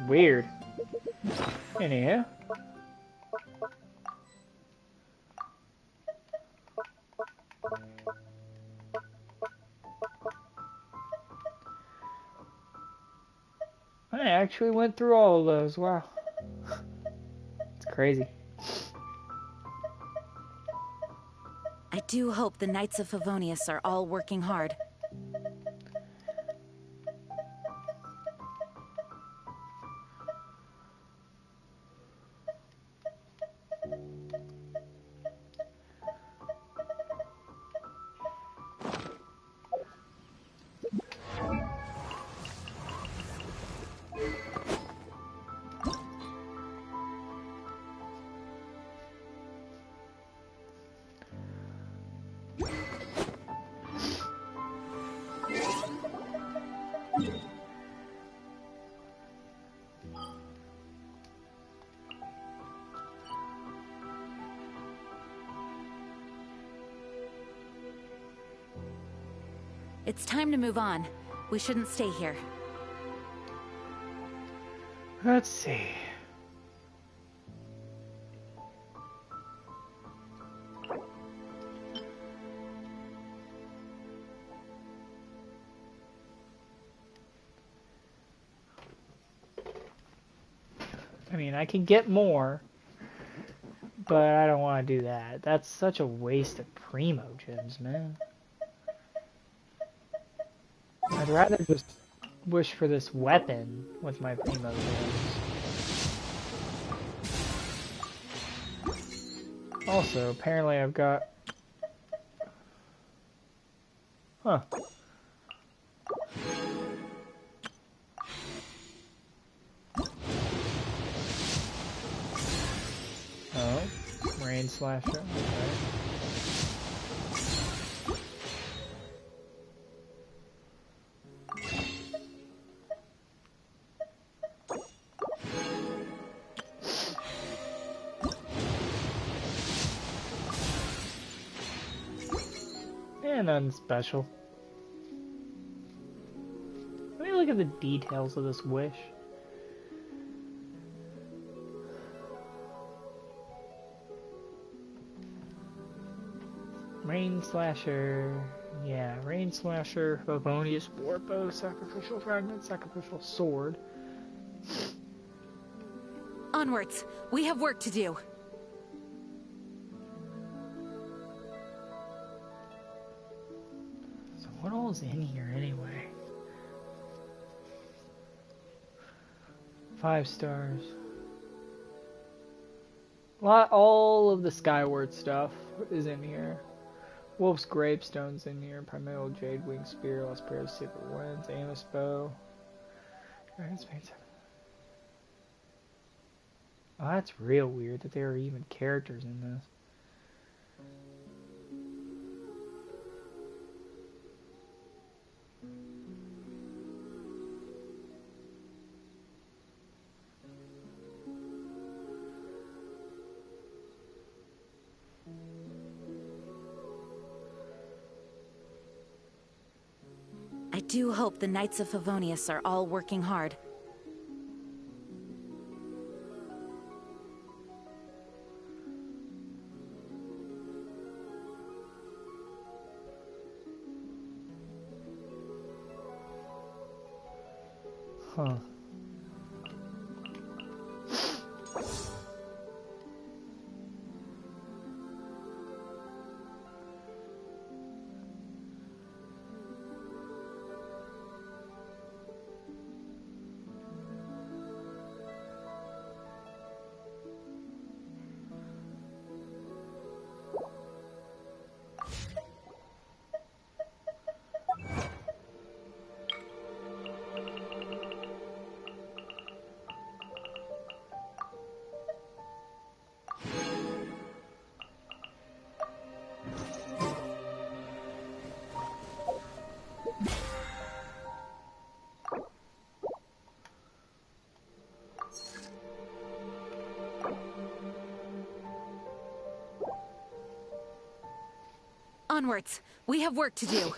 weird. Anyhow. I actually went through all of those. Wow. It's crazy. I do hope the Knights of Favonius are all working hard. It's time to move on. We shouldn't stay here. Let's see. I mean, I can get more, but I don't want to do that. That's such a waste of primo gems, man. I'd rather just wish for this weapon with my primo gems. Also, apparently I've got... Huh. Oh, Rain Slasher. Okay. Yeah, nothing special. Let me look at the details of this wish. Rain Slasher. Yeah, Rain Slasher, Favonius Warbow, Sacrificial Fragment, Sacrificial Sword. Onwards! We have work to do. So what all is in here anyway? 5 stars. All of the Skyward stuff is in here. Wolf's Gravestone's in here. Primeval Jade Wing Spear, Lost Pair of Secret Winds, Amos Bow. Dragon's Mane. Oh, that's real weird that there are even characters in this. I do hope the Knights of Favonius are all working hard. Huh. Onwards! We have work to do.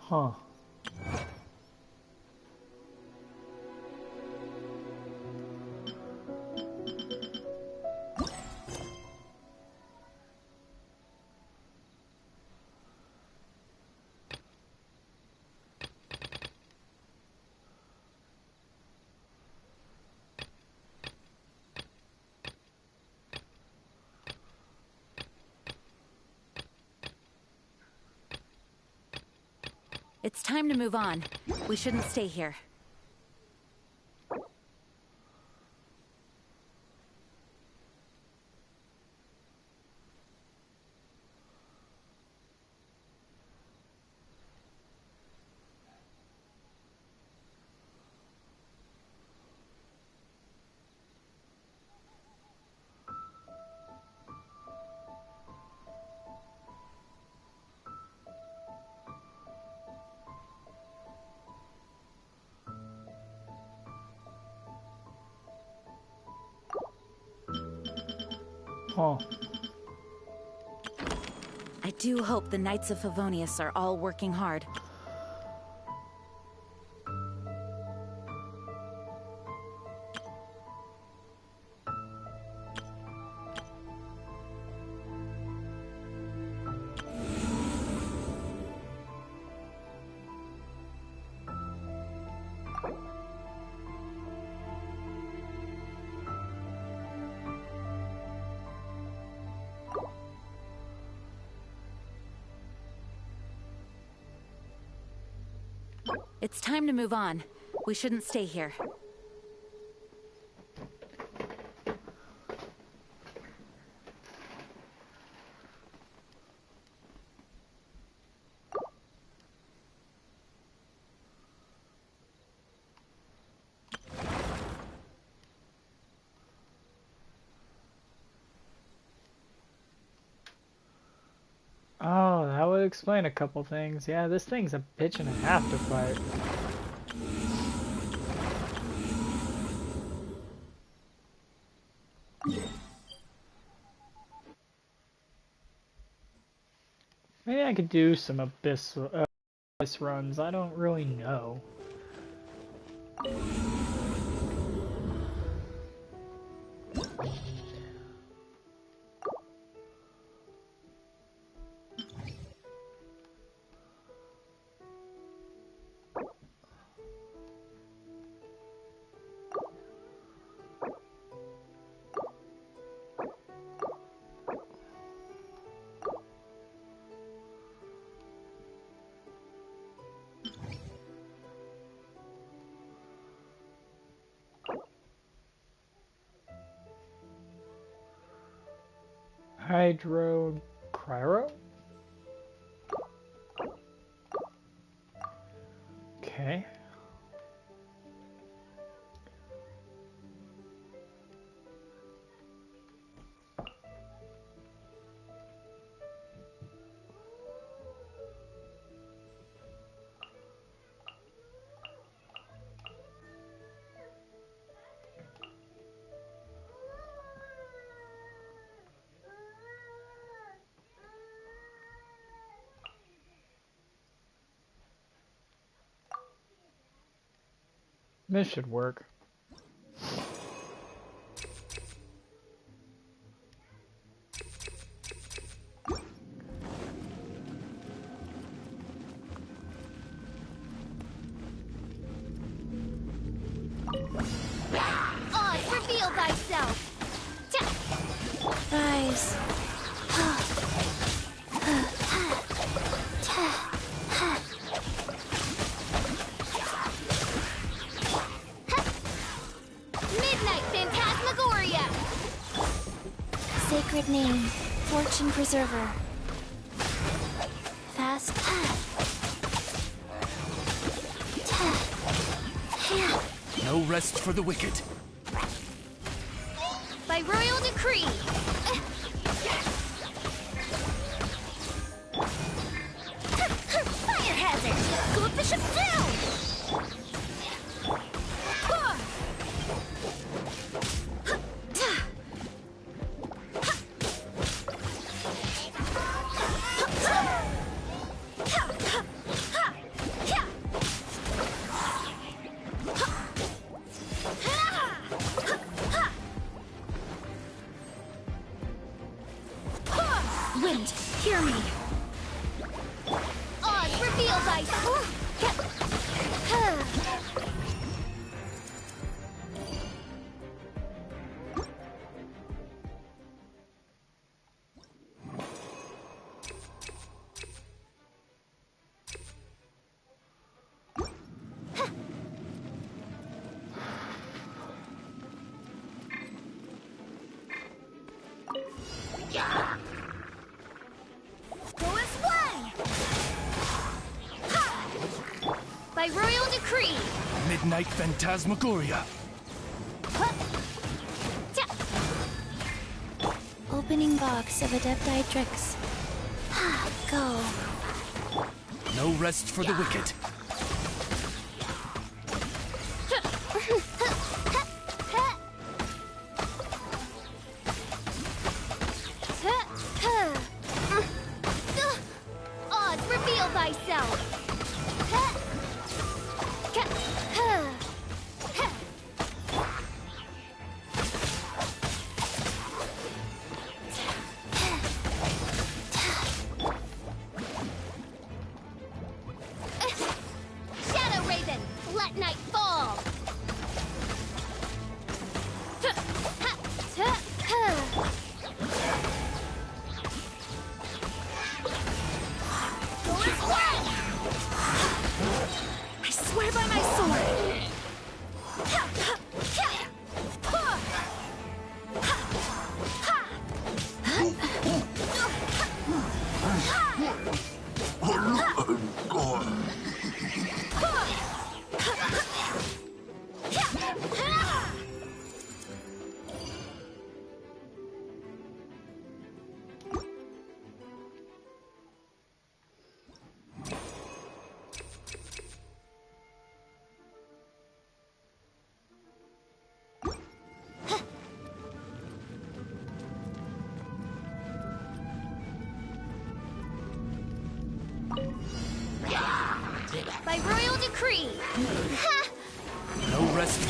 Huh. It's time to move on. We shouldn't stay here. Huh. I do hope the Knights of Favonius are all working hard. It's time to move on. We shouldn't stay here. Oh, that would explain a couple things. Yeah, this thing's a bitch and a half to fight. Maybe I could do some abyss runs. I don't really know. Hydro Cryo? Okay. This should work. On, reveal thyself! Guys. Midnight Phantasmagoria! Sacred name, Fortune Preserver. Fast. No rest for the wicked. By royal decree. Fire hazard! Go up the ship down! Wind, hear me. Oz, reveal thyself. Go as one! Ha! By royal decree! Midnight Phantasmagoria. Opening box of Adepti tricks. Go. No rest for the wicked. Oz, reveal thyself! Shadow Raven, let night fall! Go as one! I swear by my sword. By royal decree! Ha! No rest.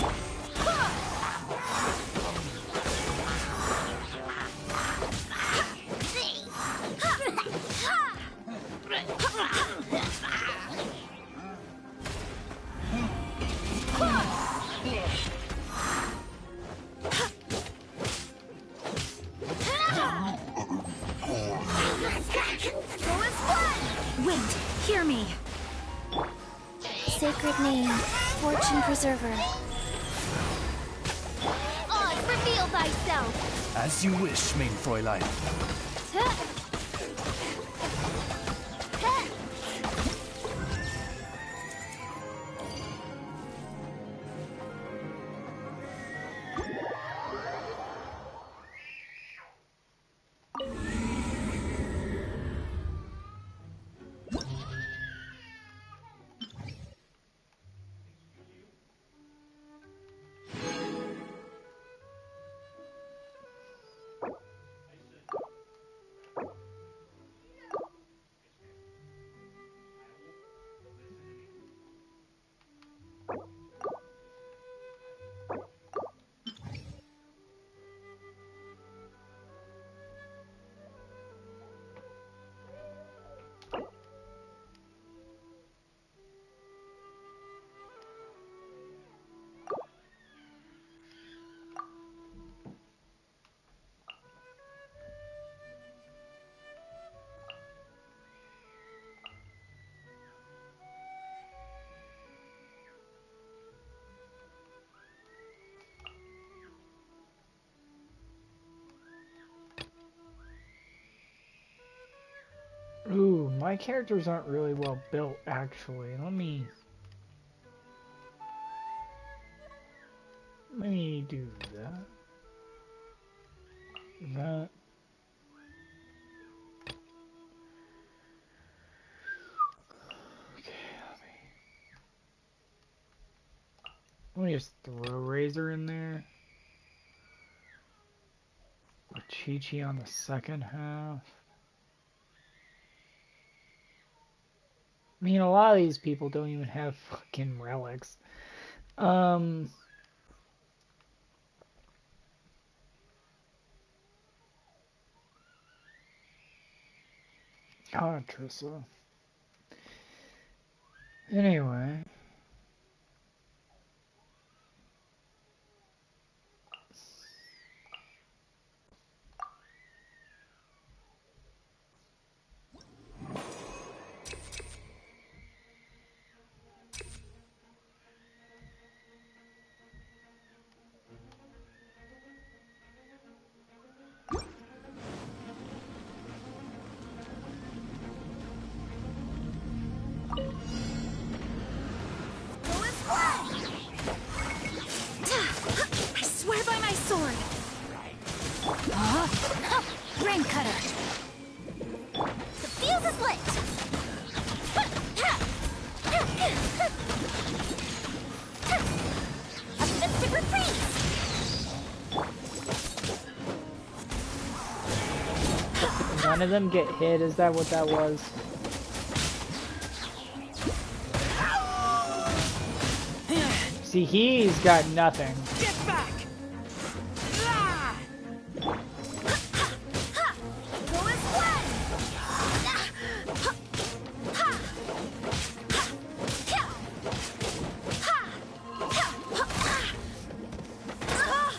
Go as one! Wind, hear me. Sacred name, Fortune Preserver. Oz, reveal thyself! As you wish, main Fräulein. Ooh, my characters aren't really well built, actually. Let me do that. That. Okay, let me just throw Razor in there. Or Chi-Chi on the second half. I mean, a lot of these people don't even have fucking relics. Ah, Trissa. Anyway. I swear by my sword. Rain cutter. The fuse is lit! A mystic retreat! None of them get hit. Is that what that was? See, he's got nothing. Get back! Go as one!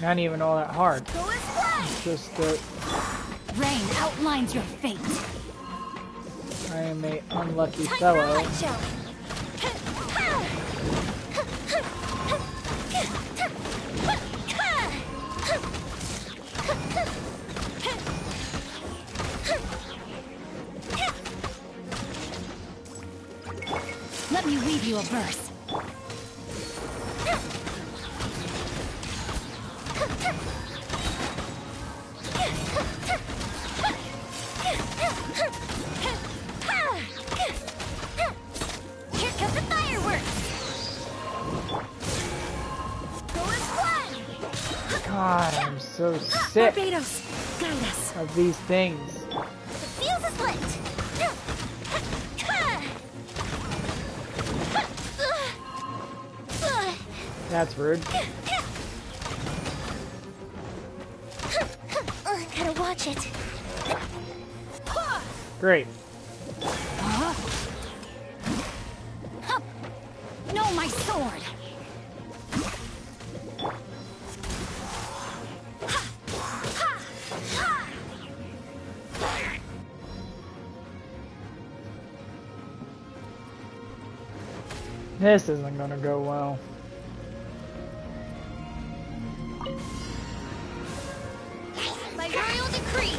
Not even all that hard. Go as one! Just that Rain outlines your fate. I am a unlucky Time for a fellow. light show! Let me weave you a verse. Here comes the fireworks! Go as one! God, I'm so sick Barbados, guide us. of these things. The fuse is lit! That's rude. Gotta watch it. Great. No, my sword. This isn't gonna go well. By royal decree!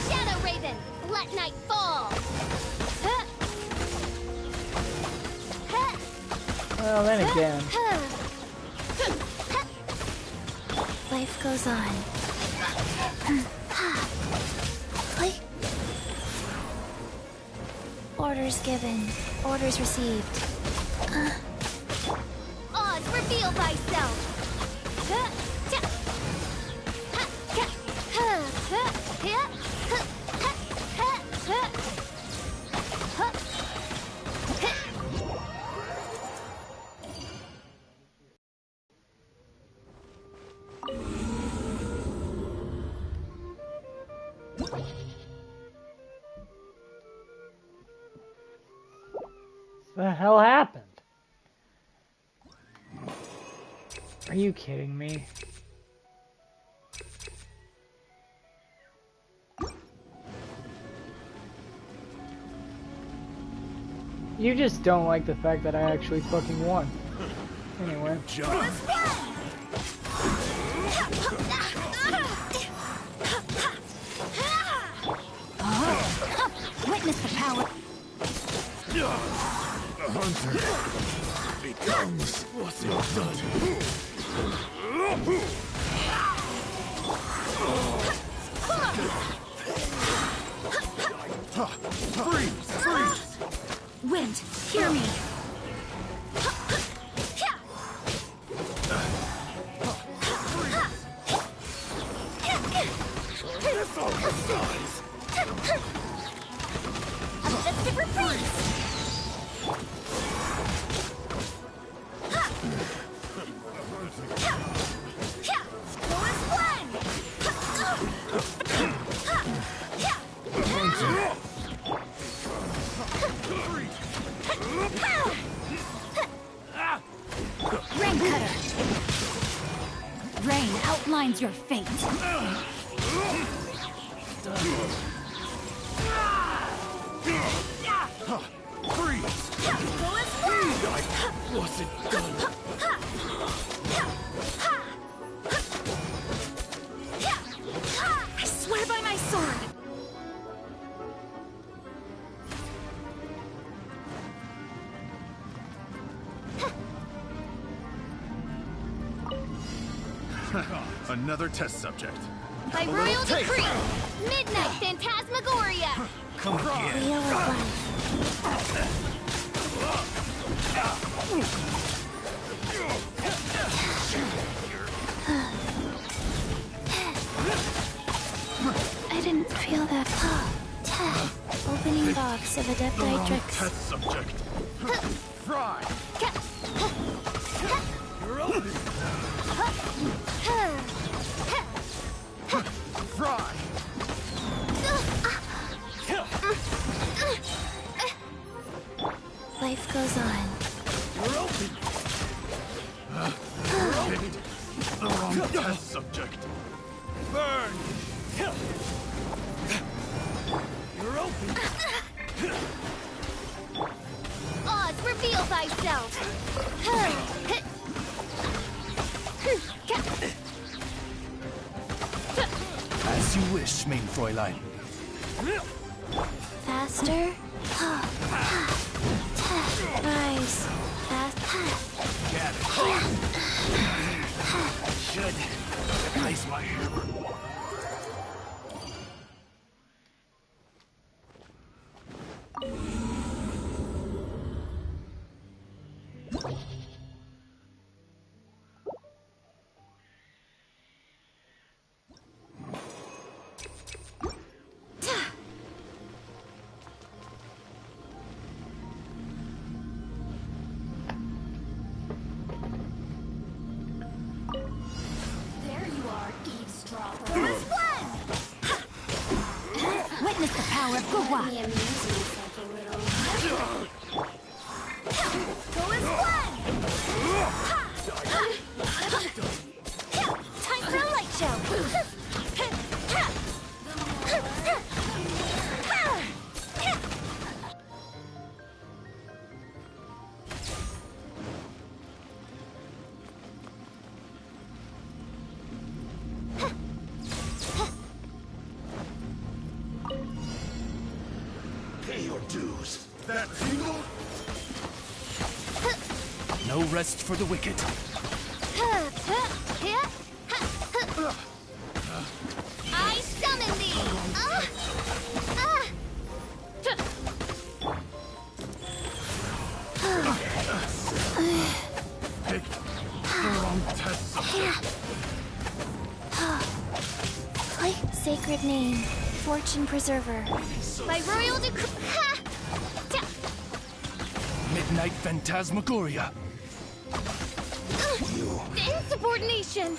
Shadow Raven, let night fall! Well, then again. Life goes on. Orders given. Orders received. Oz, reveal thyself! The hell happened? Are you kidding me? You just don't like the fact that I actually fucking won. Anyway. John. Witness the power. The hunter becomes what's in blood. Freeze! Freeze! Wind, hear me. That's all the size! A mystic retreat! Go as one! outlines your fate. Freeze! I wasn't done. I swear by my sword. Another test subject. By royal decree, Midnight Phantasmagoria! Come again. Wheel of life. I didn't feel that. Opening box of Adepti Tricks. Test subject. Fry. You're open. Fry. Life goes on. You're open. Picked the wrong test subject. Burn. You're open. Oz, reveal thyself! As you wish, main Fräulein. Faster? Rise. Fast. Get it. Should replace my hammer. Witness the power of Gugwa. Go as one! Time for a light show! Pay your dues. That tingle? No rest for the wicked. I summon thee! Picked the wrong test subject. Sacred name, Fortune Preserver. By royal decree. Midnight Phantasmagoria. Insubordination!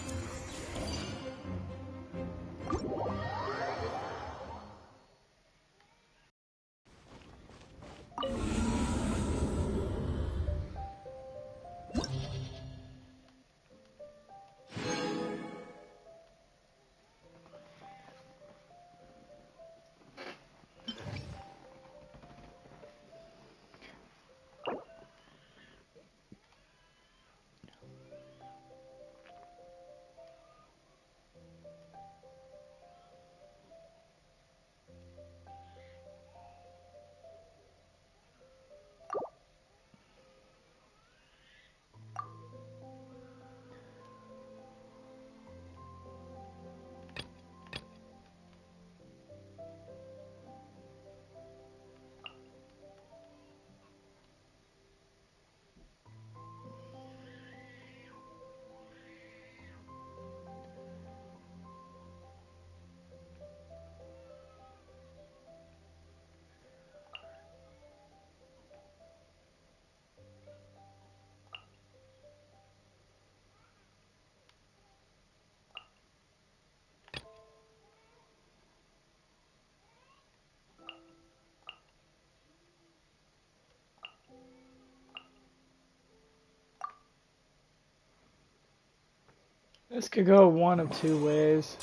This could go one of two ways.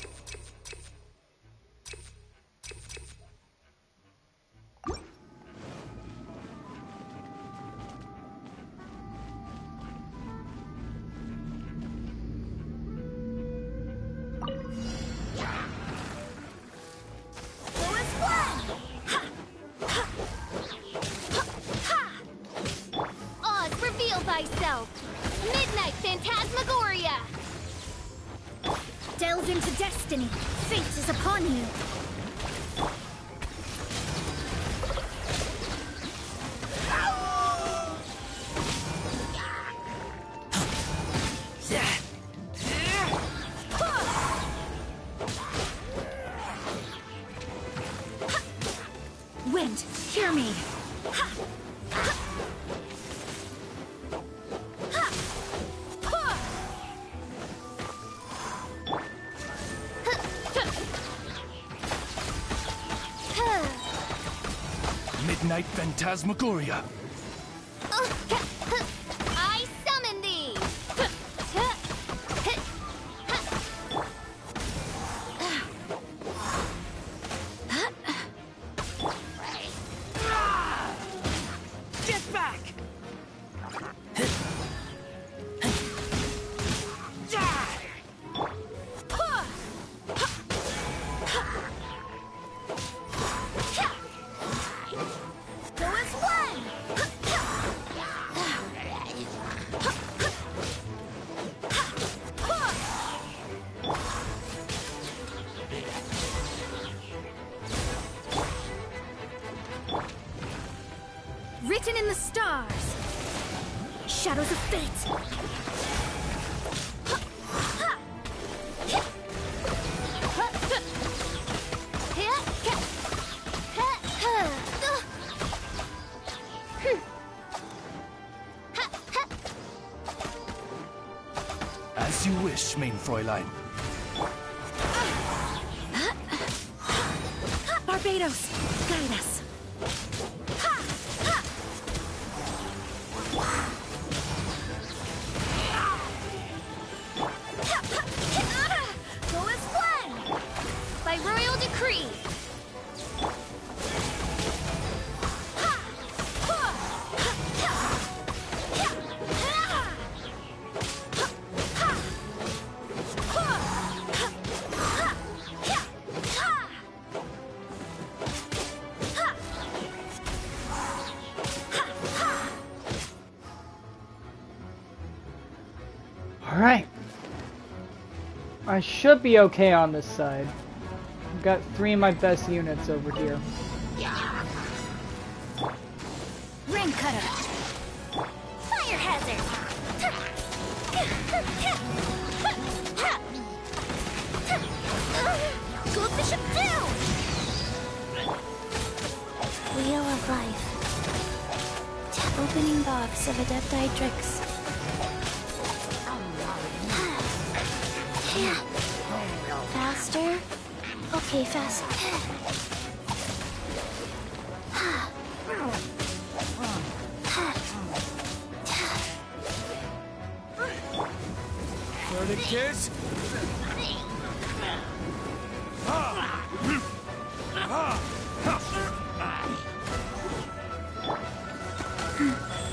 Oz, reveal thyself! Midnight Phantasmagoria! Delve into destiny. Fate is upon you. Wind, hear me. Midnight Phantasmagoria. I summon thee! Get back! Go as one! Written in the stars. Shadows of fate. As you wish, mein Fräulein. Barbados, guide us. Go as one! By royal decree! Alright. I should be okay on this side. I've got 3 of my best units over here. Ring cutter! Fire hazard! Goldfish up down! Wheel of life. Opening box of Adepti tricks. Faster? Okay, fast. Heard it, kids?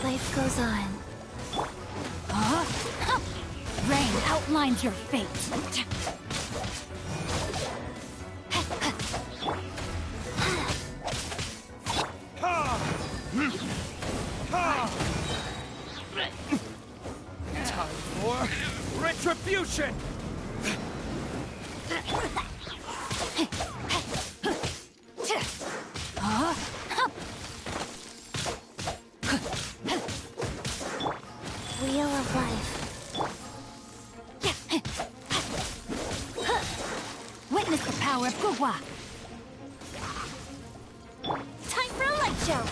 Life goes on. Rain outlines your fate. Time for retribution! Wheel of life. Witness the power of Gugwa. Time for a light show.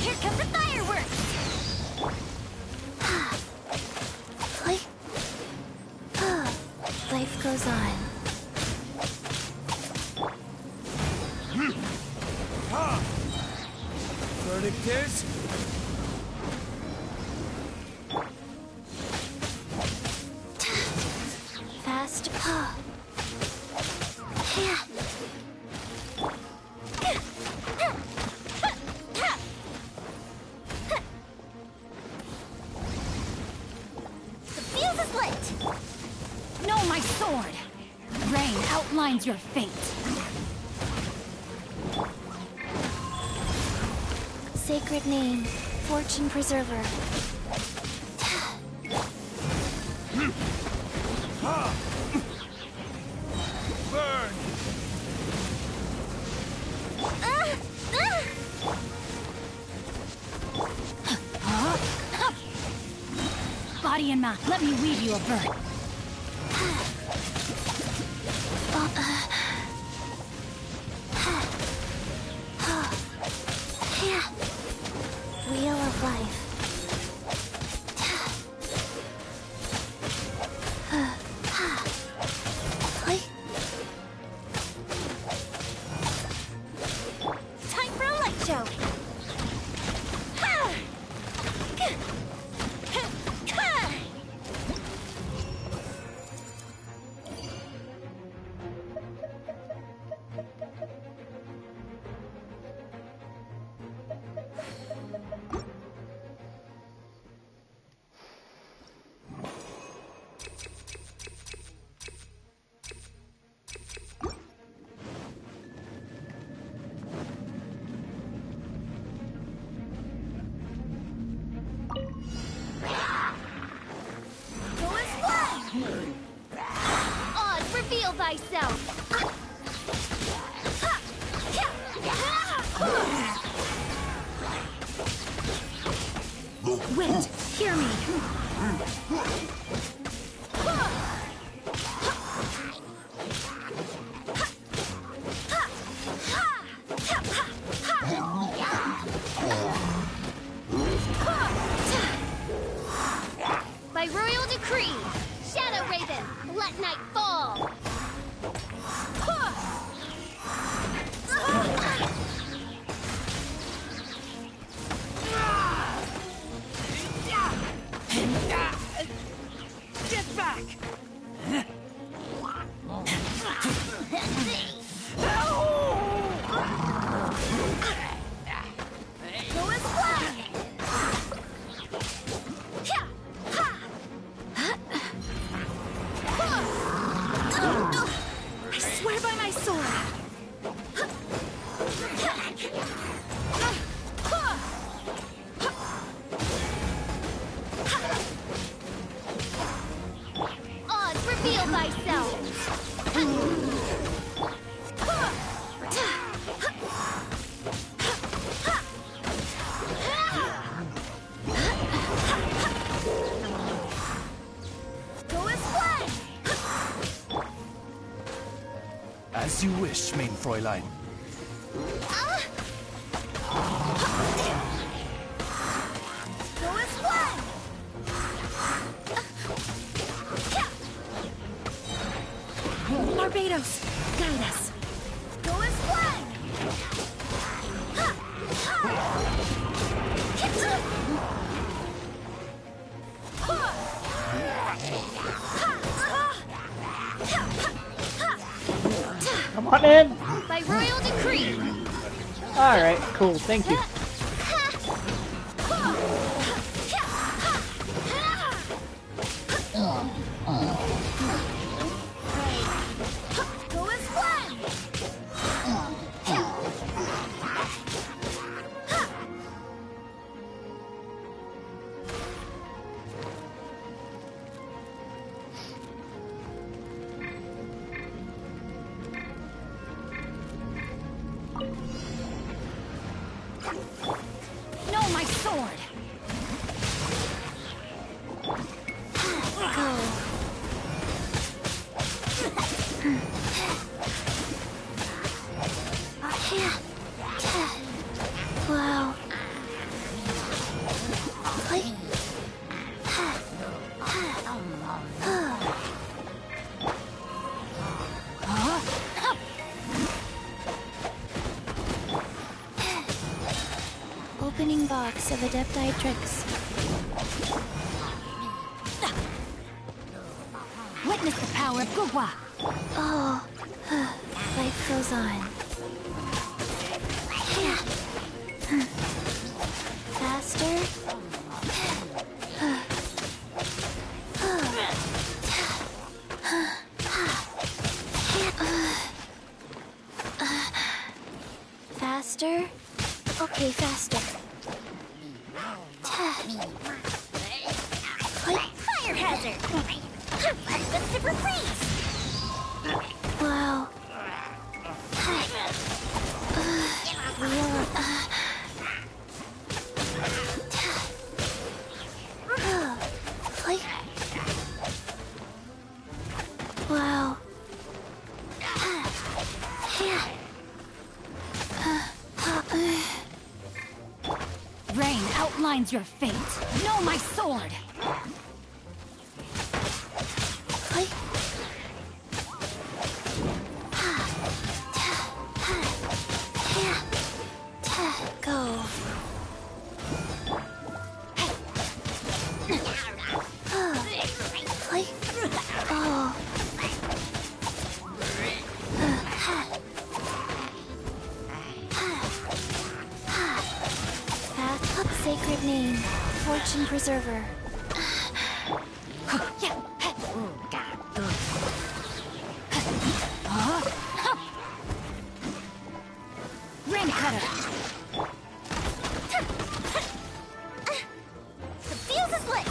Here come the fireworks. Life goes on. Verdict is... Fast paw. Yeah. The fuse is lit! No, my sword! Rain outlines your fate. Sacred name, fortune preserver. Burn! Body and mouth, let me weave you a bird. Yeah. Wheel of life. Time for a light show! Go and fly! Oz, reveal thyself! Wait, hear me. By royal decree, Shadow Raven, let night fall! Get back! Go and fly! I swear by my sword. Oz, reveal thyself! Go and fly! As you wish, mein Fräulein. Go and fly! Barbados, guide us. Go and fly! Come on in. By royal decree, All right, cool. Thank you. go and fly! No, my sword. Wow. Opening box of Adepti tricks. Witness the power of Gugwa. Oh, life goes on. Faster. Faster? Okay, faster. Fire hazard! The super freeze! Wow. Wow. Rain outlines your fate. Know my sword. Go. Oh. Sacred name, Fortune Preserver. Rain cutter. The fuse is lit!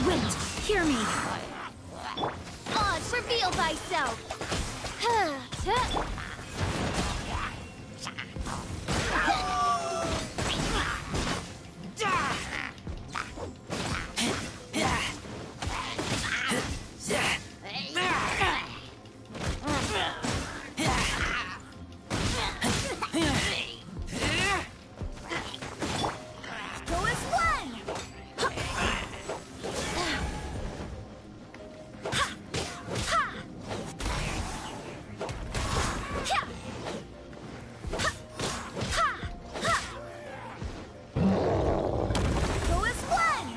Wait, hear me. Oz, reveal thyself! Go as one! Go as one!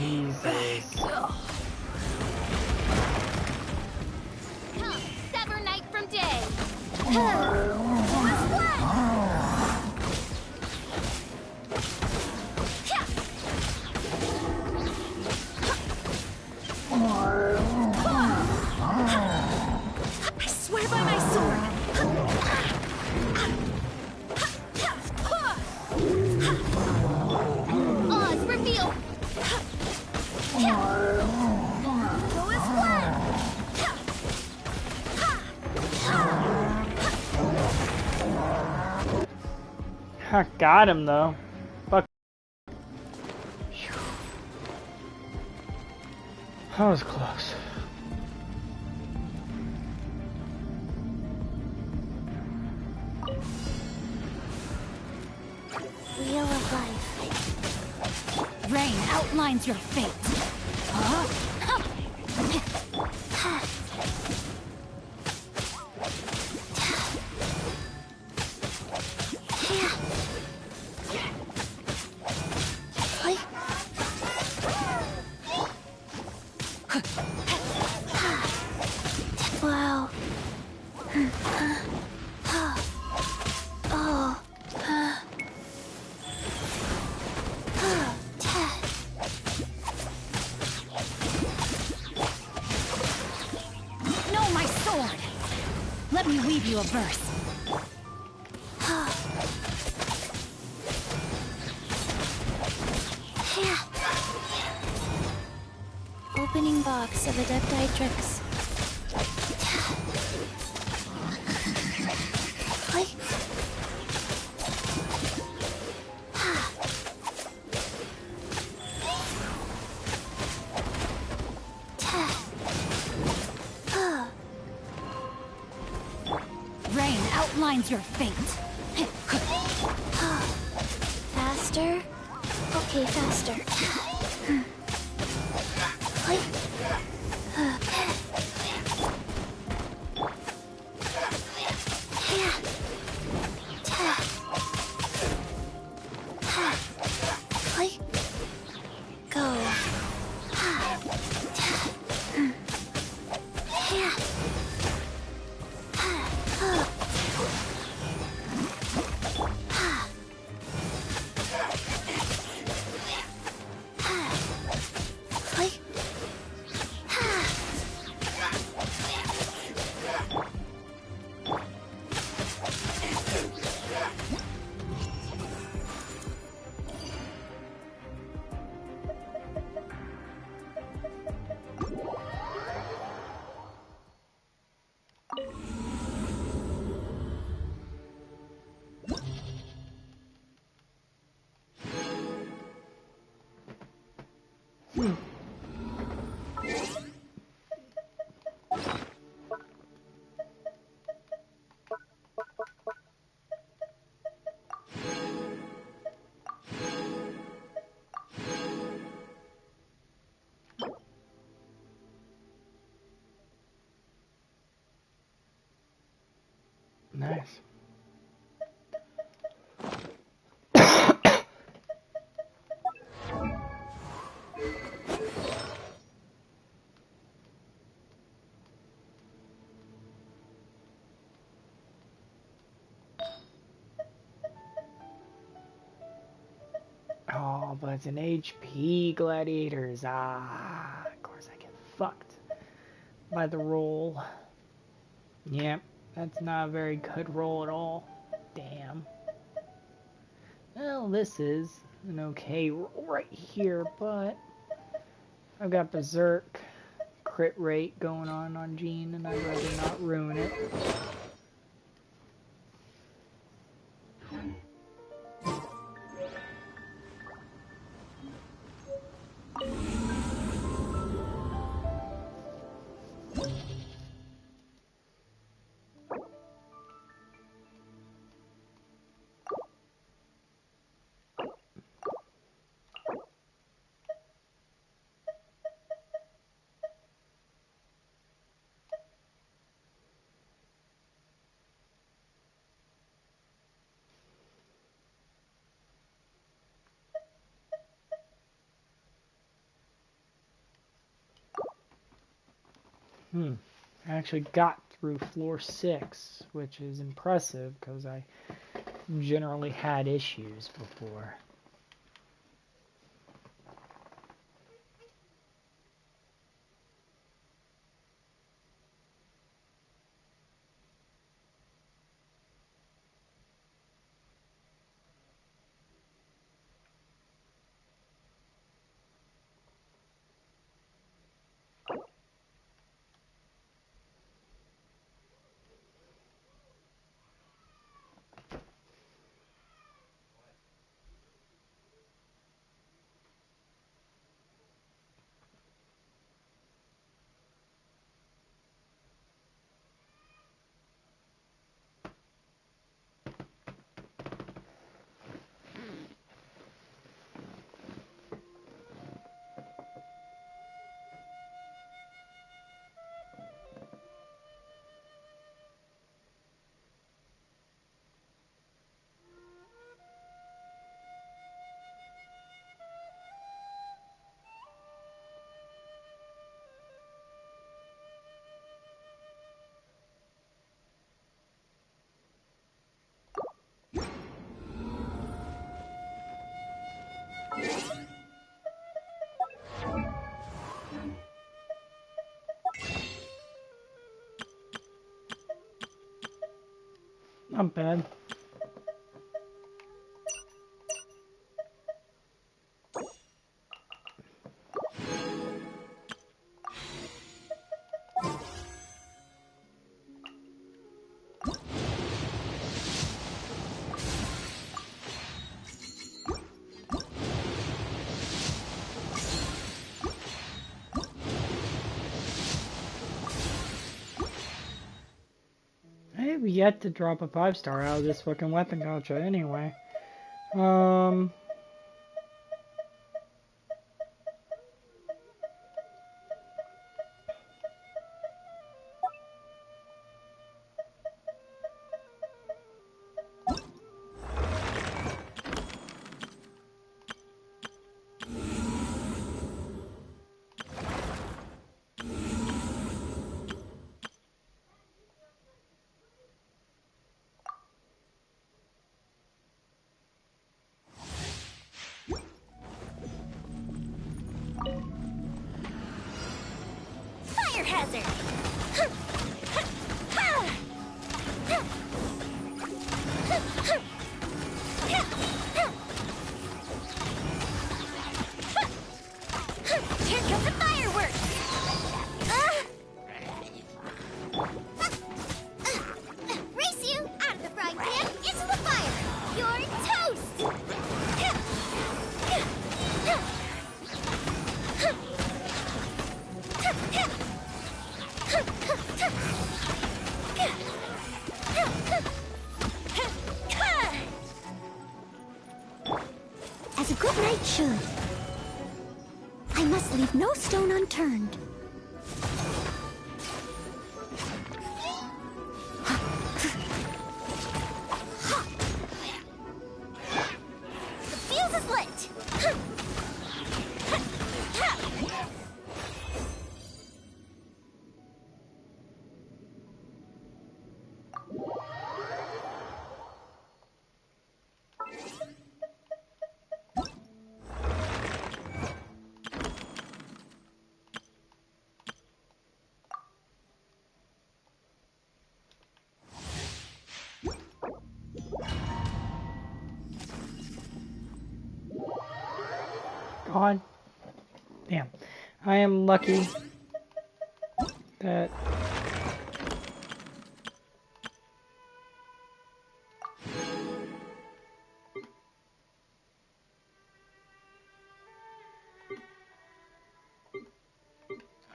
Jesus. Come, sever night from day! Go as one! I swear by my sword. Oz, reveal! Go as one! I got him though. Fuck. Phew. That was close. Wheel of life. Rain outlines your fate. Wow. Oh. Let me weave you a verse. Opening box of Adepti tricks. Rain outlines your fate. Faster? Okay, faster. Go. Nice. Oh, but it's an HP gladiators. Ah, of course I get fucked by the roll. Yep, that's not a very good roll at all. Damn. Well, this is an okay roll right here, but I've got Berserk crit rate going on Jean, and I'd rather not ruin it. I actually got through floor 6, which is impressive because I generally had issues before. Not bad. I have yet to drop a 5-star out of this fucking weapon gacha anyway. Fire hazard! Here comes the fireworks! Race you out of the frying pan into the fire! You're toast! As a good knight should. I must leave no stone unturned. The fuse is lit! God damn. I am lucky that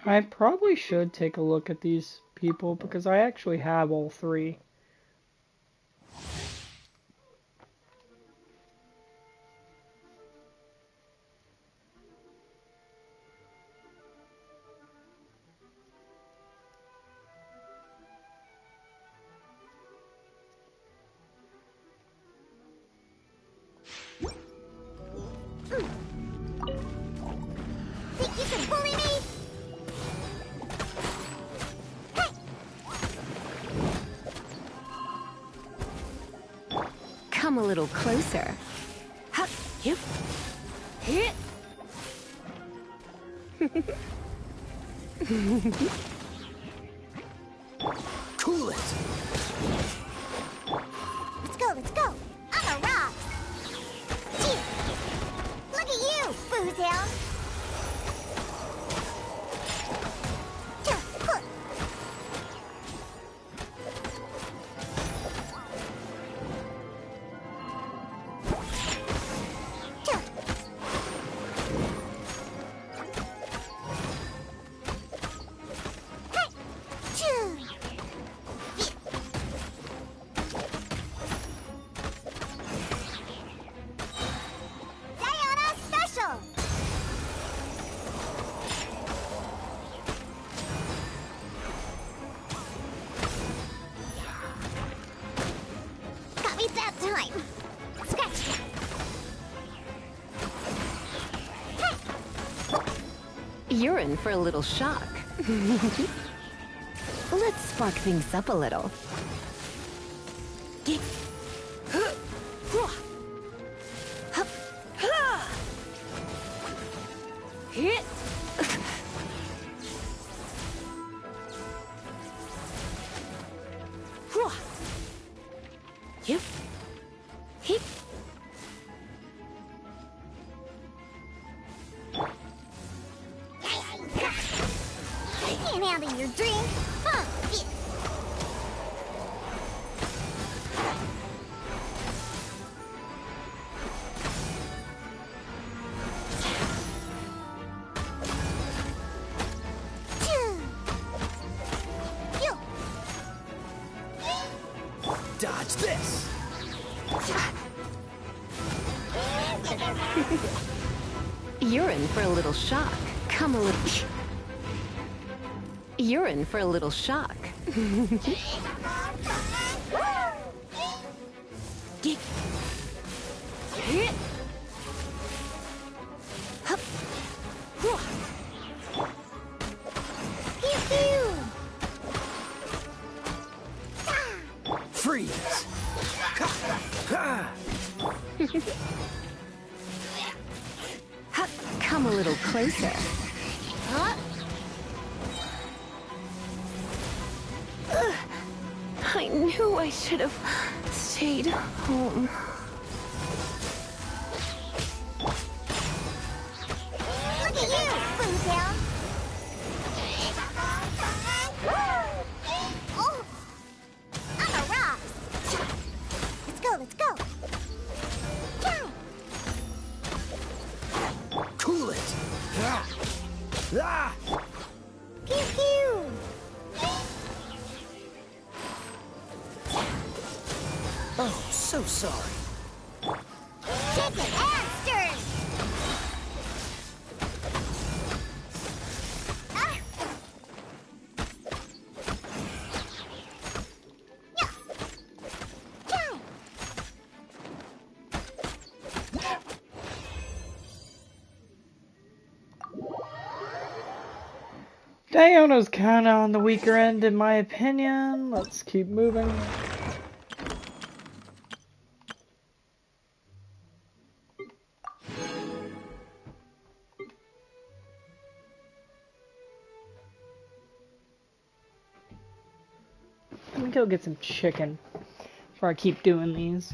I probably should take a look at these people because I actually have all three. Think you can bully me? Come a little closer. Hup, yep. Hit. Cool it. Let's go, let's go! I'm a rock! Gee, look at you, booze hound! Diana Special! Got me that time! Scratch! You're in for a little shock. Let's spark things up a little. Hit. Yep. Hip. Can't handle your drink. Huh? Dodge this. You're in for a little shock. Come a little. You're in for a little shock. Get. Hit. Hup. Whoa. Pew pew. Freeze. Ha. Hup. Come a little closer. Huh? I knew I should have stayed home. Look at you, Boomtown. Oh, I'm a rock. Let's go, let's go. Chow. Cool it. Ah. Ah. Pew pew. Oh, so sorry. Chicken hamsters. Ah. Yeah. Chow. Diona's kinda on the weaker end in my opinion. Let's keep moving. Let me go get some chicken before I keep doing these.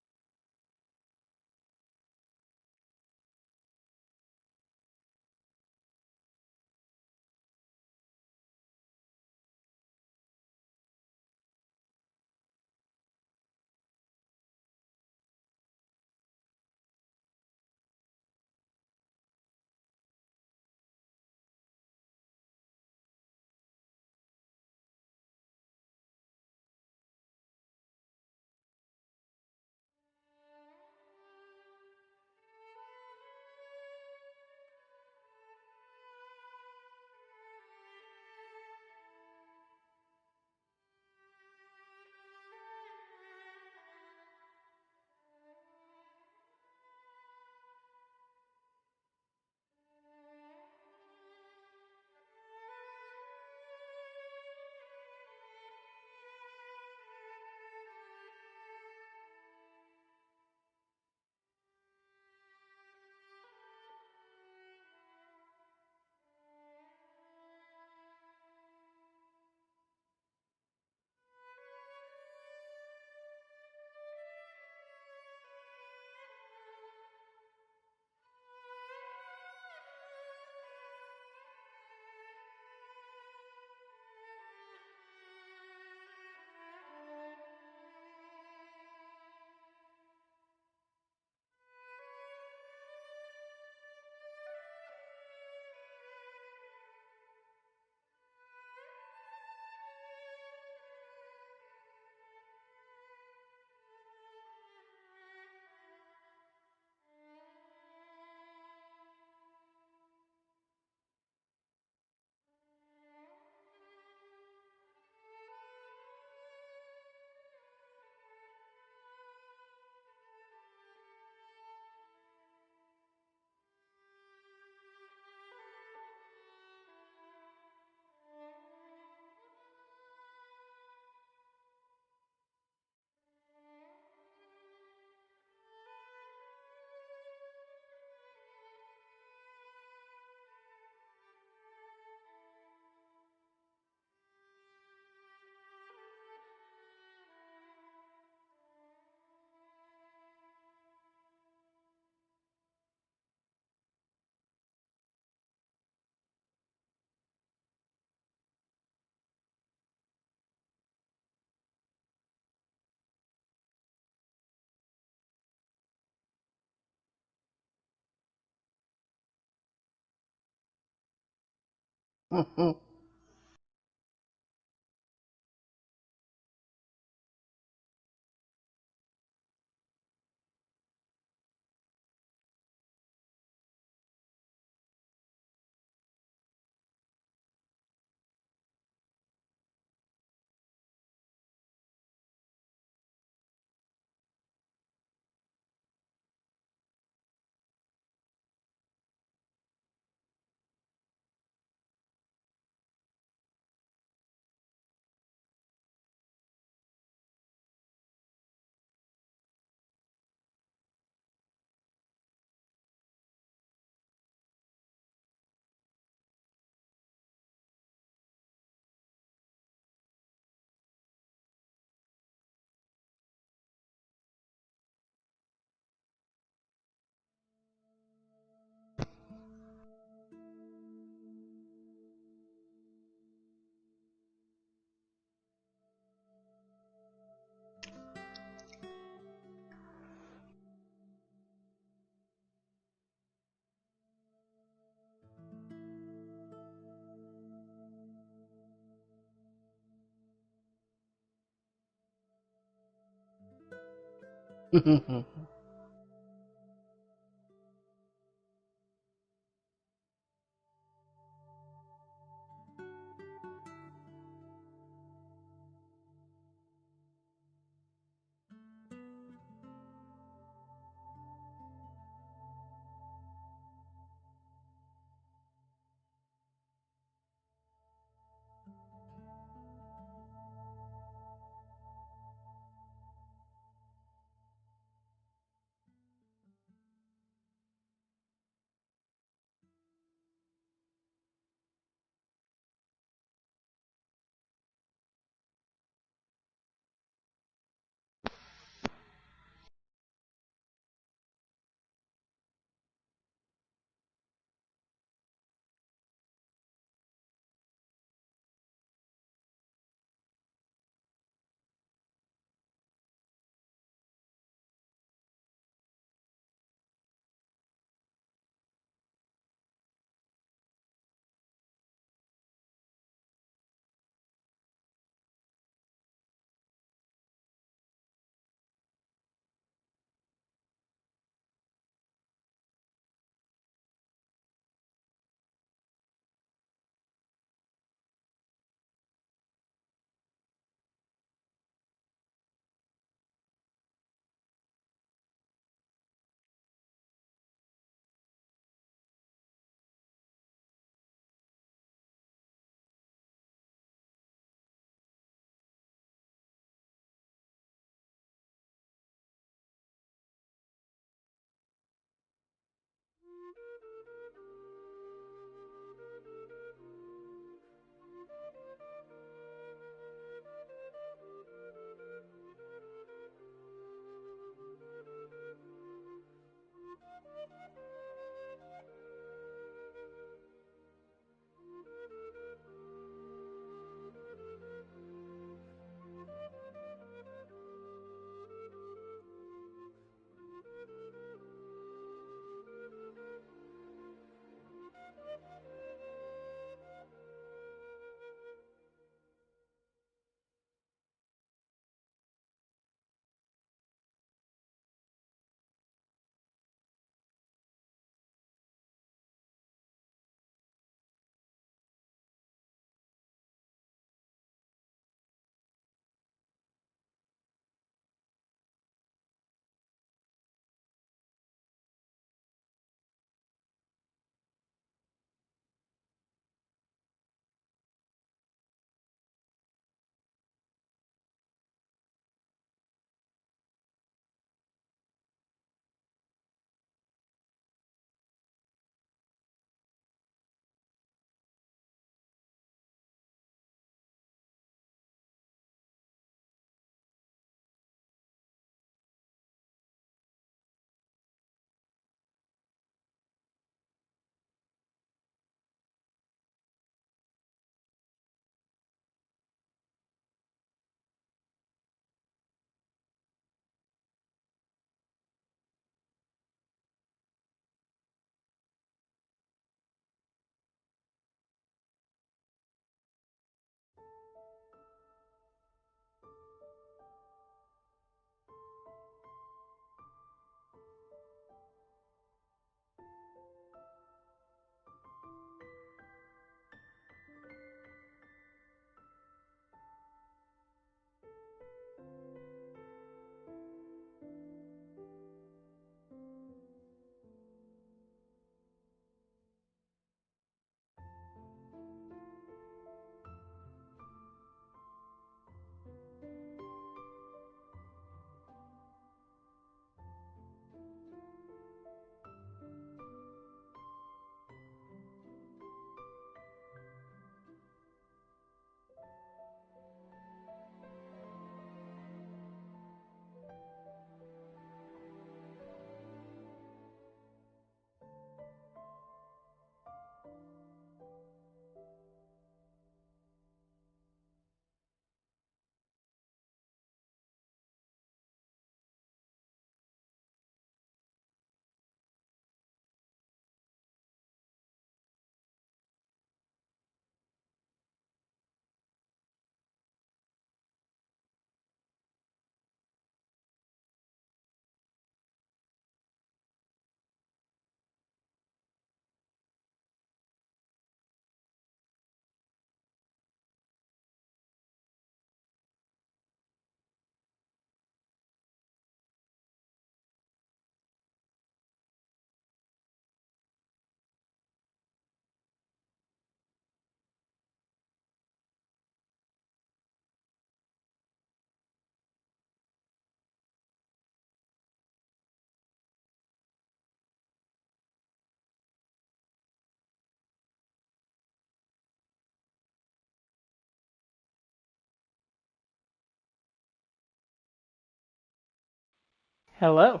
Hello.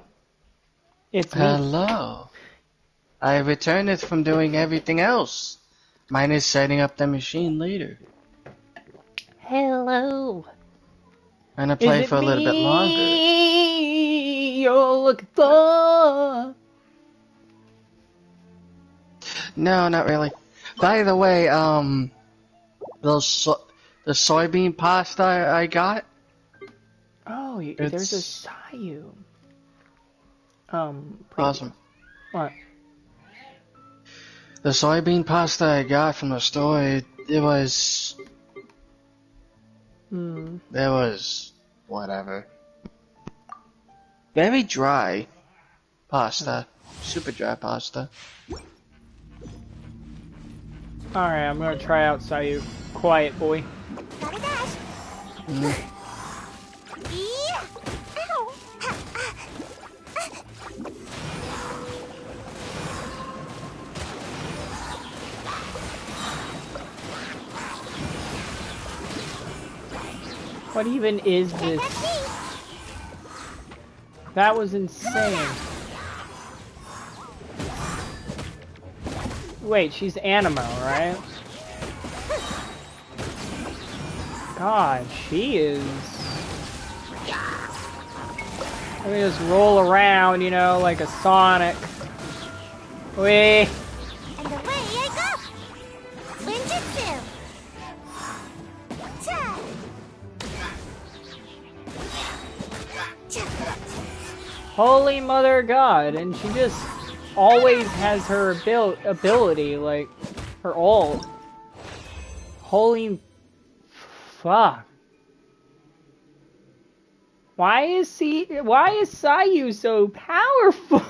It's me. Hello. I returned it from doing everything else. Mine is setting up the machine later. Hello. I'm gonna Is play it for a little bit longer. me you're looking for? No, not really. By the way, the soybean pasta I got. Oh, there's a It's Sayu. Preview. awesome. What? The soybean pasta I got from the store, it was whatever. Very dry pasta. Super dry pasta. Alright, I'm gonna try out Sayu. Quiet boy. Gotta dash. Mm. Yeah. Ow. What even is this? That was insane. Wait, she's Animo, right? God, she is... Let me just roll around, you know, like a Sonic. Wee! And away I go. Ninjutsu. Ta. Holy Mother God, and she just always has her ability, like, her ult. Holy fuck. Why is Sayu so powerful?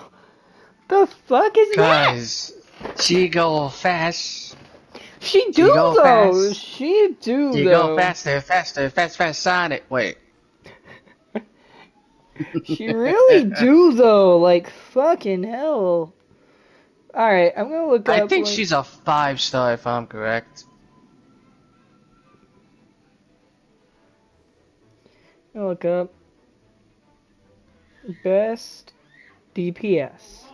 The fuck is that? Cause she go fast. She do go though. fast. She do She though. go faster, fast Sonic. Wait. She really do though. Like fucking hell. All right, I'm gonna look I up. think Like, she's a 5-star if I'm correct. I'm gonna look up best DPS.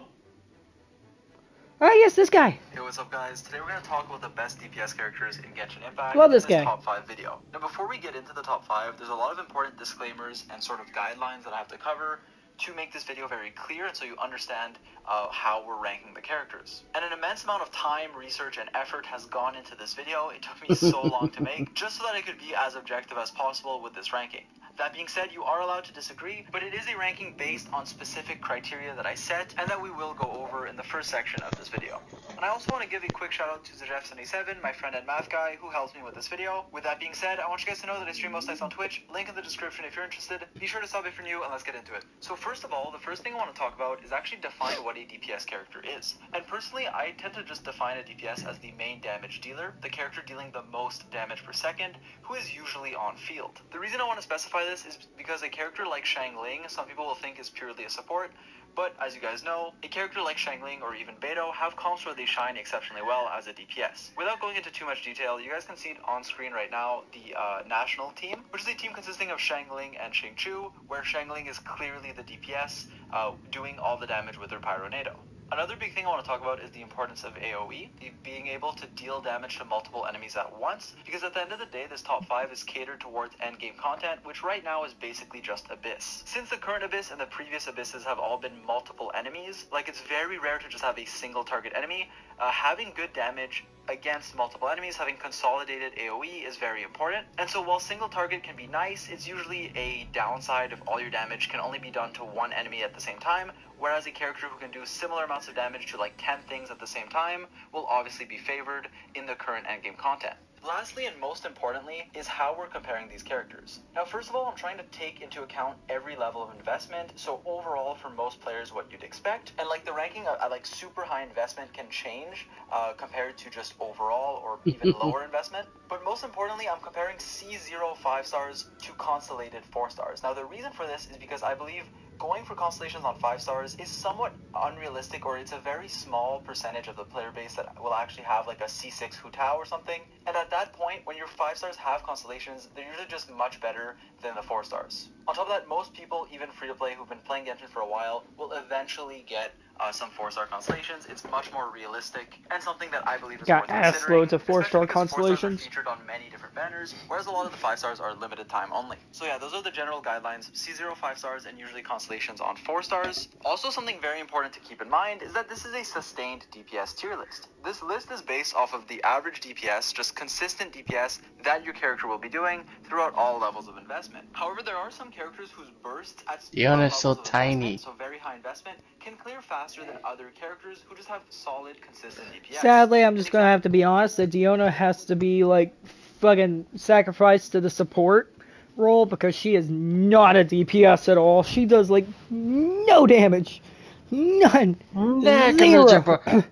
Oh yes, this guy. Hey, what's up guys? Today we're going to talk about the best DPS characters in Genshin Impact Love in this this guy. top 5 video. Now before we get into the top 5, there's a lot of important disclaimers and sort of guidelines that I have to cover to make this video very clear and so you understand how we're ranking the characters. And an immense amount of time, research, and effort has gone into this video. It took me so long to make, just so that I could be as objective as possible with this ranking. That being said, you are allowed to disagree, but it is a ranking based on specific criteria that I set and that we will go over in the first section of this video. And I also want to give a quick shout out to Zeref77, my friend and math guy, who helps me with this video. With that being said, I want you guys to know that I stream most nights on Twitch. Link in the description if you're interested. Be sure to sub if you're new, and let's get into it. So first of all, the first thing I want to talk about is actually define what a DPS character is. And personally, I tend to just define a DPS as the main damage dealer, the character dealing the most damage per second, who is usually on field. The reason I want to specify this is because a character like Xiangling, some people will think is purely a support, but as you guys know, a character like Xiangling or even Beidou have comps where they shine exceptionally well as a DPS. Without going into too much detail, you guys can see it on screen right now, the national team, which is a team consisting of Xiangling and Xingqiu, where Xiangling is clearly the DPS, doing all the damage with her Pyronado. Another big thing I want to talk about is the importance of AoE, being able to deal damage to multiple enemies at once, because at the end of the day, this top 5 is catered towards endgame content, which right now is basically just Abyss. Since the current Abyss and the previous Abysses have all been multiple enemies, like it's very rare to just have a single target enemy, having good damage against multiple enemies, having consolidated AoE is very important. And so while single target can be nice, it's usually a downside if all your damage can only be done to one enemy at the same time, whereas a character who can do similar amounts of damage to like 10 things at the same time will obviously be favored in the current endgame content. Lastly, and most importantly, is how we're comparing these characters. Now, first of all, I'm trying to take into account every level of investment, so overall for most players what you'd expect, and like the ranking at like super high investment can change compared to just overall or even lower investment, but most importantly, I'm comparing C0 5 stars to Constellated 4 stars. Now, the reason for this is because I believe going for constellations on 5 stars is somewhat unrealistic, or it's a very small percentage of the player base that will actually have like a C6 Hu Tao or something. And at that point, when your 5 stars have constellations, they're usually just much better than the 4 stars. On top of that, most people, even free-to-play who've been playing Genshin for a while, will eventually get some 4-star constellations. It's much more realistic and something that I believe is Got worth ass considering, loads of 4-star especially because 4 stars are constellations. featured on many different banners, whereas a lot of the 5 stars are limited time only. So yeah, those are the general guidelines. C0 5 stars and usually constellations on 4 stars. Also, something very important to keep in mind is that this is a sustained DPS tier list. This list is based off of the average DPS, just consistent DPS that your character will be doing throughout all levels of investment. However, there are some characters whose bursts at Diona's so levels of tiny. investment, so very high investment, can clear faster than other characters who just have solid, consistent DPS. Sadly, I'm just gonna have to be honest that Diona has to be like fucking sacrificed to the support role because she is not a DPS at all. She does like no damage. None. Zero.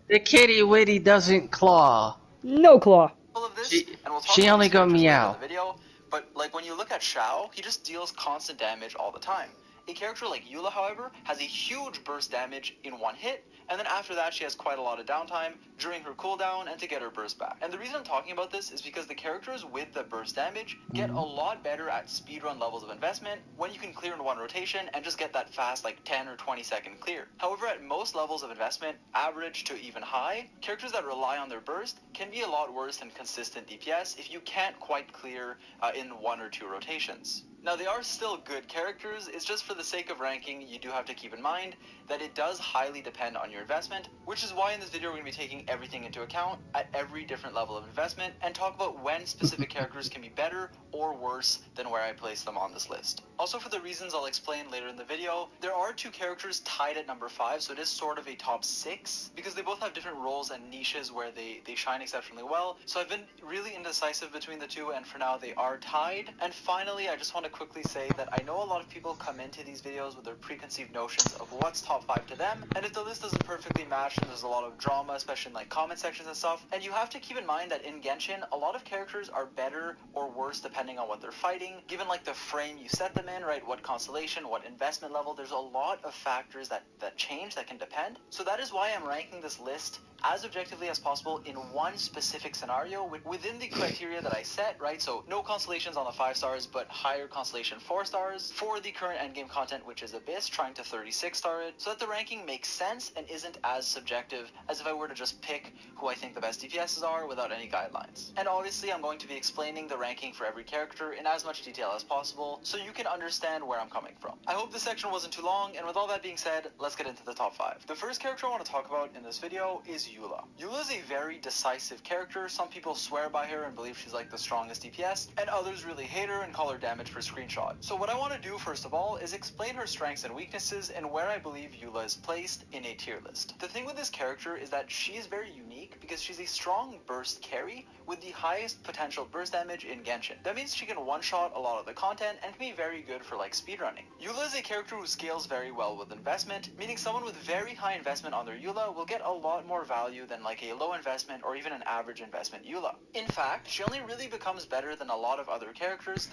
The kitty witty doesn't claw. No claw. All of this, She- and we'll talk she about only these got characters later meow. in the video, but like when you look at Shao, he just deals constant damage all the time. A character like Eula, however, has a huge burst damage in one hit, and then after that she has quite a lot of downtime during her cooldown and to get her burst back. And the reason I'm talking about this is because the characters with the burst damage get a lot better at speedrun levels of investment when you can clear in one rotation and just get that fast like 10 or 20 second clear. However, at most levels of investment, average to even high, characters that rely on their burst can be a lot worse than consistent DPS if you can't quite clear in 1 or 2 rotations. Now, they are still good characters, it's just for the sake of ranking, you do have to keep in mind that it does highly depend on your investment, which is why in this video we're going to be taking everything into account at every different level of investment and talk about when specific characters can be better or worse than where I place them on this list. Also, for the reasons I'll explain later in the video, there are 2 characters tied at number 5, so it is sort of a top 6, because they both have different roles and niches where they shine exceptionally well. So I've been really indecisive between the 2, and for now they are tied. And finally, I just want to quickly say that I know a lot of people come into these videos with their preconceived notions of what's top 5 to them, and if the list doesn't perfectly match, then there's a lot of drama, especially in like comment sections and stuff. And you have to keep in mind that in Genshin, a lot of characters are better or worse depending on what they're fighting, given like the frame you set them in, right? What constellation, what investment level. There's a lot of factors that change, that can depend. So that is why I'm ranking this list as objectively as possible in one specific scenario within the criteria that I set, right? So no constellations on the 5 stars, but higher constellation 4 stars for the current endgame content, which is Abyss, trying to 36 star it, so that the ranking makes sense and isn't as subjective as if I were to just pick who I think the best DPSs are without any guidelines. And obviously I'm going to be explaining the ranking for every character in as much detail as possible so you can understand where I'm coming from. I hope this section wasn't too long, and with all that being said, let's get into the top 5. The first character I want to talk about in this video is Eula. Eula is a very decisive character. Some people swear by her and believe she's like the strongest DPS, and others really hate her and call her damage per screenshot. So what I want to do first of all is explain her strengths and weaknesses and where I believe Eula is placed in a tier list. The thing with this character is that she is very unique because she's a strong burst carry with the highest potential burst damage in Genshin. That means she can one-shot a lot of the content and can be very good for like speedrunning. Eula is a character who scales very well with investment, meaning someone with very high investment on their Eula will get a lot more value than like a low investment or even an average investment Eula. In fact, she only really becomes better than a lot of other characters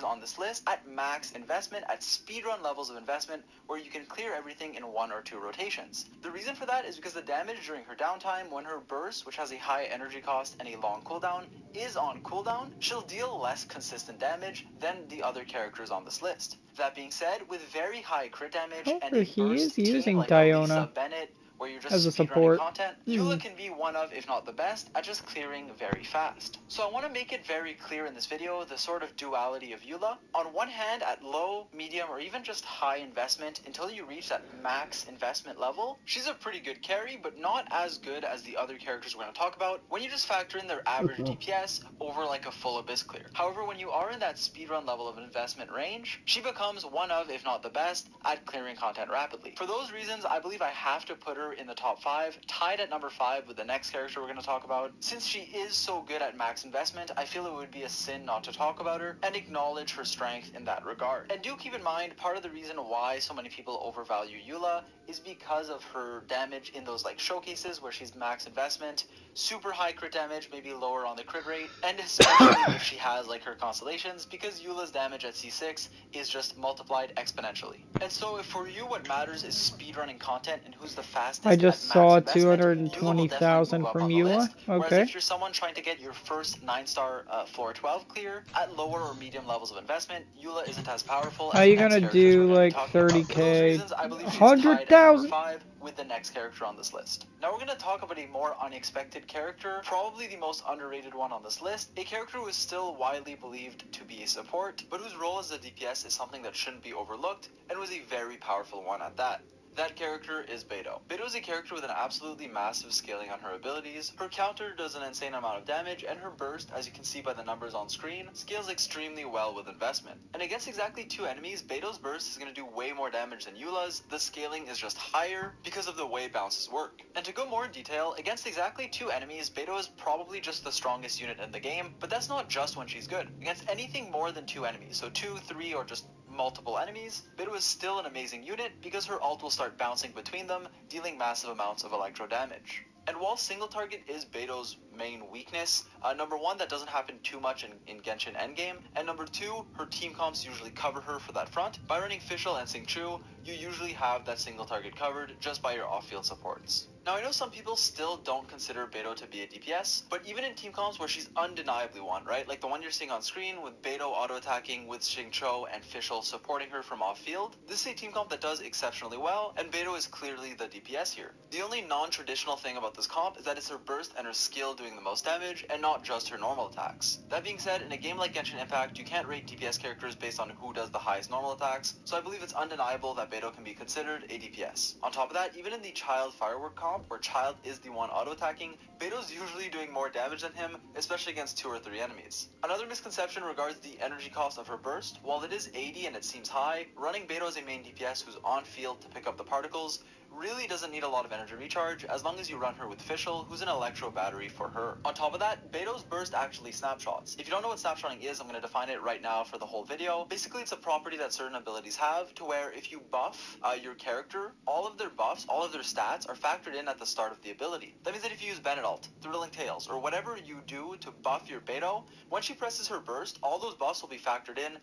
on this list at max investment, at speedrun levels of investment where you can clear everything in 1 or 2 rotations. The reason for that is because the damage during her downtime, when her burst, which has a high energy cost and a long cooldown, is on cooldown, she'll deal less consistent damage than the other characters on this list. That being said, with very high crit damage and However, a he burst is using team like Diona Lisa Bennett, where you're just as a speedrunning support. content, Eula can be one of, if not the best, at just clearing very fast. So I want to make it very clear in this video the sort of duality of Eula. On one hand, at low, medium, or even just high investment, until you reach that max investment level, she's a pretty good carry, but not as good as the other characters we're going to talk about when you just factor in their average DPS over like a full Abyss clear. However, when you are in that speedrun level of investment range, she becomes one of, if not the best, at clearing content rapidly. For those reasons, I believe I have to put her in the top 5, tied at number 5 with the next character we're going to talk about. Since she is so good at max investment, I feel it would be a sin not to talk about her and acknowledge her strength in that regard. And do keep in mind, part of the reason why so many people overvalue Eula is because of her damage in those like showcases where she's max investment, super high crit damage, maybe lower on the crit rate, and especially if she has like her constellations, because Eula's damage at C6 is just multiplied exponentially. And so if for you what matters is speedrunning content and who's the fastest I just at max saw investment, Eula will definitely 220,000 move up from on the Eula. list. Whereas Okay. if you're someone trying to get your first 9-star floor 12 clear at lower or medium levels of investment, Eula isn't as powerful How as the you next gonna characters we're do going to be like talking about. For those 30k? reasons, I believe she's tied at number 100,000? 5 with the next character on this list. Now we're going to talk about a more unexpected character, probably the most underrated one on this list, a character who is still widely believed to be a support, but whose role as a DPS is something that shouldn't be overlooked, and was a very powerful one at that. That character is Beidou. Beidou is a character with an absolutely massive scaling on her abilities. Her counter does an insane amount of damage, and her burst, as you can see by the numbers on screen, scales extremely well with investment. And against exactly 2 enemies, Beidou's burst is going to do way more damage than Eula's. The scaling is just higher because of the way bounces work. And to go more in detail, against exactly 2 enemies, Beidou is probably just the strongest unit in the game, but that's not just when she's good. Against anything more than 2 enemies, so 2, 3, or just multiple enemies, Beidou is still an amazing unit because her ult will start bouncing between them, dealing massive amounts of electro damage. And while single target is Beidou's main weakness, number 1, that doesn't happen too much in Genshin endgame, and number 2, her team comps usually cover her for that front. By running Fischl and Xingqiu, you usually have that single target covered just by your off-field supports. Now I know some people still don't consider Beidou to be a DPS, but even in team comps where she's undeniably one, right? Like the one you're seeing on screen with Beidou auto-attacking with Xingqiu and Fischl supporting her from off-field, this is a team comp that does exceptionally well, and Beidou is clearly the DPS here. The only non-traditional thing about this comp is that it's her burst and her skill doing the most damage, and not just her normal attacks. That being said, in a game like Genshin Impact, you can't rate DPS characters based on who does the highest normal attacks, so I believe it's undeniable that Beidou can be considered a DPS. On top of that, even in the Child Firework comp, where Child is the one auto-attacking, Beidou's usually doing more damage than him, especially against 2 or 3 enemies. Another misconception regards the energy cost of her burst. While it is 80 and it seems high, running Beidou as a main DPS who's on field to pick up the particles really doesn't need a lot of energy recharge as long as you run her with Fischl, who's an electro battery for her. On top of that, Beidou's burst actually snapshots. If you don't know what snapshotting is, I'm going to define it right now for the whole video. Basically, it's a property that certain abilities have to where if you buff your character, all of their buffs, all of their stats are factored in at the start of the ability. That means that if you use Bennett ult, Thrilling Tales, or whatever you do to buff your Beidou, when she presses her burst, all those buffs will be factored in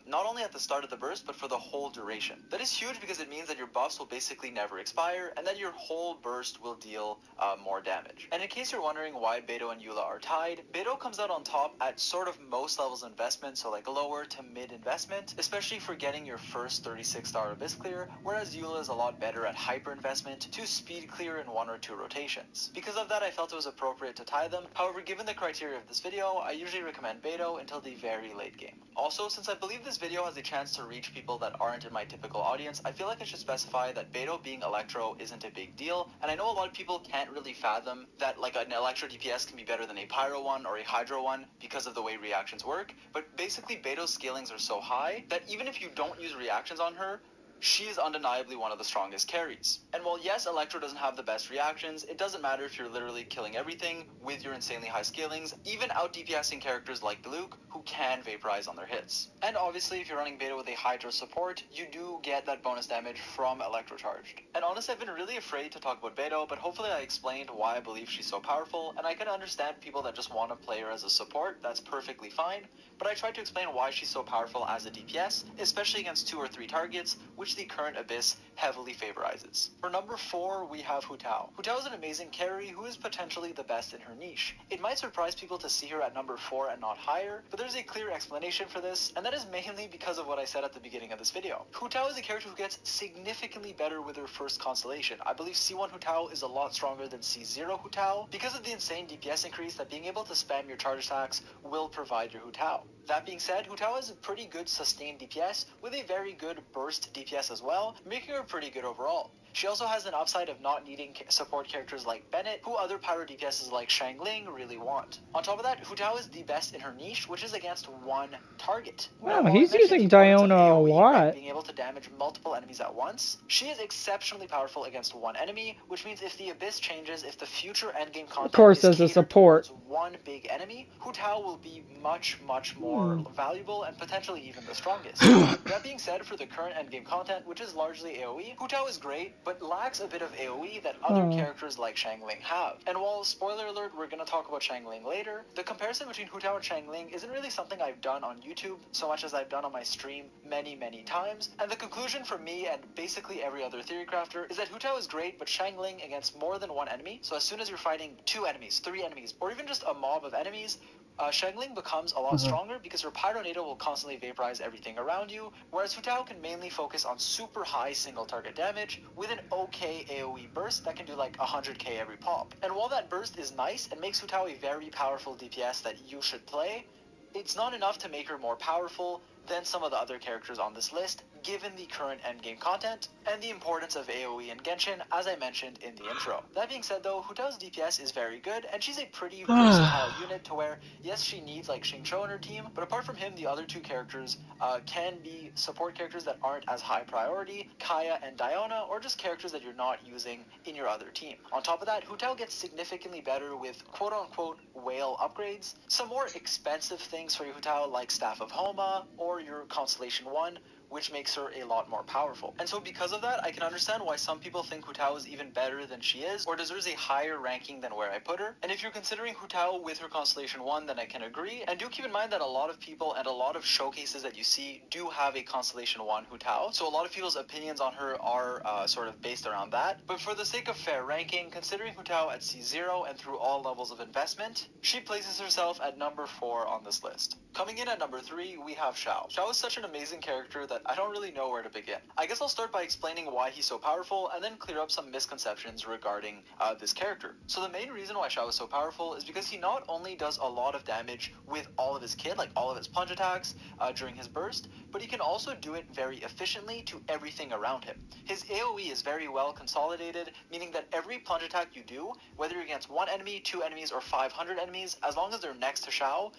not only at the start of the burst, but for the whole duration. That is huge because it means that your buffs will basically never expire, and that your whole burst will deal more damage. And in case you're wondering why Beidou and Eula are tied, Beidou comes out on top at sort of most levels of investment, so like lower to mid investment, especially for getting your first 36-star Abyss clear, whereas Eula is a lot better at hyper investment to speed clear in 1 or 2 rotations. Because of that, I felt it was appropriate to tie them. However, given the criteria of this video, I usually recommend Beidou until the very late game. Also, since I believe this video has a chance to reach people that aren't in my typical audience, I feel like I should specify that Beidou being Electro isn't a big deal, and I know a lot of people can't really fathom that like an Electro DPS can be better than a Pyro one or a Hydro one because of the way reactions work, but basically Beidou's scalings are so high that even if you don't use reactions on her, she is undeniably one of the strongest carries. And while yes, Electro doesn't have the best reactions, it doesn't matter if you're literally killing everything with your insanely high scalings, even out DPSing characters like Diluc, who can vaporize on their hits. And obviously, if you're running Beidou with a Hydro support, you do get that bonus damage from Electro Charged. And honestly, I've been really afraid to talk about Beidou, but hopefully I explained why I believe she's so powerful, and I can understand people that just want to play her as a support. That's perfectly fine, but I tried to explain why she's so powerful as a DPS, especially against 2 or 3 targets, which the current Abyss heavily favorizes. For number 4, we have Hu Tao. Hu Tao is an amazing carry who is potentially the best in her niche. It might surprise people to see her at number 4 and not higher, but there's a clear explanation for this, and that is mainly because of what I said at the beginning of this video. Hu Tao is a character who gets significantly better with her first constellation. I believe C1 Hu Tao is a lot stronger than C0 Hu Tao because of the insane DPS increase that being able to spam your charge attacks will provide your Hu Tao. That being said, Hu Tao is a pretty good sustained DPS with a very good burst DPS as well, making her pretty good overall. She also has an upside of not needing support characters like Bennett, who other Pyro DPSs like Shangling really want. On top of that, Hu Tao is the best in her niche, which is against 1 target. Wow, he's using Diona a lot. Being able to damage multiple enemies at once, she is exceptionally powerful against 1 enemy, which means if the Abyss changes, if the future endgame content Of course, is as a catered support. towards one big enemy, Hu Tao will be much more valuable and potentially even the strongest. That being said, for the current endgame content, which is largely AoE, Hu Tao is great, but lacks a bit of AoE that other characters like Xiangling have. And while, spoiler alert, we're going to talk about Xiangling later, the comparison between Hu Tao and Xiangling isn't really something I've done on YouTube so much as I've done on my stream many times, and the conclusion from me and basically every other theory crafter is that Hu Tao is great, but Xiangling against more than one enemy, so as soon as you're fighting 2 enemies, 3 enemies, or even just a mob of enemies, Xiangling becomes a lot stronger because her Pyronado will constantly vaporize everything around you, whereas Hu Tao can mainly focus on super high single target damage with an okay AoE burst that can do like 100k every pop. And while that burst is nice and makes Hu Tao a very powerful DPS that you should play, it's not enough to make her more powerful than some of the other characters on this list, given the current endgame content and the importance of AoE and Genshin, as I mentioned in the intro. That being said though, Hu Tao's DPS is very good, and she's a pretty versatile unit to where, yes, she needs like Xingqiu in her team, but apart from him, the other 2 characters can be support characters that aren't as high priority, Kaya and Diona, or just characters that you're not using in your other team. On top of that, Hu Tao gets significantly better with quote-unquote whale upgrades, some more expensive things for Hu Tao like Staff of Homa, or your Constellation 1, which makes her a lot more powerful. And so because of that, I can understand why some people think Hu Tao is even better than she is, or deserves a higher ranking than where I put her. And if you're considering Hu Tao with her Constellation 1, then I can agree. And do keep in mind that a lot of people and a lot of showcases that you see do have a Constellation 1 Hu Tao, so a lot of people's opinions on her are sort of based around that. But for the sake of fair ranking, considering Hu Tao at C0 and through all levels of investment, she places herself at number 4 on this list. Coming in at number 3, we have Xiao. Xiao is such an amazing character that I don't really know where to begin. I guess I'll start by explaining why he's so powerful and then clear up some misconceptions regarding this character. So the main reason why Xiao is so powerful is because he not only does a lot of damage with all of his kit, like all of his plunge attacks during his burst, but he can also do it very efficiently to everything around him. His AoE is very well consolidated, meaning that every plunge attack you do, whether you're against 1 enemy, 2 enemies, or 500 enemies, as long as they're next to Xiao,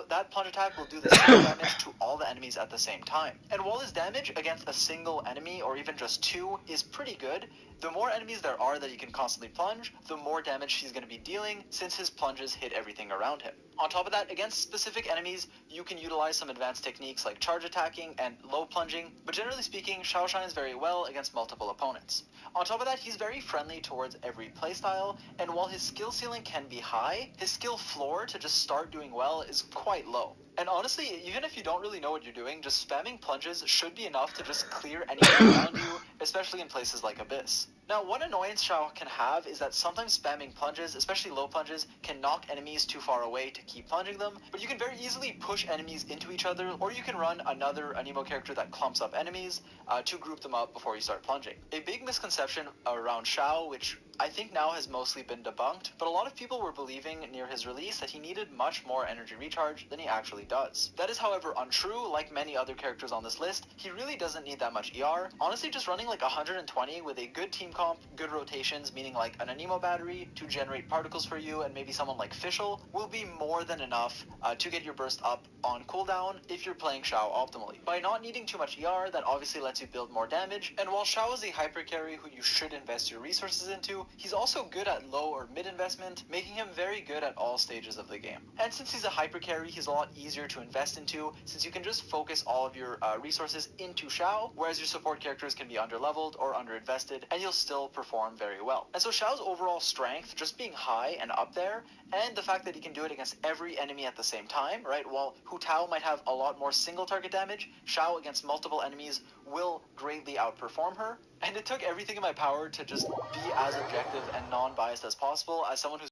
that plunge attack will do the same damage to all the enemies at the same time. And while his damage against a single enemy, or even just 2, is pretty good, the more enemies there are that he can constantly plunge, the more damage he's going to be dealing, since his plunges hit everything around him. On top of that, against specific enemies, you can utilize some advanced techniques like charge attacking and low plunging, but generally speaking, Xiao shines very well against multiple opponents. On top of that, he's very friendly towards every playstyle, and while his skill ceiling can be high, his skill floor to just start doing well is quite low. And honestly, even if you don't really know what you're doing, just spamming plunges should be enough to just clear anything around you, especially in places like Abyss. Now, one annoyance Xiao can have is that sometimes spamming plunges, especially low plunges, can knock enemies too far away to keep plunging them, but you can very easily push enemies into each other, or you can run another Anemo character that clumps up enemies to group them up before you start plunging. A big misconception around Xiao, which I think now has mostly been debunked, but a lot of people were believing near his release that he needed much more energy recharge than he actually does. That is, however, untrue. Like many other characters on this list, he really doesn't need that much ER. Honestly, just running like 120 with a good team comp, good rotations, meaning like an Anemo battery to generate particles for you, and maybe someone like Fischl, will be more than enough to get your burst up on cooldown if you're playing Xiao optimally. By not needing too much ER, that obviously lets you build more damage, and while Xiao is a hyper carry who you should invest your resources into, he's also good at low or mid investment, making him very good at all stages of the game. And since he's a hyper carry, he's a lot easier to invest into, since you can just focus all of your resources into Xiao, whereas your support characters can be underleveled or underinvested, and you'll still perform very well. And so Xiao's overall strength, just being high and up there, and the fact that he can do it against every enemy at the same time, right? While Hu Tao might have a lot more single target damage, Xiao against multiple enemies will greatly outperform her. And it took everything in my power to just be as objective and non-biased as possible as someone who's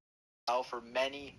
Xiao for many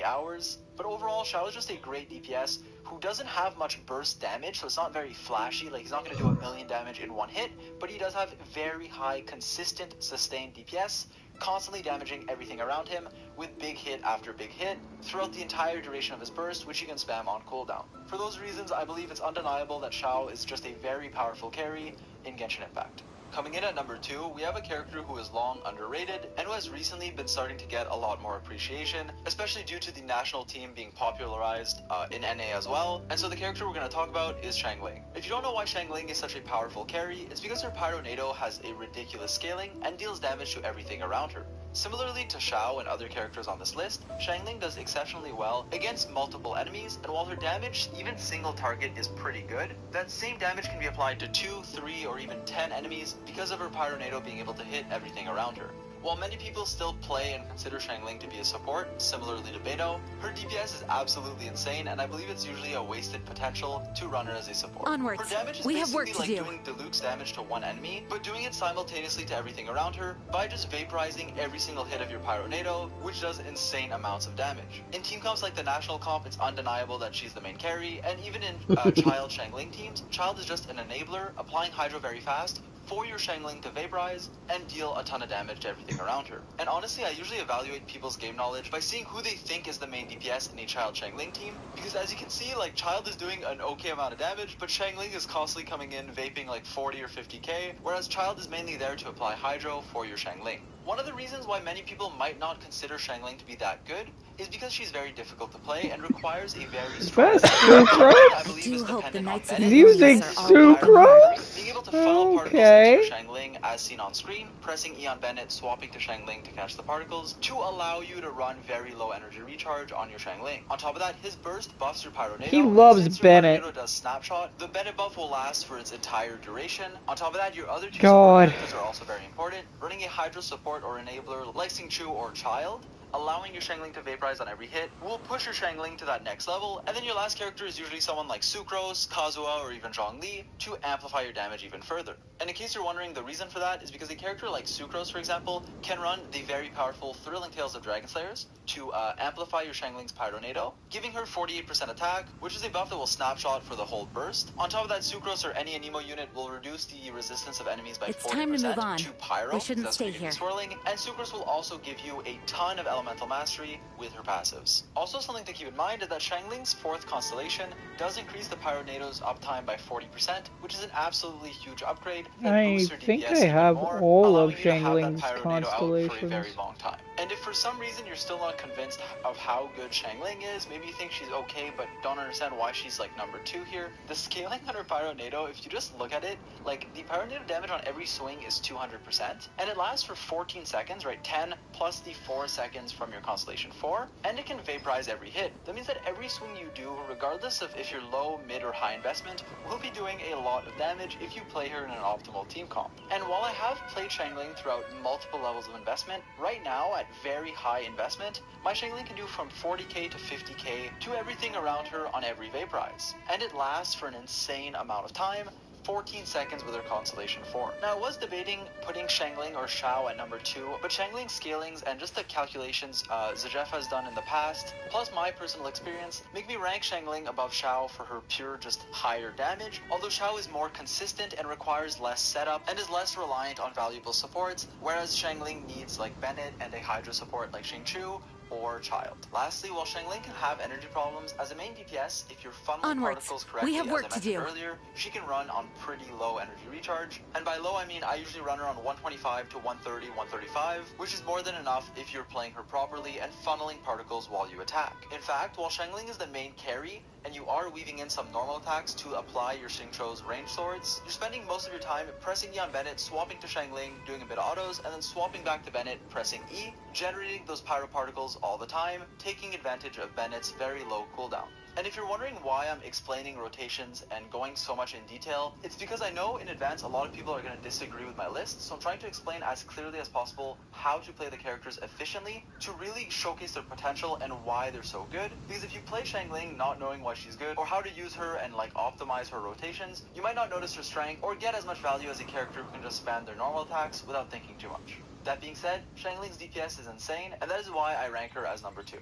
hours. But overall, Xiao is just a great DPS who doesn't have much burst damage, so it's not very flashy, like he's not going to do 1,000,000 damage in one hit, but he does have very high, consistent, sustained DPS, constantly damaging everything around him with big hit after big hit throughout the entire duration of his burst, which you can spam on cooldown. For those reasons, I believe it's undeniable that Xiao is just a very powerful carry in Genshin Impact. Coming in at number 2, we have a character who is long underrated and who has recently been starting to get a lot more appreciation, especially due to the national team being popularized in NA as well. And so the character we're going to talk about is Xiangling. If you don't know why Xiangling is such a powerful carry, it's because her Pyronado has a ridiculous scaling and deals damage to everything around her. Similarly to Xiao and other characters on this list, Xiangling does exceptionally well against multiple enemies, and while her damage, even single target, is pretty good, that same damage can be applied to 2, 3, or even 10 enemies because of her Pyronado being able to hit everything around her. While many people still play and consider Xiangling to be a support, similarly to Beidou, her DPS is absolutely insane, and I believe it's usually a wasted potential to run her as a support. Onwards. Her damage is We have work basically to like do. doing Deluxe damage to one enemy, but doing it simultaneously to everything around her by just vaporizing every single hit of your Pyronado, which does insane amounts of damage. In team comps like the national comp, it's undeniable that she's the main carry, and even in Child Xiangling teams, Child is just an enabler, applying Hydro very fast, for your Xiangling to vaporize and deal a ton of damage to everything around her. And honestly, I usually evaluate people's game knowledge by seeing who they think is the main DPS in a Child Xiangling team, because as you can see, like, Child is doing an okay amount of damage, but Xiangling is constantly coming in vaping like 40 or 50k, whereas Child is mainly there to apply Hydro for your Xiangling. One of the reasons why many people might not consider Xiangling to be that good is because she's very difficult to play and requires a very strong Sucrose? I believe is dependent on Knights of Bennett. He's using Favonius are all working Sucrose? Being able to funnel particles Okay. into your Xiangling as seen on screen, pressing E on Bennett, swapping to Xiangling to catch the particles to allow you to run very low energy recharge on your Xiangling. On top of that, his burst buffs your Pyronado. He loves Since Bennett. Your Pyronado does snapshot, the Bennett buff will last for its entire duration. On top of that, your other two God. support characters are also very important. Running a Hydro support or enabler like Xingqiu or Child, allowing your Xiangling to vaporize on every hit, will push your Xiangling to that next level, and then your last character is usually someone like Sucrose, Kazuha, or even Zhongli to amplify your damage even further. And in case you're wondering, the reason for that is because a character like Sucrose, for example, can run the very powerful Thrilling Tales of Dragon Slayers to amplify your Xiangling's Pyronado, giving her 48% attack, which is a buff that will snapshot for the whole burst. On top of that, Sucrose or any Anemo unit will reduce the resistance of enemies by 40% It's time to move on. Pyro. They shouldn't That's stay what you're gonna be here. swirling, and Sucrose will also give you a ton of elemental mastery with her passives. Also, something to keep in mind is that Xiangling's 4th constellation does increase the Pyronado's uptime by 40%, which is an absolutely huge upgrade that I boosts her think DPS I even have more, all of allowing you to have that Xiangling's Pyronado out for a very constellations. long time. And if for some reason you're still not convinced of how good Xiangling is, maybe you think she's okay but don't understand why she's like number 2 here, the scaling on her Pyronado, if you just look at it, like the Pyronado damage on every swing is 200%, and it lasts for 14 seconds, right? 10 plus the 4 seconds from your constellation 4, and it can vaporize every hit. That means that every swing you do, regardless of if you're low, mid, or high investment, will be doing a lot of damage if you play her in an optimal team comp. And while I have played Xiangling throughout multiple levels of investment, right now at very high investment, my Xiangling can do from 40k to 50k to everything around her on every vaporize. And it lasts for an insane amount of time, 14 seconds with her Constellation 4. Now, I was debating putting Xiangling or Xiao at number 2, but Xiangling's scalings and just the calculations Zajef has done in the past, plus my personal experience, make me rank Xiangling above Xiao for her pure just higher damage, although Xiao is more consistent and requires less setup and is less reliant on valuable supports, whereas Xiangling needs like Bennett and a Hydra support like Xingqiu or Child. Lastly, while Xiangling can have energy problems, as a main DPS, if you're funneling Onwards. particles correctly, We have work as I to mentioned do. earlier, she can run on pretty low energy recharge. And by low, I mean I usually run her on 125 to 130, 135, which is more than enough if you're playing her properly and funneling particles while you attack. In fact, while Xiangling is the main carry, and you are weaving in some normal attacks to apply your Xingqiu's range swords, you're spending most of your time pressing E on Bennett, swapping to Xiangling, doing a bit of autos, and then swapping back to Bennett, pressing E, generating those pyro particles all the time, taking advantage of Bennett's very low cooldown. And if you're wondering why I'm explaining rotations and going so much in detail, it's because I know in advance a lot of people are going to disagree with my list, so I'm trying to explain as clearly as possible how to play the characters efficiently to really showcase their potential and why they're so good. Because if you play Xiangling not knowing why she's good, or how to use her and like optimize her rotations, you might not notice her strength or get as much value as a character who can just spam their normal attacks without thinking too much. That being said, Xiangling's DPS is insane, and that is why I rank her as number 2.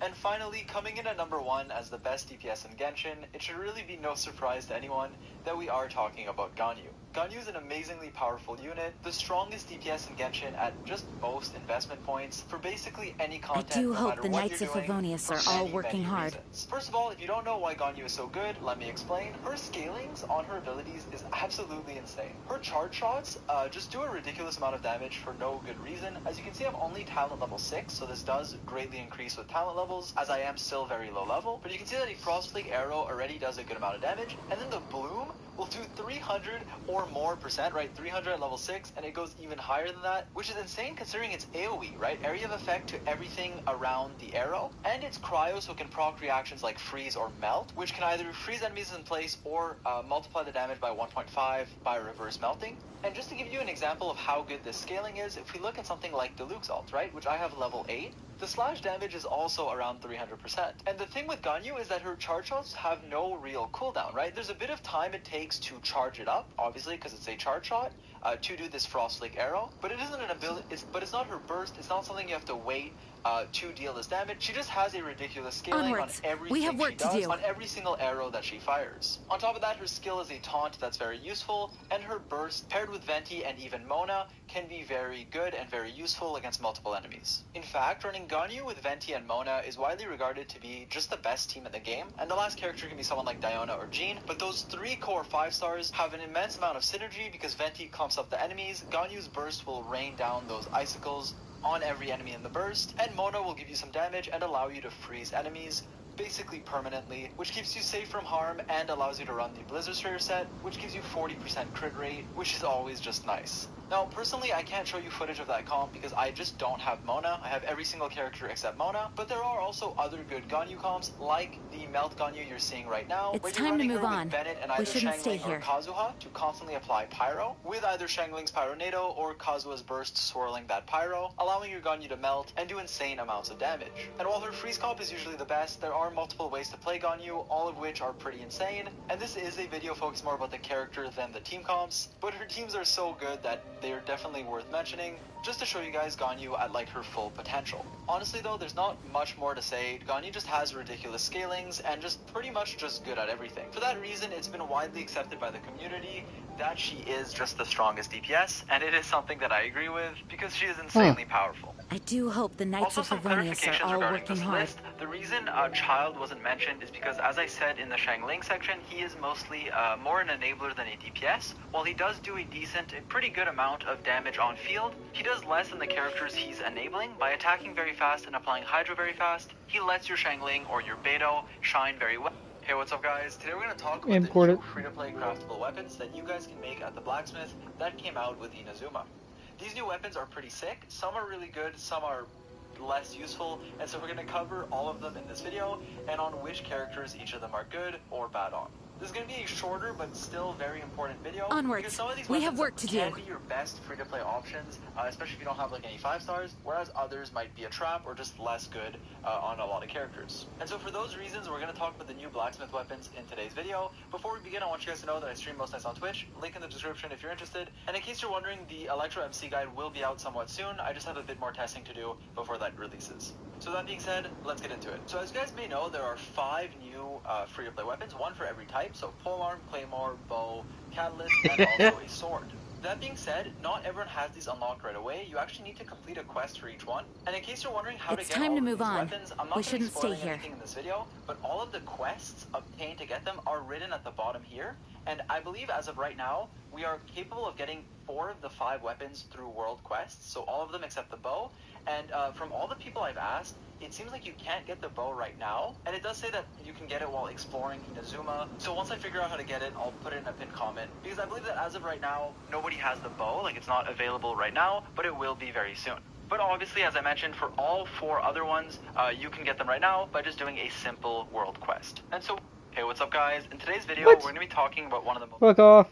And finally, coming in at number 1 as the best DPS in Genshin, it should really be no surprise to anyone that we are talking about Ganyu. Ganyu is an amazingly powerful unit, the strongest DPS in Genshin at just most investment points for basically any I content, do no hope matter the what Knights you're of doing, Favonius for are all many, working many hard. reasons. First of all, if you don't know why Ganyu is so good, let me explain. Her scalings on her abilities is absolutely insane. Her charge shots just do a ridiculous amount of damage for no good reason. As you can see, I'm only talent level 6, so this does greatly increase with talent levels, as I am still very low level. But you can see that a Frostflake arrow already does a good amount of damage, and then the bloom will do 300 or or more percent, right? 300 at level 6, and it goes even higher than that, which is insane considering it's AoE, right? Area of effect to everything around the arrow, and it's cryo, so it can proc reactions like freeze or melt, which can either freeze enemies in place or multiply the damage by 1.5 by reverse melting. And just to give you an example of how good this scaling is, if we look at something like Diluc's ult, right, which I have level 8, the slash damage is also around 300%. And the thing with Ganyu is that her charge shots have no real cooldown, right? There's a bit of time it takes to charge it up, obviously, because it's a charge shot, to do this Frost Lake arrow, but it isn't an ability, but it's not her burst, it's not something you have to wait to deal this damage. She just has a ridiculous scaling Onwards. on everything We have work she to does, do. on every single arrow that she fires. On top of that, her skill is a taunt that's very useful, and her burst, paired with Venti and even Mona, can be very good and very useful against multiple enemies. In fact, running Ganyu with Venti and Mona is widely regarded to be just the best team in the game, and the last character can be someone like Diona or Jean, but those 3 core 5 stars have an immense amount of synergy because Venti clumps up the enemies, Ganyu's burst will rain down those icicles on every enemy in the burst, and Mona will give you some damage and allow you to freeze enemies, basically permanently, which keeps you safe from harm and allows you to run the Blizzard Sprayer set, which gives you 40% crit rate, which is always just nice. Now, personally, I can't show you footage of that comp because I just don't have Mona. I have every single character except Mona, but there are also other good Ganyu comps, like the Melt Ganyu you're seeing right now, It's where you're time to running move her on. with Bennett and We either shouldn't stay Shangling or here. Kazuha to constantly apply Pyro, with either Shangling's Pyronado or Kazuha's Burst swirling that Pyro, allowing your Ganyu to melt and do insane amounts of damage. And while her freeze comp is usually the best, there are multiple ways to play Ganyu, all of which are pretty insane, and this is a video focused more about the character than the team comps, but her teams are so good that they're definitely worth mentioning, just to show you guys Ganyu at like her full potential. Honestly though, there's not much more to say. Ganyu just has ridiculous scalings and just pretty much just good at everything. For that reason, it's been widely accepted by the community that she is just the strongest DPS, and it is something that I agree with because she is insanely powerful. I do hope the Knights Also, of some Favonius are clarifications all regarding working this hard. list. The reason Child wasn't mentioned is because, as I said in the Shangling section, he is mostly more an enabler than a DPS. While he does do a pretty good amount of damage on field, he does less than the characters he's enabling. By attacking very fast and applying Hydro very fast, he lets your Shangling or your Beidou shine very well. Hey, what's up guys? Today we're going to talk about the new free-to-play craftable weapons that you guys can make at the blacksmith that came out with Inazuma. These new weapons are pretty sick. Some are really good, some are less useful, and so we're going to cover all of them in this video and on which characters each of them are good or bad on. This is going to be a shorter but still very important video. Onwards. Because some of these We have weapons work to can do. be your best free-to-play options, especially if you don't have like any 5 stars, whereas others might be a trap or just less good on a lot of characters. And so for those reasons, we're going to talk about the new blacksmith weapons in today's video. Before we begin, I want you guys to know that I stream most nights on Twitch, link in the description if you're interested. And in case you're wondering, the Electro MC guide will be out somewhat soon. I just have a bit more testing to do before that releases. So that being said, let's get into it. So as you guys may know, there are 5 new free-to-play weapons, one for every type, so polearm, claymore, bow, catalyst, and also a sword. That being said, not everyone has these unlocked right away. You actually need to complete a quest for each one. And in case you're wondering how It's to get time all to of move these on. weapons, I'm not We going to be shouldn't stay spoiling here. anything in this video, but all of the quests obtained to get them are written at the bottom here. And I believe as of right now, we are capable of getting 4 of the 5 weapons through world quests, so all of them except the bow. And from all the people I've asked, it seems like you can't get the bow right now, and it does say that you can get it while exploring Inazuma. So once I figure out how to get it, I'll put it in a pinned comment, because I believe that as of right now, nobody has the bow, like it's not available right now, but it will be very soon. But obviously, as I mentioned, for all 4 other ones, you can get them right now by just doing a simple world quest. And so, hey, what's up guys? In today's video, we're going to be talking about one of the most... Fuck off.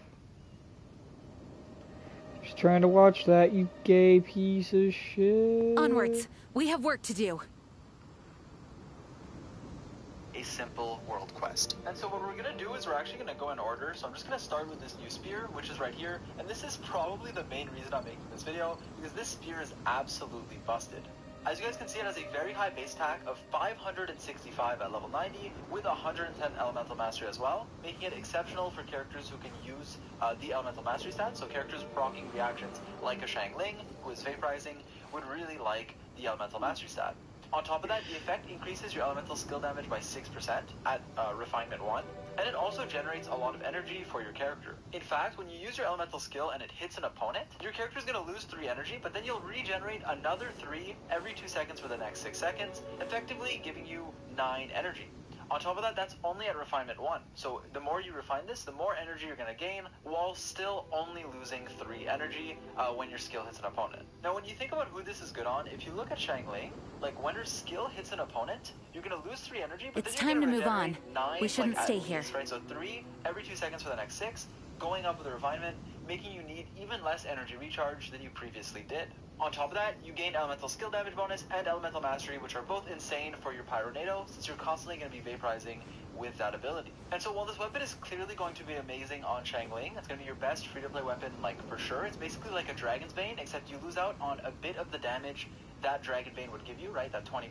Just trying to watch that, you gay piece of shit. Onwards. We have work to do. A simple world quest. And so what we're going to do is we're actually going to go in order. So I'm just going to start with this new spear, which is right here. And this is probably the main reason I'm making this video, because this spear is absolutely busted. As you guys can see, it has a very high base attack of 565 at level 90 with 110 elemental mastery as well, making it exceptional for characters who can use the elemental mastery stat. So characters proccing reactions like a Shangling, who is vaporizing, would really like the elemental mastery stat. On top of that, the effect increases your elemental skill damage by 6% at refinement 1, and it also generates a lot of energy for your character. In fact, when you use your elemental skill and it hits an opponent, your character is going to lose 3 energy, but then you'll regenerate another 3 every 2 seconds for the next 6 seconds, effectively giving you 9 energy. On top of that, that's only at Refinement 1. So the more you refine this, the more energy you're going to gain, while still only losing 3 energy when your skill hits an opponent. Now, when you think about who this is good on, if you look at Xiangling, like when her skill hits an opponent, you're going to lose 3 energy, but It's then you're time to going move on. 9, We shouldn't like, stay at here. least, right? So 3 every 2 seconds for the next 6, going up with the refinement, making you need even less energy recharge than you previously did. On top of that, you gain elemental skill damage bonus and elemental mastery, which are both insane for your Pyronado, since you're constantly going to be vaporizing with that ability. And so while this weapon is clearly going to be amazing on Xiangling, it's going to be your best free-to-play weapon, like, for sure. It's basically like a Dragon's Bane, except you lose out on a bit of the damage that Dragon Bane would give you, right, that 20%,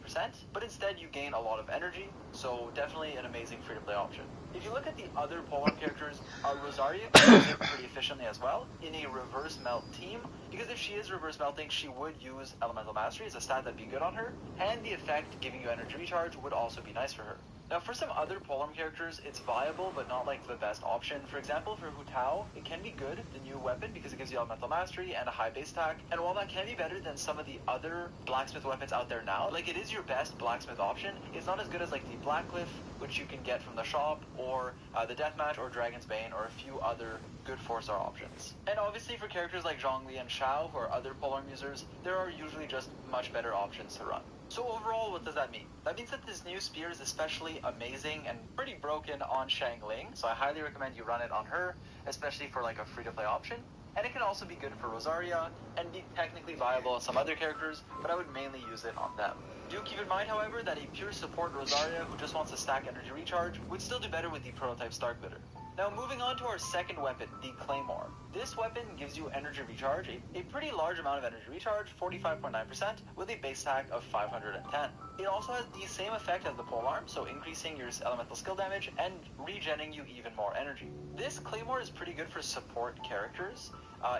but instead you gain a lot of energy, so definitely an amazing free-to-play option. If you look at the other polearm characters, Rosaria can use it pretty efficiently as well in a reverse melt team, because if she is reverse melting, she would use Elemental Mastery as a stat that'd be good on her, and the effect giving you energy recharge would also be nice for her. Now, for some other polearm characters, it's viable, but not like the best option. For example, for Hu Tao, it can be good, the new weapon, because it gives you elemental mastery and a high base attack. And while that can be better than some of the other blacksmith weapons out there now, like it is your best blacksmith option, it's not as good as like the Blackcliff, which you can get from the shop, or the Deathmatch, or Dragon's Bane, or a few other good 4-star options. And obviously for characters like Zhongli and Shao, who are other polearm users, there are usually just much better options to run. So overall, what does that mean? That means that this new spear is especially amazing and pretty broken on Xiangling, so I highly recommend you run it on her, especially for like a free-to-play option. And it can also be good for Rosaria, and be technically viable on some other characters, but I would mainly use it on them. Do keep in mind, however, that a pure support Rosaria who just wants to stack energy recharge would still do better with the prototype Starklitter. Now moving on to our second weapon, the Claymore. This weapon gives you energy recharge, a pretty large amount of energy recharge, 45.9%, with a base attack of 510. It also has the same effect as the polearm, so increasing your elemental skill damage and regenning you even more energy. This Claymore is pretty good for support characters.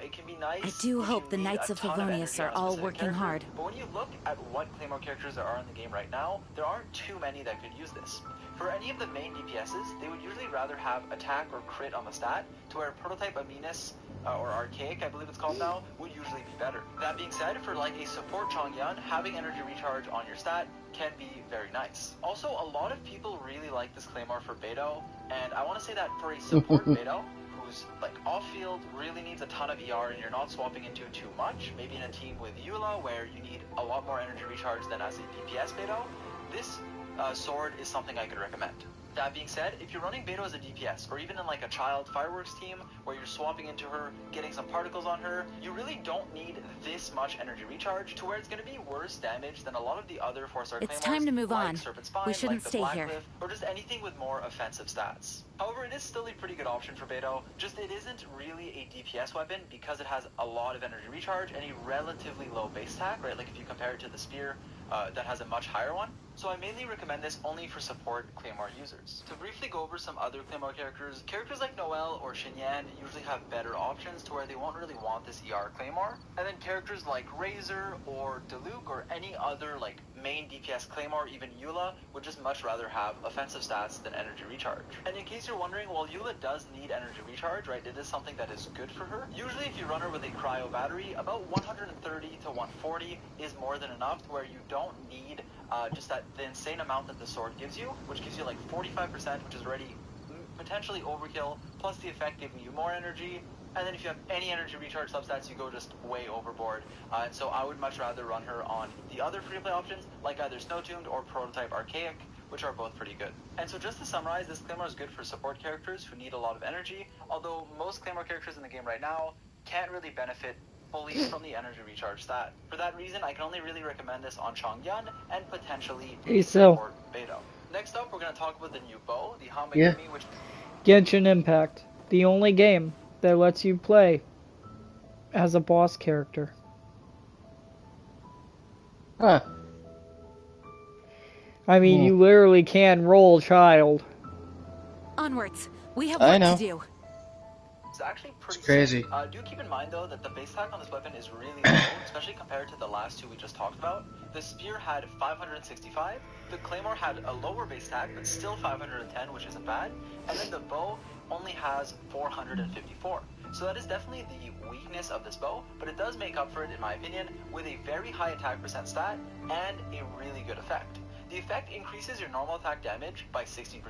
It can be nice. I do hope the Knights of Favonius are all working hard. But when you look at what Claymore characters there are in the game right now, there aren't too many that could use this. For any of the main DPSs, they would usually rather have attack or crit on the stat, to where prototype Aminus, or Archaic, I believe it's called now, would usually be better. That being said, for like a support Chongyun, having energy recharge on your stat can be very nice. Also, a lot of people really like this Claymore for Beto, and I want to say that for a support Beto, who's like off-field, really needs a ton of ER and you're not swapping into too much, maybe in a team with Eula where you need a lot more energy recharge than as a DPS Beto, this sword is something I could recommend. That being said, if you're running Beto as a DPS, or even in like a child fireworks team, where you're swapping into her, getting some particles on her, you really don't need this much energy recharge, to where it's going to be worse damage than a lot of the other 4-star Claymores. It's time to move like on. Serpent Spine, We shouldn't like the stay here. Blackcliff, or just anything with more offensive stats. However, it is still a pretty good option for Beto, just it isn't really a DPS weapon because it has a lot of energy recharge and a relatively low base attack, right? Like if you compare it to the spear that has a much higher one. So I mainly recommend this only for support Claymore users. To briefly go over some other Claymore characters like Noelle or Xinyan usually have better options to where they won't really want this ER Claymore. And then characters like Razor or Diluc or any other like main DPS Claymore, even Eula, would just much rather have offensive stats than energy recharge. And in case you're wondering, while Eula does need energy recharge, right, it is something that is good for her. Usually if you run her with a cryo battery, about 130 to 140 is more than enough, where you don't need just the insane amount that the sword gives you, which gives you like 45%, which is already potentially overkill, plus the effect giving you more energy. And then if you have any energy recharge substats, you go just way overboard. And so I would much rather run her on the other free-to-play options, like either Snow-Tuned or Prototype Archaic, which are both pretty good. And so just to summarize, this Claymore is good for support characters who need a lot of energy, although most Claymore characters in the game right now can't really benefit fully from the energy recharge stat. For that reason, I can only really recommend this on Chongyun and potentially support Beto. Next up, we're going to talk about the new bow, the Hamagumi, which... Genshin Impact, the only game that lets you play as a boss character. Huh. I mean, you literally can roll child. Onwards. We have work to do. It's actually pretty crazy. Do keep in mind though that the base attack on this weapon is really low, especially compared to the last two we just talked about. The spear had 565, the claymore had a lower base attack but still 510, which isn't bad, and then the bow only has 454. So that is definitely the weakness of this bow, but it does make up for it in my opinion with a very high attack percent stat and a really good effect. The effect increases your normal attack damage by 16%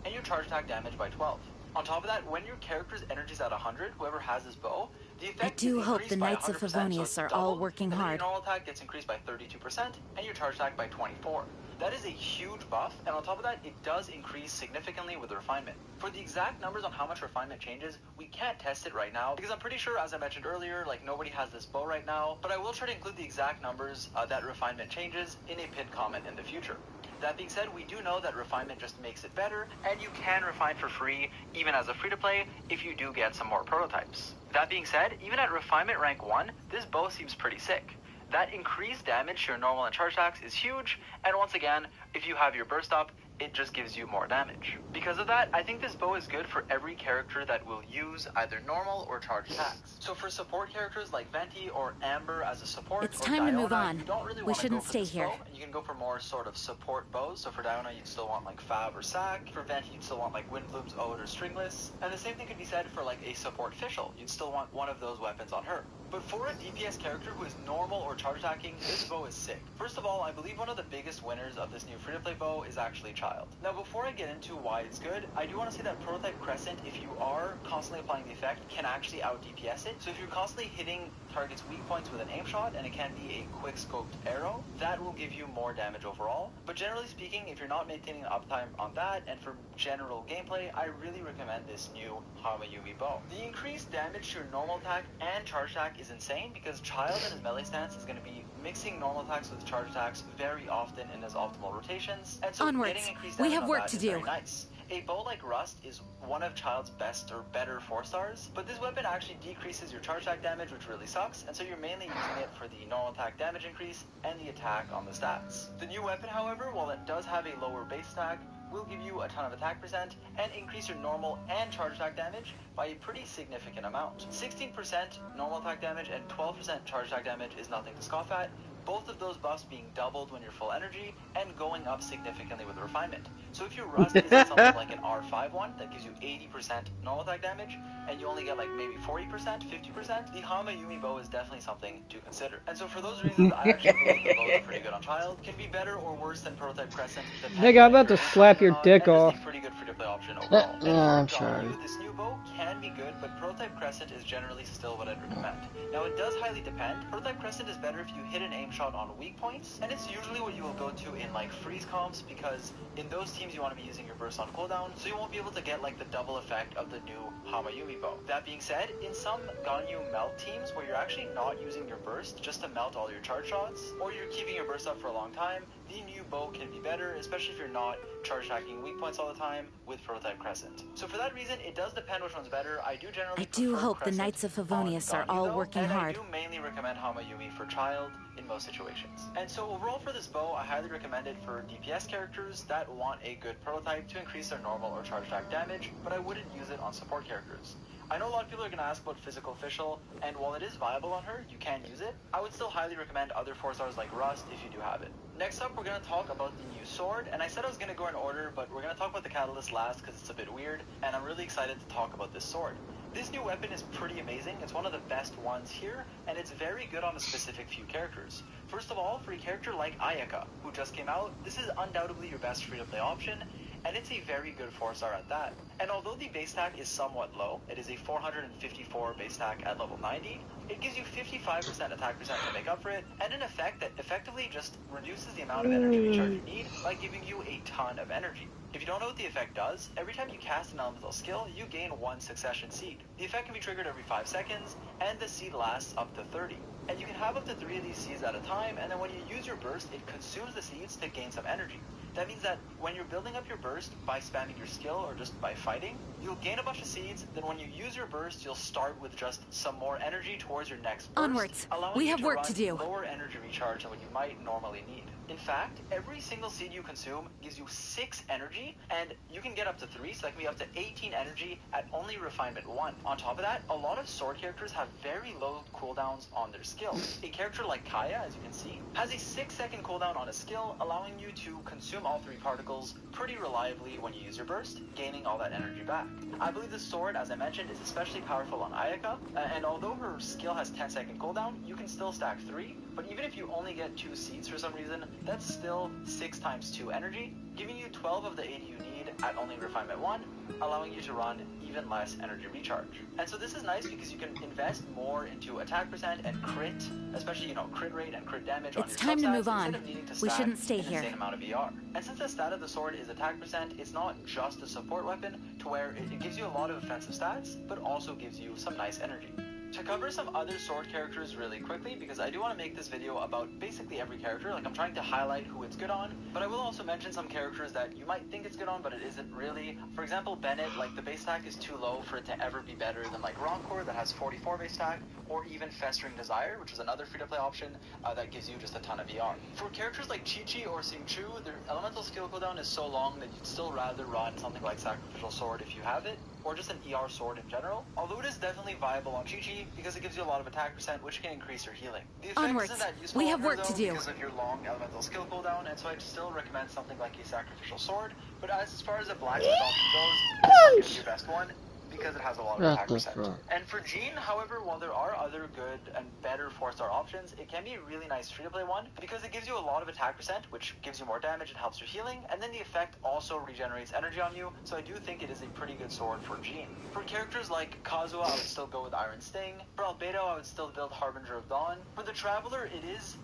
and your charge attack damage by 12. On top of that, when your character's energy is at 100, whoever has this bow, the effect I do is hope increased the by Knights of 100%, so it's Favonius are all doubled, working and then hard. your normal attack gets increased by 32% and your charge attack by 24. That is a huge buff, and on top of that, it does increase significantly with refinement. For the exact numbers on how much refinement changes, we can't test it right now, because I'm pretty sure, as I mentioned earlier, like nobody has this bow right now, but I will try to include the exact numbers that refinement changes in a pinned comment in the future. That being said, we do know that refinement just makes it better, and you can refine for free, even as a free-to-play, if you do get some more prototypes. That being said, even at refinement rank 1, this bow seems pretty sick. That increased damage to your normal and charge attacks is huge, and once again, if you have your burst up, it just gives you more damage. Because of that, I think this bow is good for every character that will use either normal or charge attacks. So for support characters like Venti or Amber as a support, It's or time to Diona, move on. you don't really We want to go shouldn't for stay this here. bow, and you can go for more sort of support bows. So for Diona, you'd still want like Fab or Sack. For Venti, you'd still want like Windbloom's Ode or Stringless. And the same thing could be said for like a support Fischl. You'd still want one of those weapons on her. But for a DPS character who is normal or charge attacking, this bow is sick. First of all, I believe one of the biggest winners of this new free-to-play bow is actually Child. Now before I get into why it's good, I do want to say that Prototype Crescent, if you are constantly applying the effect, can actually out DPS it. So if you're constantly hitting targets' weak points with an aim shot, and it can be a quick scoped arrow, that will give you more damage overall. But generally speaking, if you're not maintaining an uptime on that, and for general gameplay, I really recommend this new Hamayumi bow. The increased damage to your normal attack and charge attack is insane, because Child in his melee stance is going to be mixing normal attacks with charge attacks very often in his optimal rotations, and so Onwards. getting increased We damage have on work that to is do. very nice. A bow like Rust is one of Child's best or better 4-stars, but this weapon actually decreases your charge attack damage, which really sucks, and so you're mainly using it for the normal attack damage increase and the attack on the stats. The new weapon, however, while it does have a lower base attack, will give you a ton of attack percent and increase your normal and charge attack damage by a pretty significant amount. 16% normal attack damage and 12% charge attack damage is nothing to scoff at, both of those buffs being doubled when you're full energy and going up significantly with refinement. So if your Rust is something like an R5 one that gives you 80% normal attack damage and you only get like maybe 40%, 50%, the Hamayumi bow is definitely something to consider. And so for those reasons, I actually believe the bows are pretty good on Child. Can be better or worse than Prototype Crescent. Nigga, I'm about to slap your dick off. It's a pretty good free-to-play option overall. I'm For sorry. Donahue, this new bow can be good, but Prototype Crescent is generally still what I'd recommend. Now it does highly depend. Prototype Crescent is better if you hit an aim shot on weak points, and it's usually what you will go to in like freeze comps, because in those teams you want to be using your burst on cooldown, so you won't be able to get like the double effect of the new Hamayumi bow. That being said, in some Ganyu melt teams where you're actually not using your burst just to melt all your charge shots, or you're keeping your burst up for a long time, the new bow can be better, especially if you're not charge attacking weak points all the time with Prototype Crescent. So for that reason, it does depend which one's better. I do generally prefer hope the Crescent Knights of on Favonius are Ganyu, all though, working and hard. I do mainly recommend Hamayumi for Child in most situations. And so overall for this bow, I highly recommend it for DPS characters that want a good prototype to increase their normal or charge attack damage, but I wouldn't use it on support characters. I know a lot of people are going to ask about Physical Fischl, and while it is viable on her, you can use it. I would still highly recommend other 4-stars like Rust if you do have it. Next up, we're going to talk about the new sword, and I said I was going to go in order, but we're going to talk about the Catalyst last because it's a bit weird, and I'm really excited to talk about this sword. This new weapon is pretty amazing. It's one of the best ones here, and it's very good on a specific few characters. First of all, for a character like Ayaka, who just came out, this is undoubtedly your best free-to-play option, and it's a very good 4-star at that. And although the base attack is somewhat low, it is a 454 base attack at level 90, it gives you 55% attack percent to make up for it, and an effect that effectively just reduces the amount of energy recharge you need by giving you a ton of energy. If you don't know what the effect does, every time you cast an elemental skill, you gain 1 succession seed. The effect can be triggered every 5 seconds, and the seed lasts up to 30. And you can have up to 3 of these seeds at a time, and then when you use your burst, it consumes the seeds to gain some energy. That means that when you're building up your burst by spamming your skill or just by fighting, you'll gain a bunch of seeds, then when you use your burst, you'll start with just some more energy towards your next burst, Onwards. allowing We you have to work run to do. lower energy recharge than what you might normally need. In fact, every single seed you consume gives you 6 energy, and you can get up to 3, so that can be up to 18 energy at only refinement 1. On top of that, a lot of sword characters have very low cooldowns on their skills. A character like Kaya, as you can see, has a 6-second cooldown on a skill, allowing you to consume all 3 particles pretty reliably when you use your burst, gaining all that energy back. I believe this sword, as I mentioned, is especially powerful on Ayaka, and although her skill has 10-second cooldown, you can still stack 3, but even if you only get 2 seeds for some reason, That's still 6 times 2 energy, giving you 12 of the 80 you need at only refinement 1, allowing you to run even less energy recharge. And so this is nice because you can invest more into attack percent and crit, especially, crit rate and crit damage on your It's time to substats, move on. instead of needing to We stack shouldn't stay an here. insane amount of ER. And since the stat of the sword is attack percent, it's not just a support weapon to where it gives you a lot of offensive stats, but also gives you some nice energy. To cover some other sword characters really quickly, because I do want to make this video about basically every character, like I'm trying to highlight who it's good on, but I will also mention some characters that you might think it's good on, but it isn't really. For example, Bennett, like the base stack is too low for it to ever be better than like Roncourt that has 44 base stack, or even Festering Desire, which is another free-to-play option that gives you just a ton of ER. For characters like Chi-Chi or Xingqiu, their elemental skill cooldown is so long that you'd still rather run something like Sacrificial Sword if you have it, or just an ER sword in general, although it is definitely viable on Chi-Chi because it gives you a lot of attack percent, which can increase your healing. The effect Onwards. isn't that useful We have on her, work to though, do. because of your long elemental skill cooldown, and so I'd still recommend something like a Sacrificial Sword, but as far as a blacksmith option goes, this one is your best one, because it has a lot of attack percent. And for Jean, however, while there are other good and better 4-star options, it can be a really nice free-to-play one, because it gives you a lot of attack percent, which gives you more damage and helps your healing, and then the effect also regenerates energy on you, so I do think it is a pretty good sword for Jean. For characters like Kazuha, I would still go with Iron Sting. For Albedo, I would still build Harbinger of Dawn. For the Traveler, it is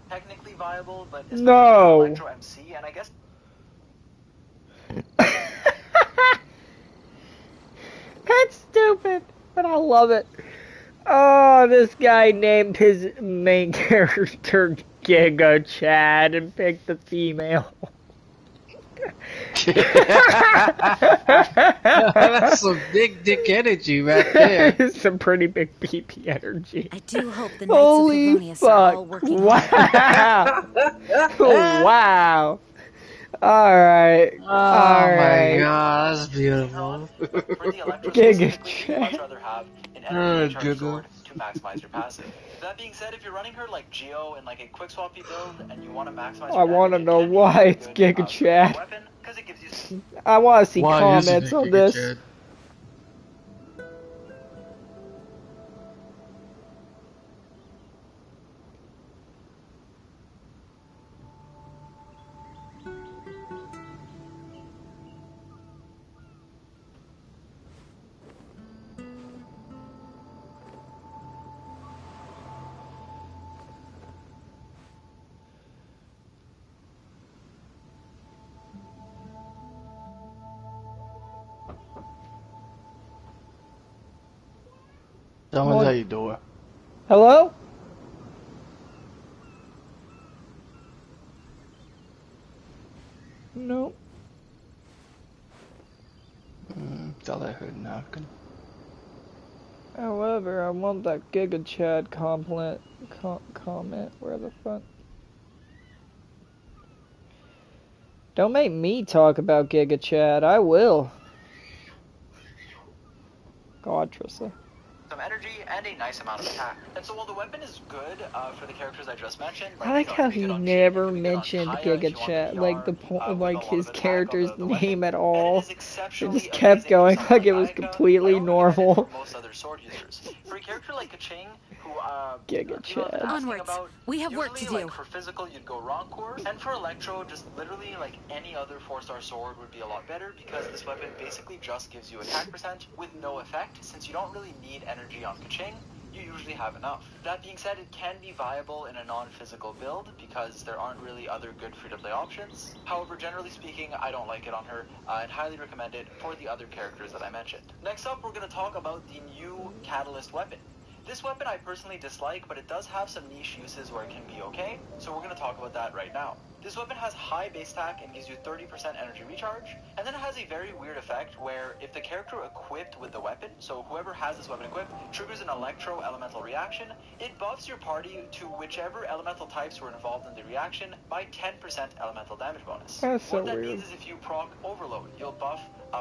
technically viable, but especially No. with Electro MC, and I guess That's stupid, but I love it. Oh, this guy named his main character Giga Chad and picked the female. That's some big dick energy right there. It's some pretty big PP energy. I do hope the Knights Holy of Favonius are all fuck. working hard. Wow. Wow. Alright. Oh my Alright. god, that's beautiful. for the Electro Giga specifically, you'd much rather have an energy recharge sword to maximize your passive. That being said, if you're running her like Geo in like a quick swappy build and you want to maximize I your want to damage, know it can be why a it's good, Giga Chad. weapon, 'cause it gives you I want to see Why is it comments a on Giga this. Chad? Someone's at your door. Hello? No. Thought I heard knocking. However, I want that Giga Chad comment. Where the fuck? Don't make me talk about Giga Chad. I will. God, Trissa. some energy and a nice amount of attack. And so while the weapon is good for the characters I just mentioned, I like how he never mentioned Giga Chad, like like his character's name at And all. it is It exceptionally just kept amazing for going someone like it was Ayaka. I completely don't recommend it normal. for most other sword users. For a character like Kaching, who Giga people have been Chad. asking Onwards. about, We have work to usually, do. like, for physical, you'd go Roncourt, and for Electro, just literally like any other 4-star sword would be a lot better because this weapon basically just gives you attack percent with no effect. Since you don't really need energy on Kaching, you usually have enough. That being said, it can be viable in a non-physical build because there aren't really other good free-to-play options. However, generally speaking, I don't like it on her and highly recommend it for the other characters that I mentioned. Next up, we're going to talk about the new Catalyst weapon. This weapon I personally dislike, but it does have some niche uses where it can be okay, so we're going to talk about that right now. This weapon has high base attack and gives you 30% energy recharge, and then it has a very weird effect where if the character equipped with the weapon, so whoever has this weapon equipped, triggers an electro elemental reaction, it buffs your party to whichever elemental types were involved in the reaction by 10% elemental damage bonus. That's so What that weird. means is if you proc Overload, you'll buff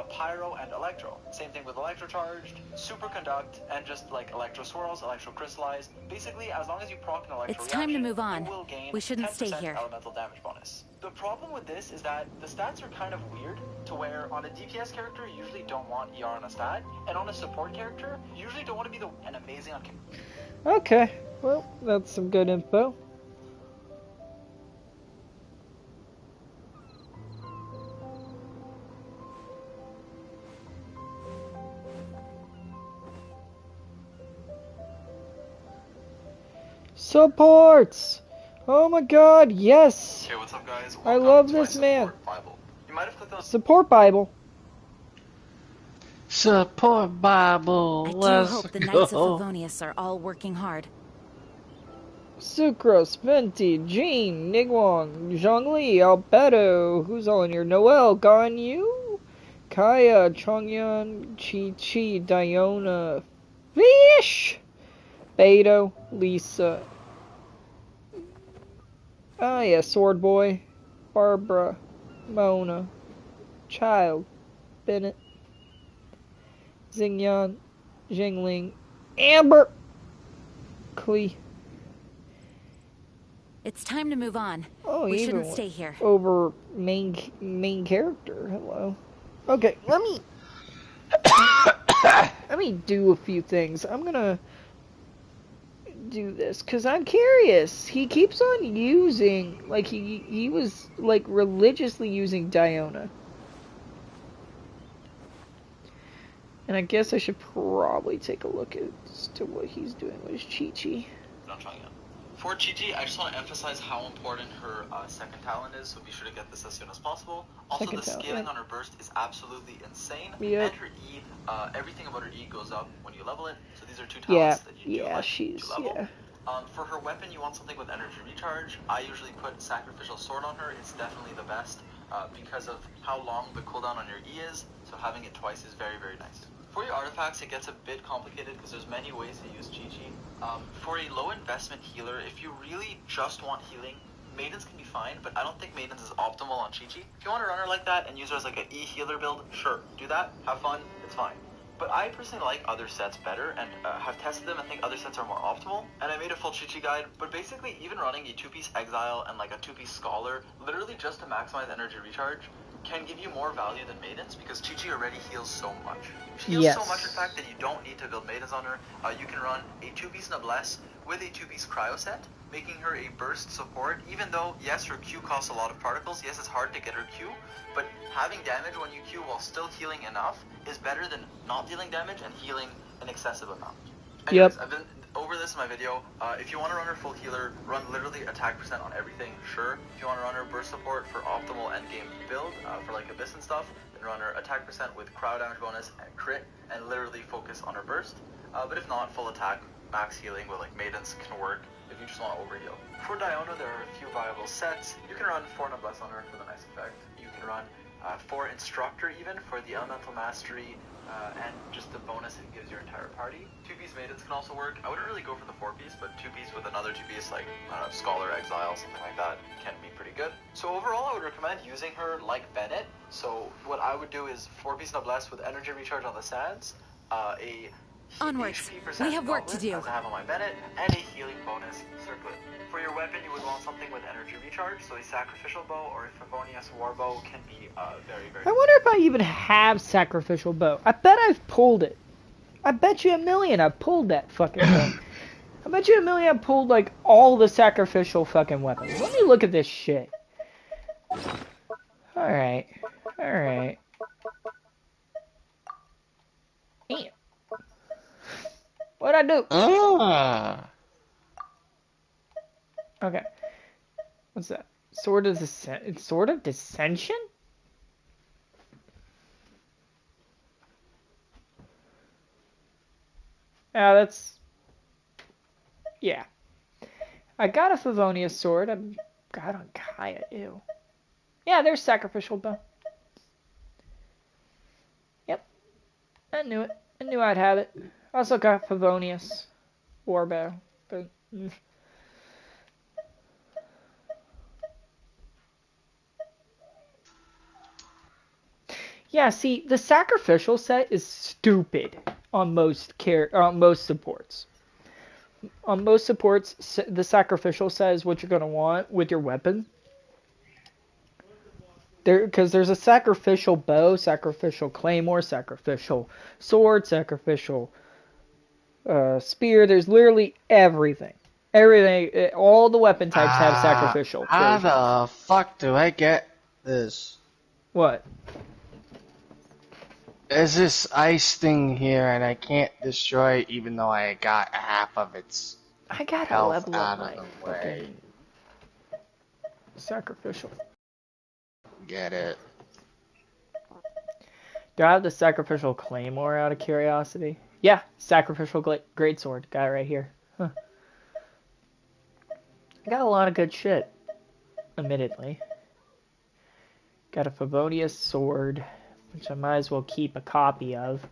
Pyro and Electro. Same thing with Electro Charged, Super Conduct, and just like Electro Swirls, Electro Crystallize. Basically, as long as you proc an Electro It's time to reaction, move on. you will gain We shouldn't 10% stay here. elemental damage bonus. The problem with this is that the stats are kind of weird, to where on a DPS character, you usually don't want ER on a stat, and on a support character, you usually don't want to be an amazing on... Okay, well, that's some good info. Supports! Oh my god, yes! Okay, what's up, guys? I Welcome love to my this man. support Bible. You might have clicked on Support Bible. Support Bible. I do Let's hope the Knights of go. Favonius are all working hard. Sucrose, Venti, Jean, Nigwang, Zhongli, Albedo, who's all in here? Noel, Ganyu, Kaya, Chongyun, Chi, Diona, Fish, Beto, Lisa. Ah, yeah, Sword Boy, Barbara, Mona, Child, Bennett, Xingyan, Jingling, Amber, Klee. It's time to move on. Oh, We even shouldn't went stay here. over main character. Hello. Okay, let me do a few things. I'm gonna do this because I'm curious. He keeps on using, like, he was like religiously using Diona, and I guess I should probably take a look as to what he's doing with his Chi-Chi. Not trying it. For Chi-Chi, I just want to emphasize how important her second talent is, so be sure to get this as soon as possible. Also, Second the talent, scaling yeah. on her burst is absolutely insane. Yep. And her E, everything about her E goes up when you level it, so these are two Yeah, talents that you do like she's, to level. yeah. For her weapon, you want something with energy recharge. I usually put Sacrificial Sword on her. It's definitely the best because of how long the cooldown on your E is, so having it twice is very, very nice. For your artifacts, it gets a bit complicated because there's many ways to use Chi-Chi. For a low investment healer, if you really just want healing, Maidens can be fine, but I don't think Maidens is optimal on Chi-Chi. If you want to run her like that and use her as like an E healer build, sure, do that, have fun, it's fine. But I personally like other sets better and have tested them and think other sets are more optimal. And I made a full Chi-Chi guide, but basically even running a 2-piece Exile and like a 2-piece Scholar, literally just to maximize energy recharge, can give you more value than Maidens because Chi-Chi already heals so much. She heals so much, in fact, that you don't need to build Maidens on her. You can run a 2-piece Noblesse with a 2-piece Cryo set, making her a burst support, even though, yes, her Q costs a lot of particles. Yes, it's hard to get her Q, but having damage when you Q while still healing enough is better than not dealing damage and healing an excessive amount. Anyways, I've been over this in my video. If you want to run her full healer, run literally attack percent on everything, sure. If you want to run her burst support for optimal endgame build, for like Abyss and stuff, then run her attack percent with cryo damage bonus and crit, and literally focus on her burst. But if not, full attack, max healing with like Maidens can work if you just want to overheal. For Diona, there are a few viable sets. You can run 4 Noblesse on her for the nice effect. You can run 4 Instructor even for the Elemental Mastery, and just the bonus it gives your entire party. 2-piece Maidens can also work. I wouldn't really go for the 4-piece, but 2-piece with another 2-piece like Scholar, Exile, something like that can be pretty good. So overall, I would recommend using her like Bennett. So what I would do is 4-piece Noblesse with energy recharge on the sands, a Onwards. HP We have work to do. as I have on my Bennett, and a healing bonus circlet. For your weapon, you would want something with energy recharge, so a sacrificial bow or a Favonius war bow can be very, very I wonder if I even have sacrificial bow. I bet I've pulled it. I bet you $1,000,000 I've pulled that fucking thing. I bet you $1,000,000 I've pulled like all the sacrificial fucking weapons. Let me look at this shit. Alright. Alright. Damn. What'd I do? Okay. What's that? Sword of Dissension? Yeah, that's... Yeah. I got a Favonius sword. I got on Kaya. Ew. Yeah, there's sacrificial bow. Yep. I knew it. I knew I'd have it. I also got Favonius war bow. But... Yeah, see, the sacrificial set is stupid on most supports. On most supports, the sacrificial set is what you're gonna want with your weapon. Because there's a sacrificial bow, sacrificial claymore, sacrificial sword, sacrificial spear. There's literally everything. Everything, all the weapon types have sacrificial. How the fuck do I get this? What? There's this ice thing here and I can't destroy it even though I got half of its... I gotta health level out up of my the way. fucking sacrificial. Get it? Do I have the sacrificial claymore out of curiosity? Yeah, sacrificial greatsword. Got it right here. Huh. I got a lot of good shit, admittedly. Got a Favonius sword, which I might as well keep a copy of.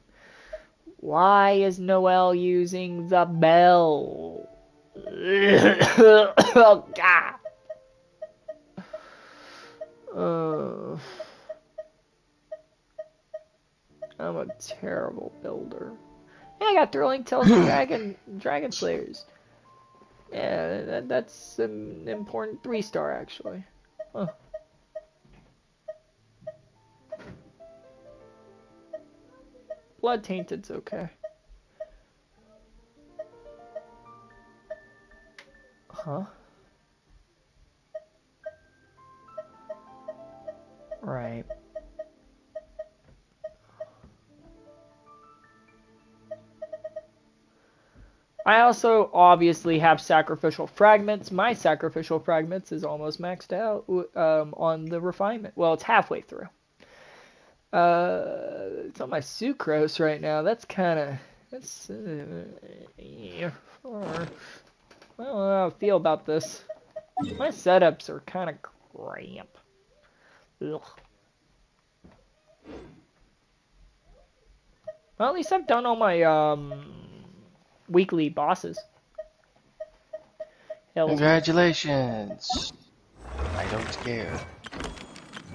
Why is Noelle using the bell? Oh, God. I'm a terrible builder. Yeah, I got Thrilling Tales of Dragon Slayers. Yeah, that's an important 3-star actually. Huh. Blood Tainted's okay. Huh? Right. I also obviously have sacrificial fragments. My sacrificial fragments is almost maxed out on the refinement. Well, it's halfway through. It's on my sucrose right now. That's kind of yeah. I don't know how I feel about this. My setups are kind of cramp. Ugh. Well, at least I've done all my weekly bosses. Congratulations. I don't care.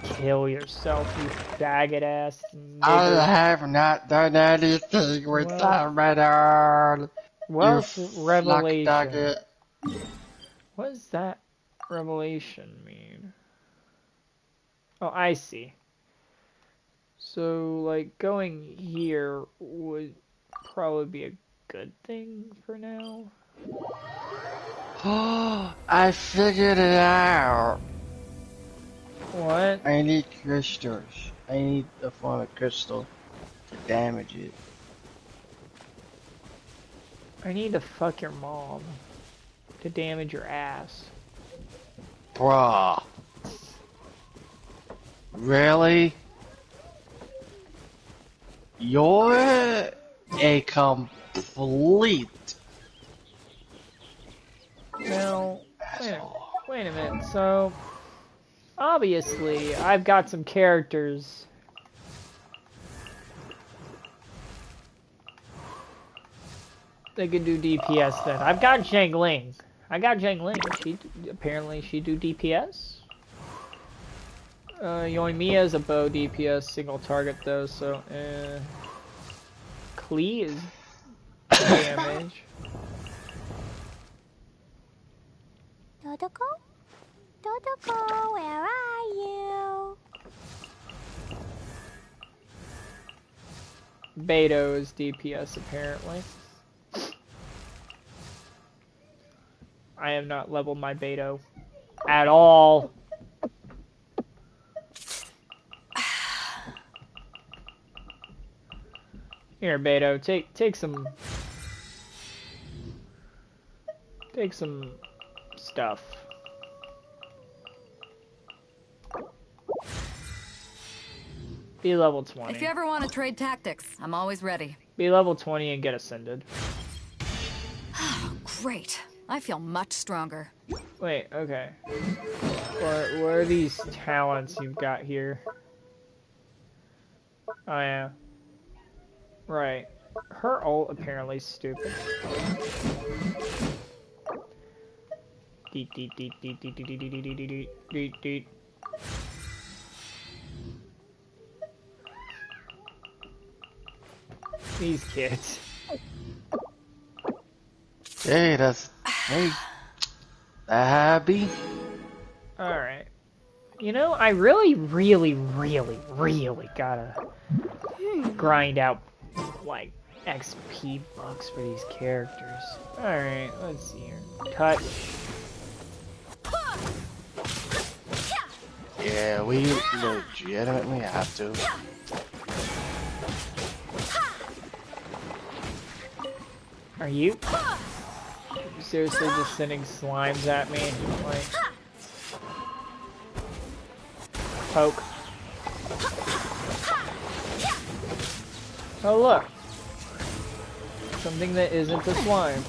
Kill yourself, you faggot ass nigger. I have not done anything with that medal. Well, You revelation. What does that revelation mean? Oh, I see. So, like, going here would probably be a good thing for now. I figured it out. What? I need crystals. I need a form of crystal to damage it. I need to fuck your mom to damage your ass. Bruh. Really? You're a complete Now, wait a minute. So, obviously, I've got some characters. They can do DPS then. I've got Zhang Ling. Apparently she do DPS. Yoimiya is a bow DPS single target though, so Klee is damage. Dodoko? Dodoko, where are you? Beto is DPS apparently. I have not leveled my Beto at all. Here, Beto, take some stuff. Be level 20. If you ever want to trade tactics, I'm always ready. Be level 20 and get ascended. Great. I feel much stronger. Wait, okay. What are these talents you've got here? Oh yeah. Right. Her ult apparently is stupid. Deet deet deet deet deet deet deet deet deet deet deet deet. These kids. Hey, hey, happy. Alright. You know, I really gotta grind out, like, XP bucks for these characters. Alright, let's see here. Touch. Yeah, we legitimately have to. Are you seriously just sending slimes at me? Like, poke. Oh look! Something that isn't a slime.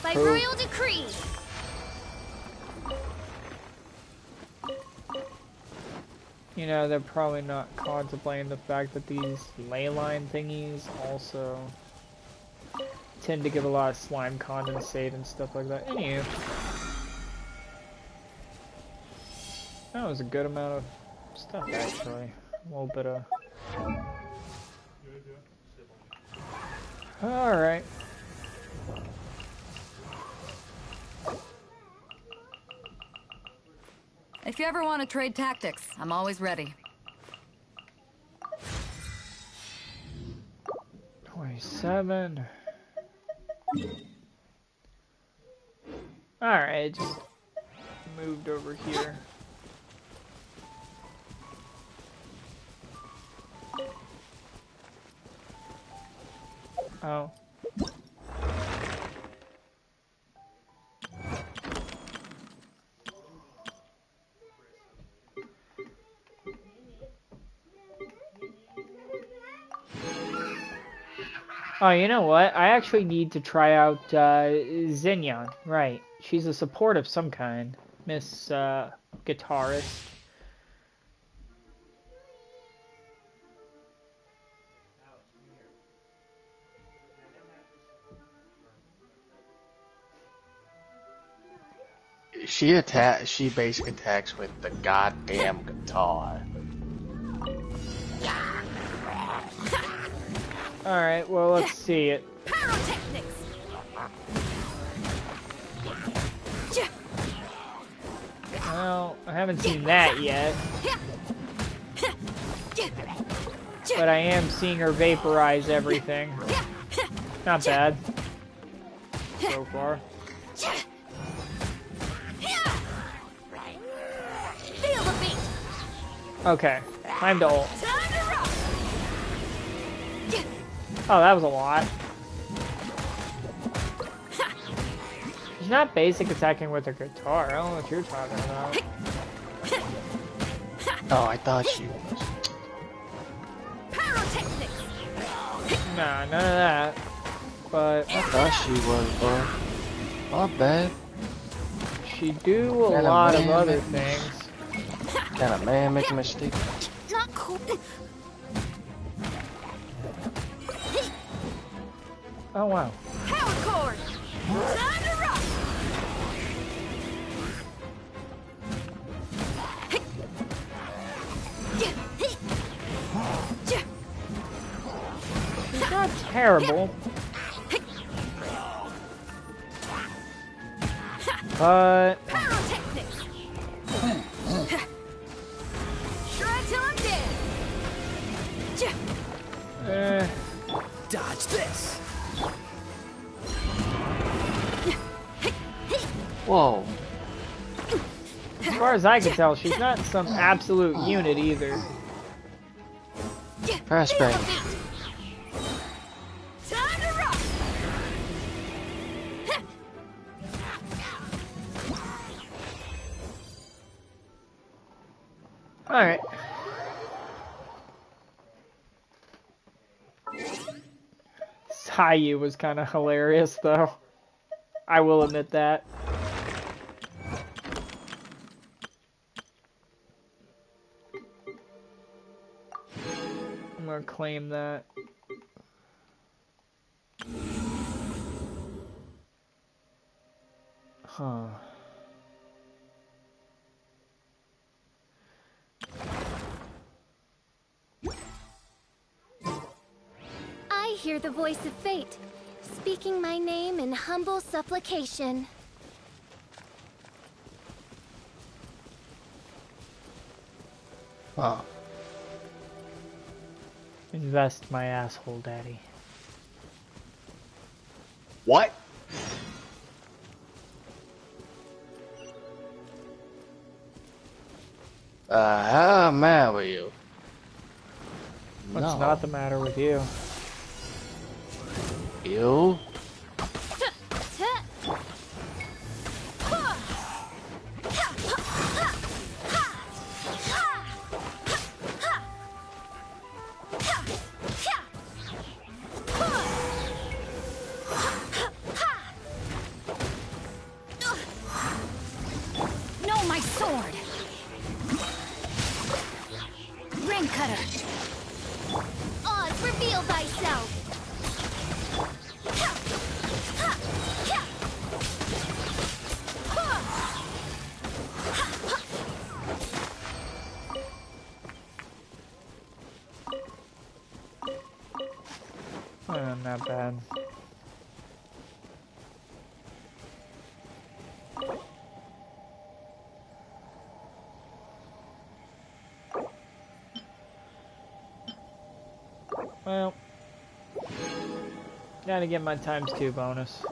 By royal decree. You know, they're probably not contemplating the fact that these ley line thingies also tend to give a lot of slime condensate and stuff like that. Anywho, that was a good amount of stuff actually. A little bit of... Alright. If you ever want to trade tactics, I'm always ready. 27. Alright, just moved over here. Oh. Oh, you know what? I actually need to try out Xinyan. Right. She's a support of some kind. Miss Guitarist. She basically attacks with the goddamn guitar. Alright, well, let's see it. Well, I haven't seen that yet. But I am seeing her vaporize everything. Not bad. So far. Okay, time to ult. Oh, that was a lot. She's not basic attacking with her guitar. I don't know what you're talking about. Oh, I thought she was. Nah, none of that. But I thought she was, bro. My bad. She do a lot of other things. Can a man make a mistake? Not cool. Oh wow. Power cord. Time to rock. She's not terrible. But Shred till I'm dead. Dodge this. Whoa. as far as I can tell, she's not some absolute unit either. Press bang. Time to rock. Alright. Sayu was kind of hilarious, though. I will admit that. I'm gonna claim that. Huh. I hear the voice of fate, speaking my name in humble supplication. Huh. Invest my asshole, daddy. What? How mad were you? What's No. not the matter with you? You? No, my sword! Ring cutter! Oz, reveal thyself! Not bad. Well, gotta get my ×2 bonus.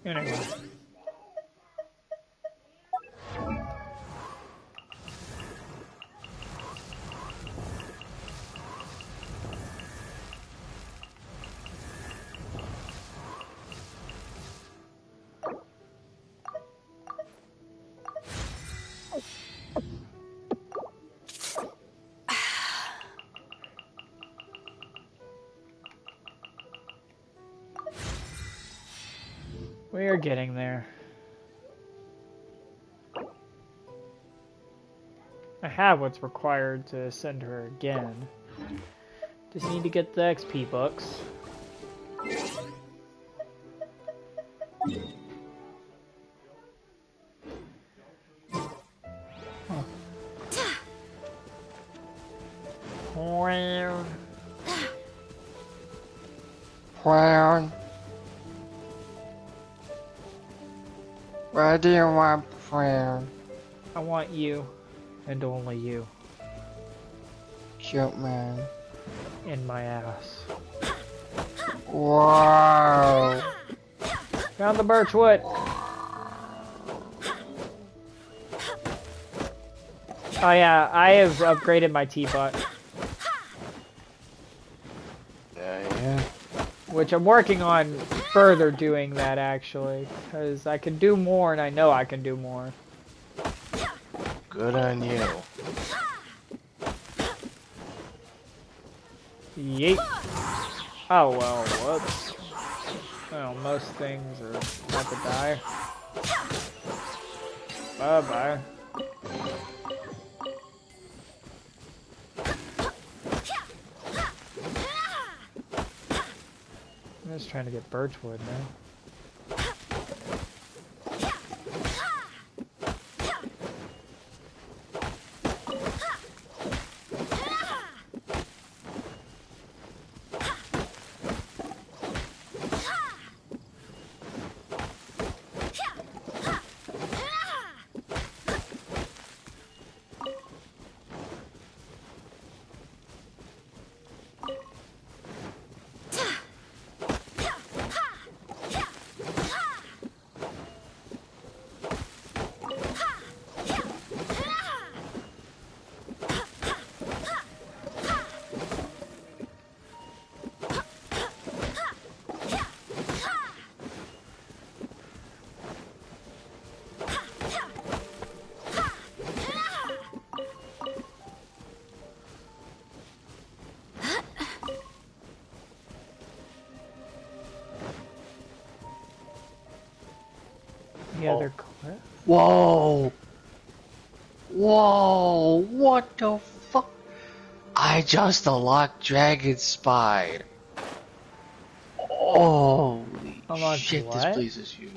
Anyway. We are getting there. I have what's required to send her again. Just need to get the XP books. Huh. Prawn. Where do you want prawn? I want you, and only you, Cute man. in my ass. Wow. Found the birchwood. Oh yeah, I have upgraded my teapot. Yeah. Which I'm working on further doing that actually. Because I can do more and I know I can do more. Good on you. Yeet. Oh well, whoops. Well, most things are about to die. Bye-bye. I'm just trying to get birchwood now. The other cliff? Whoa! Whoa! What the fuck? I just unlocked Dragon Spine. Holy shit, what? this place is huge.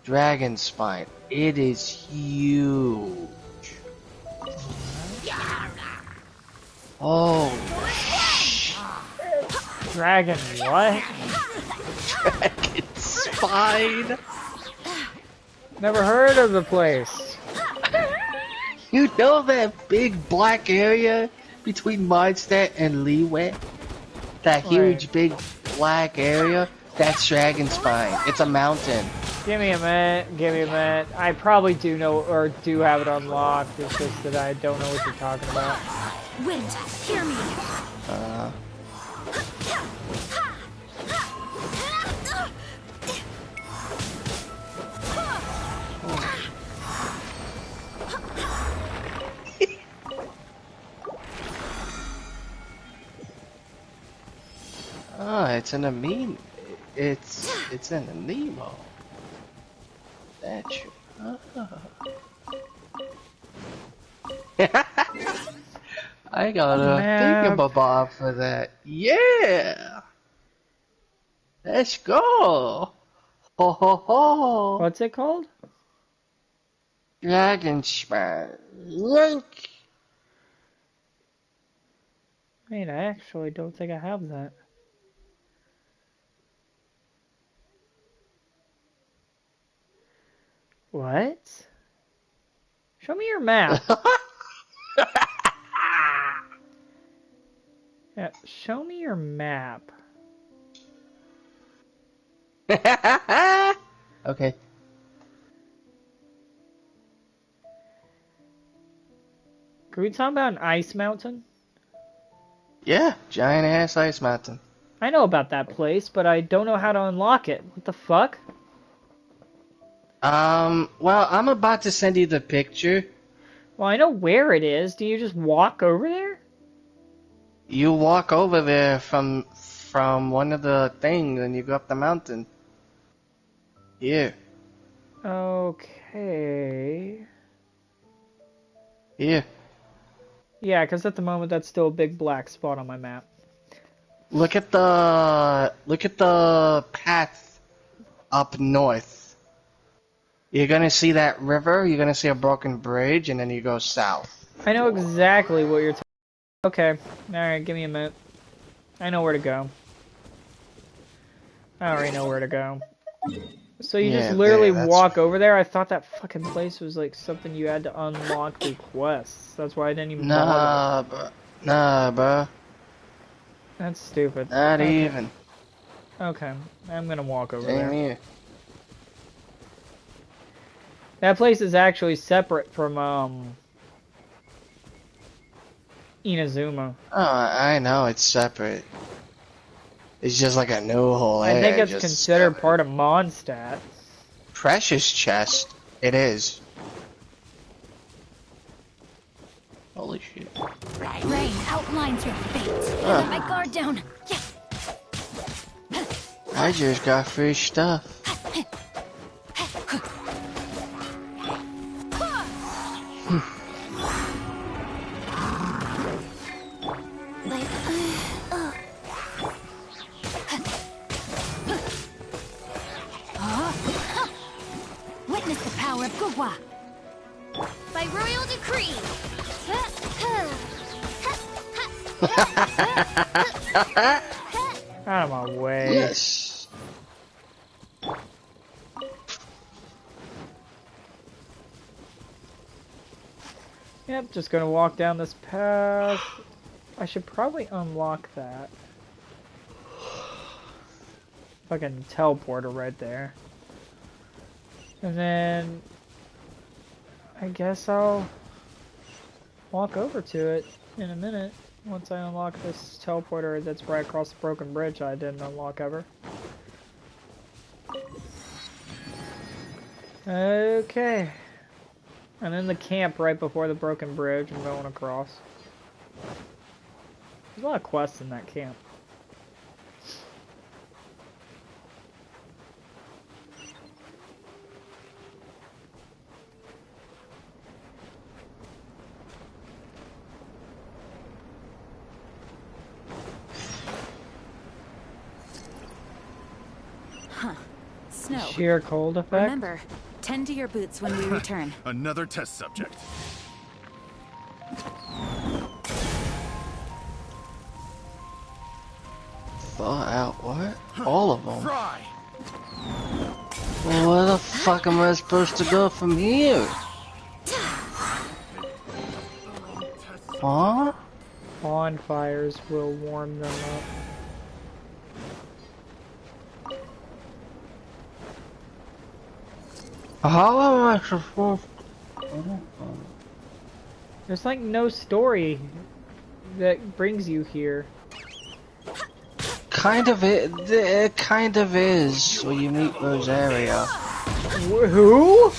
Dragon Spine. It is huge. Oh, Dragon what? Dragon spine. Never heard of the place. You know that big black area between Mondstadt and Leeway? That huge big black area? That's Dragon Spine. It's a mountain. Give me a minute. Give me a minute. I probably do know or do have it unlocked. It's just that I don't know what you're talking about. Wind, hear me. Oh, it's an Amin. It's an Nemo. That's you. I got a thingamabob for that. Yeah! Let's go! Ho ho ho! What's it called? Dragon Spine. Link! Wait, I actually don't think I have that. What? Show me your map. Yeah, show me your map. Okay. Can we talk about an ice mountain? Yeah, giant ass ice mountain. I know about that place, but I don't know how to unlock it. What the fuck? Well, I'm about to send you the picture. Well, I know where it is. Do you just walk over there? You walk over there from one of the things and you go up the mountain. Here. Okay. Here. Yeah, because at the moment that's still a big black spot on my map. Look at the path up north. You're gonna see that river, you're gonna see a broken bridge, and then you go south. I know exactly what you're talking about. Okay, alright, give me a minute. I know where to go. I already know where to go. So you just literally walk over there? I thought that fucking place was like something you had to unlock through quests. That's why I didn't even bother. Nah, bro. That's stupid. Not even. Okay, I'm gonna walk over Same there. here. That place is actually separate from, Inazuma. Oh, I know, it's separate. It's just like a new whole area. I think it's considered part of Mondstadt. Precious chest. It is. Holy shit. Rain outlines your fate. Let my guard down. Yes. I just got free stuff. Witness the power of Gugwa. By royal decree. Out of my way. Yes. Yep, just gonna walk down this path. I should probably unlock that. Fucking teleporter right there. And then I guess I'll walk over to it in a minute once I unlock this teleporter that's right across the broken bridge I didn't unlock ever. Okay. I'm in the camp right before the broken bridge. I'm going across. There's a lot of quests in that camp. Huh. Snow. Sheer cold effect? Remember, tend to your boots when we return. Another test subject. out. What? All of them? Fry! Well, where the fuck am I supposed to go from here? Huh? Bonfires will warm them up. How am I supposed There's like no story that brings you here. Kind of it kind of is when you meet Rosaria. Who?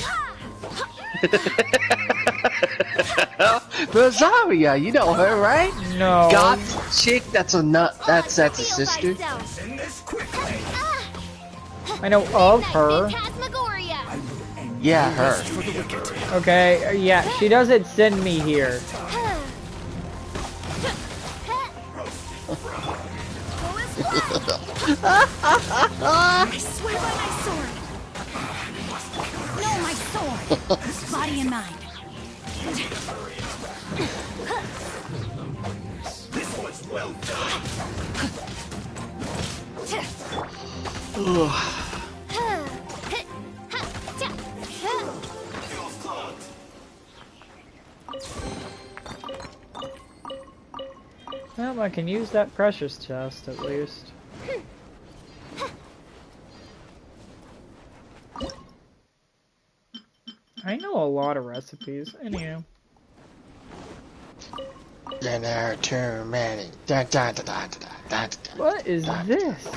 Rosaria, you know her, right? No. Goth chick that's a nut, that's a sister. I know of her. Yeah, her. Okay, yeah, she doesn't send me here. I swear by my sword. No, my sword. Body and mind. This was well done. Well, I can use that precious chest at least. I know a lot of recipes. Anyhow. Then there are too many. Da, da, da, da, da, da, da, What is this?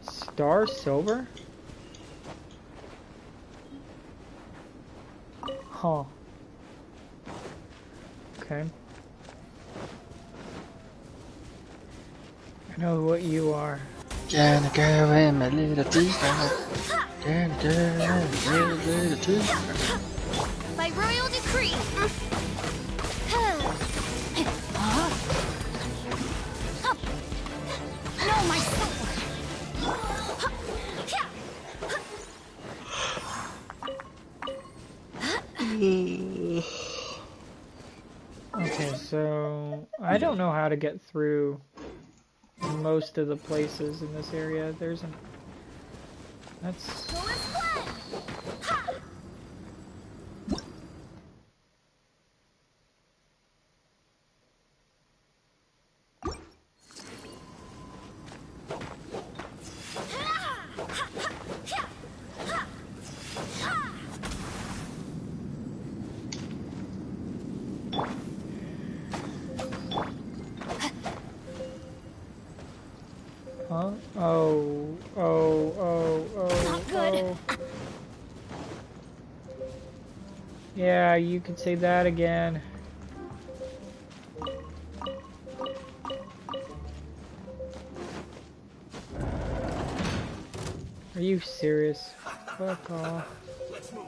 Star silver? Huh. Okay. I know what you are. Gonna go in my little teaspoon. Gonna go in my little teaspoon. By royal decree. No, my sword. Okay, so I don't know how to get through most of the places in this area. There's an... That's... Huh? Not good. Yeah, you could say that again. Are you serious? Fuck off. Let's move.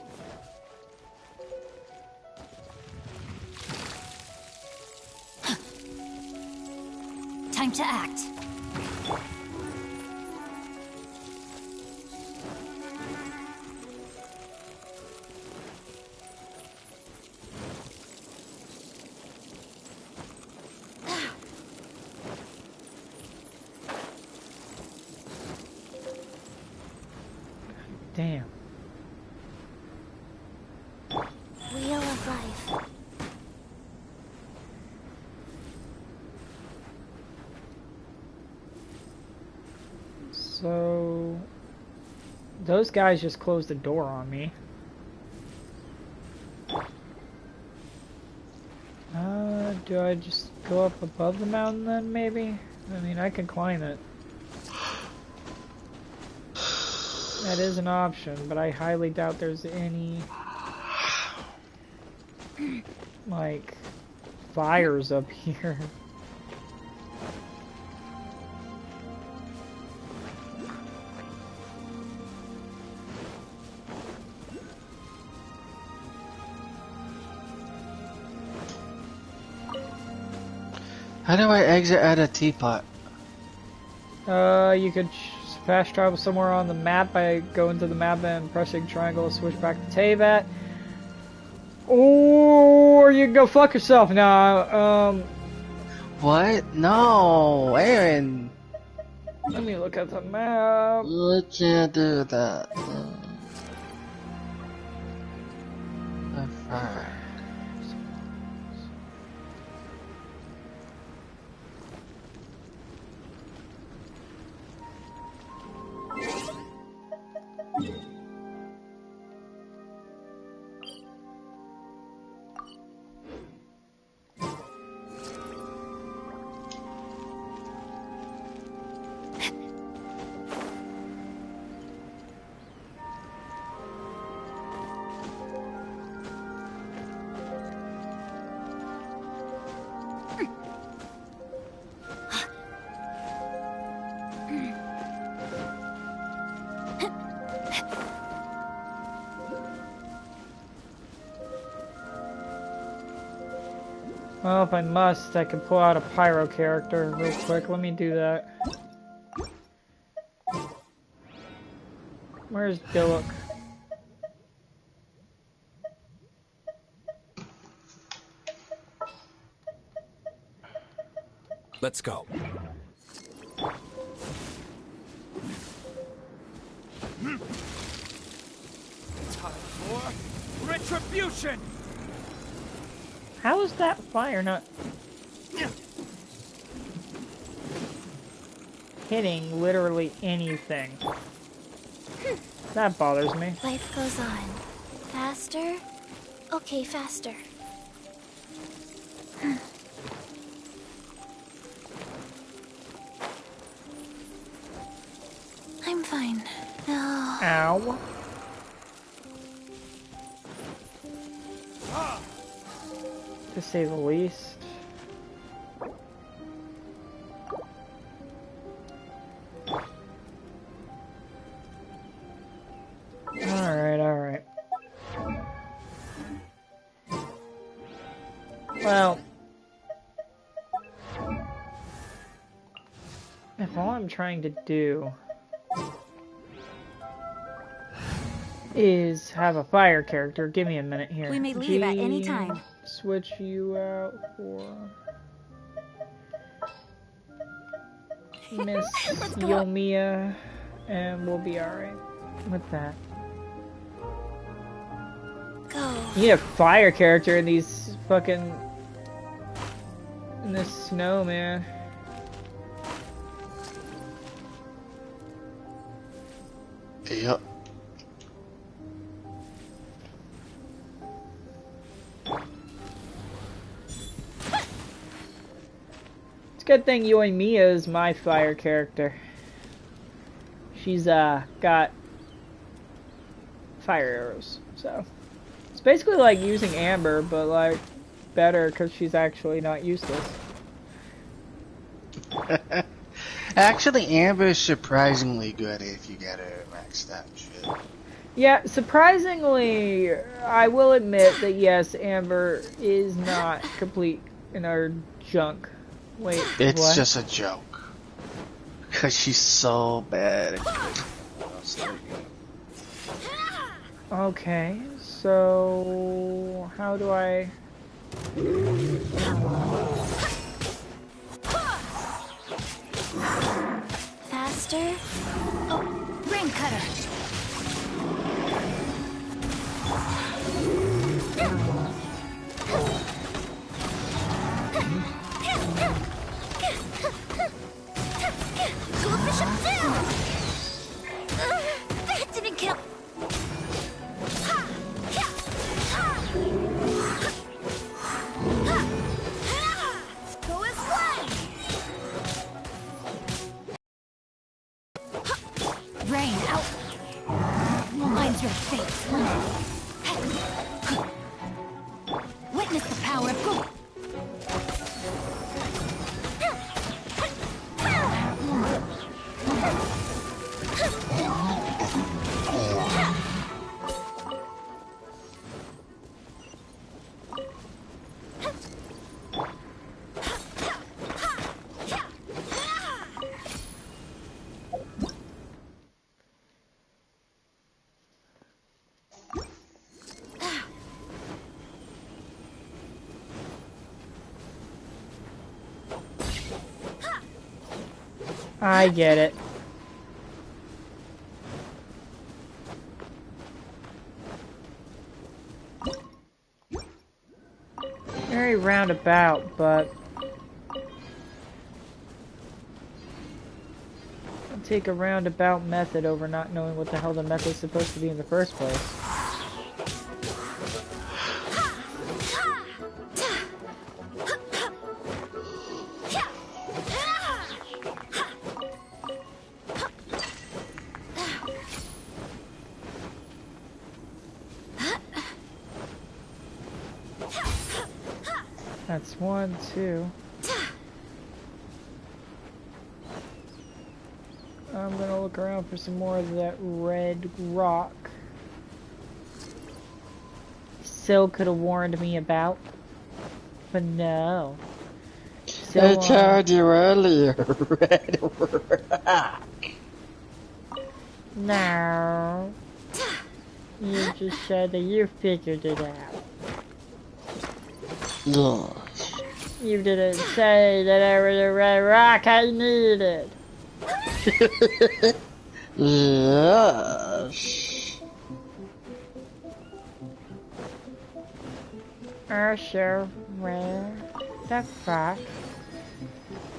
Time to act. Damn. Wheel of life. So... Those guys just closed the door on me. Do I just go up above the mountain then, maybe? I mean, I can climb it. That is an option, but I highly doubt there's any... like... fires up here. How do I exit out of teapot? You could fast travel somewhere on the map by going to the map and pressing triangle to switch back to Teyvat. Or you can go fuck yourself now. What? No, Aaron. Let me look at the map. You can't do that. Fine. Well, if I must, I can pull out a pyro character real quick. Let me do that. Where's Dillock? Let's go. Time for retribution! How is that fire not hitting literally anything? That bothers me. Life goes on. Faster? Okay, faster. I'm fine. No. Ow. To say the least. Alright. Well, if all I'm trying to do is have a fire character, give me a minute here. We may leave at any time. Switch you out for Miss Yomiya, and we'll be alright with that. Go. You need a fire character in these fucking... in this snow, man. Yep. It's a good thing Yoimiya is my fire character. She's got fire arrows, so it's basically like using Amber, but like better because she's actually not useless. Actually, Amber is surprisingly good if you get her maxed out. Shit. Yeah, surprisingly, I will admit that yes, Amber is not complete in our junk. Wait, It's what? just a joke. Cause she's so bad. Okay, so how do I... Faster? Oh, rain cutter. That didn't kill. Go as planned. Rain out. Mine's your fate. Witness the power of Go. I get it. Very roundabout, but I'll take a roundabout method over not knowing what the hell the method's supposed to be in the first place. That's 1, 2. I'm gonna look around for some more of that red rock. Sil could have warned me about, but no. I told you earlier, red rock. No. You just said that you figured it out. No. You didn't say that I was a red rock I needed. Yes. Also, where the fuck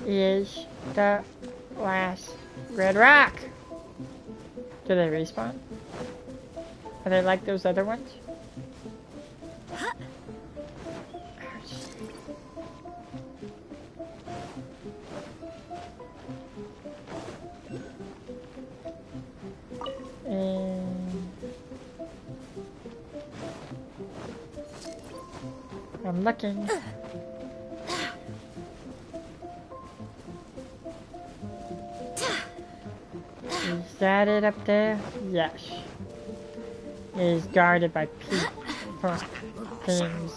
is the last red rock? Do they respawn? Are they like those other ones? I'm looking. Is that it up there? Yes. It is guarded by people. Things.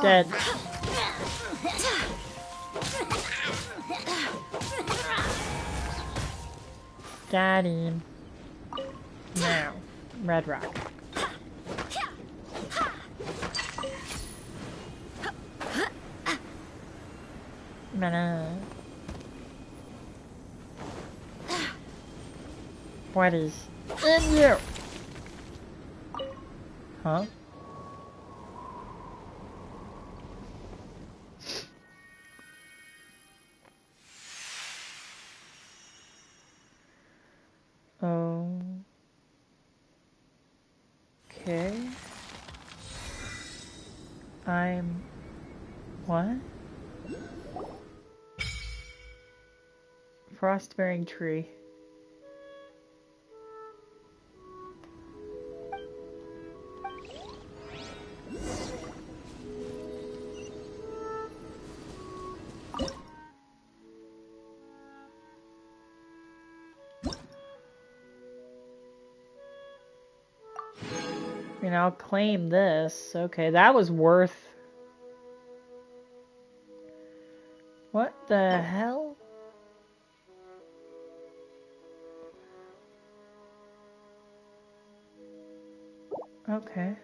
Dead. Got him. Now, red rock. What is in you? Huh? Okay. I'm... What? Frost-bearing tree. And I'll claim this. Okay, that was worth... What the hell? Okay.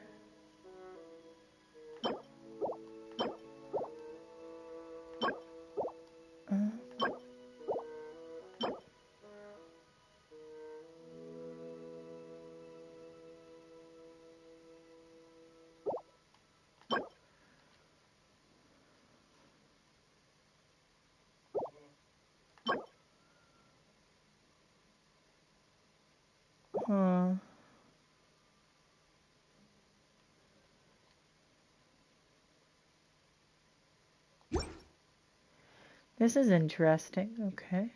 This is interesting. Okay.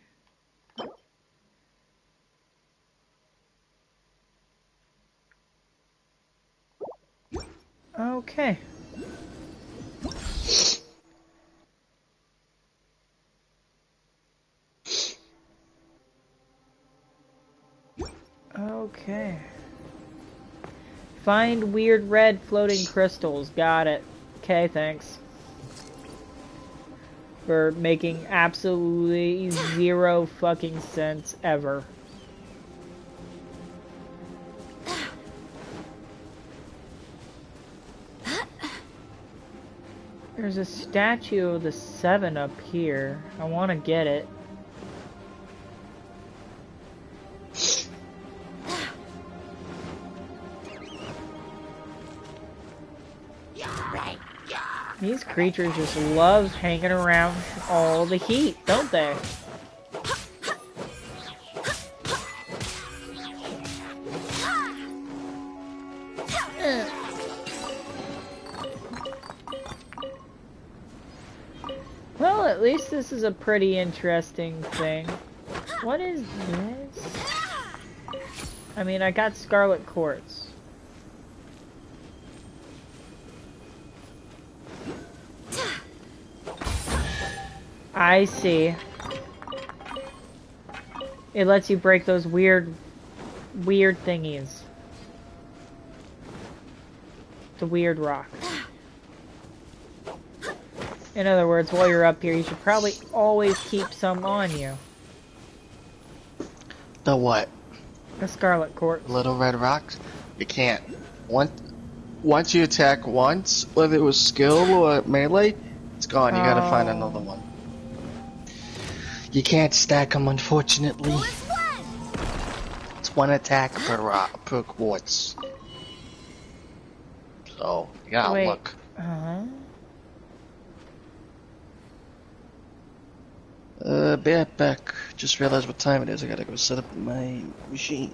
Okay. Okay. Find weird red floating crystals. Got it. Okay, thanks. For making absolutely zero fucking sense ever. There's a statue of the 7 up here. I want to get it. These creatures just love hanging around all the heat, don't they? Well, at least this is a pretty interesting thing. What is this? I mean, I got Scarlet Quartz. I see. It lets you break those weird thingies. The weird rock. In other words, while you're up here, you should probably always keep some on you. The what? The Scarlet Quartz. Little red rocks? You can't. Once you attack once, whether it was skill or melee, it's gone. You gotta find another one. You can't stack them, unfortunately. It's one attack per rock, per quartz. So, you gotta look. Back. Just realized what time it is. I gotta go set up my machine.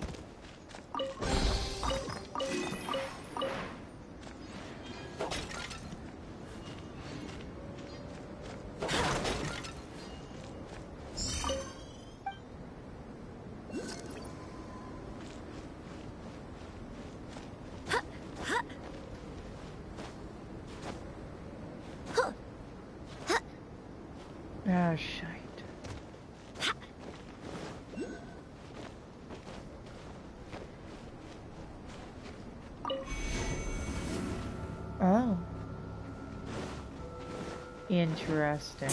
Ah, shite. Oh. Interesting.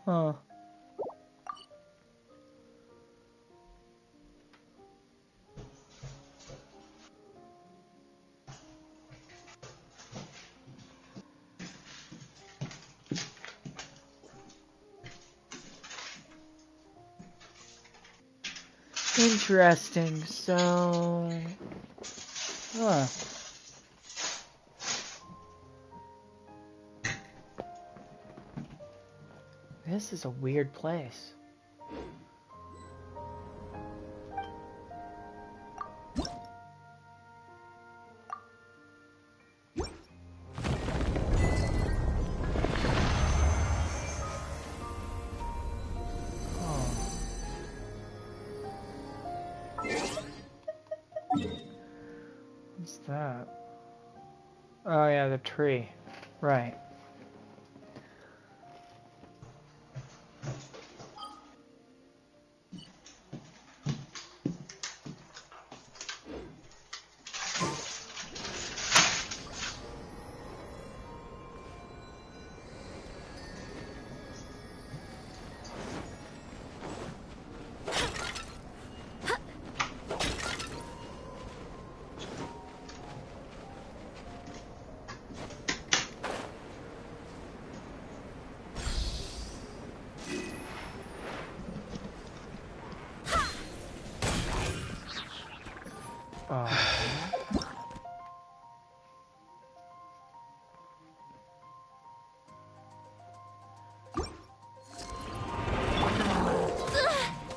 Huh. Interesting, so... Huh. This is a weird place. that? Oh yeah, the tree. Right.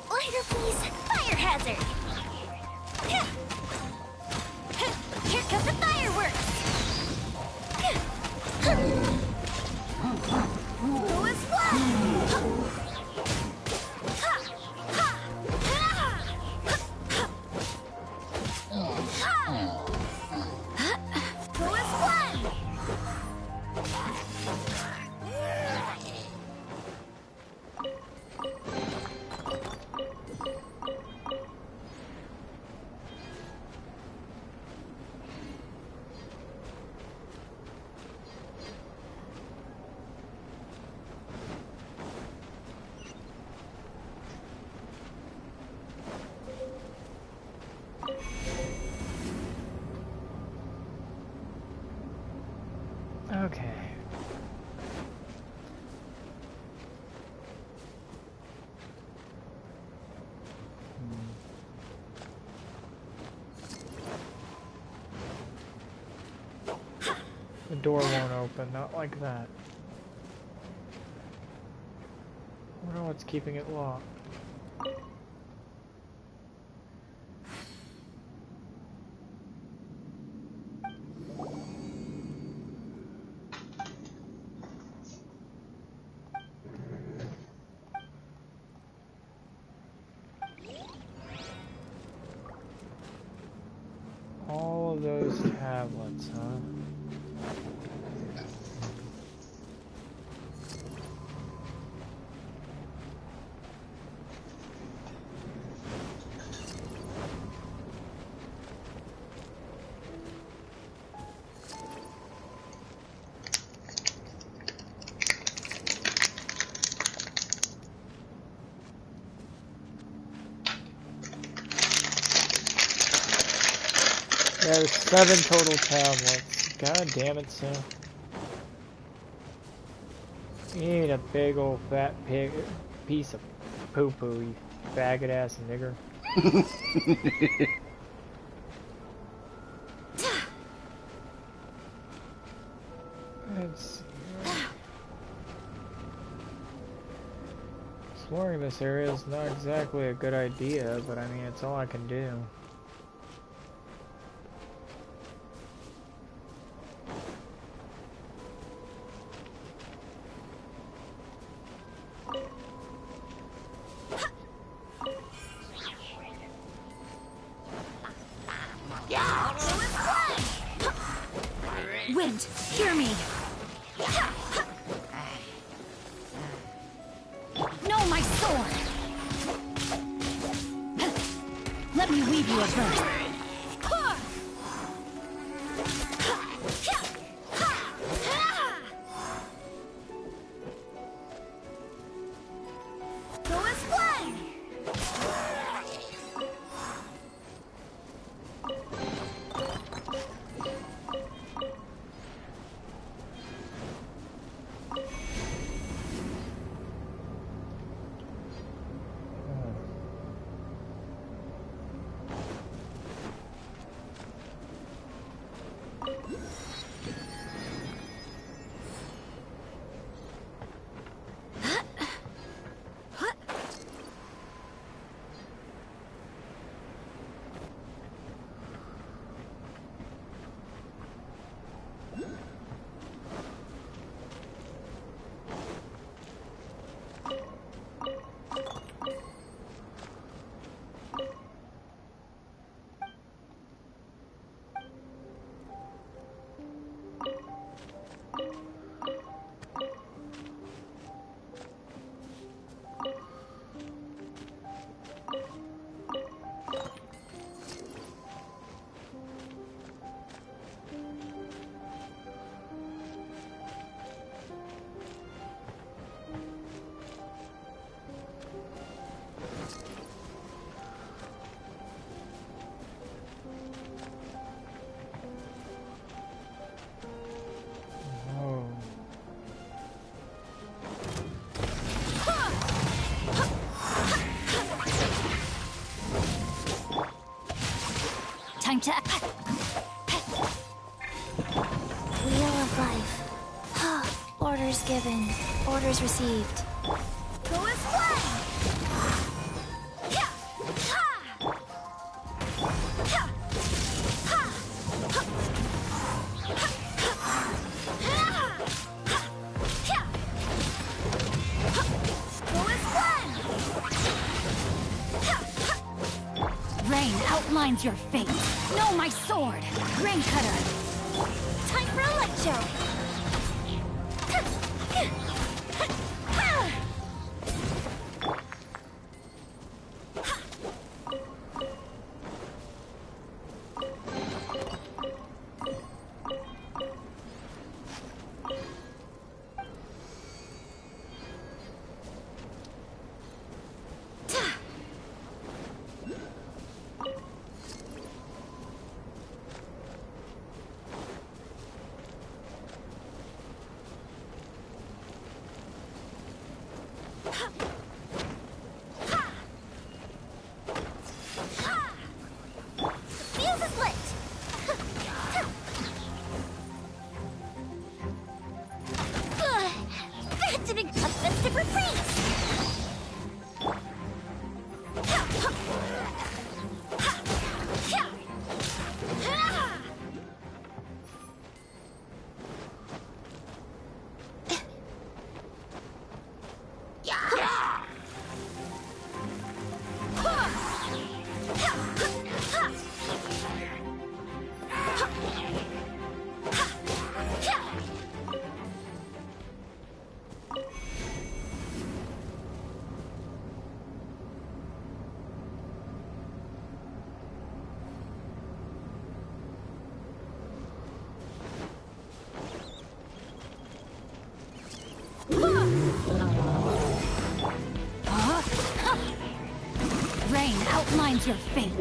Lighter, please. Fire hazard. Here come the fireworks. Go as one. Go as one. Okay. The door won't open, not like that. I wonder what's keeping it locked. All of those tablets, huh? There's 7 total tablets. God damn it, Sam. You need a big old fat pig piece of poo-poo, you faggot ass nigger. Exploring this area is not exactly a good idea, but I mean, it's all I can do. Wind, hear me. No, my sword. Let me weave you a verse. Go as one. Wheel of life. Orders given. Orders received. Go as one! Yeah! Ha! Ha! Ha! Go as one! Rain outlines your fate. No, my sword! Rain cutter! Time for a light show! Fuse is lit! That didn't... A festive reprise! Rain outlines your fate.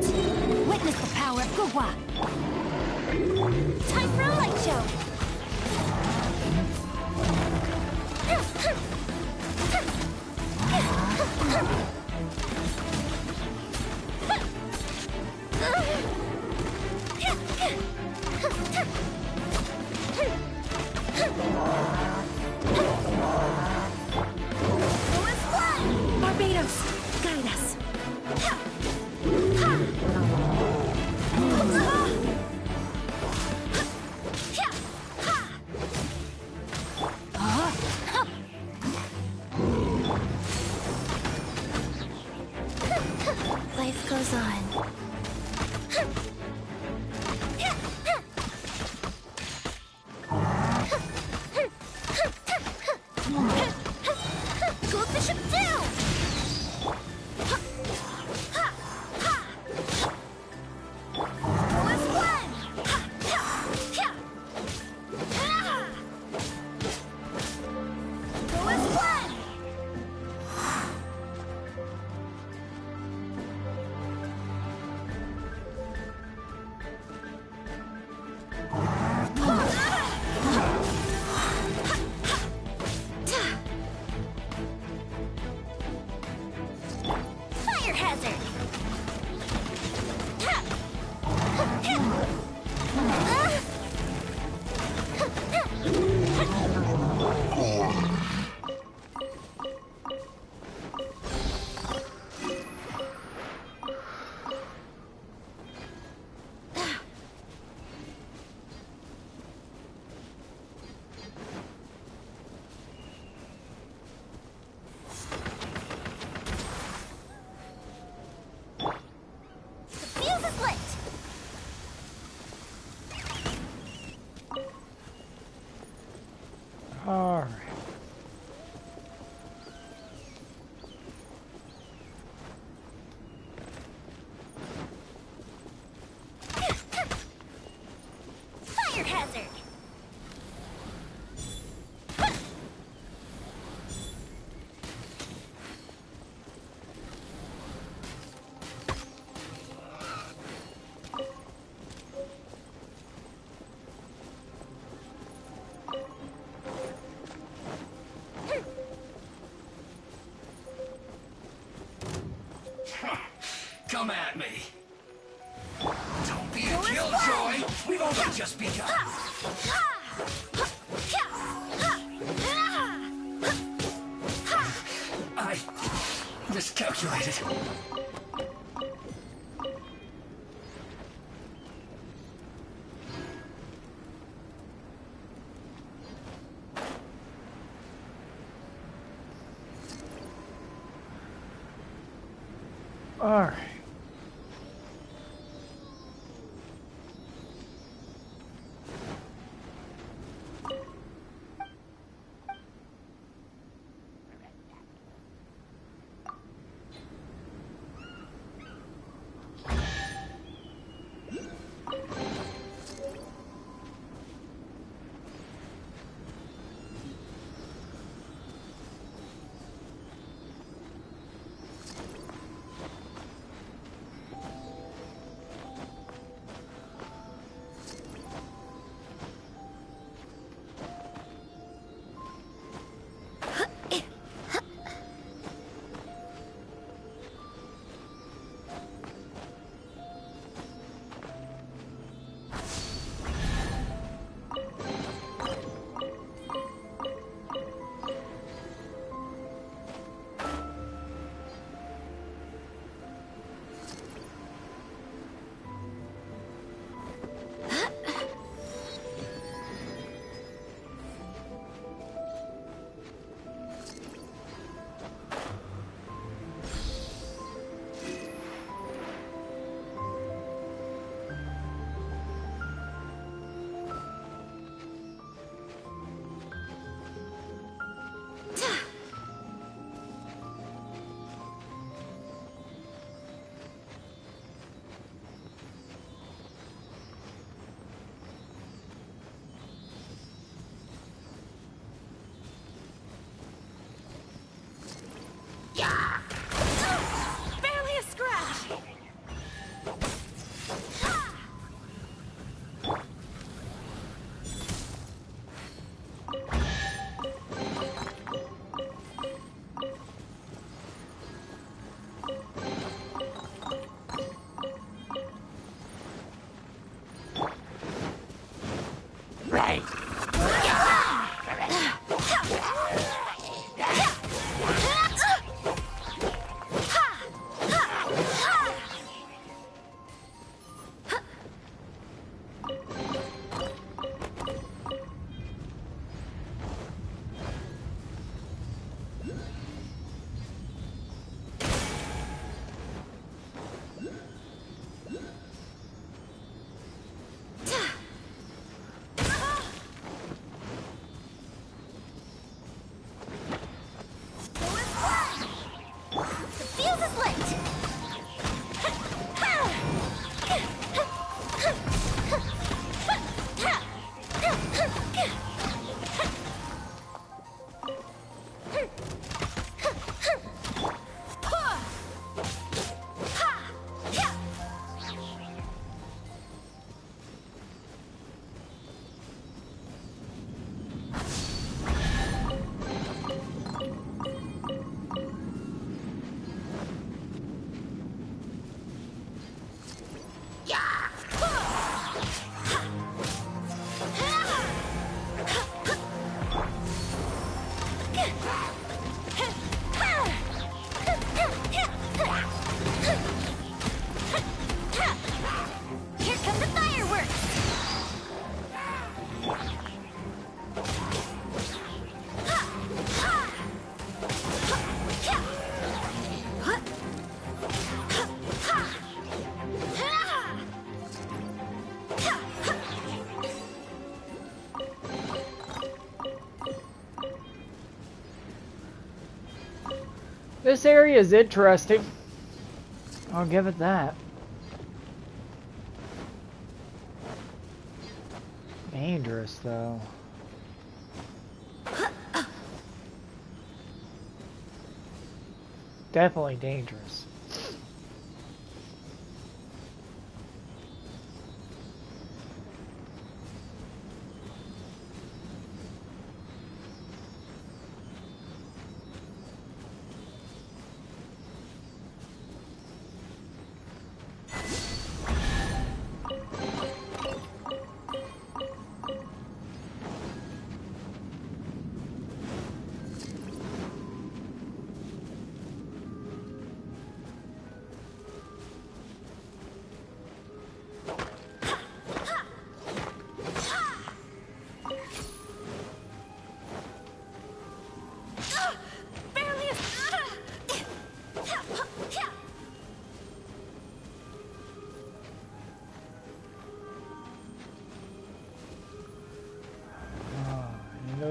Witness the power of Gugwa. Time for a light show! Barbados, guide us. Life goes on. Go up the ship down! Go as one! Go as one! Fire hazard! The fuse is lit! Alright. Fire hazard! Come at me. Don't be a Go as just begun. I miscalculated. All right. Barely a scratch. Right. Fuse is lit. Here come the fireworks! This area is interesting. I'll give it that. Dangerous, though. Definitely dangerous.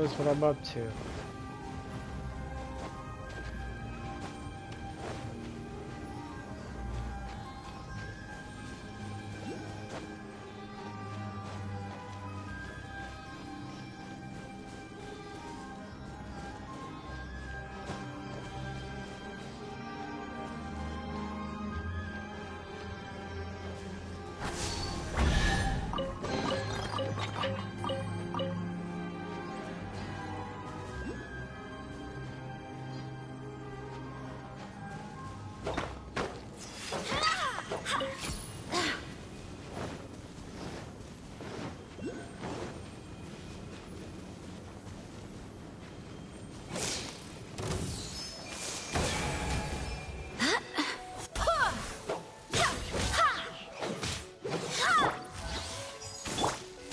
knows what I'm up to.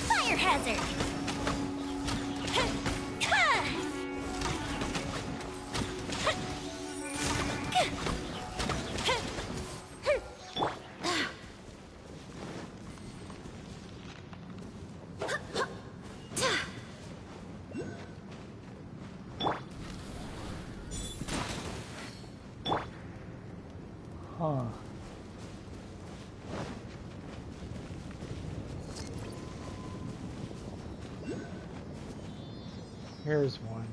Fire hazard! Huh. Here's one.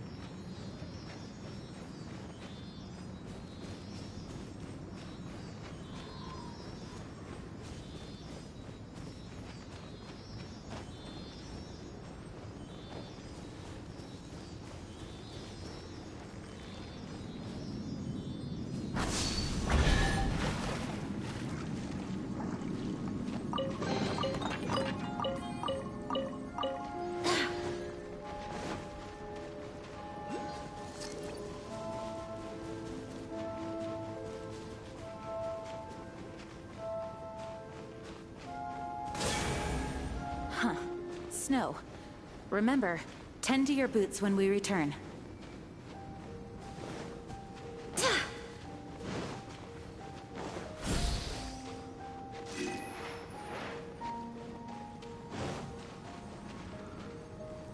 Huh. Snow. Remember, tend to your boots when we return.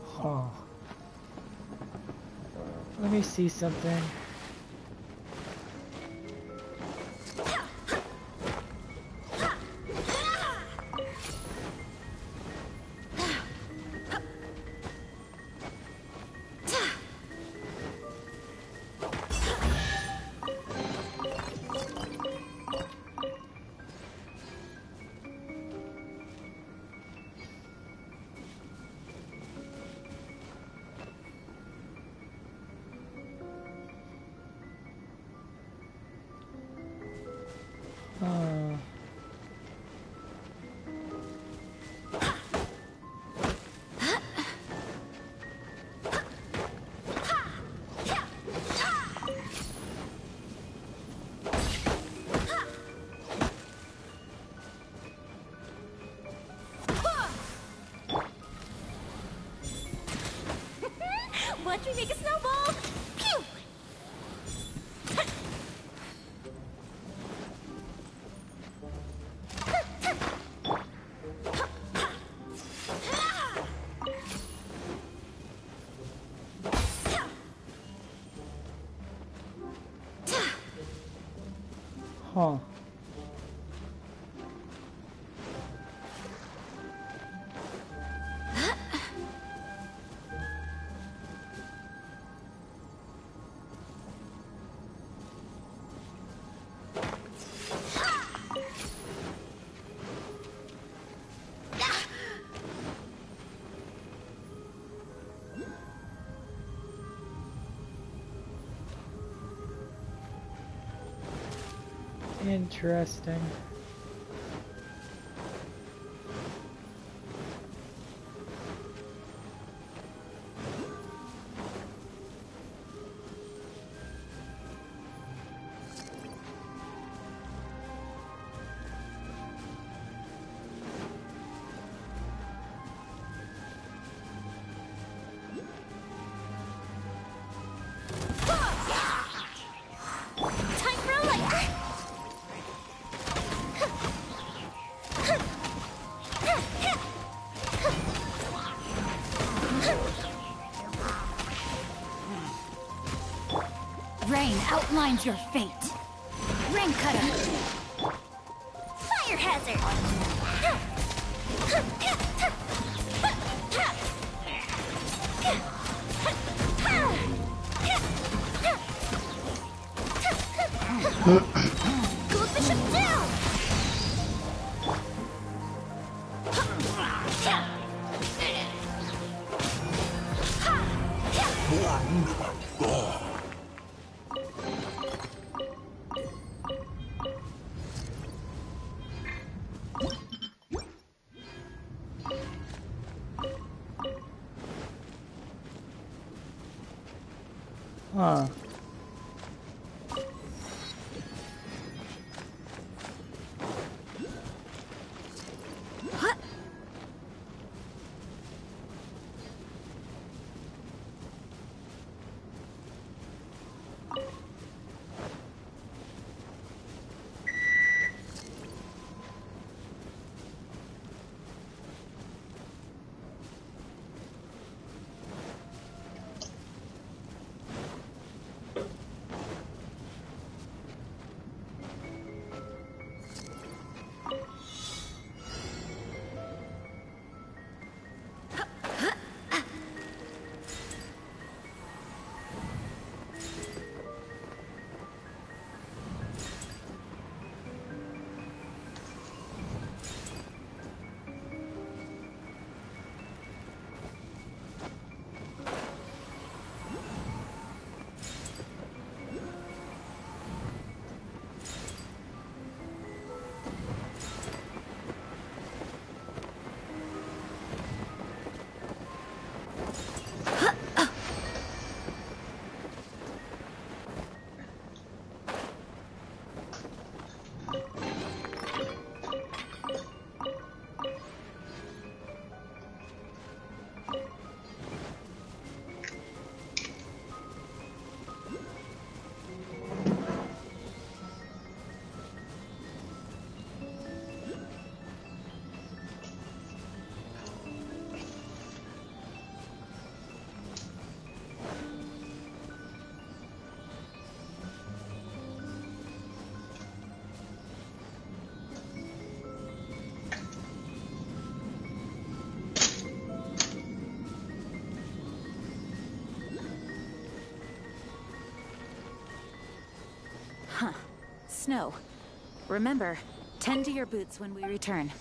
Huh. Let me see something. Watch me make a snowball! Pew! Huh. Interesting. Time for a light! rain outlines your fate. Rain cutter. Fire hazard! Cool bishop down! Huh. Huh. Snow. Remember, tend to your boots when we return.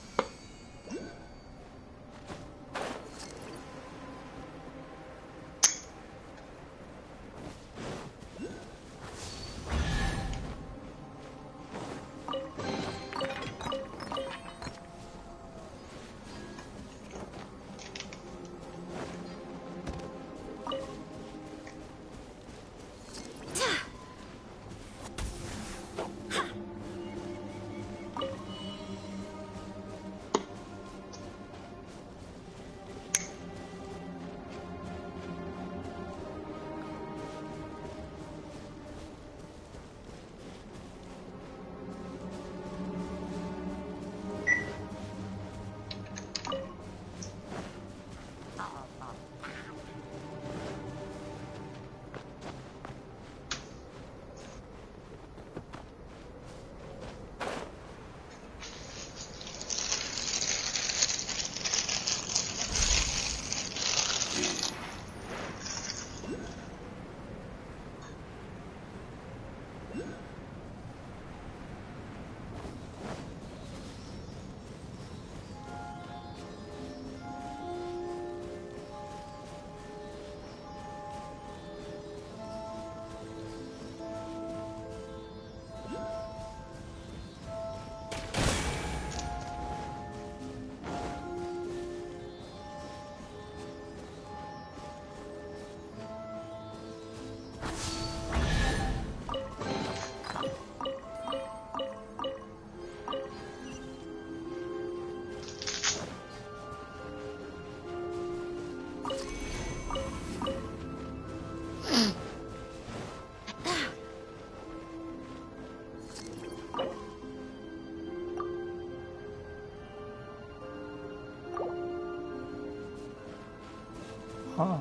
Huh.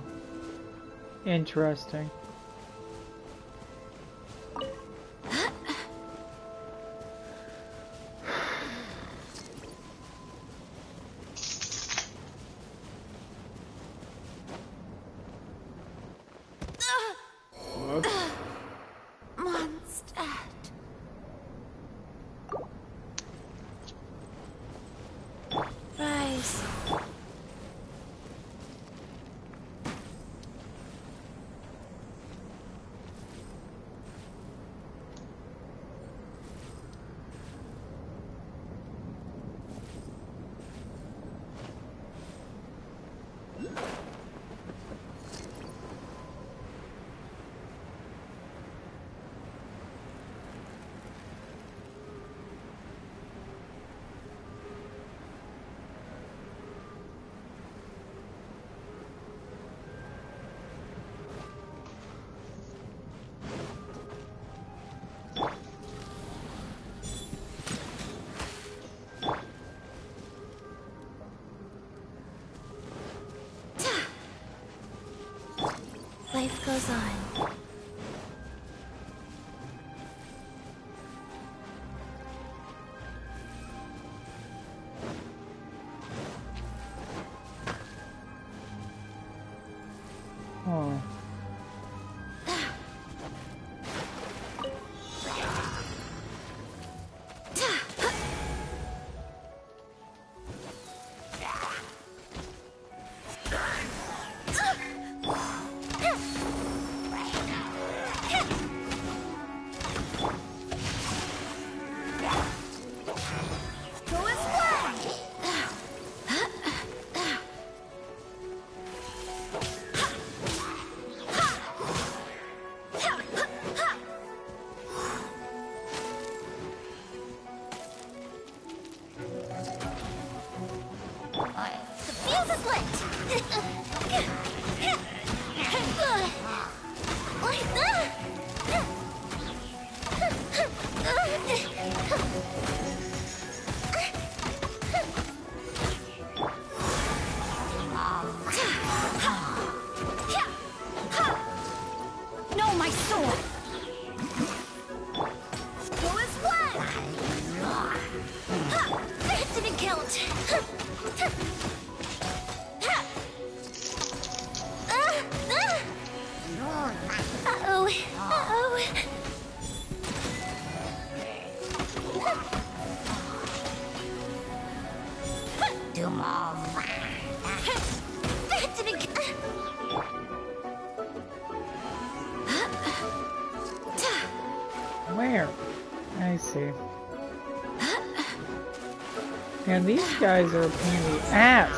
Interesting. Life goes on. Oh. No, my sword! Who is what? That didn't count. Uh-oh. Uh-oh. Do more. That didn't Where? I see. Man, these guys are a pain in the ass.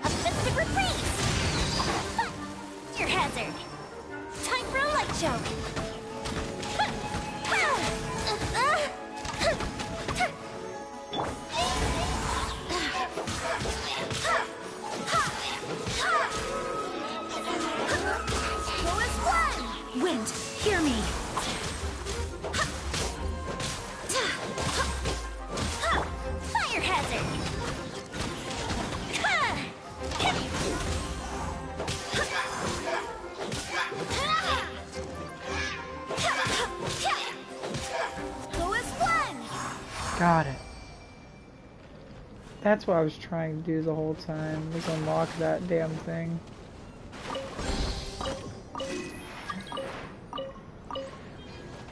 Offensive reprise! Your hazard! Time for a light choke! Who is one? Wind, hear me. Fire hazard! Who is one? Got it. That's what I was trying to do the whole time, was unlock that damn thing.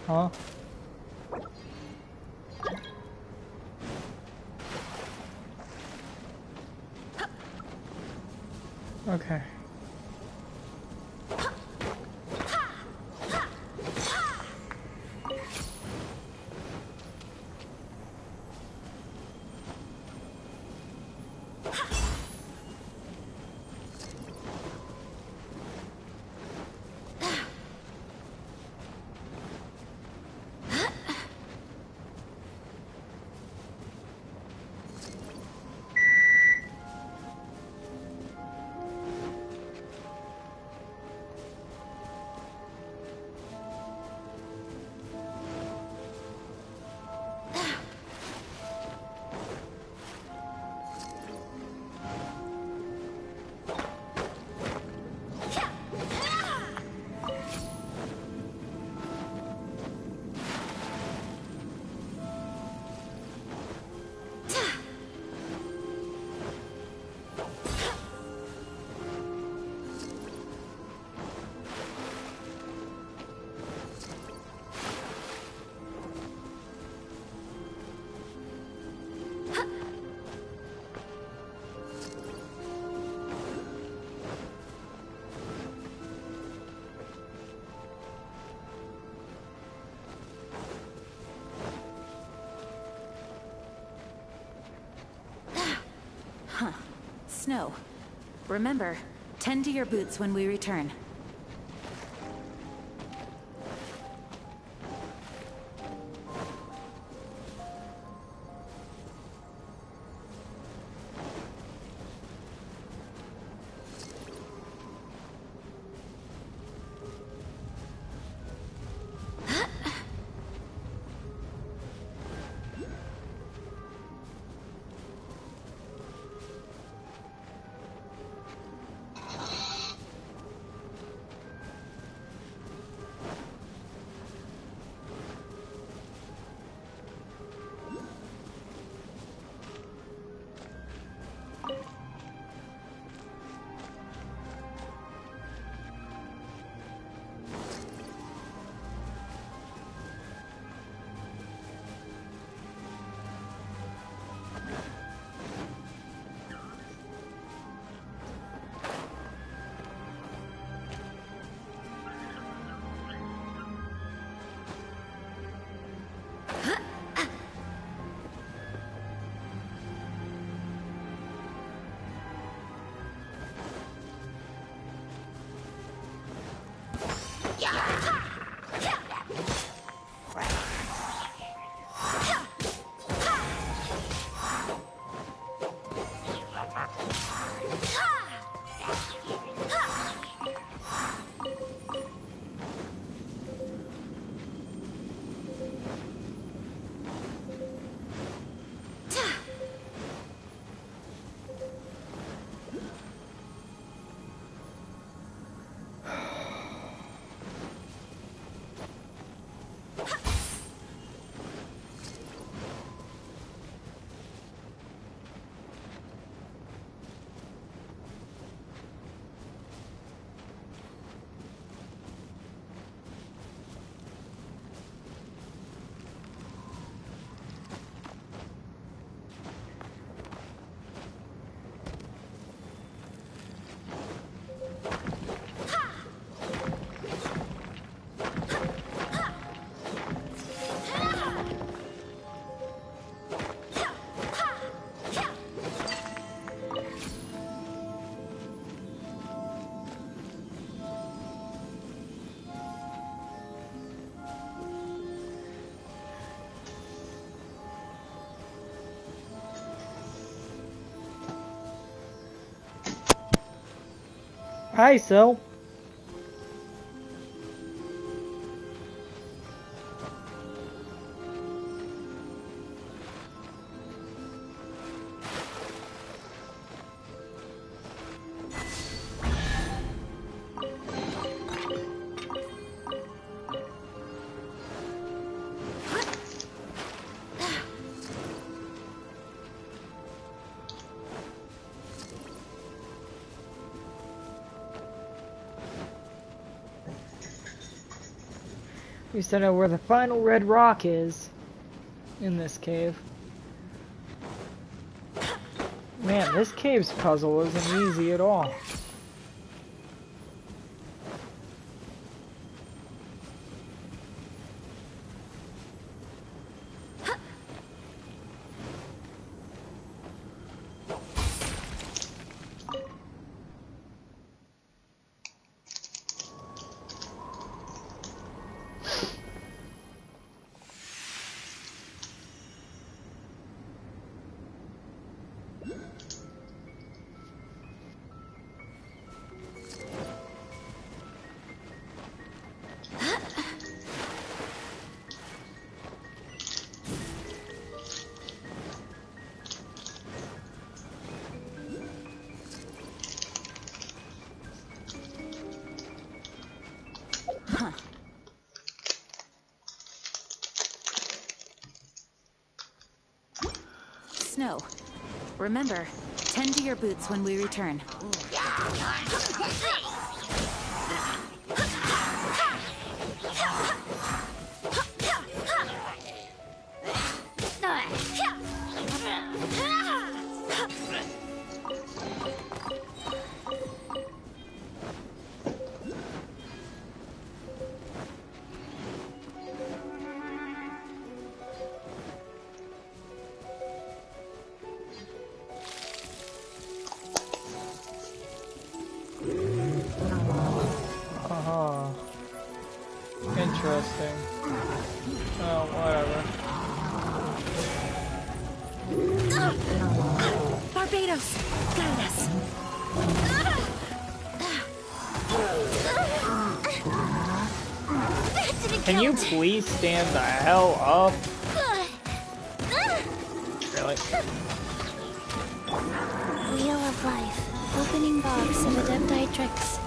Huh? Okay. Snow. Remember, tend to your boots when we return. Hi, Sil. We still know where the final red rock is in this cave. Man, this cave's puzzle isn't easy at all. Snow, remember, tend to your boots when we return. Interesting. Oh, whatever. Barbados, guide us. Can you please stand the hell up? Really? Wheel of Life. Opening box of Adepti tricks.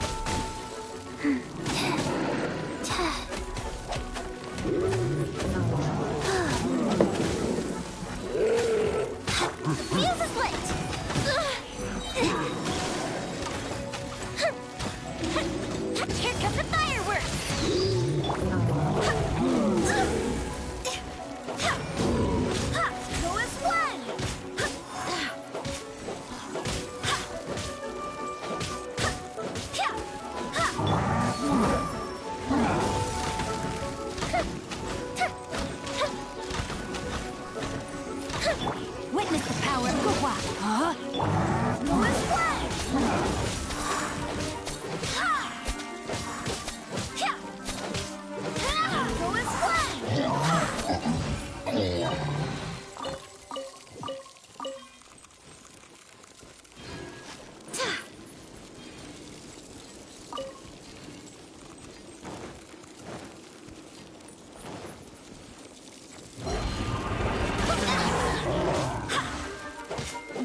Fuse is lit! Here comes the fireworks! Go as one! Witness the power of Gua. Huh? Go as one! Go as one!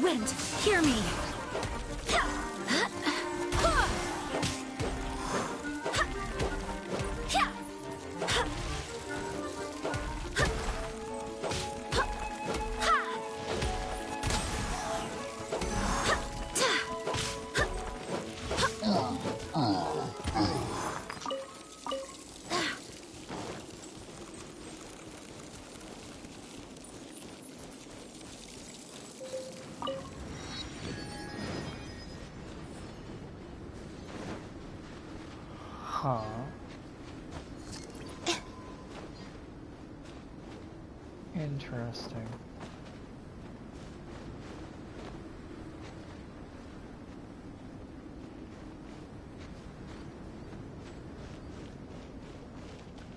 Wind, hear me. Huh. Interesting.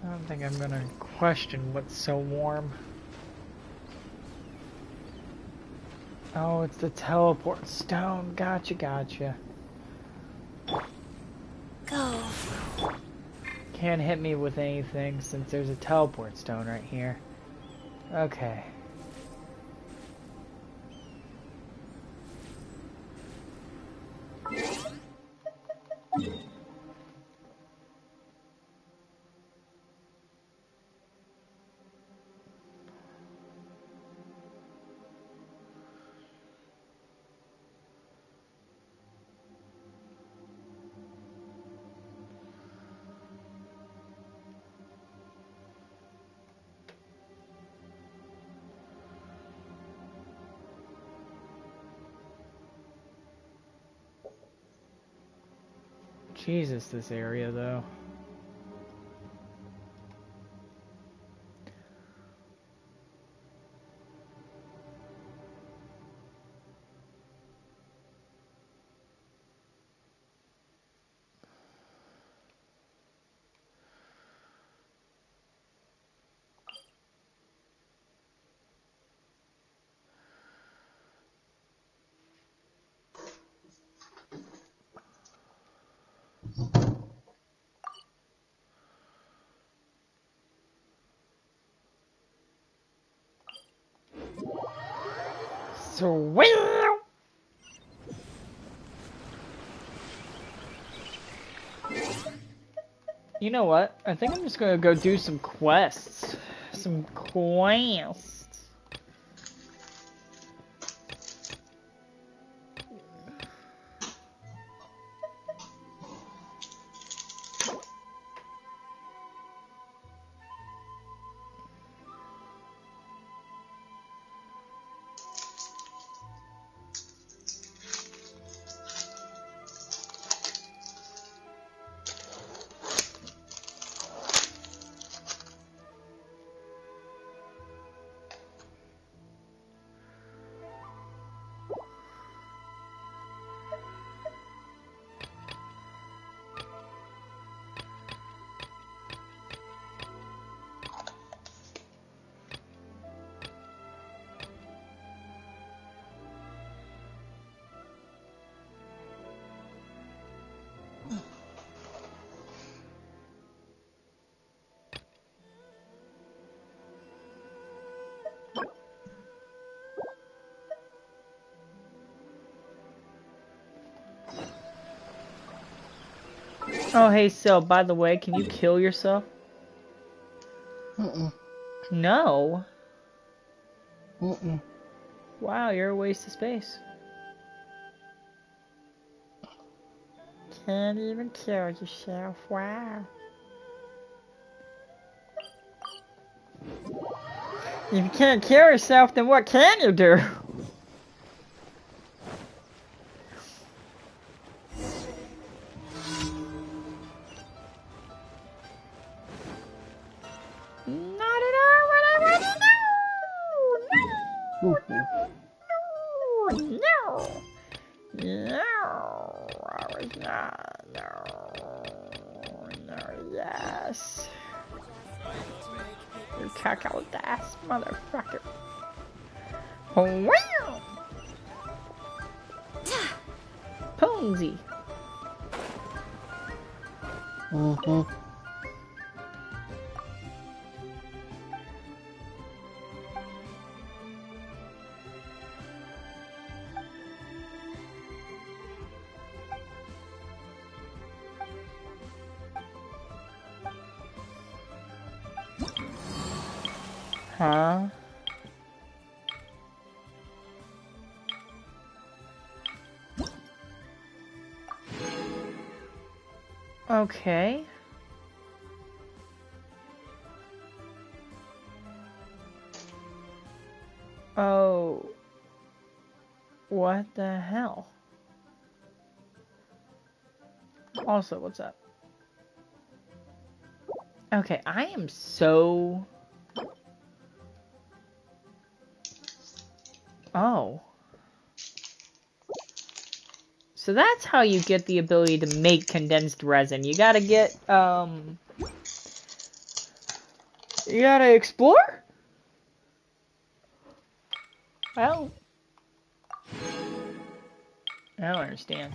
I don't think I'm gonna question what's so warm. Oh, it's the teleport stone. Gotcha, gotcha. Can't hit me with anything since there's a teleport stone right here. Okay. Jesus, this area though. Sweet. You know what? I think I'm just gonna go do some quests. Some quests. Oh, hey, so, by the way, can you kill yourself? No. Wow, you're a waste of space. Can't even kill yourself. Wow. If you can't kill yourself, then what can you do? Not at all what I want to know. No, I was not. No, yes. You cack-out ass motherfucker. Wow! Ponzi. Huh? Okay. Oh. What the hell? Also, what's up? Okay, I am so... Oh. So that's how you get the ability to make condensed resin. You gotta get, you gotta explore? Well... I don't understand.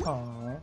Aww.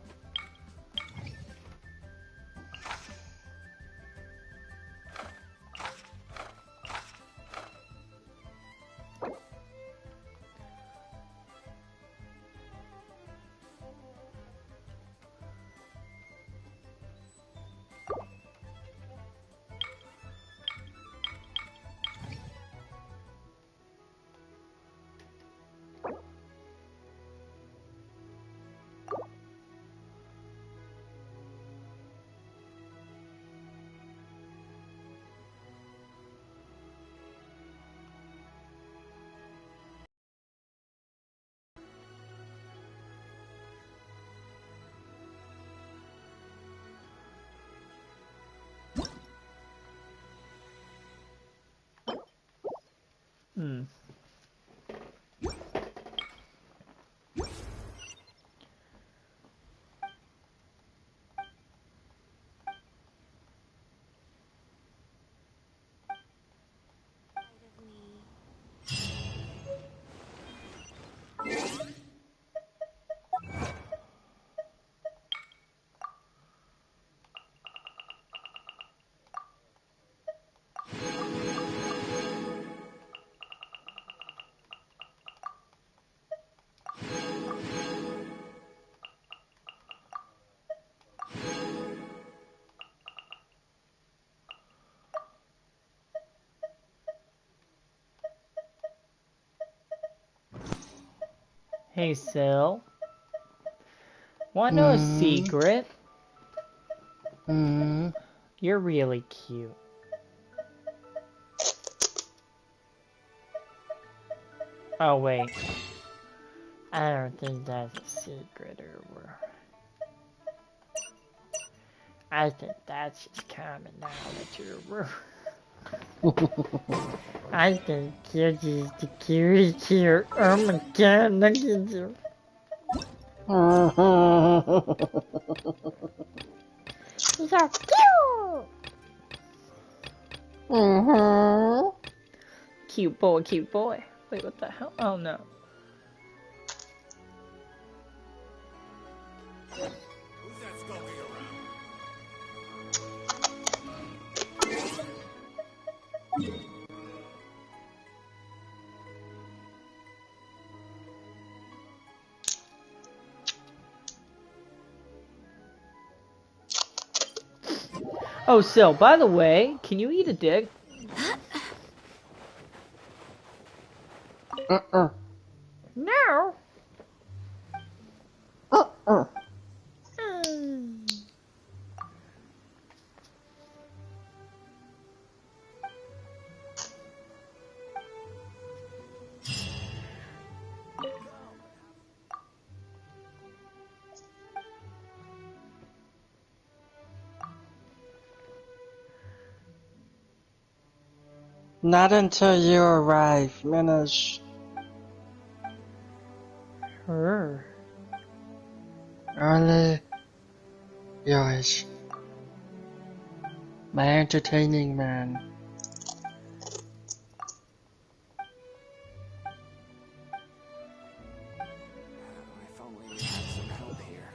Hmm. Hey, Sil. Want to know a secret? You're really cute. Oh, wait. I don't think that's a secret, or... I think that's just common knowledge, or... I think you're just the cutest here. Oh my god, look at you. He's so cute! Cute boy, cute boy. Wait, what the hell? Oh no. Who's that skulking around? Oh, Sil, by the way, can you eat a dick? No. Not until you arrive, Minaj. Her. Only yours. My entertaining man. If only we had some help here.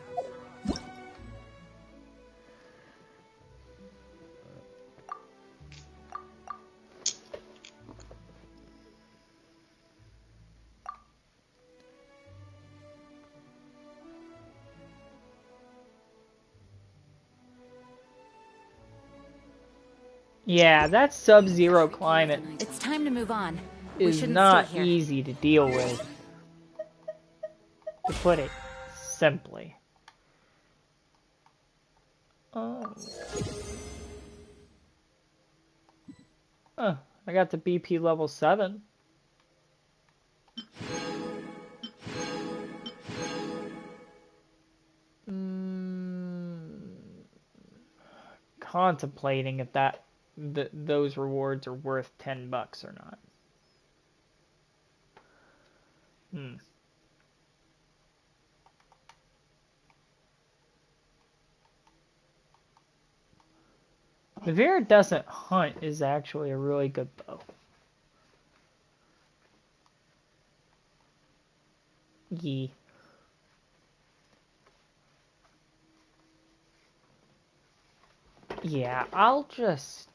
Yeah, that sub-zero climate It's time to move on. We is shouldn't not stay here. easy to deal with. To put it simply. Oh. I got the BP level 7. Contemplating if those rewards are worth $10 or not. The Viridescent Hunt is actually a really good bow. Yee. Yeah, I'll just...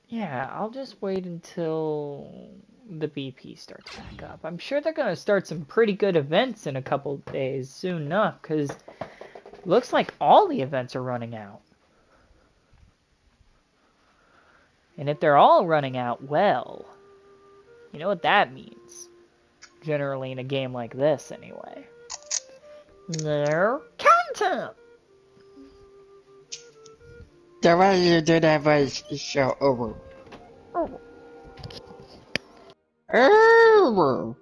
Yeah, I'll just wait until the BP starts back up. I'm sure they're gonna start some pretty good events in a couple days soon enough, because looks like all the events are running out. And if they're all running out, well, you know what that means. Generally in a game like this, anyway. Their content! The way you do that voice is so over. Over.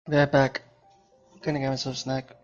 Be right back. Gonna get myself a snack.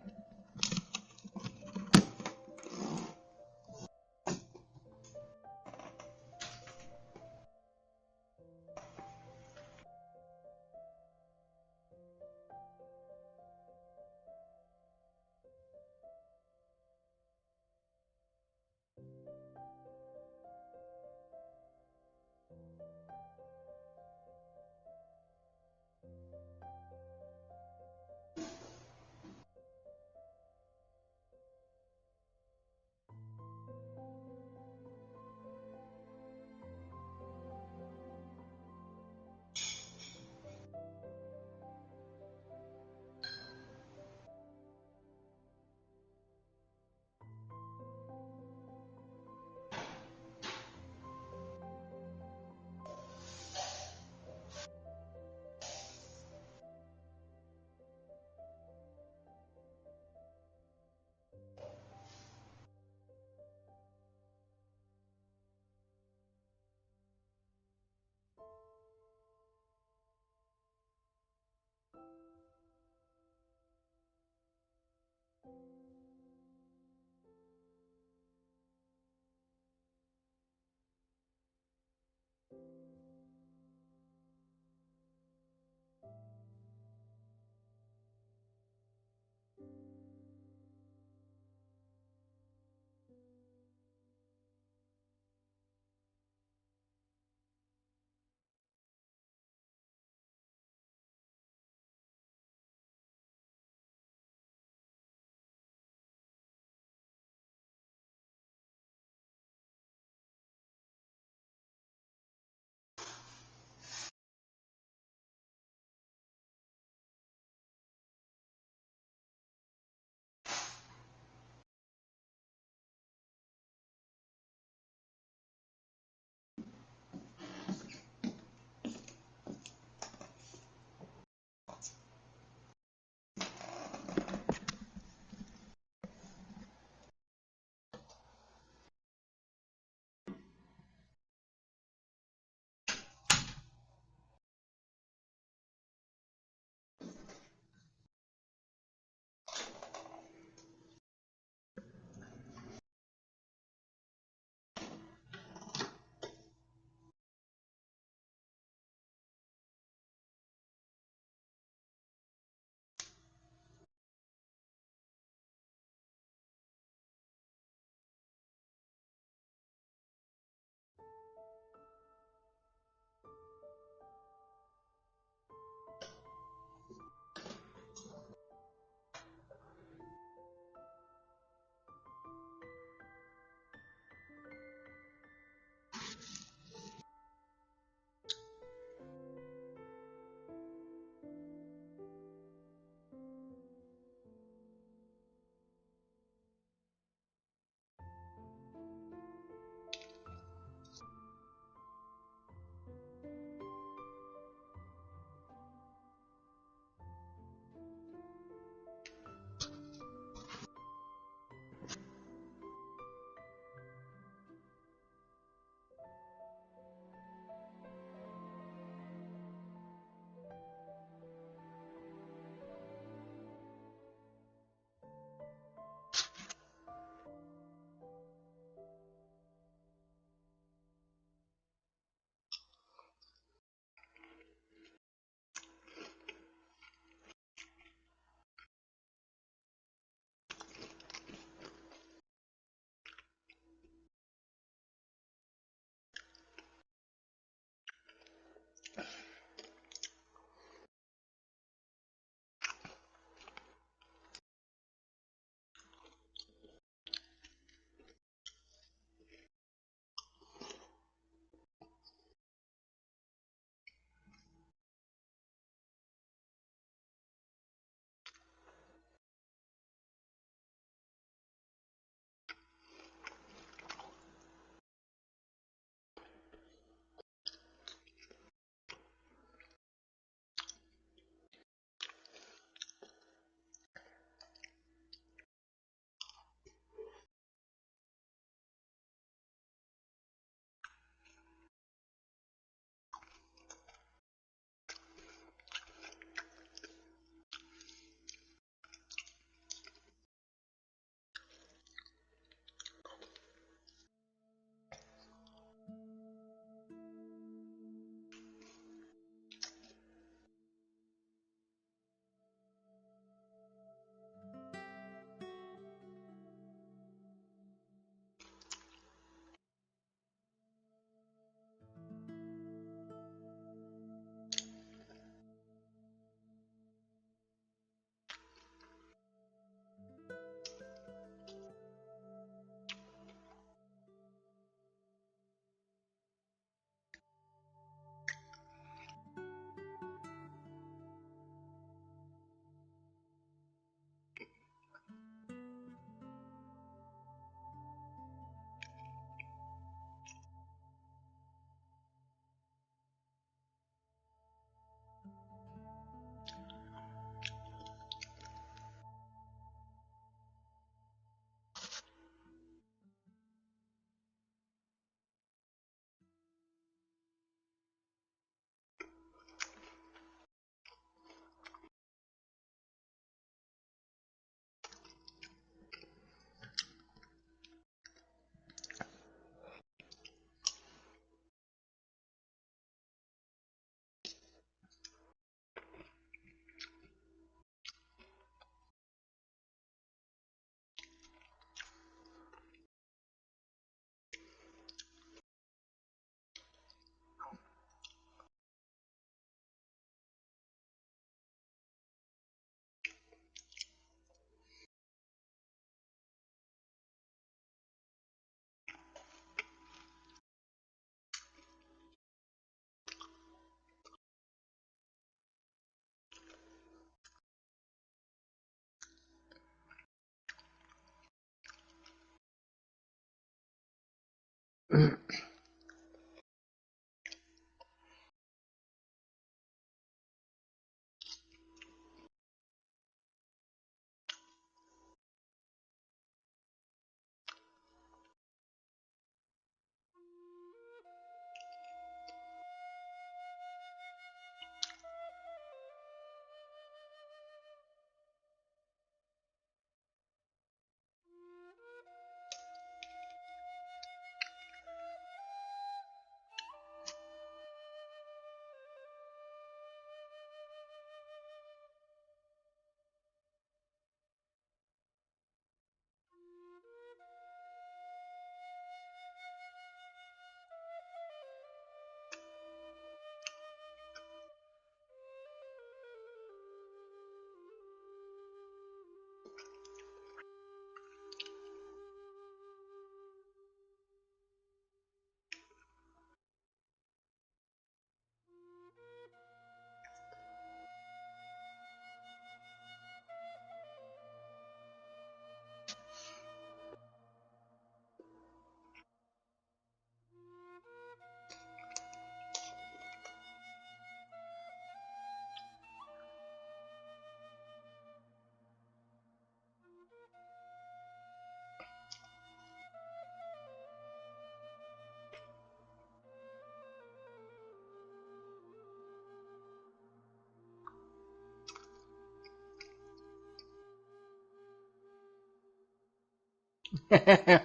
I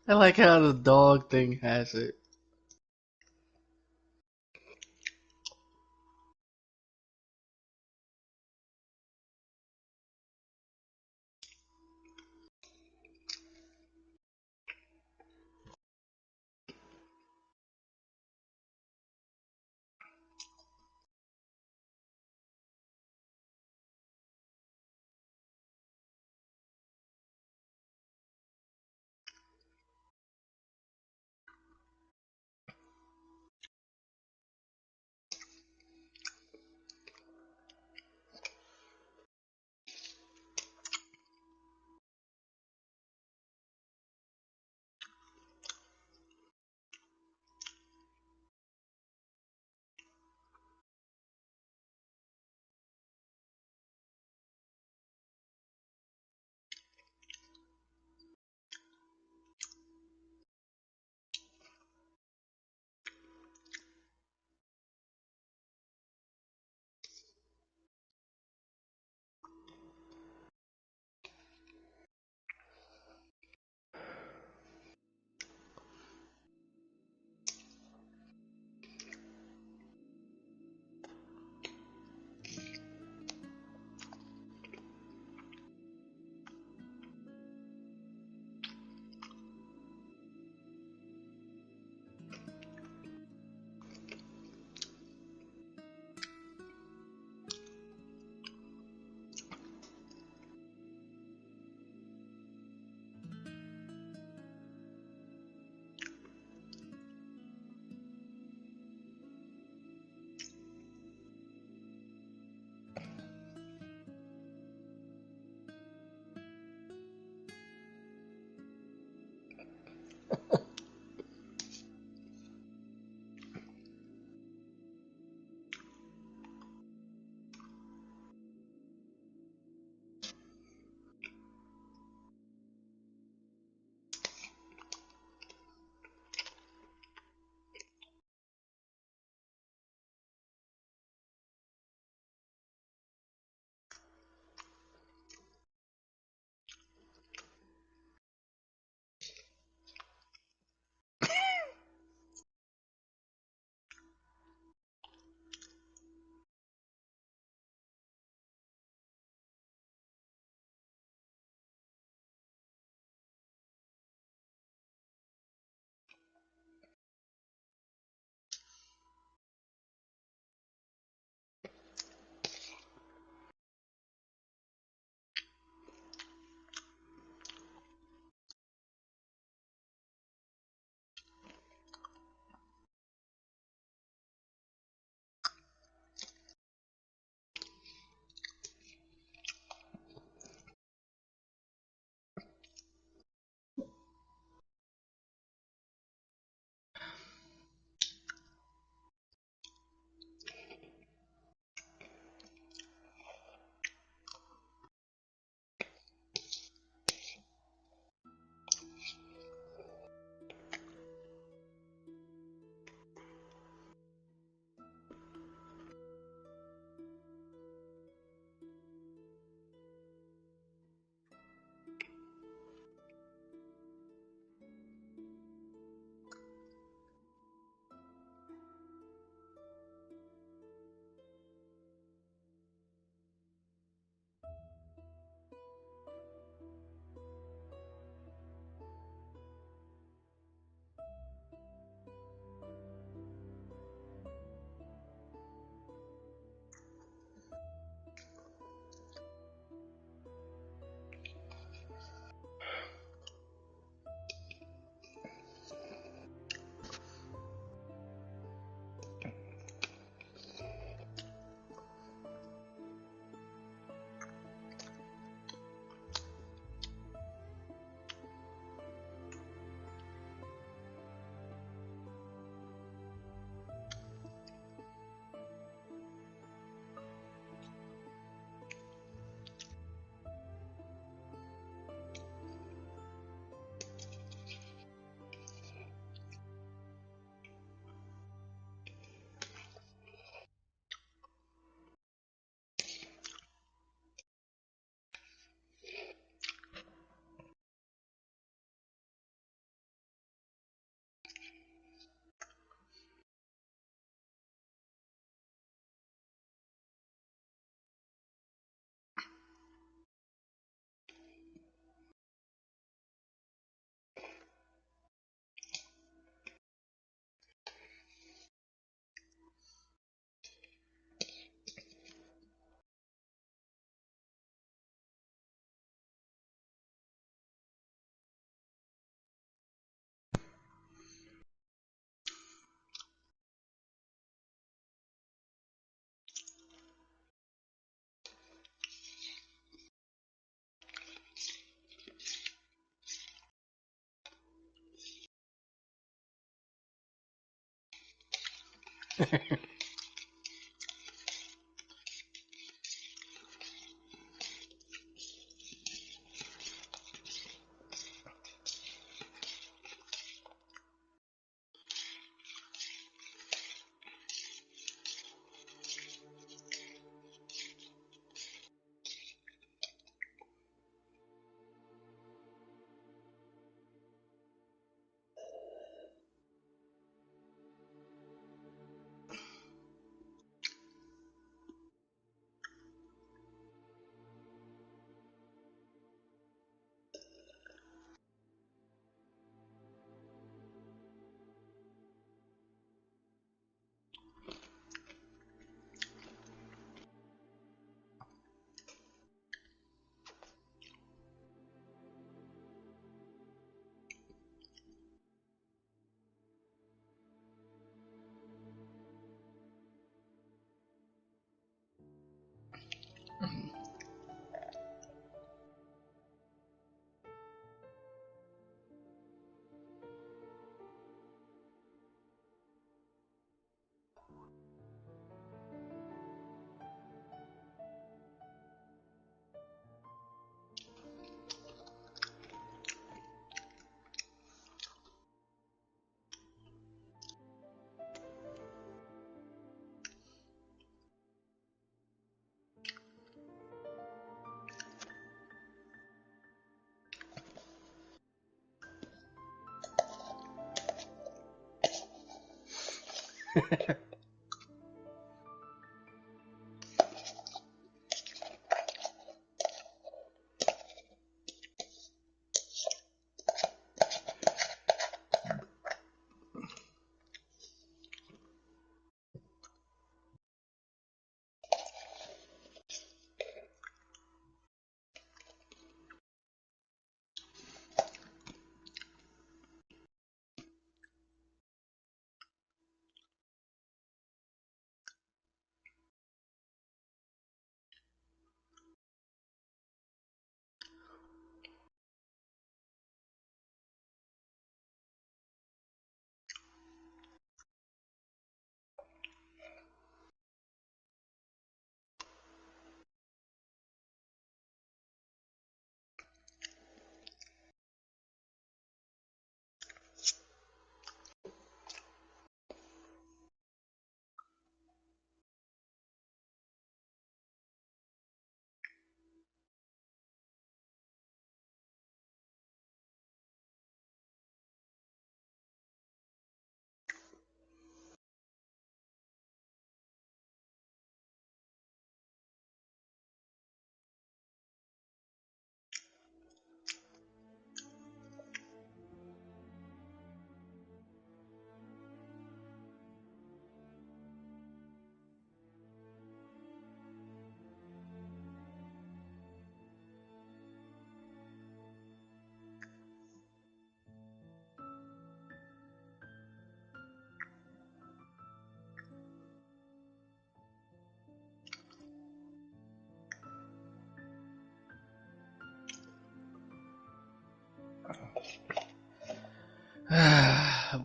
like how the dog thing has it.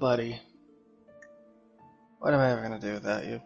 Buddy. What am I ever gonna do without you?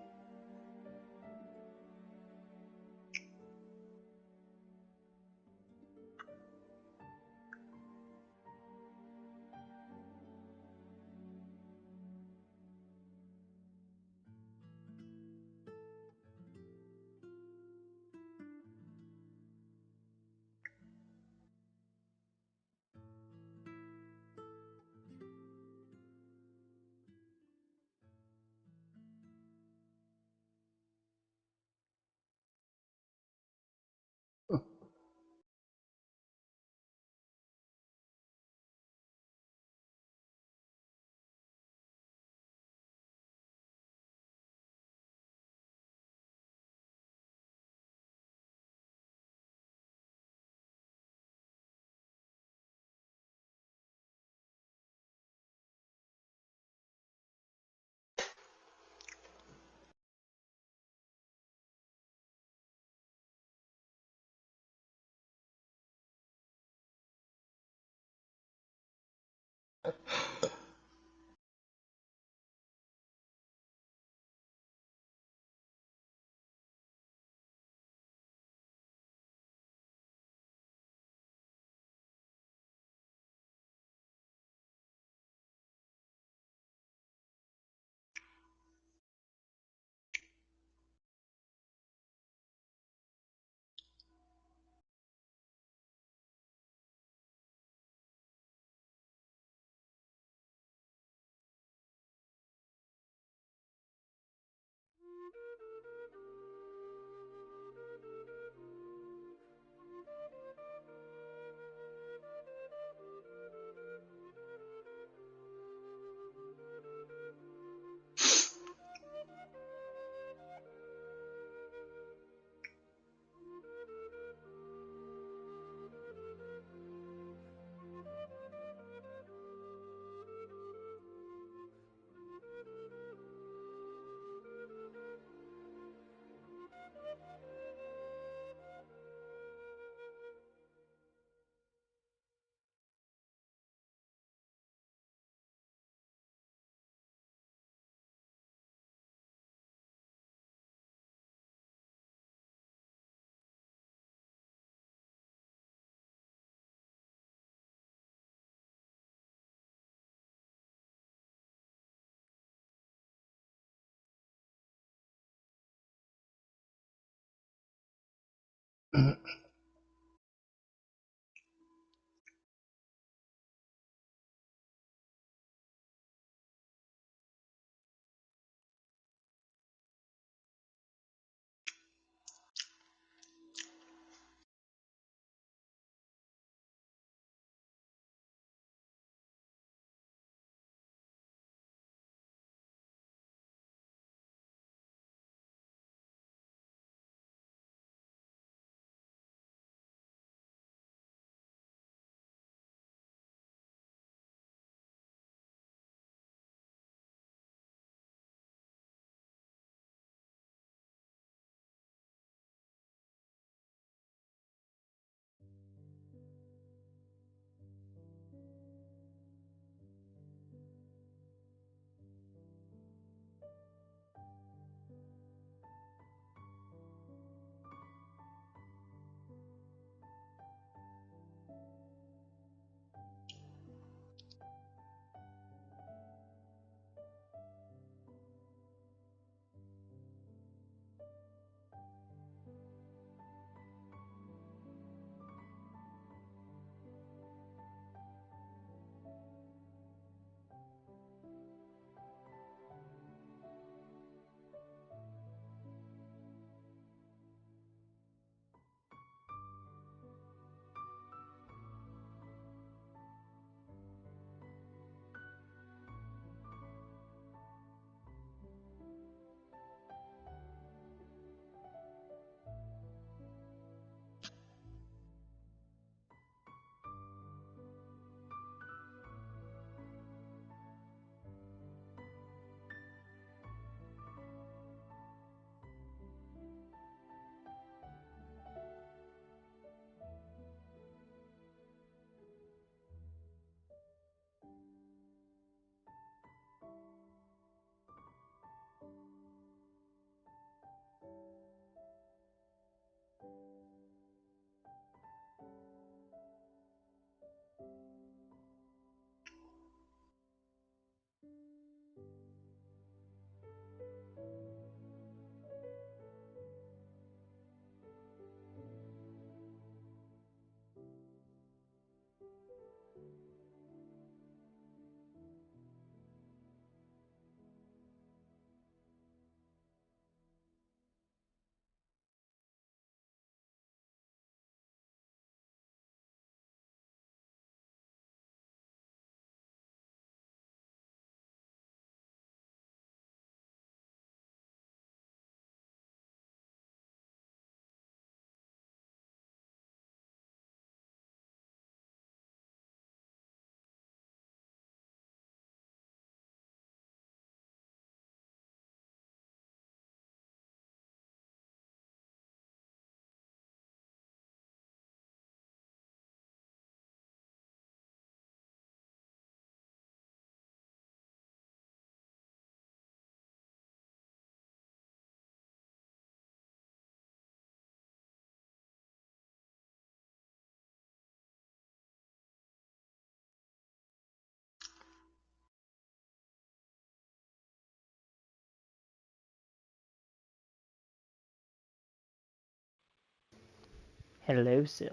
Hello, Sil.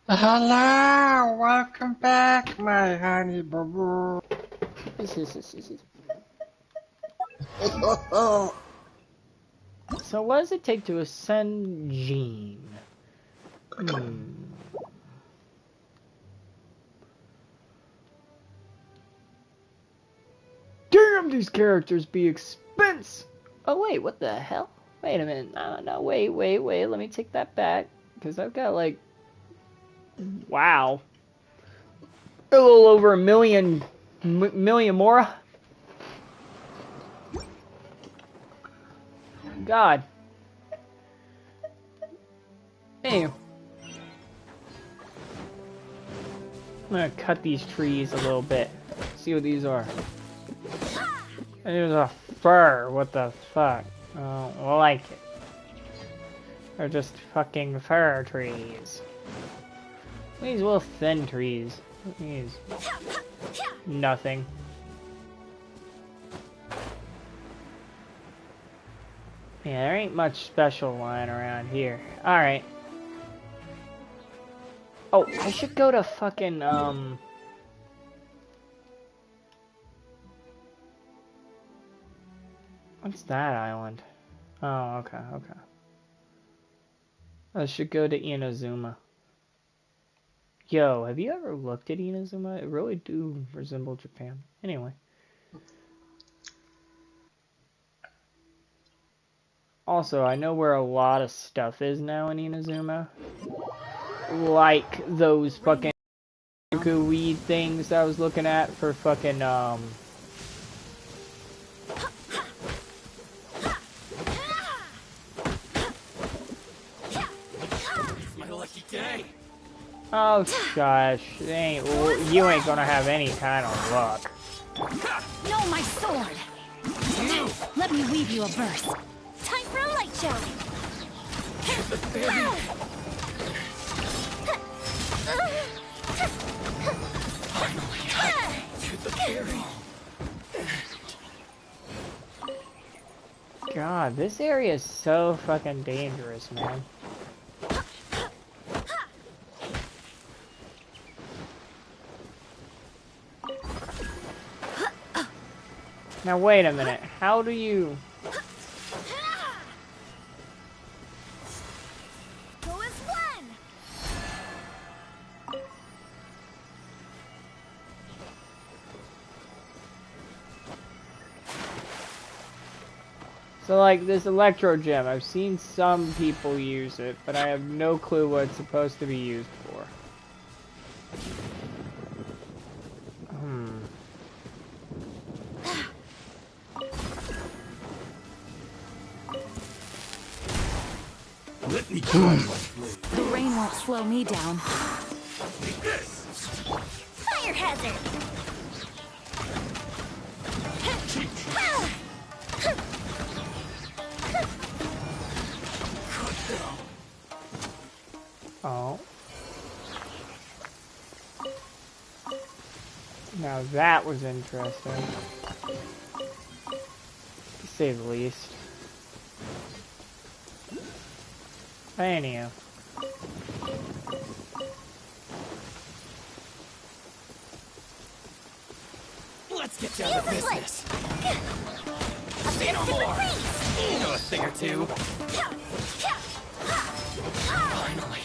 Hello, welcome back, my honey boo boo. So what does it take to ascend Jean? Damn, these characters be expense! Oh wait, what the hell? Wait a minute. No, wait. Let me take that back. Because I've got like... Wow. A little over a million more. God. Hey. I'm gonna cut these trees a little bit. See what these are. There's a fir. What the fuck? I don't like it. They're just fucking fir trees. These little thin trees. These. Nothing. Yeah, there ain't much special lying around here. Alright. Oh, I should go to fucking, what's that island? Oh, okay. I should go to Inazuma. Yo, have you ever looked at Inazuma? It really do resemble Japan. Anyway. Also, I know where a lot of stuff is now in Inazuma. Like those fucking weed things I was looking at for fucking, oh, gosh. You ain't gonna have any kind of luck. No, my sword! Let me weave you a verse. Time for a light show! God, this area is so fucking dangerous, man. Now wait a minute, how do you... Go as one! So like this electro gem, I've seen some people use it, but I have no clue what it's supposed to be used for. Let me try. The rain won't slow me down. Fire hazard! Oh. Now that was interesting. To say the least. Anyhow. Let's get down to business. Say no more. You know a thing or two. Finally.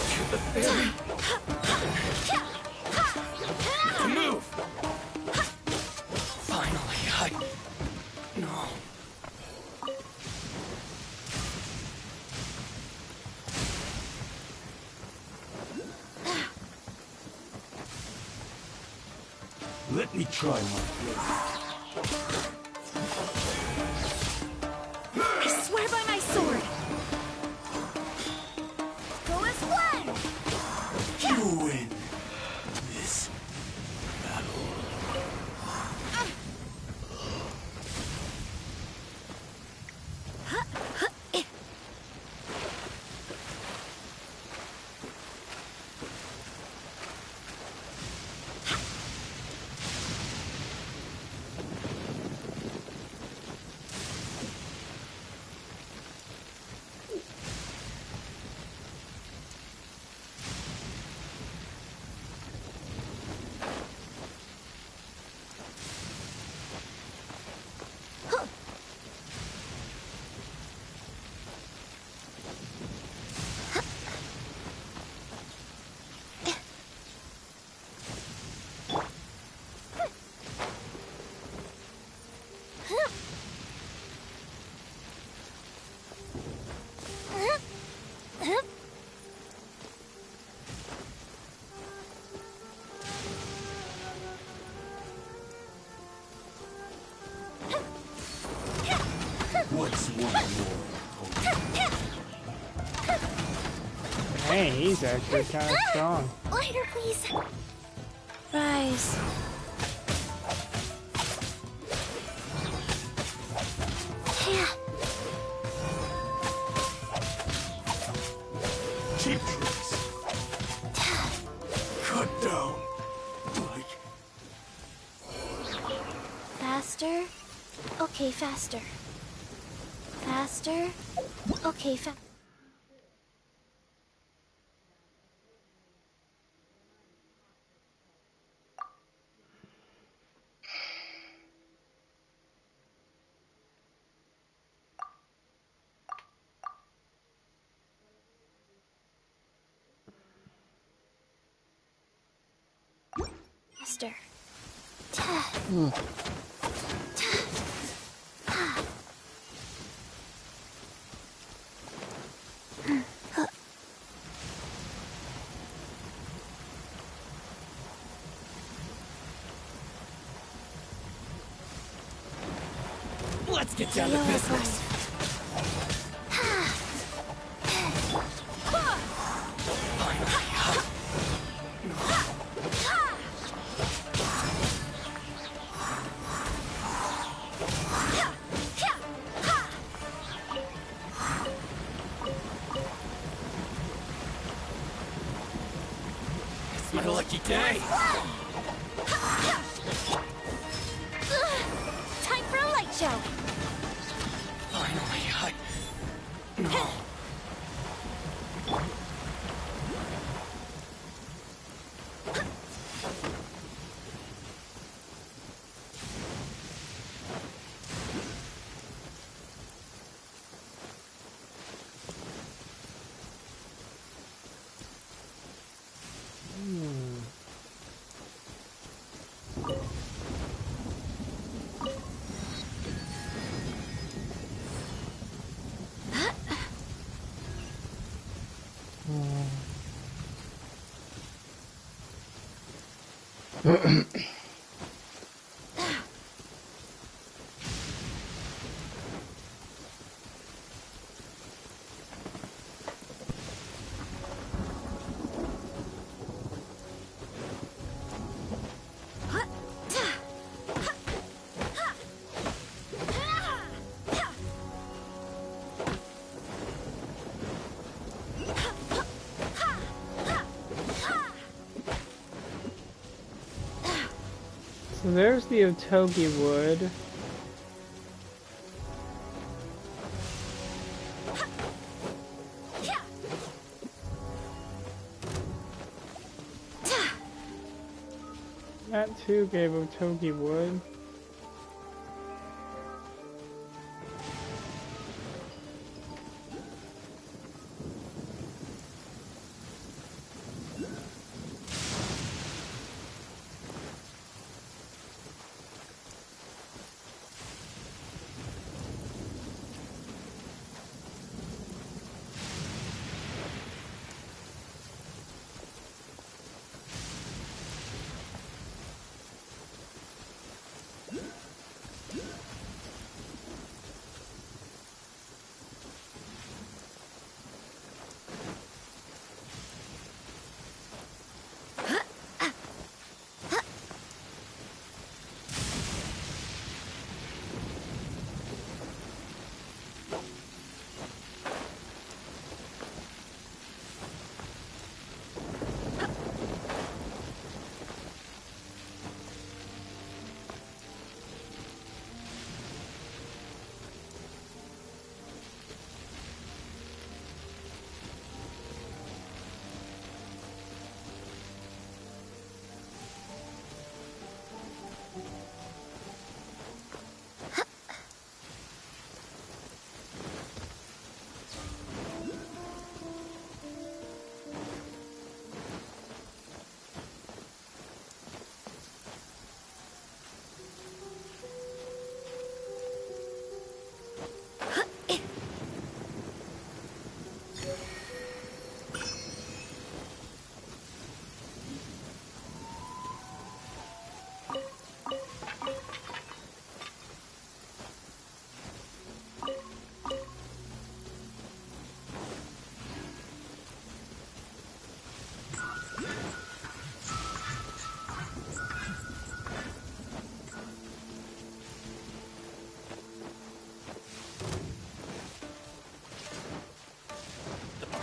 To the ferry. Move. Finally, no. Let me try my I swear by my sword! Go as one! You win this battle. Hey, he's actually kind of strong. Lighter, please. Rise. Yeah. Cheap tricks. Cut down. Like. Faster. Okay, faster. Faster. Okay, faster. Let's get down to business. It's my lucky day. Time for a light show. Finally, So there's the Otogi wood. That too gave Otogi wood.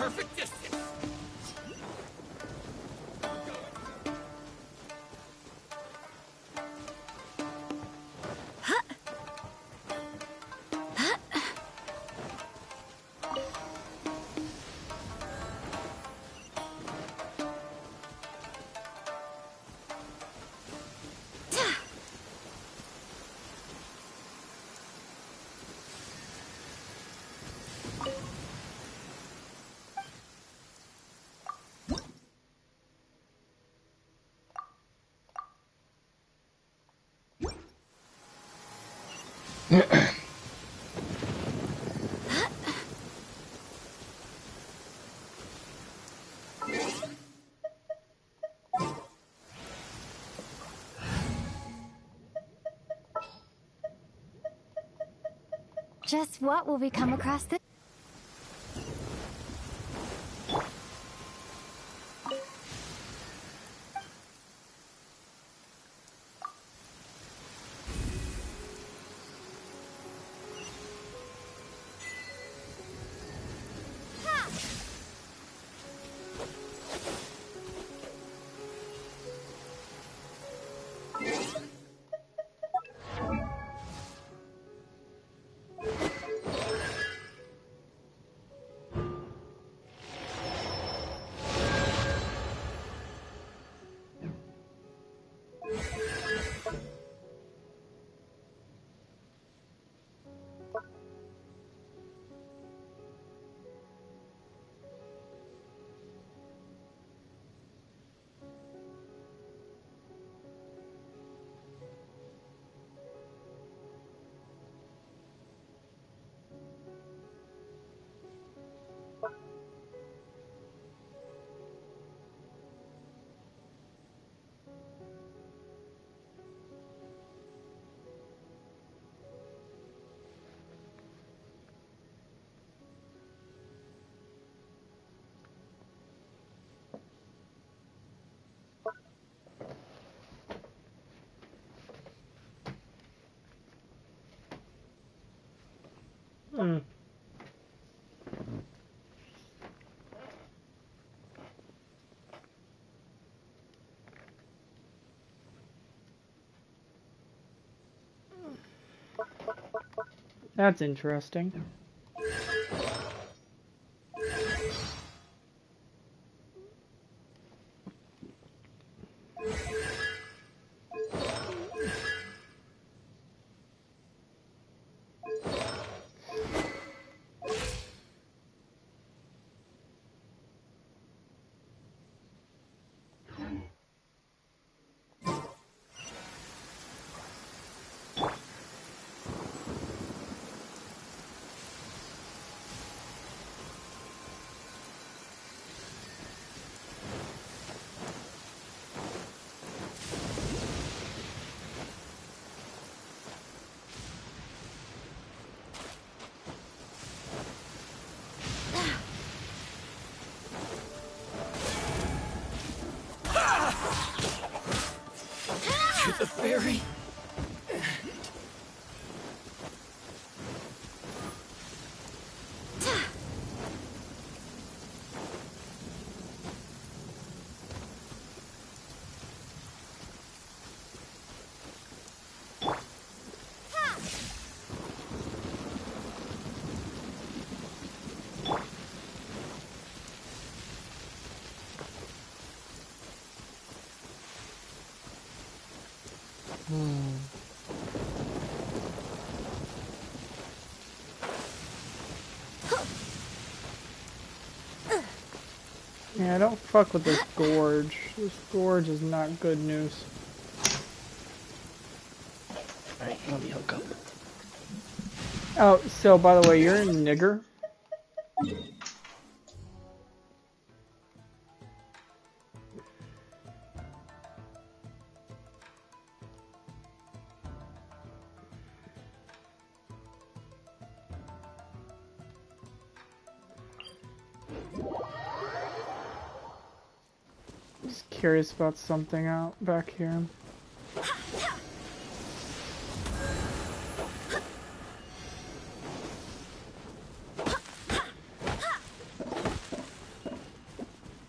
perfect distance. Just what will we come across this? Hmm. That's interesting. The fairy. Yeah, I don't fuck with this gorge. This gorge is not good news. Alright, let me hook up. Oh, so by the way, you're a nigger? Just curious about something out back here.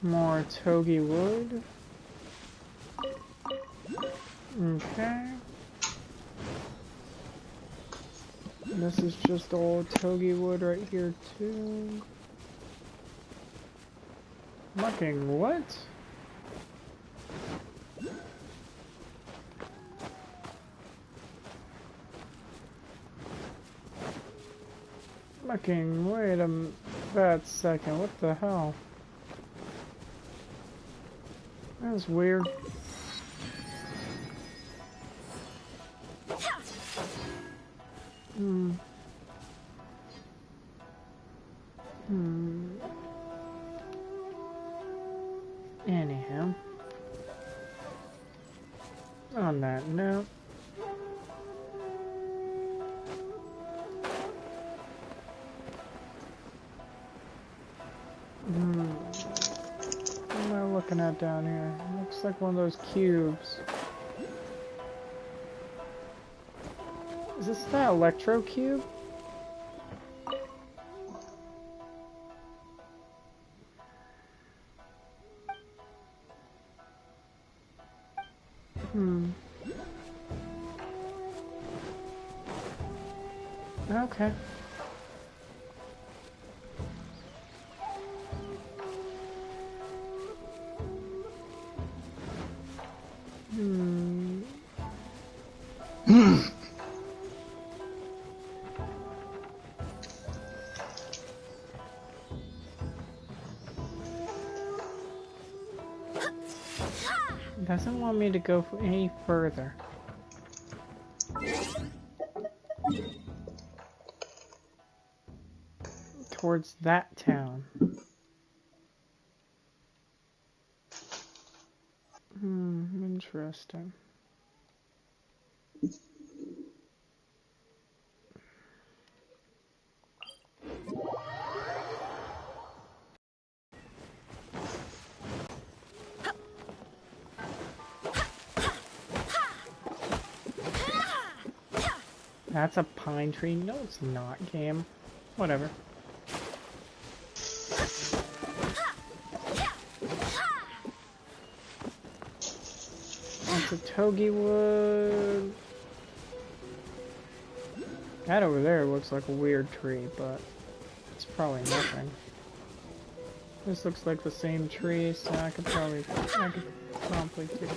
More togi wood. Okay. This is just all togi wood right here too. Mucking what? Mucking, wait a bad second, what the hell? That was weird. Hmm. Anyhow. On that note. What am I looking at down here? Looks like one of those cubes. Is this that electro cube? Okay. Doesn't want me to go any further. Towards that town. Interesting. That's a pine tree? No, it's not, game. Whatever. That's a togi wood. That over there looks like a weird tree, but it's probably nothing. This looks like the same tree, so I could probably take it.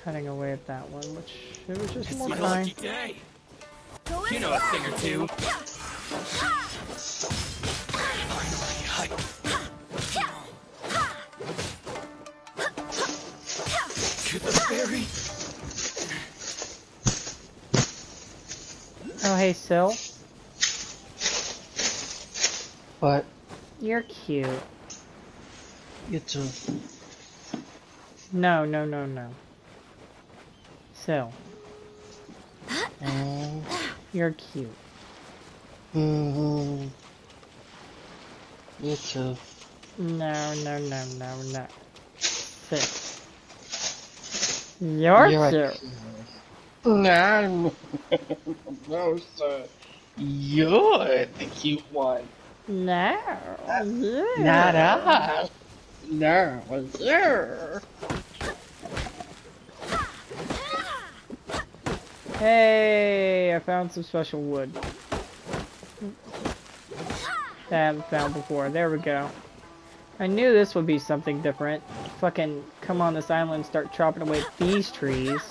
Cutting away at that one, which it was just more pine. You know a thing or two. To the berry. Oh, hey, Sil. What? You're cute. You too. No. Sil. Oh. You're cute. You too. No. Sil. You're cute. No, no, sir. You're the cute one. No. Not us. No, you. Hey, I found some special wood that I haven't found before. There we go. I knew this would be something different. Fucking come on this island and start chopping away these trees.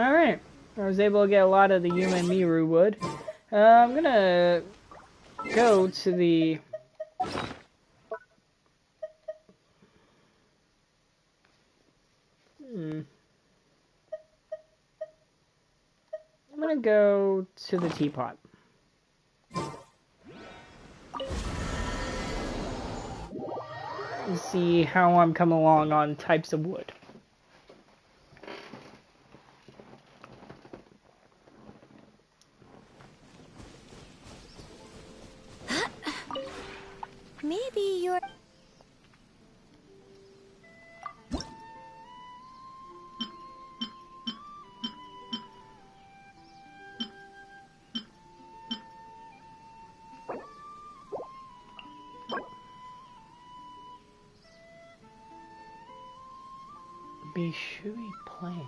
Alright. I was able to get a lot of the human Miru wood. I'm gonna go to the... I'm gonna go to the teapot. And see how I'm coming along on types of wood. Maybe you're... Bishui plan.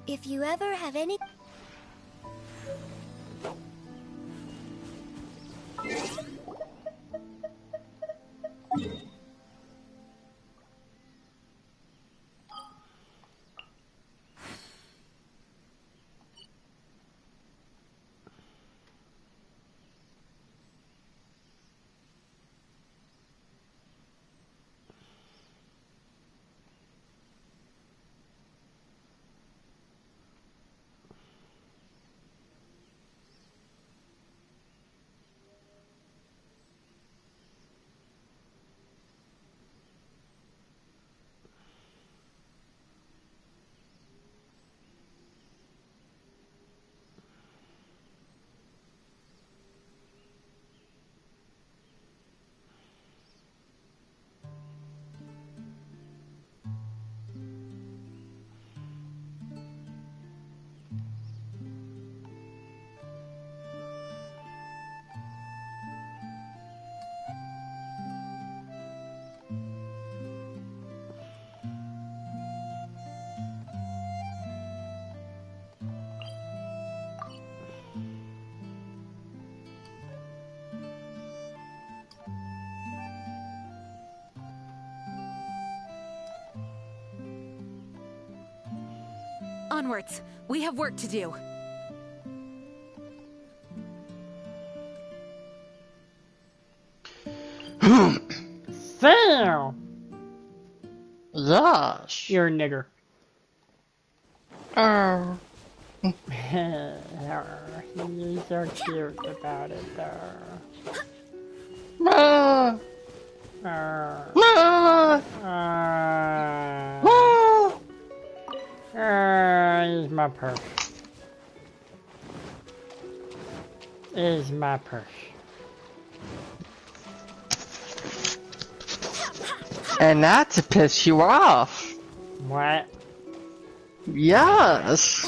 If you ever have any... Onwards. We have work to do. Yes. You're a nigger. Oh. You're so cute about it, though. Ah. Ah. Ah. Ah. Ah. Here's my purse. Here's my purse. And not to piss you off. What? Yes.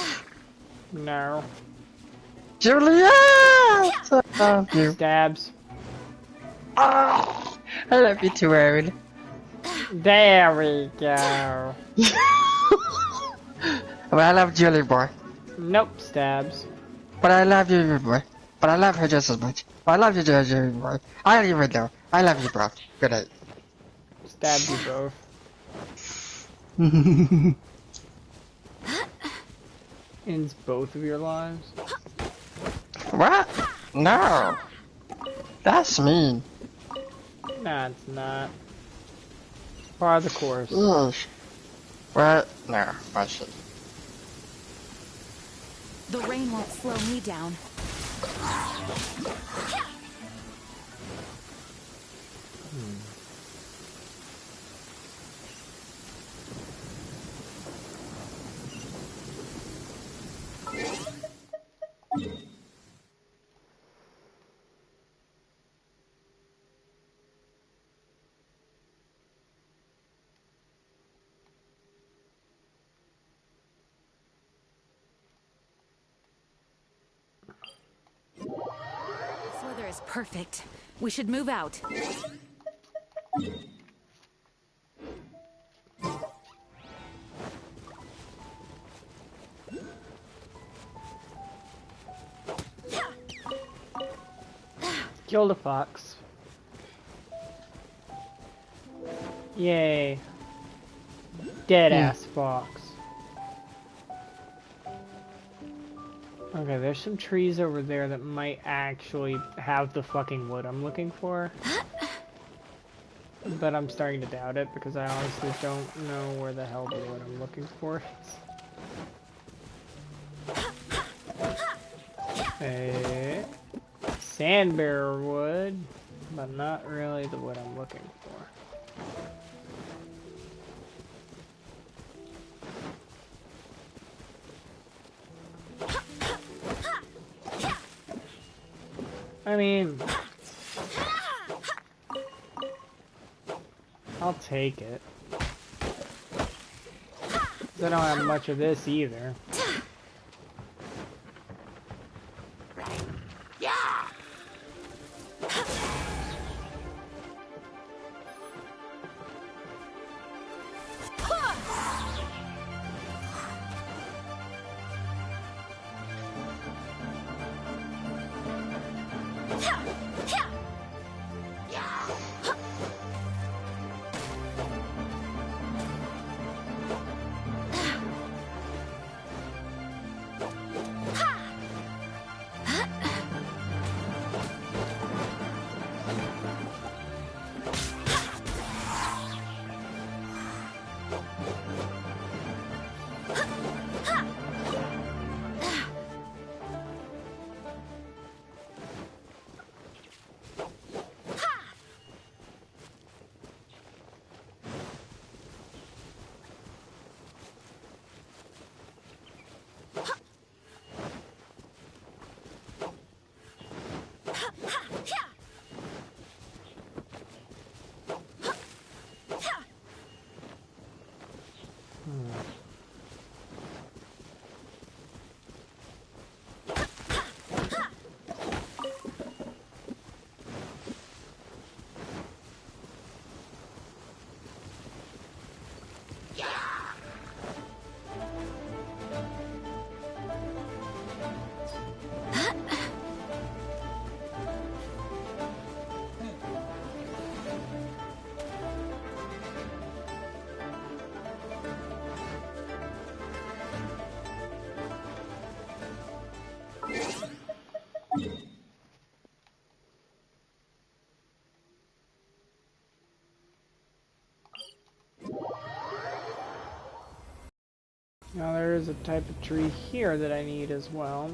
No. Juliet! I love you. Stabs. Oh, I love you too, Aaron. There we go. But I love Julie more. Nope, stabs. But I love you more. But I love her just as much. But I love you Julie more. I don't even know. I love you both. Good night. Stab you both. Ends both of your lives? What? No. That's mean. Nah, it's not. Part of the course. Ugh. What? No, I should. The rain won't slow me down. This weather is perfect. We should move out. Killed a fox. Yay. Dead ass fox. Okay, there's some trees over there that might actually have the fucking wood I'm looking for. But I'm starting to doubt it because I honestly don't know where the hell the wood I'm looking for is. Sandbearer wood, but not really the wood I'm looking for. I mean, I'll take it. 'Cause I don't have much of this either. Now there is a type of tree here that I need as well.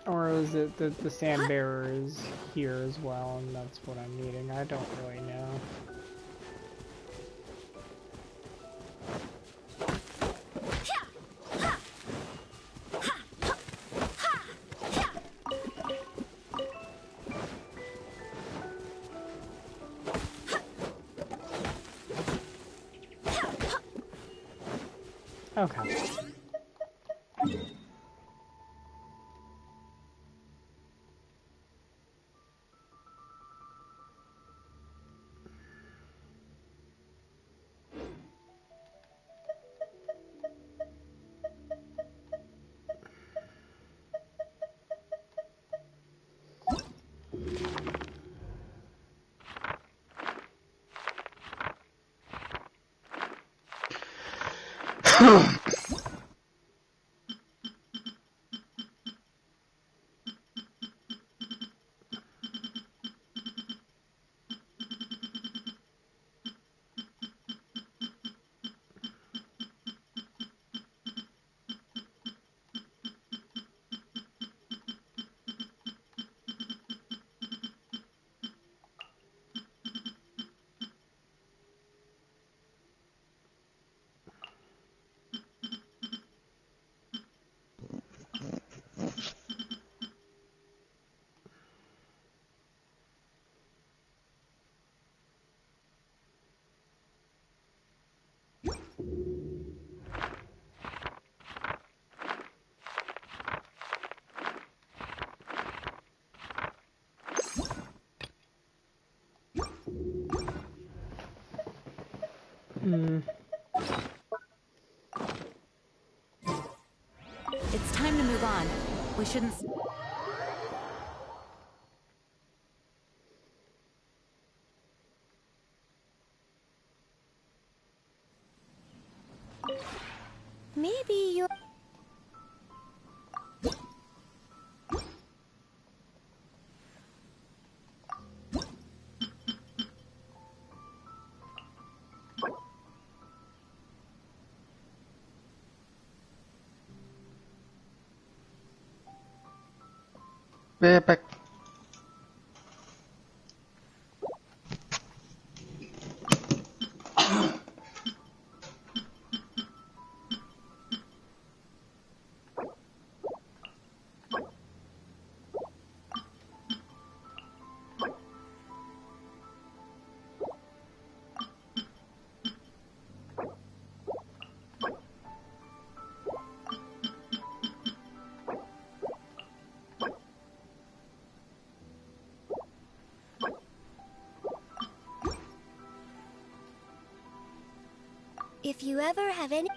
Or is it that the sand bearer is here as well and that's what I'm needing? I don't really know. Okay. It's time to move on. We shouldn't... Maybe you're... Back. If you ever have any...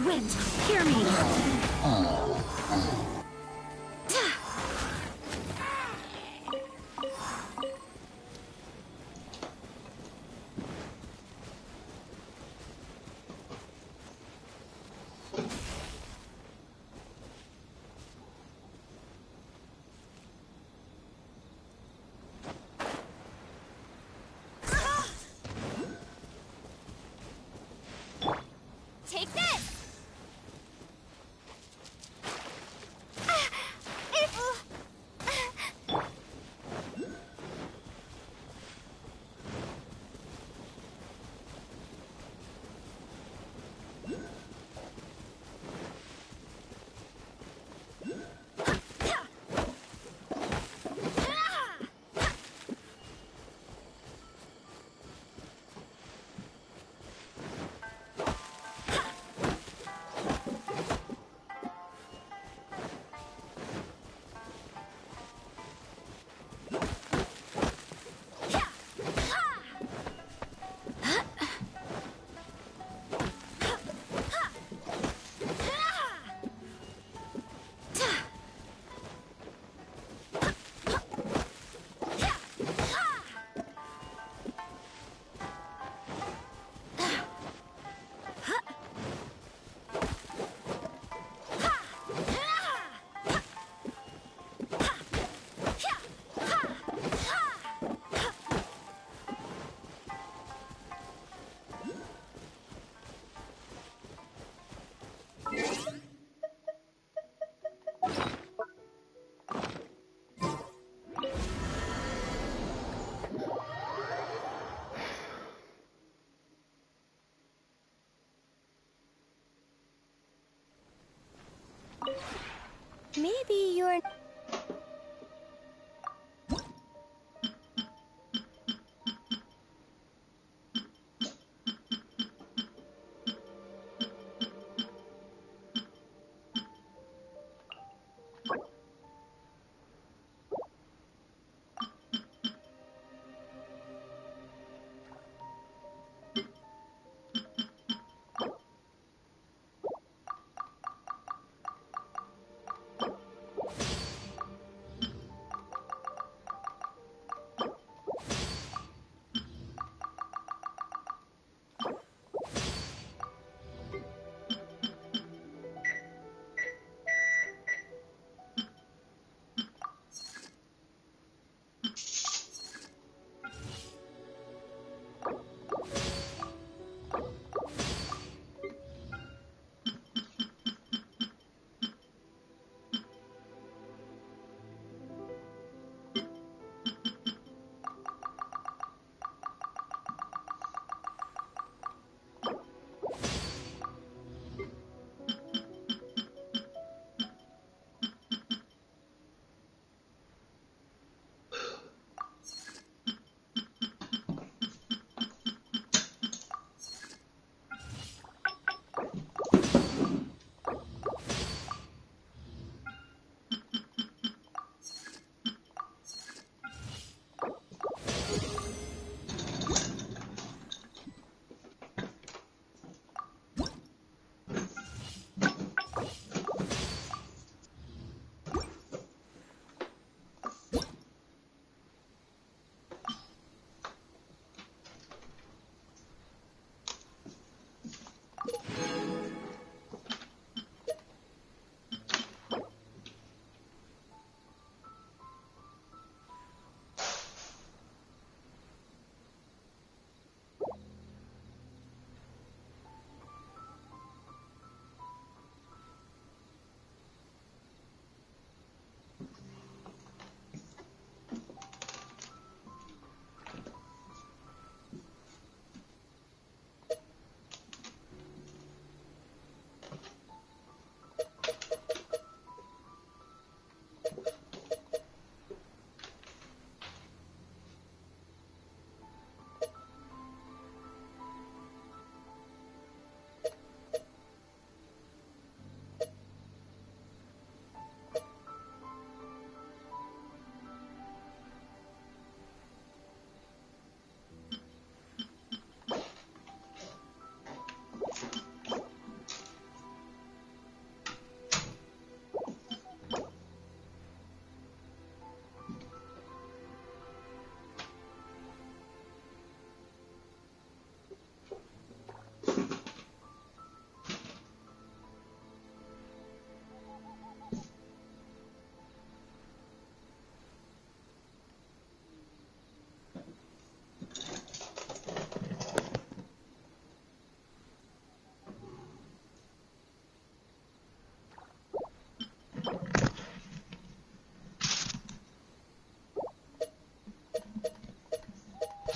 Wind, hear me! Take this! Maybe you're...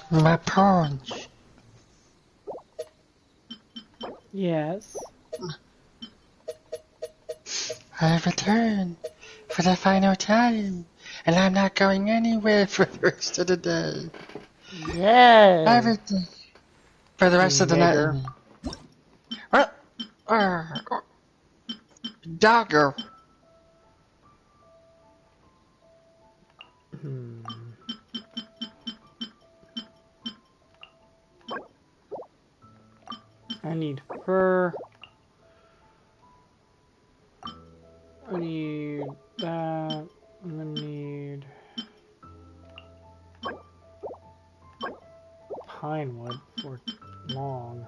My punch. Yes. I return for the final time, and I'm not going anywhere for the rest of the day. Yeah. Everything for the rest of the Nigger. night. Dogger. I need fur. I need that. I'm gonna need pine wood for long.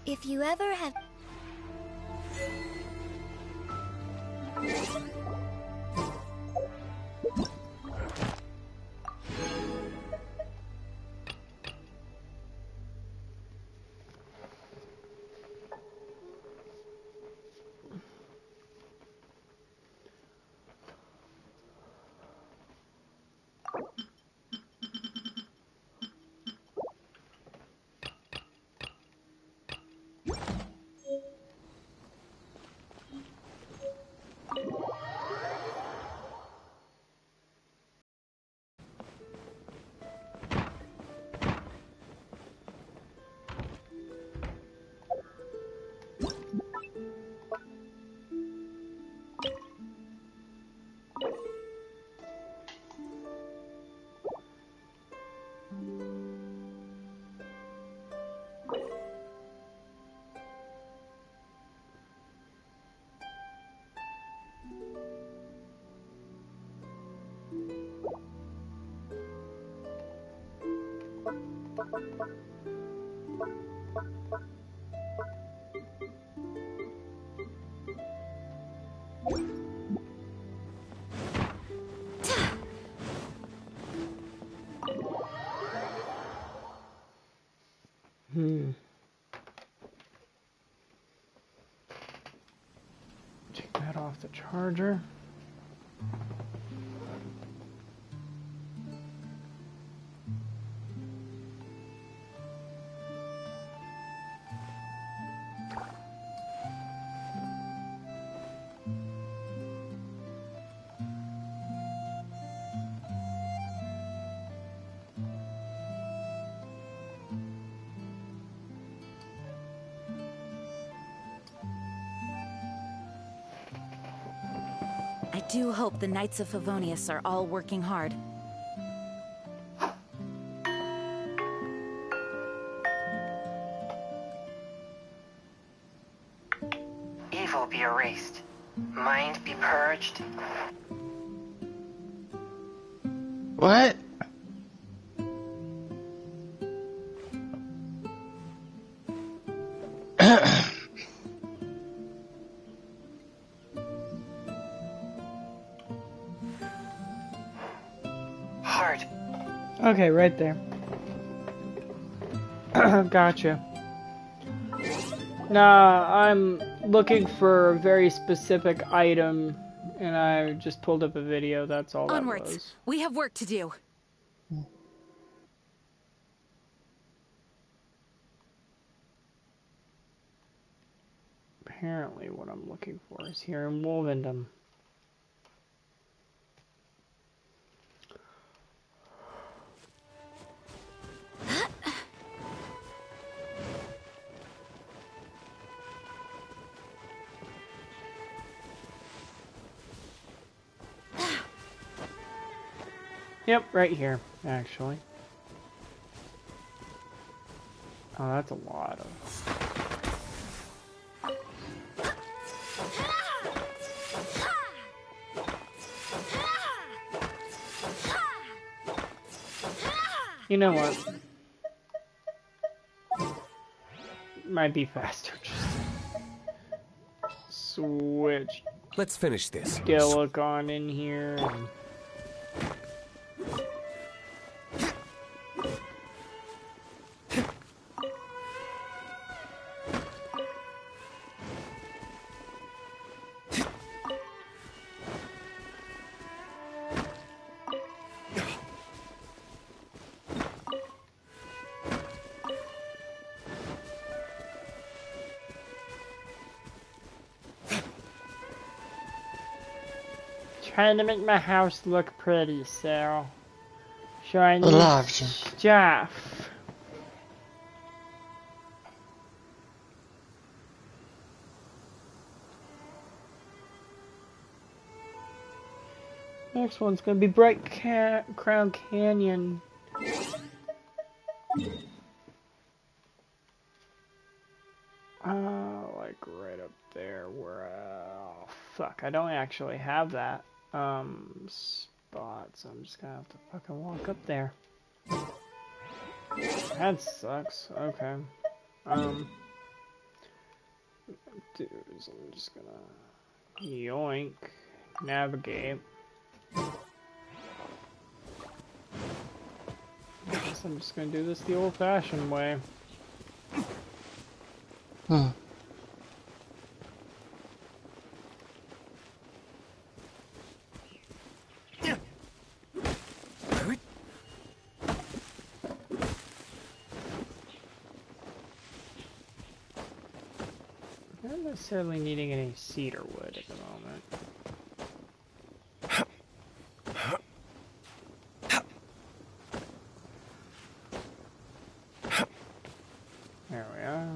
If you ever have... Take that off the charger. I do hope the Knights of Favonius are all working hard. Evil be erased. Mind be purged. What? Heart. Okay, right there. Gotcha. Nah, I'm looking for a very specific item, and I just pulled up a video, that's all that Onwards. was. We have work to do. Apparently what I'm looking for is here in Wolvendom. Yep, right here, actually. Oh, that's a lot of... You know what? Might be faster just switch Let's finish this. Gillicon in here and... trying to make my house look pretty, so I need Love you. stuff. Next one's gonna be Bright Crown Canyon. Like right up there where, oh, fuck, I don't actually have that, spot, so I'm just gonna have to fucking walk up there. That sucks, okay. Dudes, I'm just gonna yoink, navigate. Guess I'm just gonna do this the old-fashioned way. Not necessarily needing any cedar wood at the moment. There we are.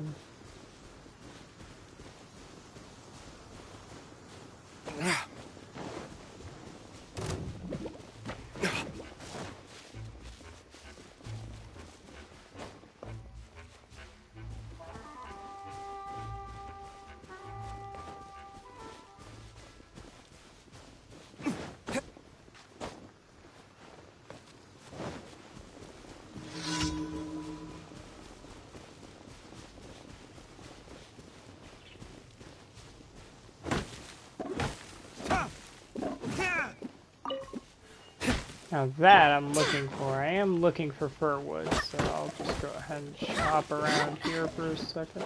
Now that I'm looking for. I am looking for fir wood, so I'll just go ahead and shop around here for a second.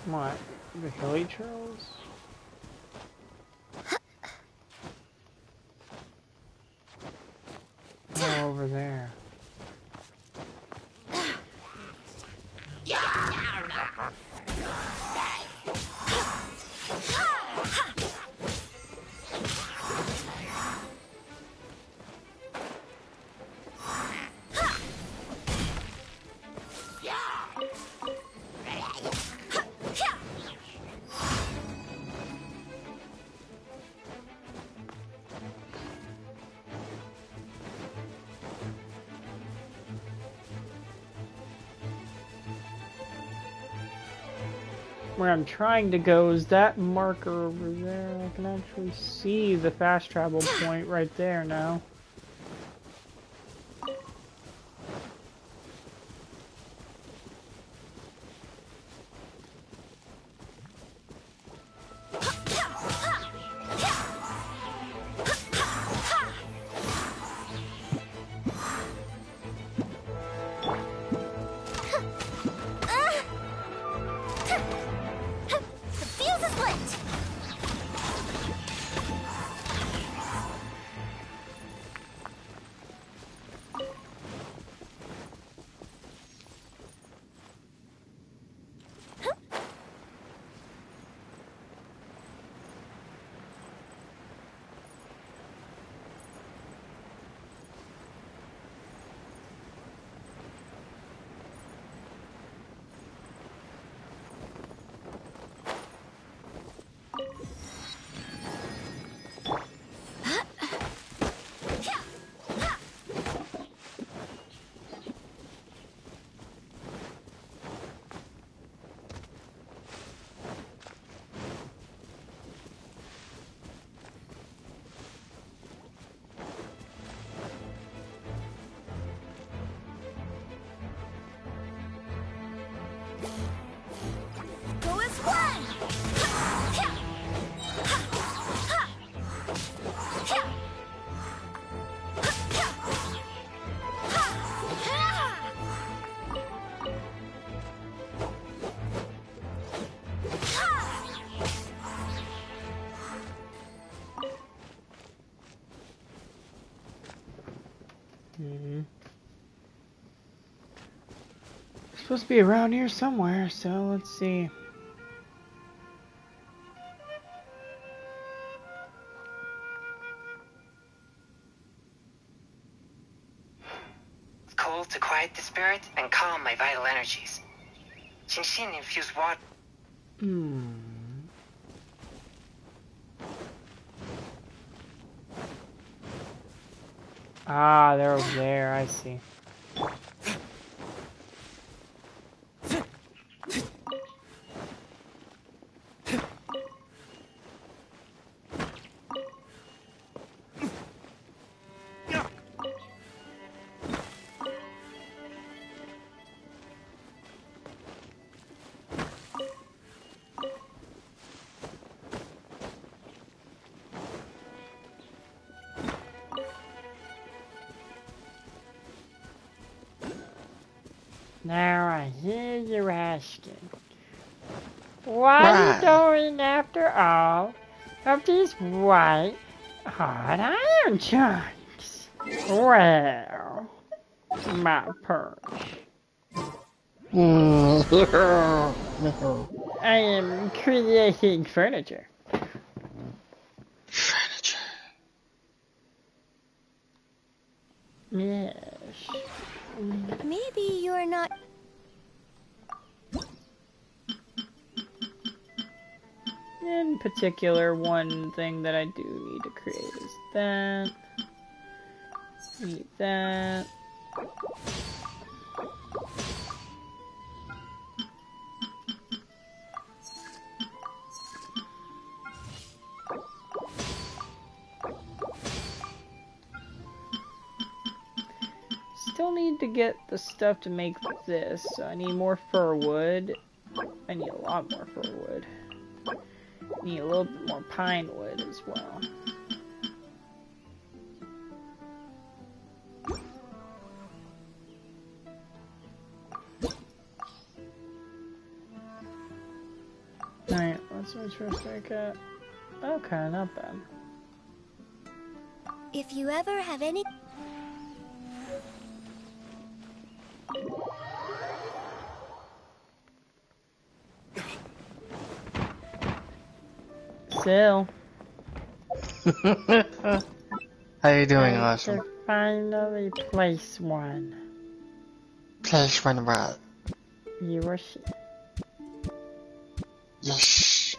What? The hilly trails? Oh, over there. Where I'm trying to go is that marker over there. I can actually see the fast travel point right there now. supposed to be around here somewhere, so let's see. Cold to quiet the spirit and calm my vital energies. Shinshin infused water. Ah, they're over there, I see. Now I hear you asking, what are you doing after all of these white hot iron chunks? Well, my perch. I am creating furniture. Furniture. Yes. Maybe you're not... In particular, one thing that I do need to create is that. Need that. Still need to get the stuff to make this, so I need more fir wood. I need a lot more fir wood. Need a little bit more pine wood as well. Alright, what's my first haircut? Okay, not bad. If you ever have any... Still. How you doing, Awesome? To finally place one. Place one what? You or she. Yes.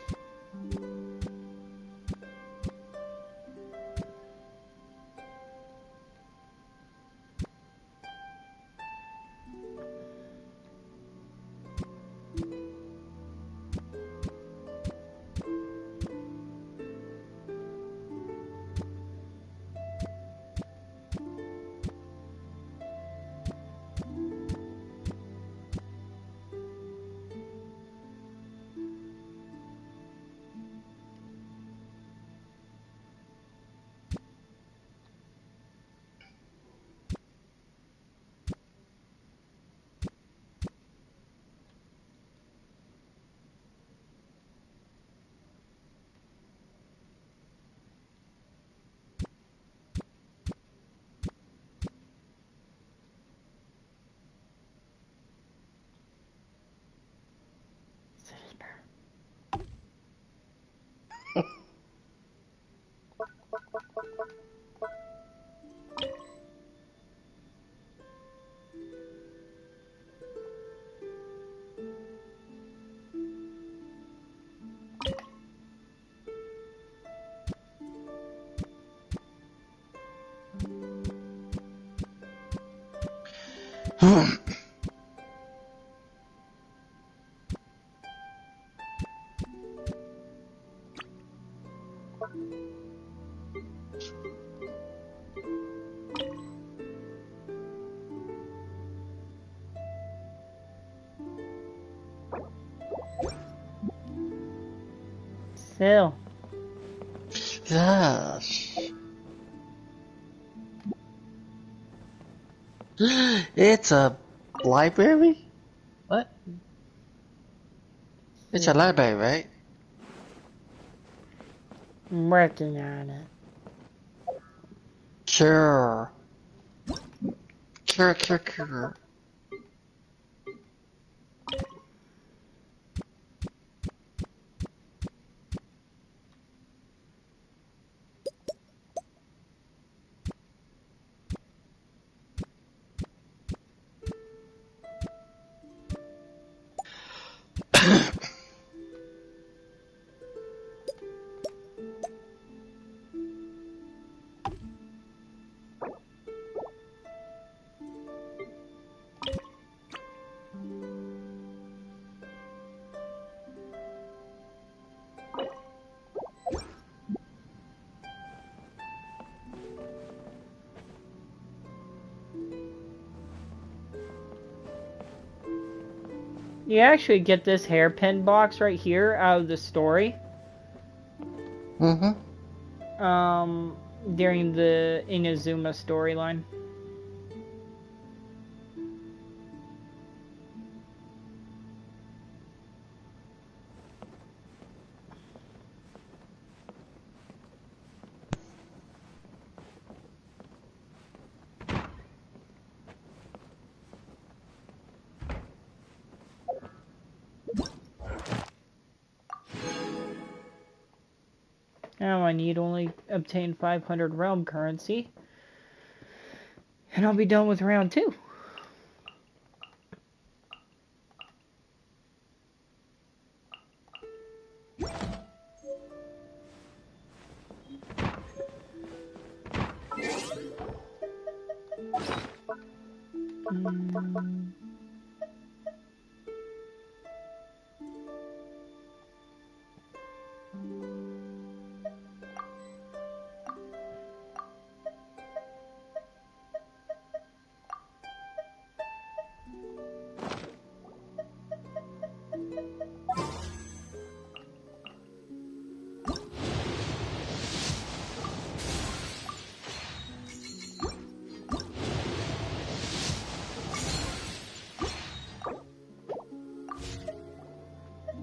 Still. Yes. It's a library? What? It's a library, right? I'm working on it. Sure. Sure. You actually get this hairpin box right here out of the story. Mm-hmm. During the Inazuma storyline. Now I need only obtain 500 realm currency. And I'll be done with round 2.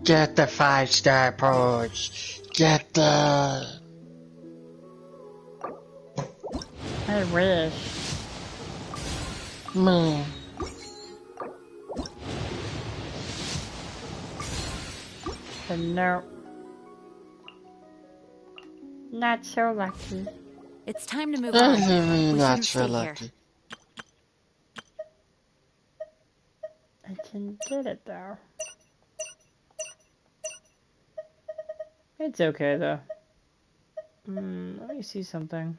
Get the 5-star purge. Get the... I wish. Man. But no. Not so lucky. It's time to move on. We Not shouldn't so stay here. lucky. I can get it though. It's okay though. Let me see something.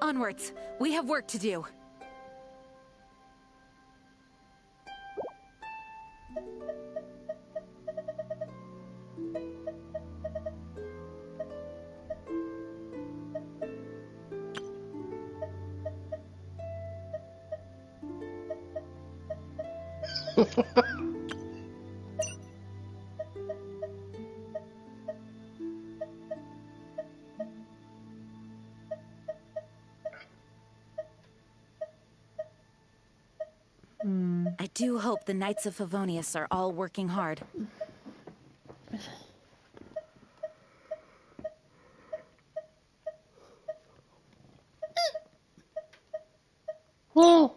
Onwards. We have work to do. I do hope the Knights of Favonius are all working hard. Woo!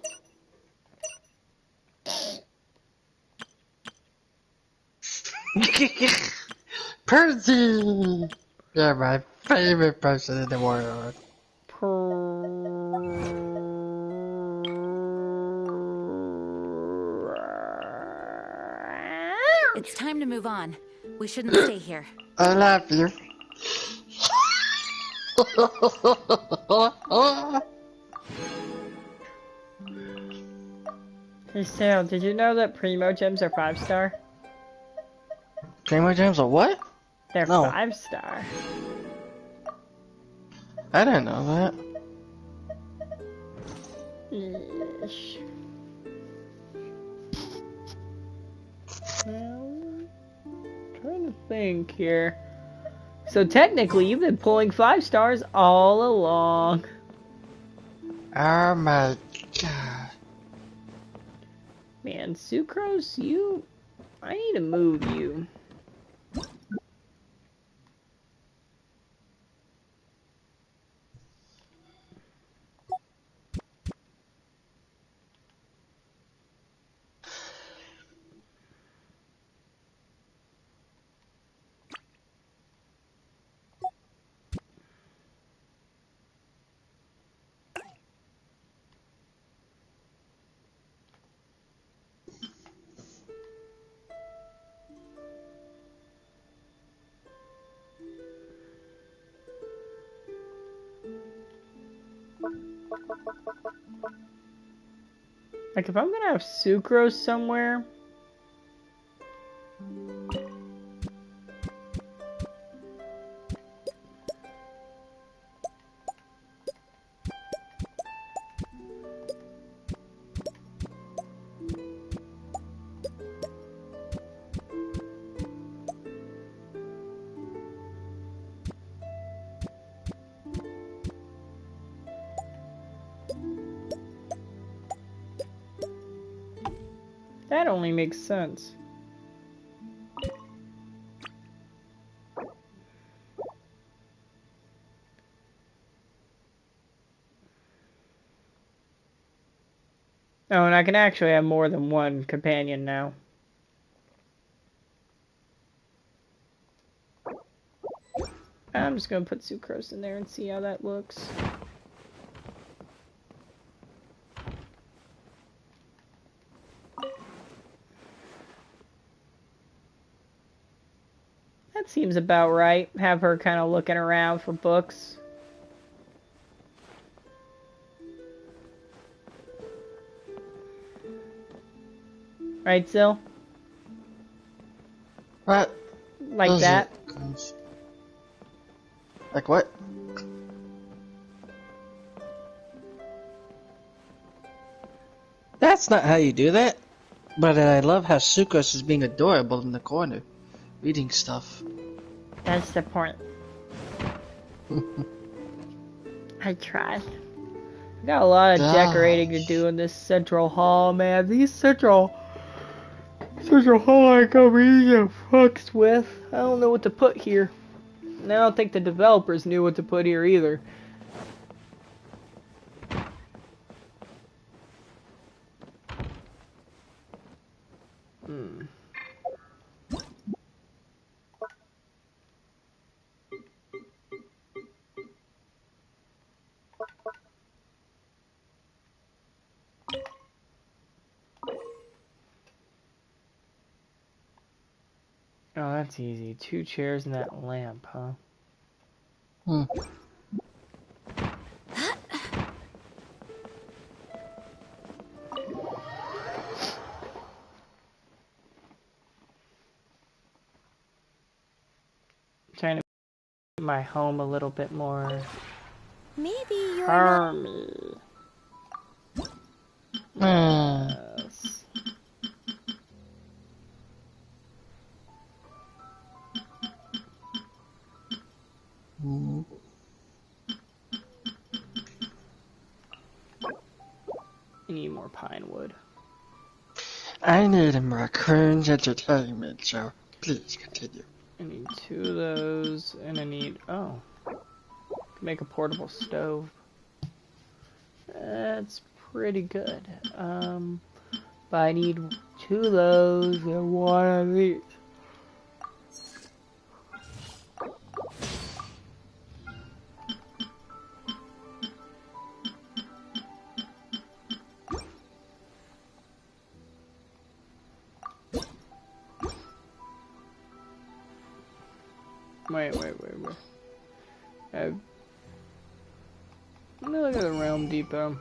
Percy! You're my favorite person in the world. It's time to move on. We shouldn't stay here. I love you. Hey Sarah, did you know that Primo Gems are 5-star? Primo Gems are what? They're No. 5-star. I didn't know that. Yeesh. Trying to think here. So technically, you've been pulling 5-stars all along. Oh my god. Man, Sucrose, I need to move you. Like, if I'm gonna have sucrose somewhere... That only makes sense. Oh, and I can actually have more than one companion now. I'm just gonna put sucrose in there and see how that looks. That seems about right. Have her kind of looking around for books. Right, Zill? What? Like Those that? Like what? That's not how you do that. But I love how Sucrose is being adorable in the corner, reading stuff. That's the point. I tried. I got a lot of decorating to do in this central hall, man. These central hall I come easy to fucks with. I don't know what to put here. And I don't think the developers knew what to put here either. Oh, that's easy. 2 chairs and that lamp, huh? Trying to make my home a little bit more Maybe you're harmony. Yes. I need more pine wood. I need a raccoon's entertainment, so please continue. I need 2 of those, and I need... Oh. Make a portable stove. That's pretty good. But I need 2 of those and 1 of these. Wait. Let me look at the Realm Depot.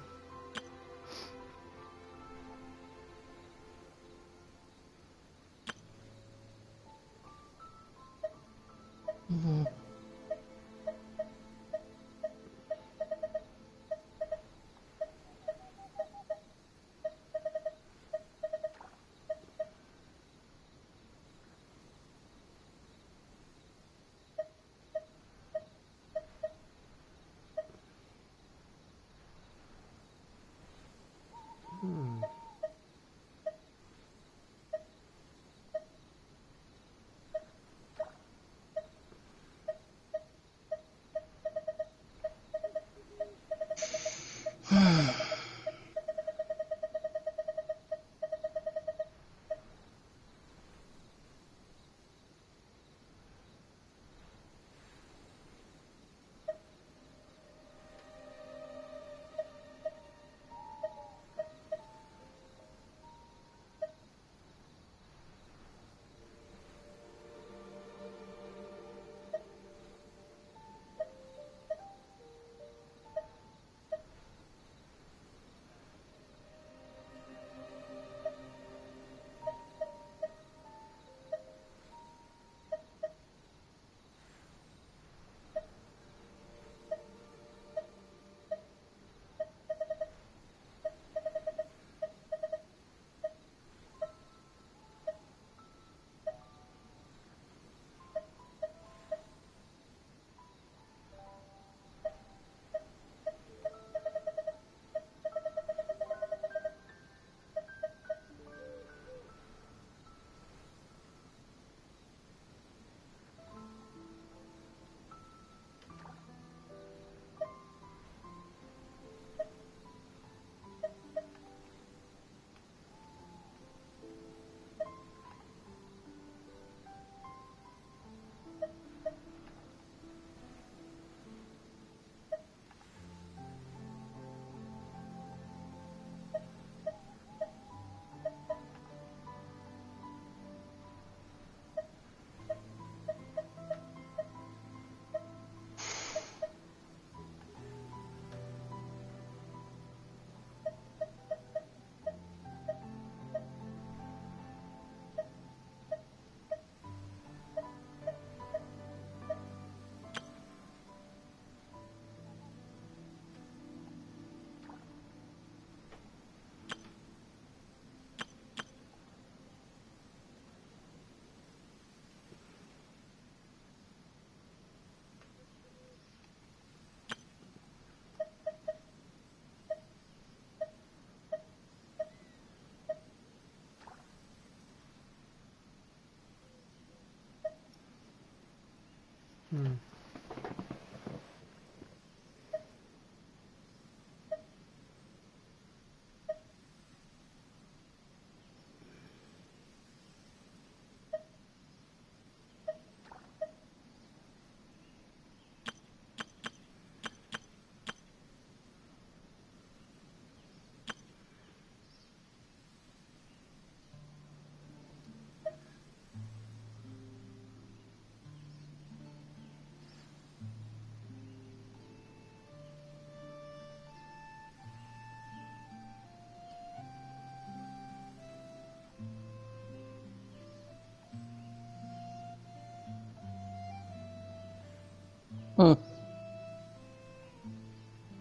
Hmm.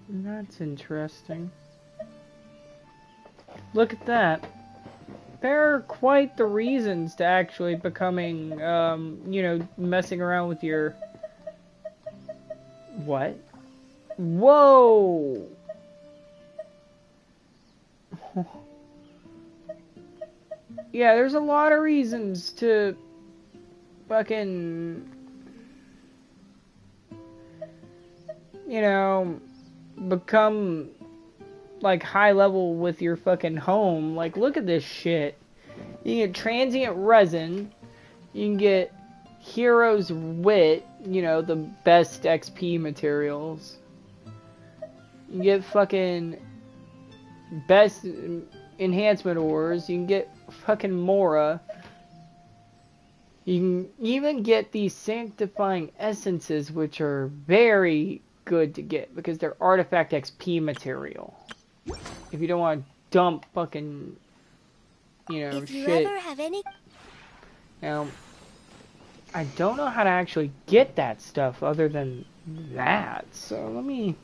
That's interesting. Look at that. There are quite the reasons to actually becoming, you know, messing around with your... What? Whoa! Yeah, there's a lot of reasons to fucking, you know, become like high level with your fucking home. Like, look at this shit. You can get transient resin, you can get hero's wit, you know, the best XP materials. You can get fucking best enhancement ores, you can get fucking Mora. You can even get these sanctifying essences, which are very good to get because they're artifact XP material. If you don't want to dump fucking, you know, If you shit. ever have any... Now, I don't know how to actually get that stuff other than that. So let me...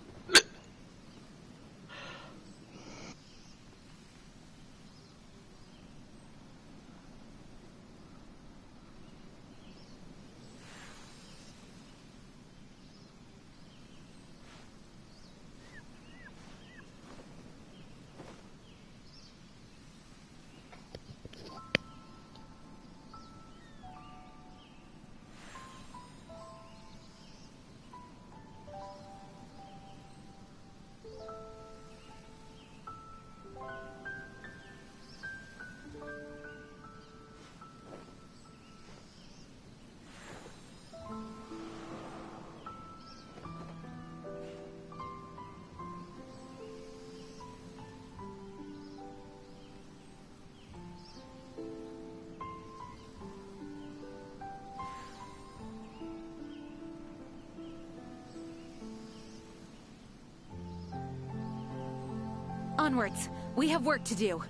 Onwards. We have work to do.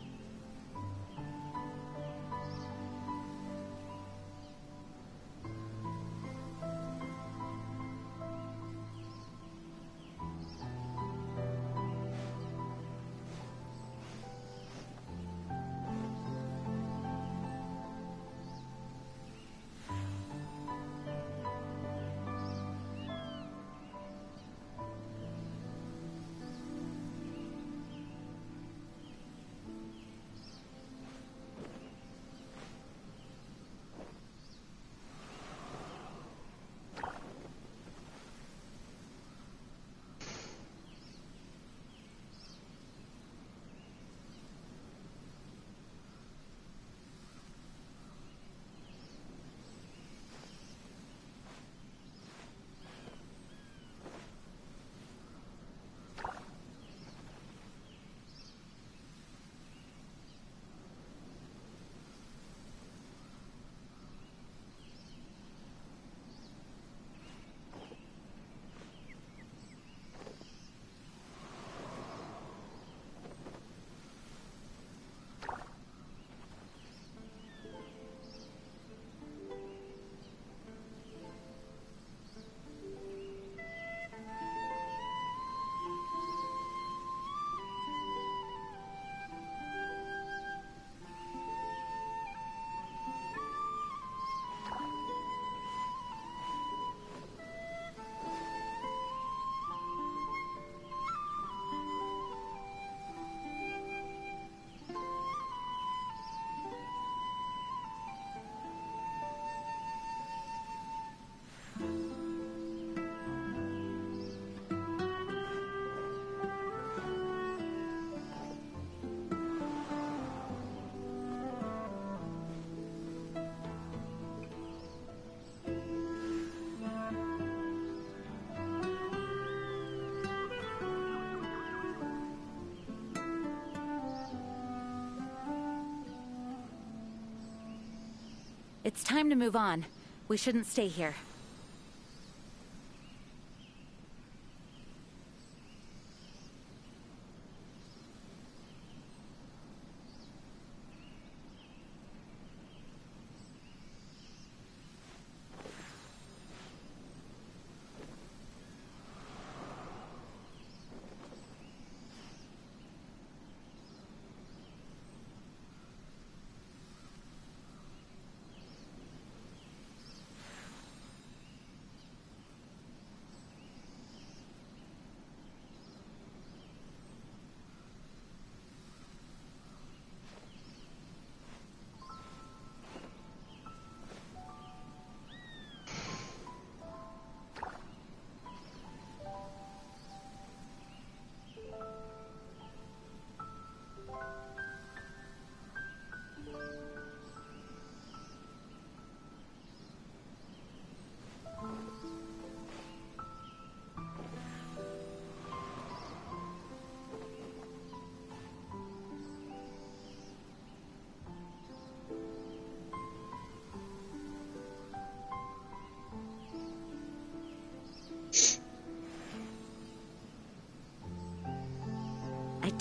It's time to move on. We shouldn't stay here.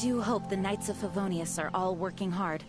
do hope the Knights of Favonius are all working hard.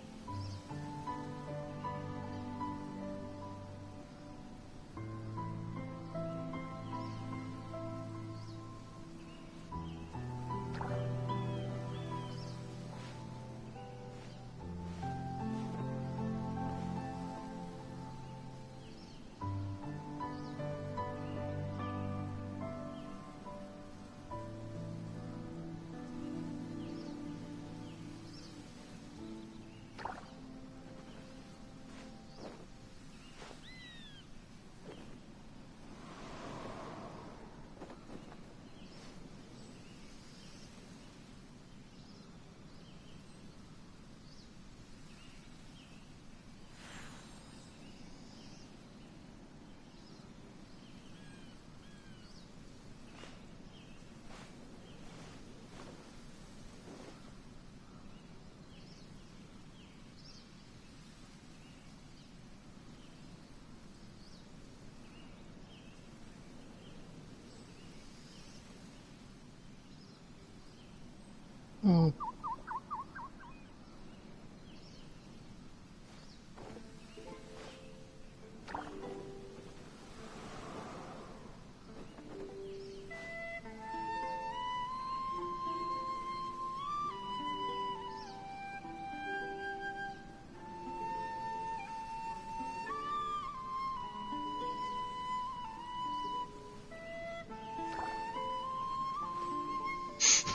Hmm.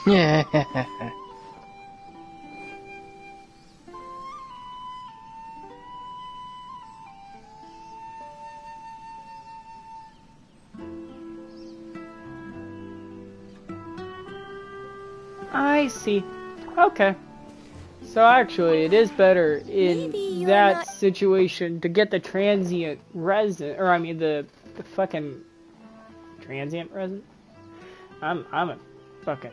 Yeah. I see. Okay. So actually, it is better in that situation to get the transient resin, or I mean the fucking transient resin. I'm a fucking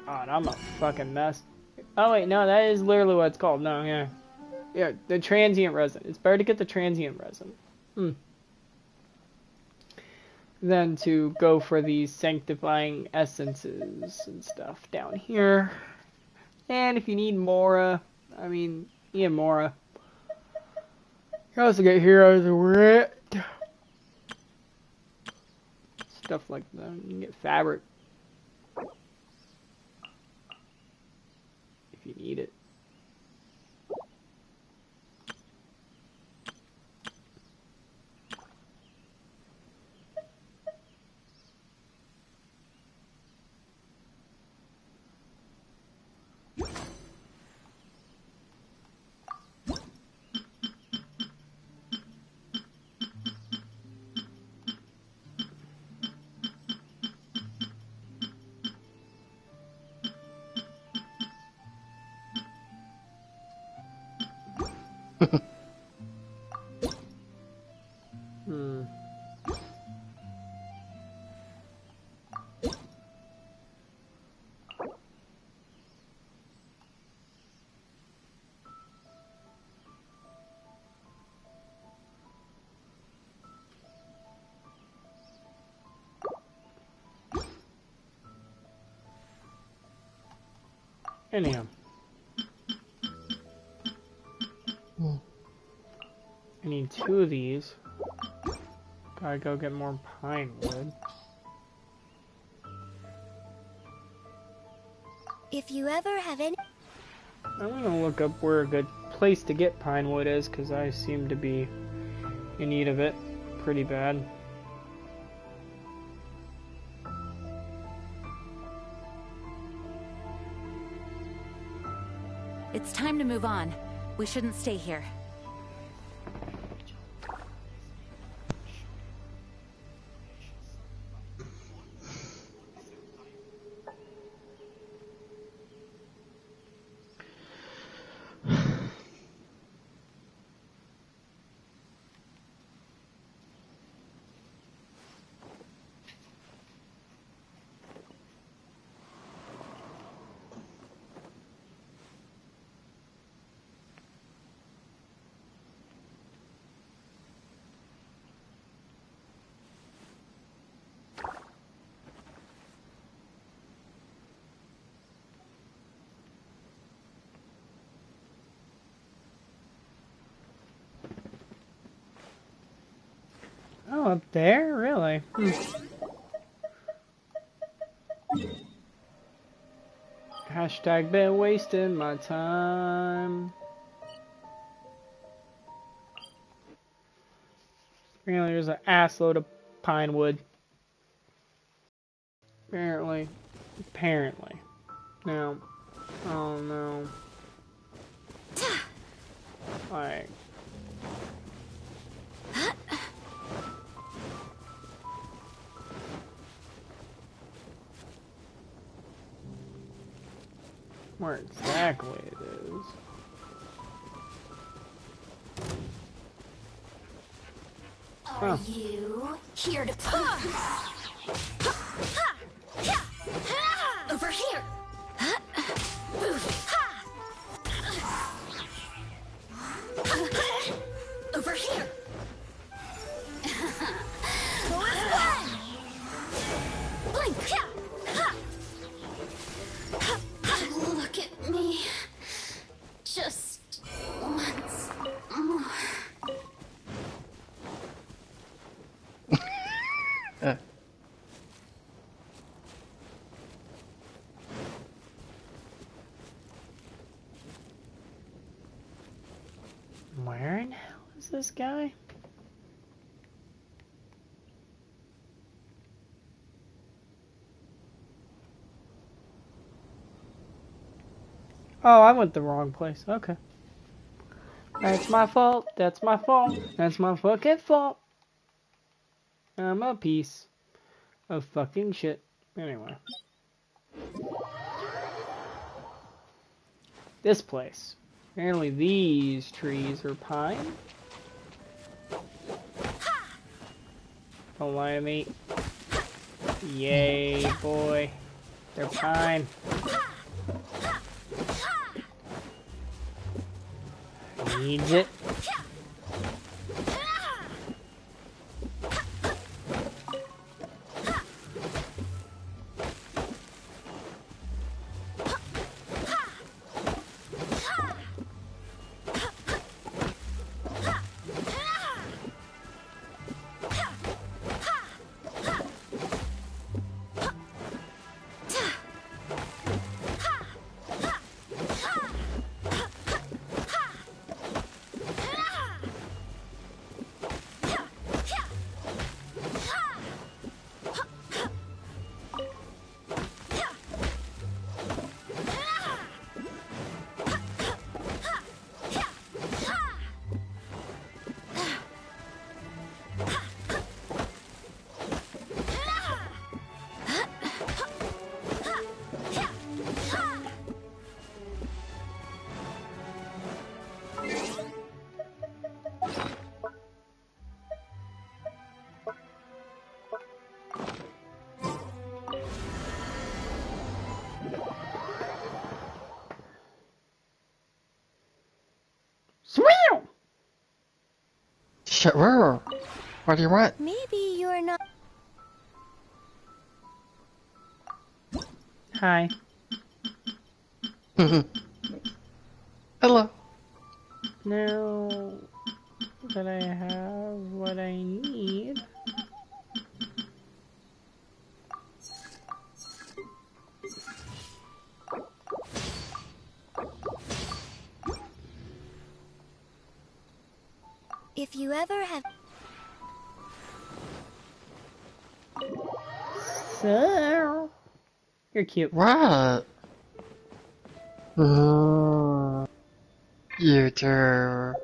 god. I'm a fucking mess. Oh wait, no, that is literally what it's called. No, yeah, the transient resin. It's better to get the transient resin. Than to go for these sanctifying essences and stuff down here. And if you need Mora, I mean, you get Mora. You also get Heroes of Wit. Stuff like that. You can get Fabric. If you need it. Anyhow. I need 2 of these. Gotta go get more pine wood. If you ever have any... I'm gonna look up where a good place to get pine wood is, because I seem to be in need of it pretty bad. It's time to move on. We shouldn't stay here. Oh, up there? Really? Hashtag been wasting my time. Apparently there's an assload of pine wood. Apparently. Now. Oh no. Like. Where exactly it is. Are you here to play? Over here. Over here. Blink. Look at me. Just once more. Where in hell is this guy? Oh, I went the wrong place. Okay. That's my fault. That's my fault. That's my fucking fault. I'm a piece of fucking shit. Anyway. This place. Apparently these trees are pine. Don't lie to me. Yay, boy. They're pine. Needs it. Swim! Sure. What do you want? Maybe you're not. Hi. Hello. Now that I have what I need. If you ever have. So, you're cute. What? You too.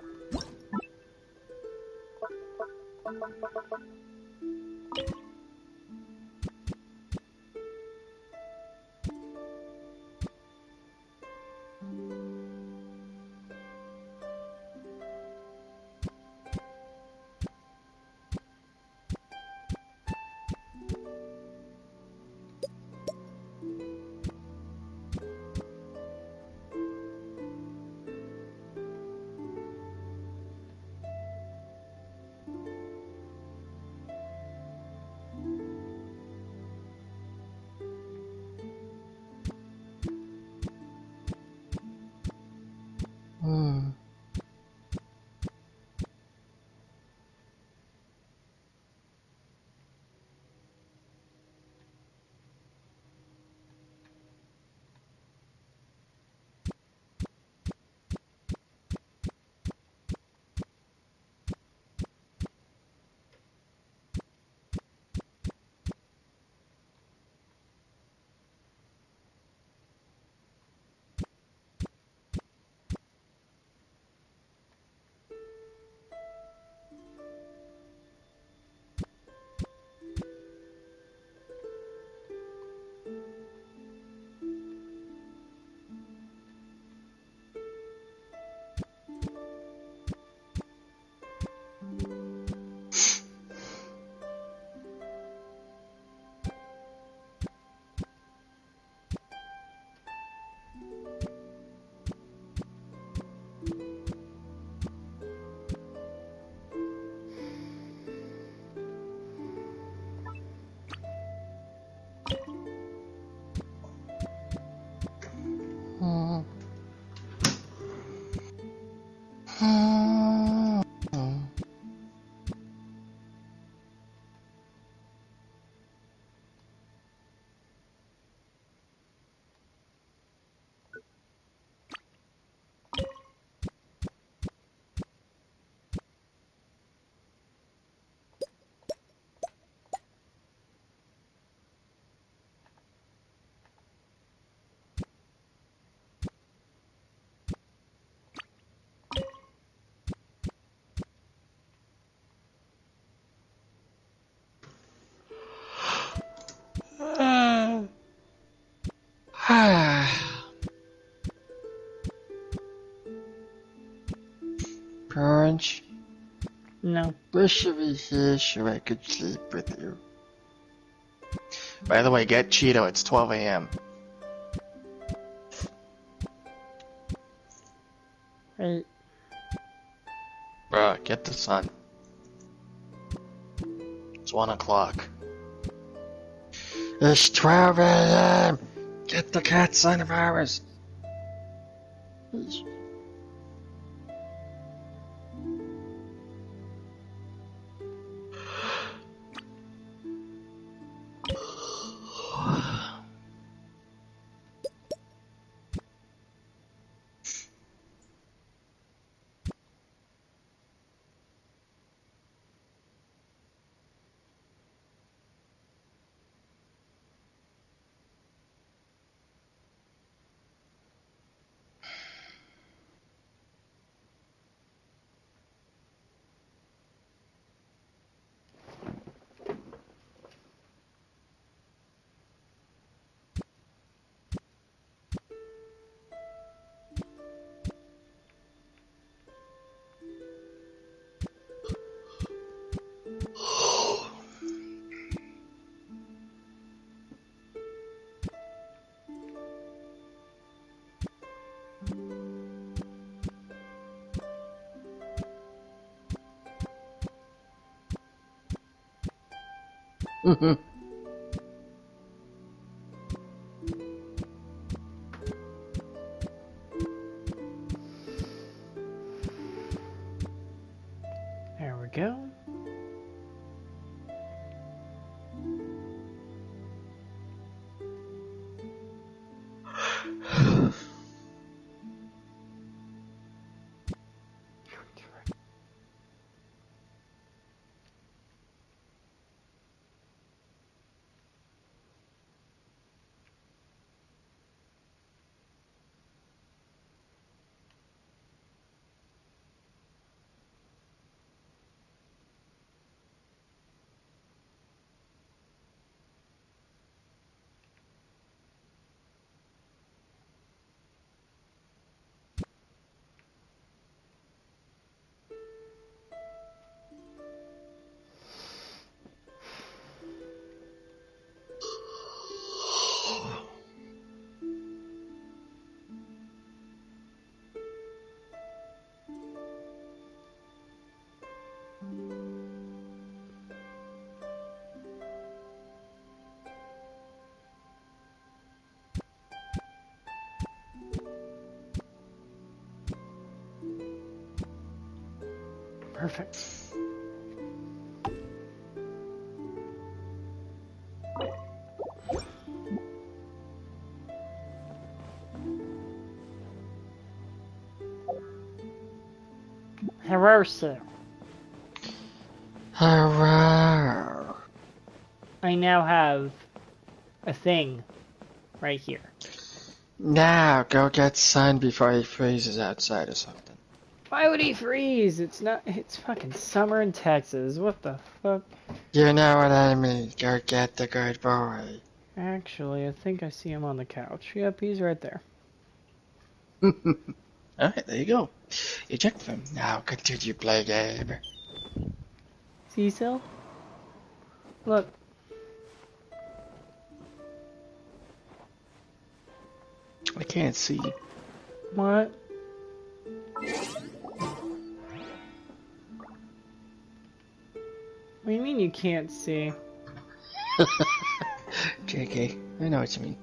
Punch. No. Wish you were here so I could sleep with you. By the way, get Cheeto, it's 12 a.m. Right. Bruh, get the sun. It's 1 o'clock. It's 12 a.m. Get the cat son of ours. There we go. Perfect. Hello, sir. Hello. I now have a thing right here. Now, go get sun before he freezes outside or something. Why would he freeze? It's fucking summer in Texas. What the fuck? You know what I mean. Go get the good boy. Actually, I think I see him on the couch. Yep, he's right there. Alright, there you go. Eject them. Now continue play game. Cecil? Look. I can't see. What? What do you mean you can't see? JK, I know what you mean.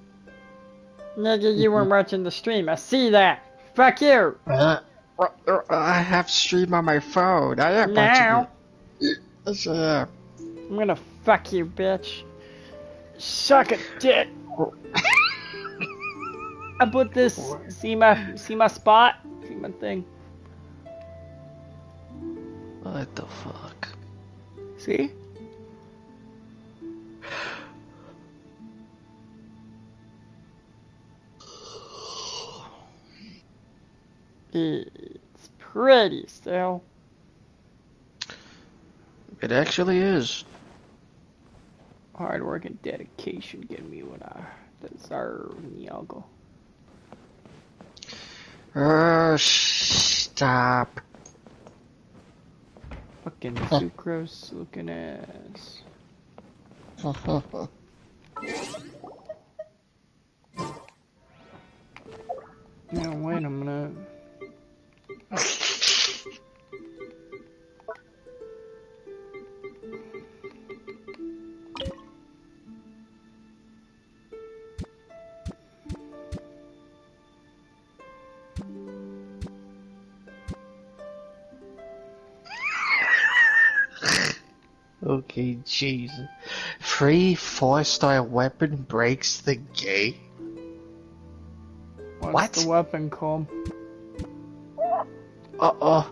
Nigga, you weren't watching the stream. I see that. Fuck you. I have stream on my phone. I am Now. watching it. Yeah. I'm gonna fuck you, bitch. Suck a dick. I put this. See my spot? See my thing? What the fuck? See? It's pretty still. It actually is. Hard work and dedication get me what That's our Niago. Stop. Fucking sucrose looking ass. Now wait a minute. Okay, Jesus. Free 4-star weapon breaks the game? What's the weapon called? Uh-oh.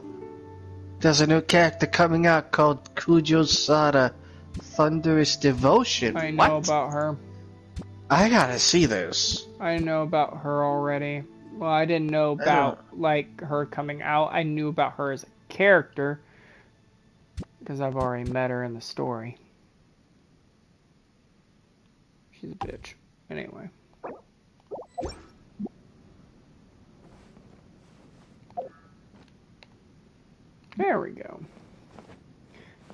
There's a new character coming out called Kujo Sada Thunderous Devotion. I know about her. I gotta see this. I know about her already. Well, I didn't know about, like, her coming out. I knew about her as a character. Because I've already met her in the story. She's a bitch. Anyway. There we go.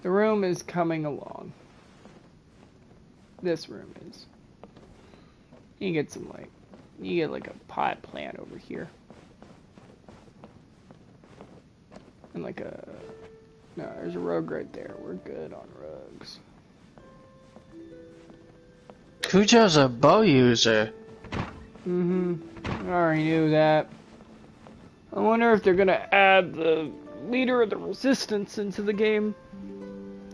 The room is coming along. This room is. You get some, like, you get like a pot plant over here. And like a, no, there's a rug right there. We're good on rugs. Kujo's a bow user. I already knew that. I wonder if they're gonna add the leader of the resistance into the game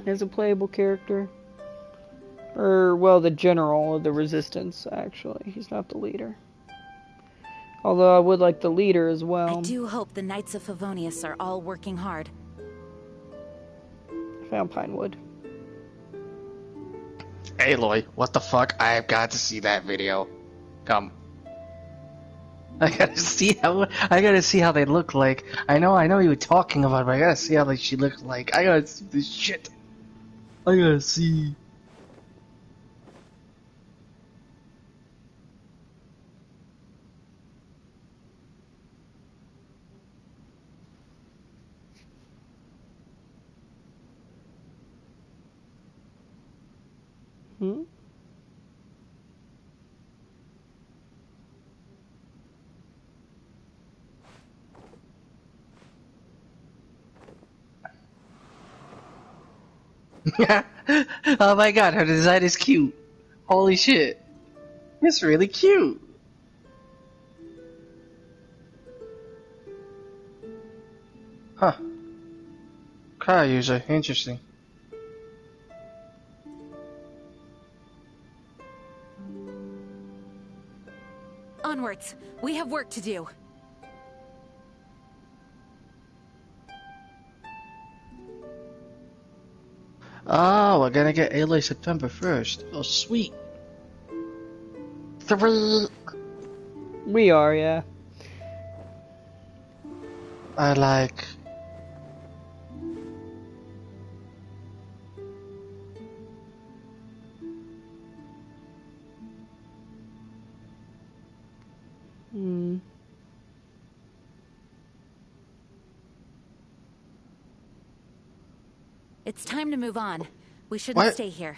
as a playable character. Or, well, the general of the resistance, actually. He's not the leader. Although I would like the leader as well. I do hope the Knights of Favonius are all working hard. I found Pinewood. Aloy, what the fuck? I've got to see that video. Come. I gotta see how they look like. I know you were talking about it, but I gotta see how she looks like. I gotta see this shit. I gotta see. Oh my god, her design is cute. Holy shit. It's really cute. Huh. Car user, interesting. Onwards. We have work to do. Oh, we're gonna get Aloy September 1st. Oh, sweet. 3. We are, yeah. I like. It's time to move on. We shouldn't stay here.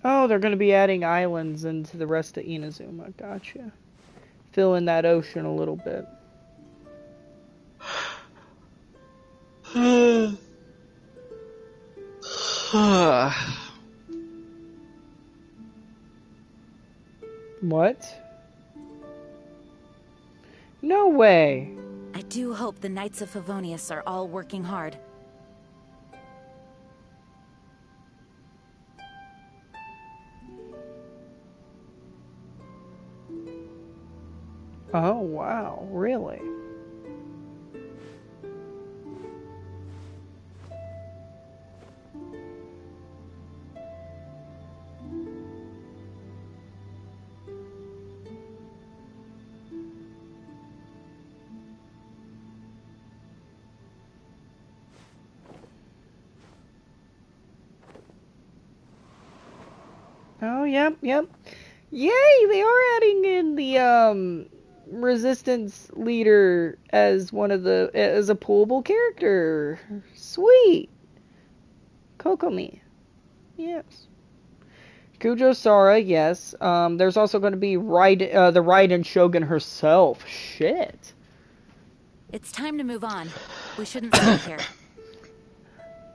Oh, they're going to be adding islands into the rest of Inazuma. Gotcha. Fill in that ocean a little bit. What? No way. I do hope the Knights of Favonius are all working hard. Oh, wow. Really? Oh, yep. Yay, they are adding in the resistance leader as as a playable character. Sweet. Kokomi. Yes. Kujo Sara, yes. There's also going to be the Raiden Shogun herself. Shit. It's time to move on. We shouldn't stay here.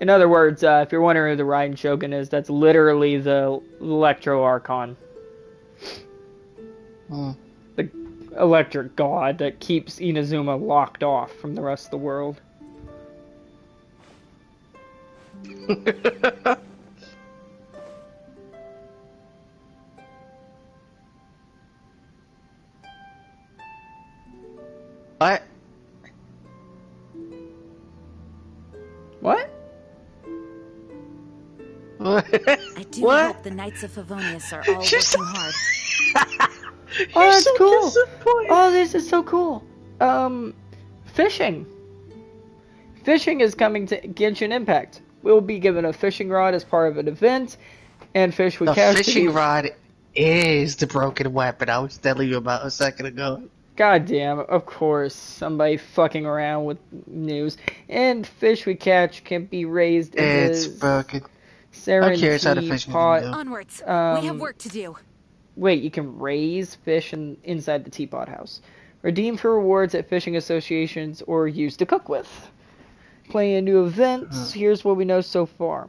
In other words, if you're wondering who the Raiden Shogun is, that's literally the Electro Archon. The electric god that keeps Inazuma locked off from the rest of the world. What? What? I do hope the Knights of Favonius are all working hard. Oh, that's so cool. Oh, this is so cool. Fishing. Fishing is coming to Genshin Impact. We'll be given a fishing rod as part of an event, and fish we catch. The fishing rod is the broken weapon I was telling you about a second ago. God damn, of course, somebody fucking around with news. And fish we catch can be raised in It's broken. Serenity I'm curious how the fishing pot. Onwards. We have work to do. Wait, you can raise fish inside the teapot house. Redeem for rewards at fishing associations or use to cook with. Play in new events. Here's what we know so far.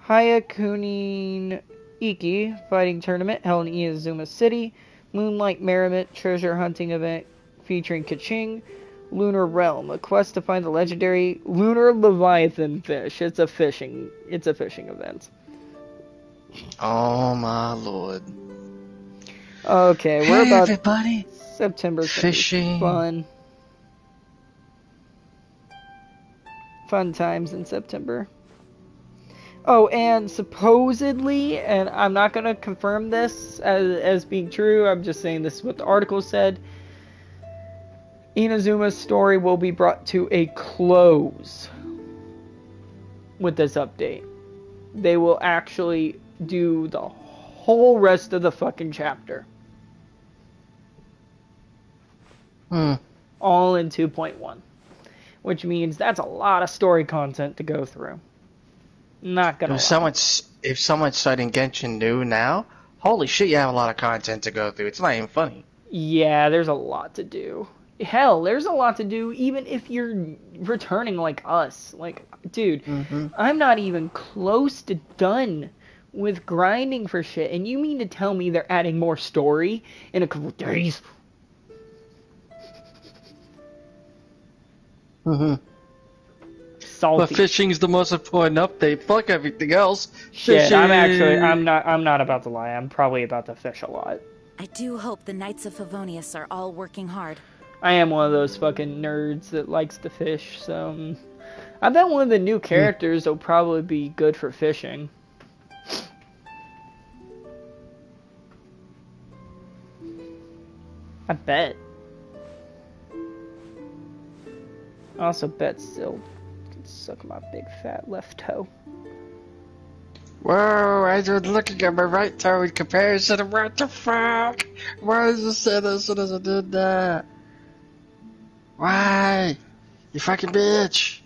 Hayakunin Iki fighting tournament held in Inazuma City. Moonlight Merriment treasure hunting event featuring Kaching. Lunar Realm, a quest to find the legendary lunar leviathan fish. It's a fishing event. Oh my lord. Okay, we're about everybody. September's Fishing. Fun times in September. Oh, and supposedly, and I'm not going to confirm this as being true, I'm just saying this is what the article said, Inazuma's story will be brought to a close with this update. They will actually do the whole rest of the fucking chapter. All in 2.1. Which means that's a lot of story content to go through. Not gonna lie. If someone's starting Genshin new now, holy shit, you have a lot of content to go through. It's not even funny. Yeah, there's a lot to do. Hell, there's a lot to do even if you're returning like us. Like, dude, I'm not even close to done with grinding for shit, and you mean to tell me they're adding more story in a couple days? Salty. But fishing's the most important update. Fuck everything else. Shit, Fishing. I'm not about to lie. I'm probably about to fish a lot. I do hope the Knights of Favonius are all working hard. I am one of those fucking nerds that likes to fish, so I bet one of the new characters will probably be good for fishing. I bet. I also bet Syl can suck my big fat left toe. Whoa, I was looking at my right toe in comparison to what the fuck? Why is it said as soon as I did that? Why? You fucking bitch.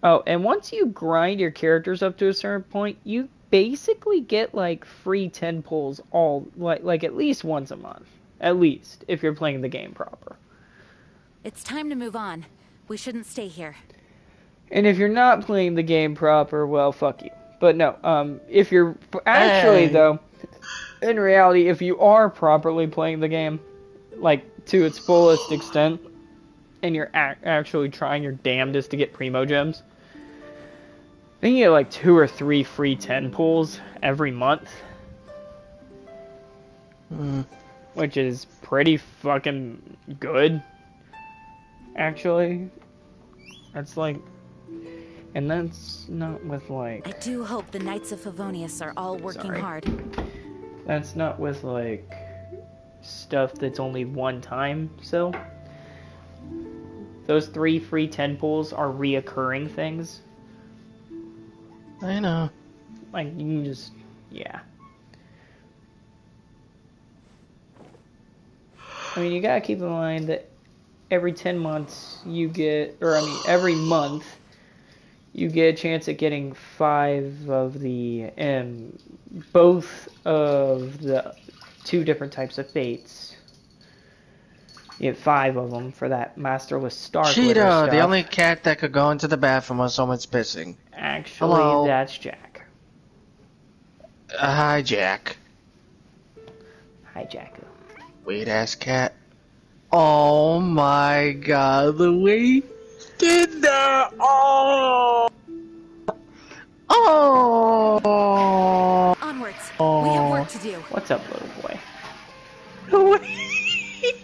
Oh, and once you grind your characters up to a certain point, you basically get like free 10 pulls like at least once a month. At least, if you're playing the game proper. It's time to move on. We shouldn't stay here. And if you're not playing the game proper, well, fuck you. But no, if you're actually though, in reality, if you are properly playing the game, like to its fullest extent, and you're actually trying your damnedest to get primo gems, I think you get like 2 or 3 free 10 pulls every month. Which is pretty fucking good. Actually. That's like... And that's not with like... I do hope the Knights of Favonius are all working hard. That's not with like stuff that's only one time, so those 3 free 10 pulls are reoccurring things. I know. Like, you can just, yeah. I mean, you gotta keep in mind that every 10 months you get, or I mean, every month you get a chance at getting 5 of the, both of the 2 different types of fates. You get 5 of them for that masterless star glitter Cheeto, stuff. the only cat that could go into the bathroom when someone's pissing. Actually, Hello. that's Jack. Hi, Jack. Hi, Jacko. Weird ass cat. Oh my god, the way he did that! Oh! Oh! Onwards. We have work to do. What's up, little boy? The way he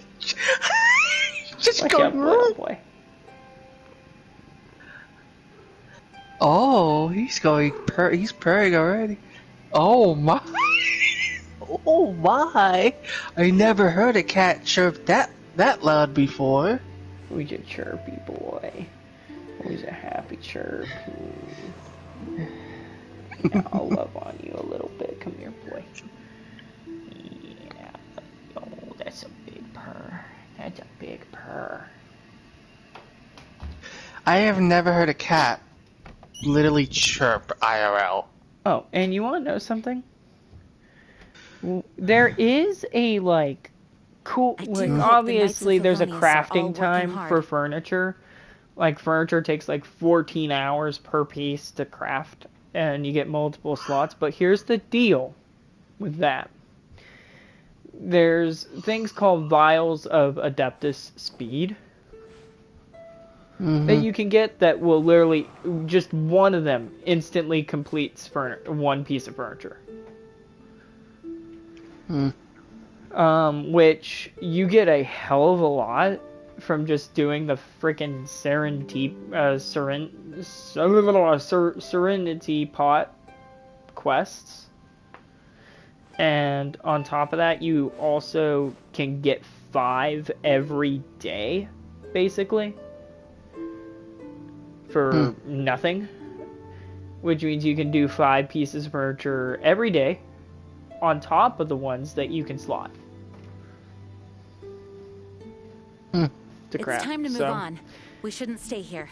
just What's go up, little boy? Oh, he's going he's purring already. Oh my! Oh my! I never heard a cat chirp that loud before. Who's a chirpy boy? Who's a happy chirpy? Now I'll love on you a little bit. Come here, boy. Yeah. Oh, that's a big purr. That's a big purr. I have never heard a cat literally chirp IRL. Oh, and you want to know something? There is a, like, cool, like, obviously there's a crafting time for furniture. Like, furniture takes, like, 14 hours per piece to craft, and you get multiple slots. But here's the deal with that. There's things called vials of Adeptus Speed that you can get that will literally, just one of them instantly completes one piece of furniture. Which you get a hell of a lot from just doing the freaking Serenity Pot quests. And on top of that, you also can get 5 every day, basically, for nothing. Which means you can do 5 pieces of furniture every day, on top of the ones that you can slot. To craft. It's time to move on. We shouldn't stay here.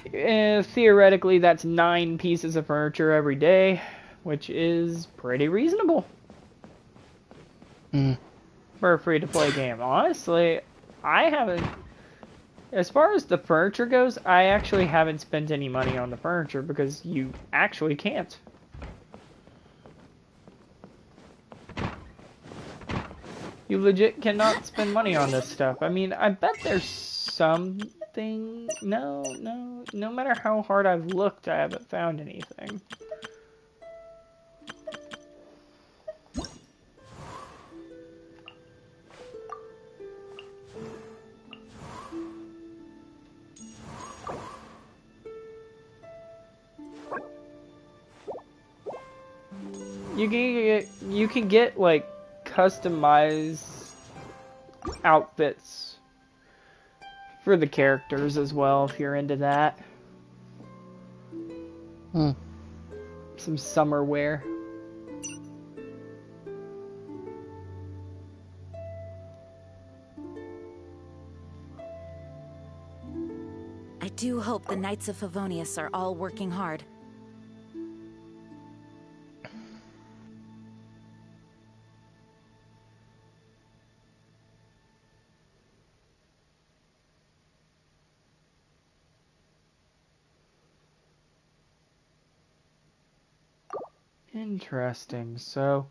Theoretically, that's 9 pieces of furniture every day, which is pretty reasonable. For a free-to-play game. Honestly, I haven't... As far as the furniture goes, I actually haven't spent any money on the furniture because you actually can't. You legit cannot spend money on this stuff. I mean, I bet there's something... No matter how hard I've looked, I haven't found anything. You can get like customized outfits for the characters as well if you're into that. Some summer wear. I do hope the Knights of Favonius are all working hard. Interesting. So,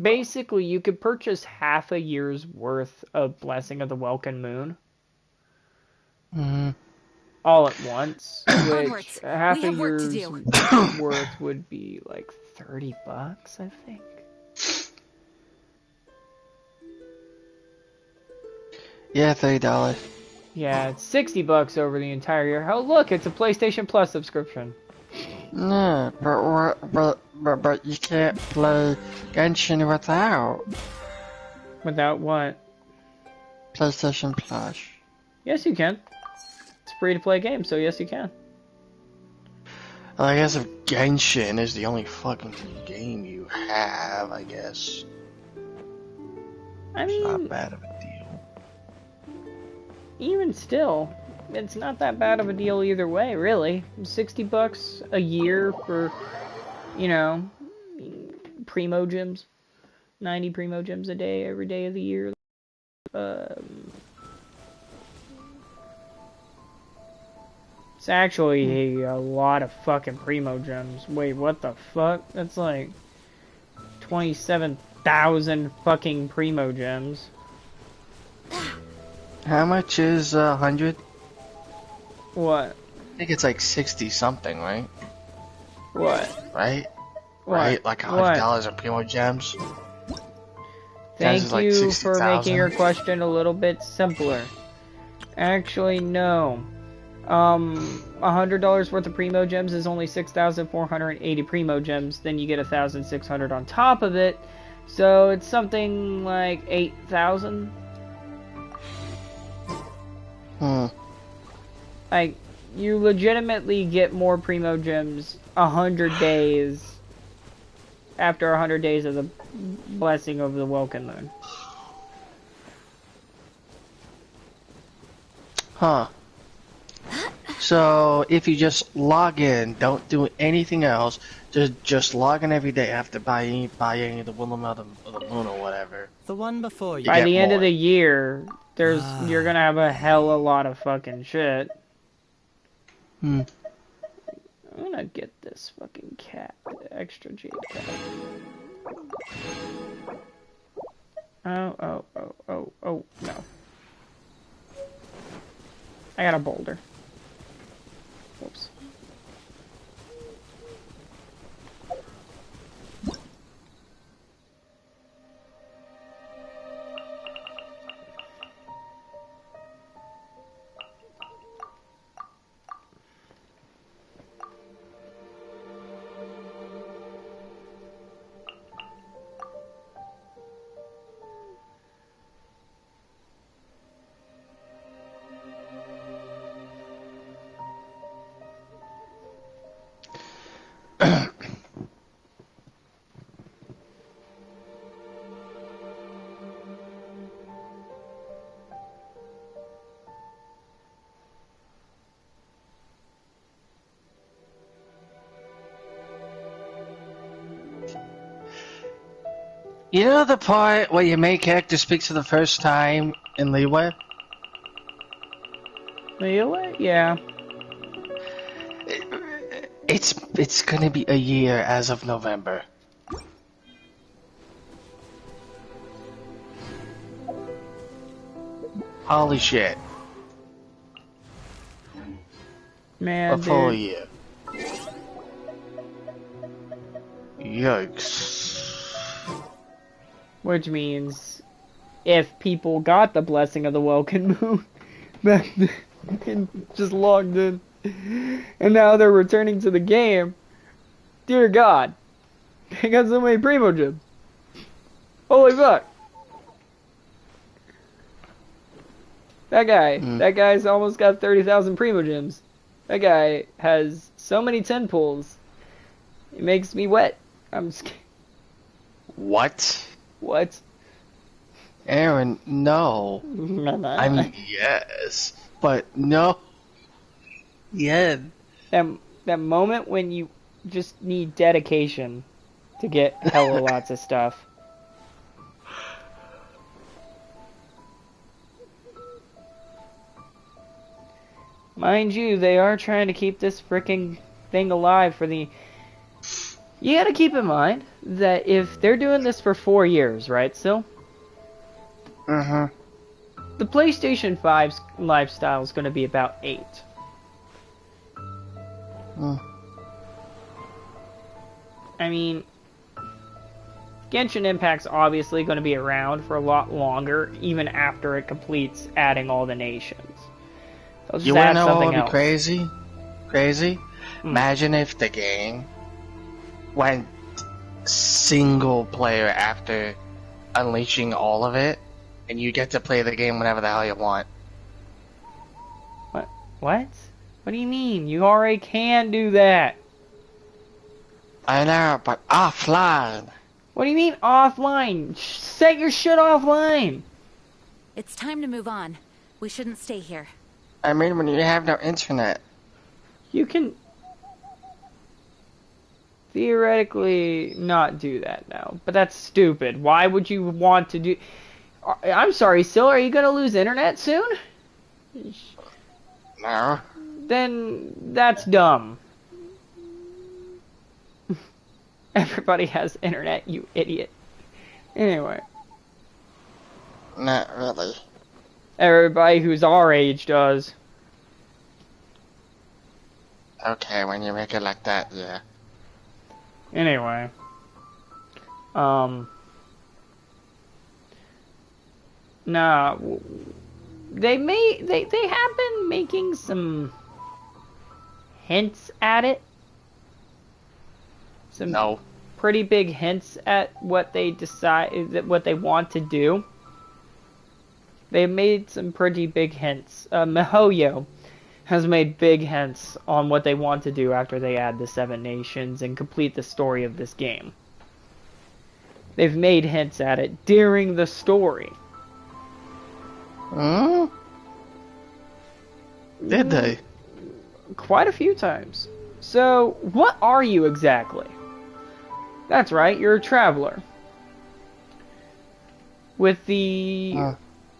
basically, you could purchase half a year's worth of Blessing of the Welkin Moon. All at once, which half a year's worth would be like $30, I think. Yeah, $30. Yeah, it's $60 over the entire year. Oh, look, it's a PlayStation Plus subscription. No, but you can't play Genshin without Without what? PlayStation Plus. Yes, you can. It's a free-to-play game, so yes, you can. Well, I guess if Genshin is the only fucking game you have, I guess. I It's not mean, bad of a deal. even still, it's not that bad of a deal either way, really. $60 a year for, you know, primo gyms. 90 primo gyms a day, every day of the year. It's actually a lot of fucking primo gems. Wait, what the fuck? That's like 27,000 fucking primo gems. How much is 100? What? I think it's like 60 something, right? What? Right? What? Right? Like $100 of Primo Gems. Thank like you 60,000. for making your question a little bit simpler. Actually, no. $100 worth of Primo Gems is only 6,480 Primo Gems. Then you get 1,600 on top of it. So it's something like 8,000. Like, you legitimately get more Primo Gems 100 days after 100 days of the blessing of the Welkin Moon. Huh. So, if you just log in, don't do anything else, just log in every day, have to buy any of the Willow of the Moon or whatever. The one before you. By the end of the year, you're gonna have a hell of a lot of fucking shit. I'm gonna get this fucking cat, the extra jade cat. Oh, no. I got a boulder. Whoops. You know the part where your main character speaks for the first time in Leeway? Leeway? Yeah. It's gonna be a year as of November. Holy shit. Man, a full dude. year. Yikes. Which means, if people got the blessing of the Welkin Moon back then and just logged in, and now they're returning to the game, dear God, they got so many Primo Gems. Holy fuck. That guy's almost got 30,000 Primo Gems. That guy has so many 10 pulls. It makes me wet. I'm scared. What? What? Aaron, no. I mean, yes, but no. Yeah. That moment when you just need dedication to get hella lots of stuff. Mind you, they are trying to keep this frickin' thing alive for the... You gotta keep in mind that if they're doing this for 4 years, right, still? Uh-huh. The PlayStation 5's lifestyle is gonna be about 8. I mean, Genshin Impact's obviously gonna be around for a lot longer, even after it completes adding all the nations. You wanna know what would be crazy? Crazy? Imagine if the game went single player after unleashing all of it, and you get to play the game whenever the hell you want. What? What? What do you mean? You already can do that. I know, but offline. What do you mean offline? Set your shit offline. It's time to move on. We shouldn't stay here. I mean, when you have no internet. You can theoretically not do that now, but that's stupid. Why would you want to do... I'm sorry, Syl, are you gonna lose internet soon? No. Then that's dumb. Everybody has internet, you idiot. Anyway. Not really. Everybody who's our age does. Okay, when you make it like that, yeah. Anyway. Nah, they have been making some hints at it. Some pretty big hints at what they what they want to do. They made some pretty big hints. MiHoYo has made big hints on what they want to do after they add the 7 nations and complete the story of this game. They've made hints at it during the story. Hmm? Did they? Quite a few times. So, what are you exactly? That's right, you're a traveler. With the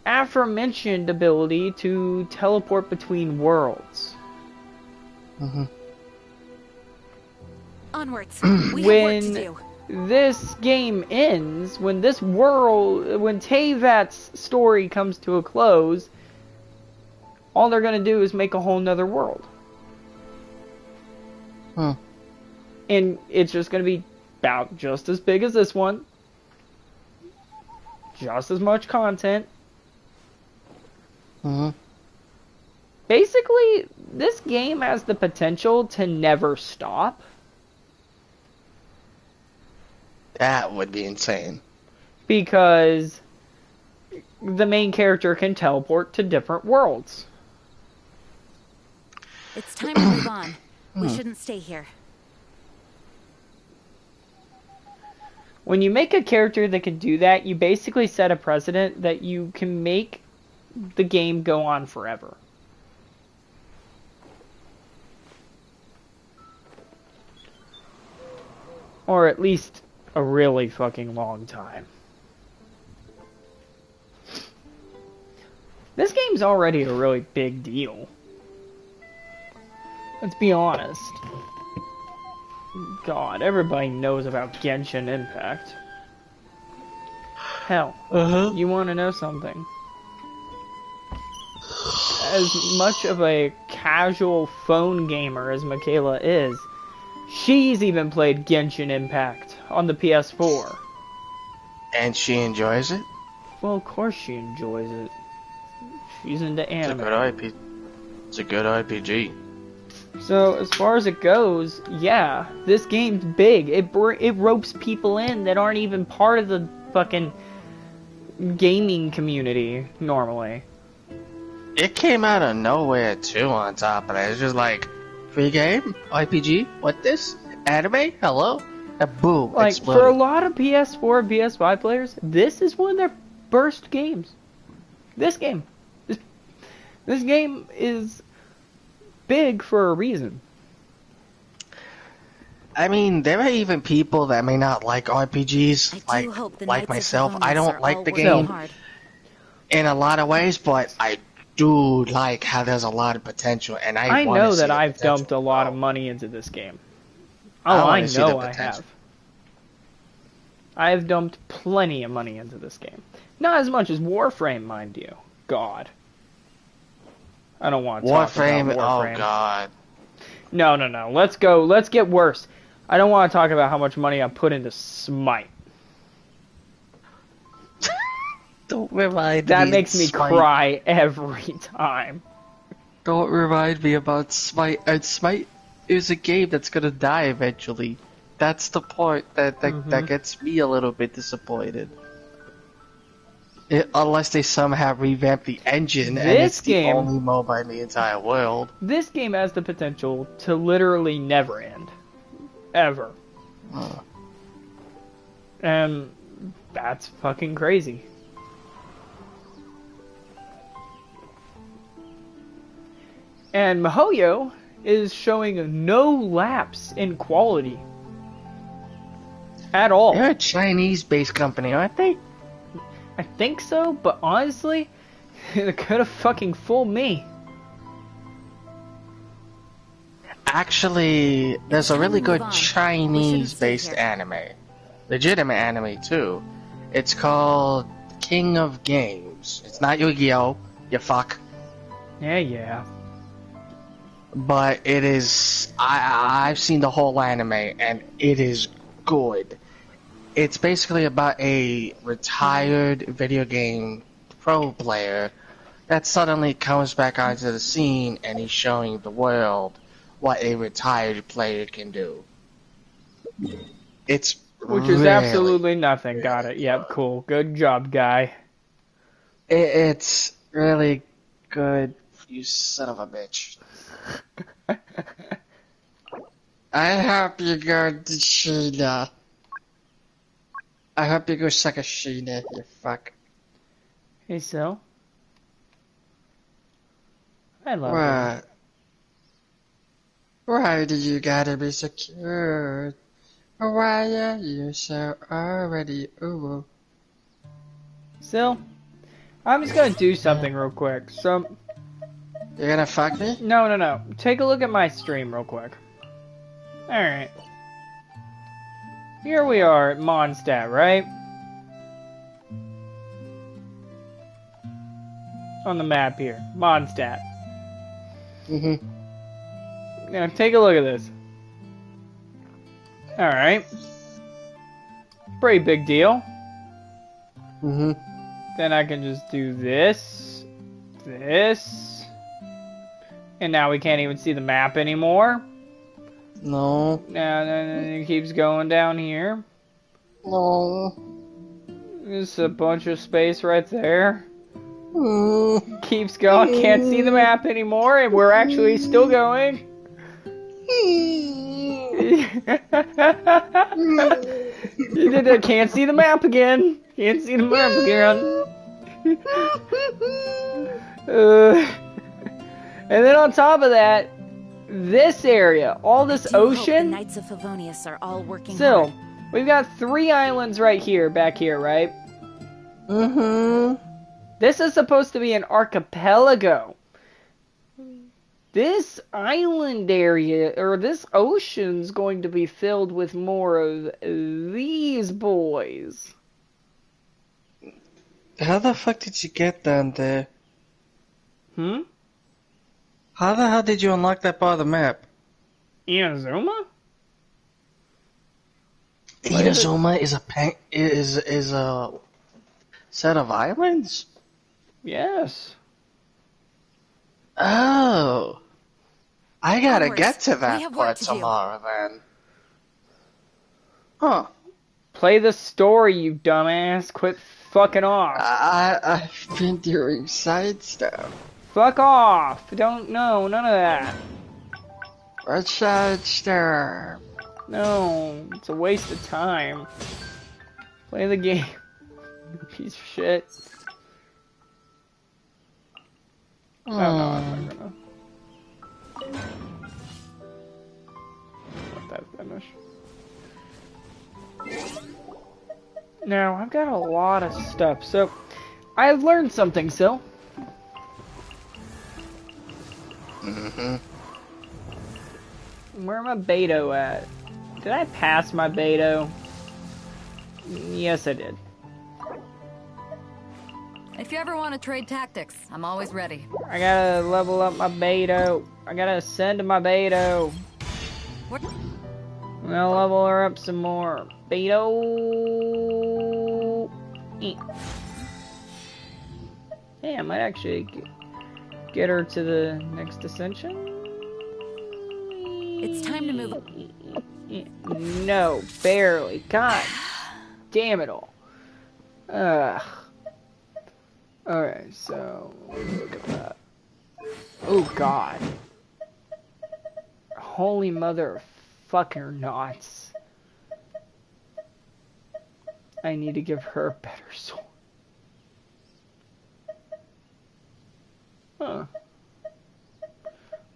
aforementioned ability to teleport between worlds. Onwards. We have work to do. This game ends, when this world, when Teyvat's story comes to a close, all they're gonna do is make a whole nother world. And it's just gonna be about just as big as this one. Just as much content. Basically, this game has the potential to never stop. That would be insane. Because the main character can teleport to different worlds. It's time to move on. We shouldn't stay here. When you make a character that can do that, you basically set a precedent that you can make the game go on forever. Or at least a really fucking long time. This game's already a really big deal. Let's be honest. God, everybody knows about Genshin Impact. Hell, you want to know something? As much of a casual phone gamer as Michaela is, she's even played Genshin Impact on the PS4. And she enjoys it? Well, of course she enjoys it. She's into anime. It's a good RPG. So, as far as it goes, yeah, this game's big. It ropes people in that aren't even part of the fucking gaming community, normally. It came out of nowhere, too, on top of that. It's just like, free game? RPG? What this? Anime? Hello? And boom, like, exploded. For a lot of PS4 and PS5 players, this is one of their first games. This game. This game is big for a reason. I mean, there are even people that may not like RPGs, like myself. I don't like the game in a lot of ways, but I do like how there's a lot of potential, and I know that I've dumped a lot of money into this game. Oh, I know I have. I have dumped plenty of money into this game. Not as much as Warframe, mind you. God. I don't want to talk about Warframe. Oh god. No. Let's get worse. I don't want to talk about how much money I put into Smite. Don't remind me. That makes me cry every time. Don't remind me about Smite. And Smite is a game that's gonna die eventually. That's the part that gets me a little bit disappointed. Unless they somehow revamp the engine and it's the only MOBA in the entire world. This game has the potential to literally never end. Ever. And that's fucking crazy. And MiHoYo is showing no lapse in quality. At all. They're a Chinese-based company, aren't they? I think so, but honestly, it could have fucking fooled me. Actually, there's a really good Chinese-based anime. Legitimate anime, too. It's called King of Games. It's not Yu-Gi-Oh! You fuck. Yeah. But it is... I've seen the whole anime, and it is good. It's basically about a retired video game pro player that suddenly comes back onto the scene, and he's showing the world what a retired player can do. It's Which is absolutely nothing. Got it. Yep, cool. Good job, guy. It's really good, you son of a bitch. I hope you go to Sheena. I hope you go suck a Sheena, you fuck. Hey, so? I love you. Why do you gotta be so cute? Why are you so already ooh? Sil, I'm just gonna do something real quick. So, you're gonna fuck me? No. Take a look at my stream real quick. Alright. Here we are at Mondstadt, right? On the map here. Mondstadt. Now take a look at this. Alright. Pretty big deal. Then I can just do this. And now we can't even see the map anymore. No. Now it keeps going down here. No. There's a bunch of space right there. Keeps going, can't see the map anymore, and we're actually still going. Can't see the map again. Can't see the map again. And then on top of that, this area, all this ocean. The Knights of Favonius are all working Still, hard. we've got 3 islands right here, back here, right? This is supposed to be an archipelago. This island area, or this ocean's going to be filled with more of these boys. How the fuck did you get down there? How the hell did you unlock that part of the map? Inazuma? Inazuma is a set of islands? Yes. Oh. I gotta Onwards. get to We that have work part to tomorrow, then. Huh. Play the story, you dumbass. Quit fucking off. I've been doing side stuff. Fuck off. Don't, no, none of that. What side stuff? No, it's a waste of time. Play the game. Piece of shit. Oh, no, I'm not gonna. Let that finish. Now, I've got a lot of stuff, so I've learned something, Sil. Where my Beto at? Did I pass my Beto? Yes, I did. If you ever want to trade tactics, I'm always ready. I gotta level up my Beto. I gotta ascend to my Beto. What? I'm gonna level her up some more. Beto. Hey, I might actually get her to the next ascension. It's time to move. No, barely. God damn it all. Ugh. Alright, so look at that. Oh god. Holy mother fucker knots. I need to give her a better sword. Huh.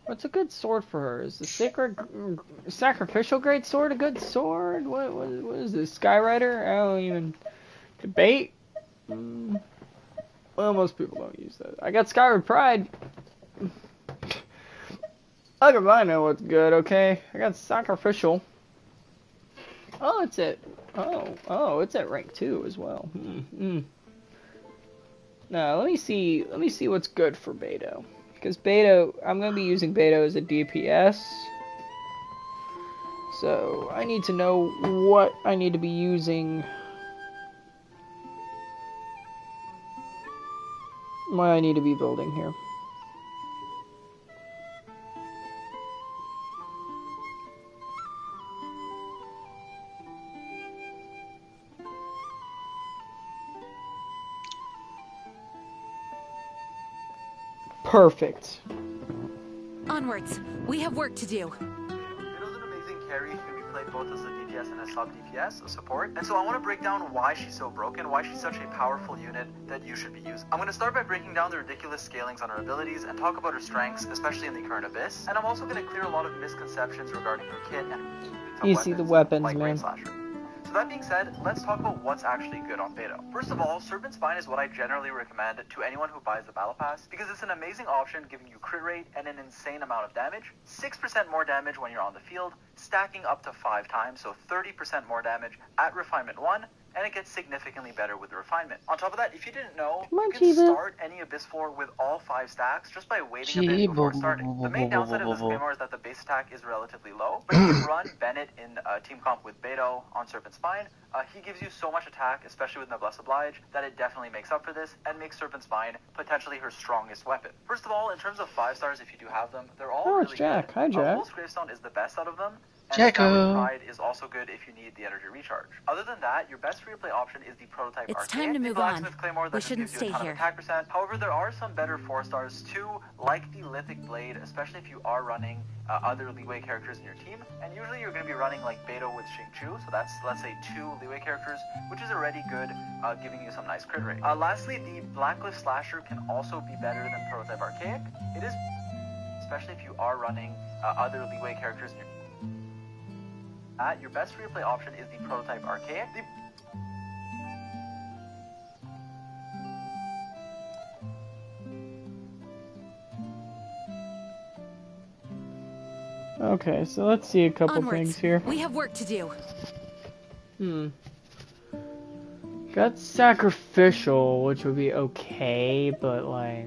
What's a good sword for her? Is the sacrificial great sword a good sword? What is this? Skyrider? I don't even debate. Well, most people don't use that. I got Skyward Pride. Look if I know what's good, okay? I got sacrificial. Oh, it's at it's at rank 2 as well. Now let me see what's good for Beto. Because Beto, I'm gonna be using Beto as a DPS. So I need to know what I need to be using. What I need to be building here. Perfect. Onwards. We have work to do. Beto's an amazing carry who can be played both as a DPS and a sub DPS, a support. And so I want to break down why she's so broken, why she's such a powerful unit that you should be using. I'm going to start by breaking down the ridiculous scalings on her abilities and talk about her strengths, especially in the current Abyss. And I'm also going to clear a lot of misconceptions regarding her kit and you see the weapons, like man. Slasher. So that being said, let's talk about what's actually good on Beto. First of all, Serpent Spine is what I generally recommend to anyone who buys the Battle Pass, because it's an amazing option giving you crit rate and an insane amount of damage, 6% more damage when you're on the field, stacking up to 5 times, so 30% more damage at Refinement 1, and it gets significantly better with the Refinement. On top of that, if you didn't know, you can start any Abyss floor with all 5 stacks just by waiting a bit before starting. The main downside of this Claymore is that the base attack is relatively low, but if you run Bennett in team comp with Beto on Serpent Spine, he gives you so much attack, especially with Noblesse Oblige, that it definitely makes up for this and makes Serpent Spine potentially her strongest weapon. First of all, in terms of 5 stars, if you do have them, they're all really Jack. good. Hi, Jack. Wolf's Gravestone is the best out of them. And Jacko. Skyward Pride is also good if you need the energy recharge. Other than that, your best free-to-play option is the prototype It's Arcade. time to move the on. Blacksmith Claymore that We just shouldn't gives you a stay ton here. of attack percent. However, there are some better 4 stars too, like the Lithic Blade, especially if you are running other Leeway characters in your team. And usually you're going to be running like Beto with Xingqiu, so that's, let's say, 2 Leeway characters, which is already good, giving you some nice crit rate. Lastly, the Blacklift Slasher can also be better than prototype Archaic. It is, especially if you are running other Leeway characters in your your best free-to-play option is the prototype Archaic. Okay, so let's see a couple Onwards. things here. We have work to do. Got sacrificial, which would be okay, but like...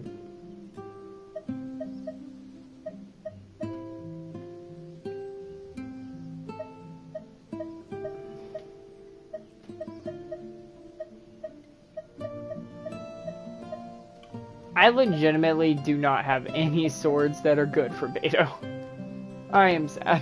I legitimately do not have any swords that are good for Beto. I am sad.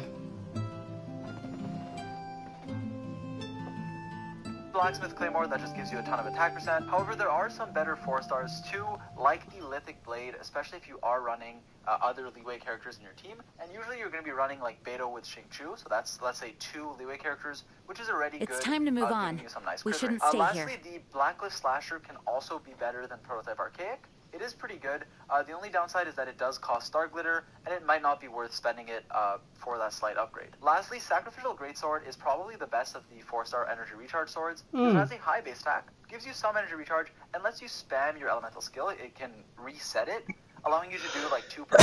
Blacksmith Claymore that just gives you a ton of attack percent. However, there are some better 4 stars too, like the Lithic Blade, especially if you are running other Leeway characters in your team. And usually you're going to be running like Beto with Xingqiu, so that's, let's say, 2 Leeway characters, which is already good. It's time to move on. You some nice We crit shouldn't rate. stay Lastly, here. the Blacklift Slasher can also be better than prototype Archaic. It is pretty good. The only downside is that it does cost Star Glitter, and it might not be worth spending it for that slight upgrade. Lastly, Sacrificial Greatsword is probably the best of the 4-star energy recharge swords. It has a high base attack, gives you some energy recharge, and lets you spam your elemental skill. It can reset it, allowing you to do like 2 per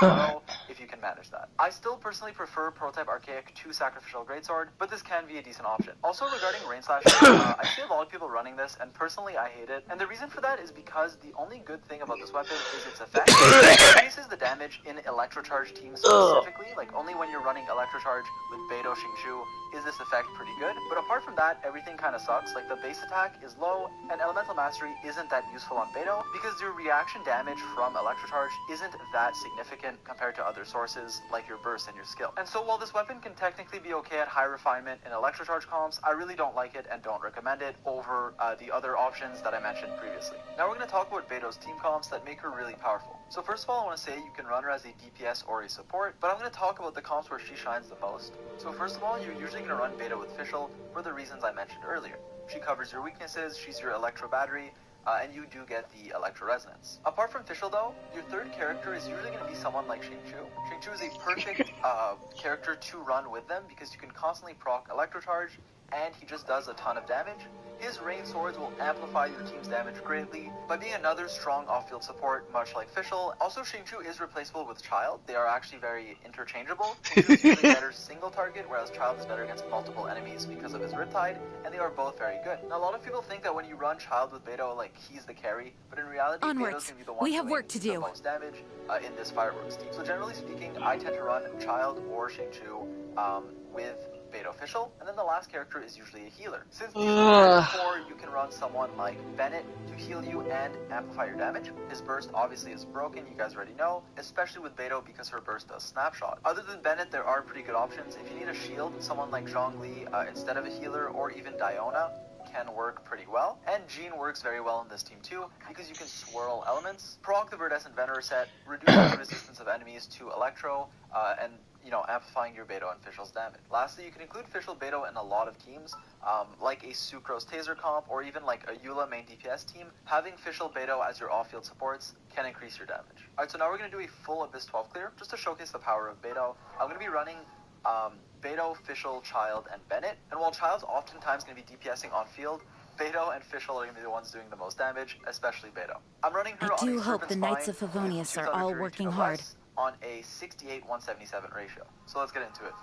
row if you can manage that. I still personally prefer prototype Archaic to Sacrificial Greatsword, but this can be a decent option. Also, regarding Rain Slash, I see a lot of people running this, and personally I hate it. And the reason for that is because the only good thing about this weapon is its effect. It increases the damage in Electrocharge teams specifically, like only when you're running Electrocharge with Beto Xingqiu is this effect pretty good. But apart from that, everything kind of sucks. Like the base attack is low, and Elemental Mastery isn't that useful on Beto, because your reaction damage from Electrocharge electro charge isn't that significant compared to other sources like your burst and your skill. And so while this weapon can technically be okay at high refinement in electro charge comps, I really don't like it and don't recommend it over the other options that I mentioned previously. Now we're going to talk about Beto's team comps that make her really powerful. So first of all, I want to say you can run her as a DPS or a support, but I'm going to talk about the comps where she shines the most. So first of all, you're usually going to run Beto with Fischl for the reasons I mentioned earlier. She covers your weaknesses, she's your electro battery, and you do get the electro resonance. Apart from Fischl though, your third character is usually going to be someone like Xingqiu. Xingqiu is a perfect character to run with them because you can constantly proc electro charge, and he just does a ton of damage. His rain swords will amplify your team's damage greatly by being another strong off-field support, much like Fischl. Also, Xingqiu is replaceable with Child. They are actually very interchangeable. Xingqiu is usually better single target, whereas Child is better against multiple enemies because of his Riptide, and they are both very good. Now, a lot of people think that when you run Child with Beto, like, he's the carry, but in reality, Beto's going to be the one We have work to do. the most damage in this Fireworks team. So generally speaking, I tend to run Child or Xingqiu with Beto Fischl, and then the last character is usually a healer. Since these are core, you can run someone like Bennett to heal you and amplify your damage. His burst obviously is broken, you guys already know, especially with Beto because her burst does snapshot. Other than Bennett, there are pretty good options. If you need a shield, someone like Zhongli instead of a healer, or even Diona can work pretty well. And Jean works very well in this team too, because you can swirl elements, proc the Verdescent Venerer set, reduce the resistance of enemies to Electro, and amplifying your Beto and Fischl's damage. Lastly, you can include Fischl Beto in a lot of teams, like a Sucrose Taser comp, or even like a Eula main DPS team. Having Fischl Beto as your off-field supports can increase your damage. Alright, so now we're going to do a full Abyss 12 clear, just to showcase the power of Beto. I'm going to be running Beto, Fischl, Child, and Bennett, and while Child's oftentimes going to be DPSing on field, Beto and Fischl are going to be the ones doing the most damage, especially Beto. I'm running her I on do a hope the Knights Serpent's of Spine Favonius with are all 2,000 working or hard. less on a 68-177 ratio. So let's get into it.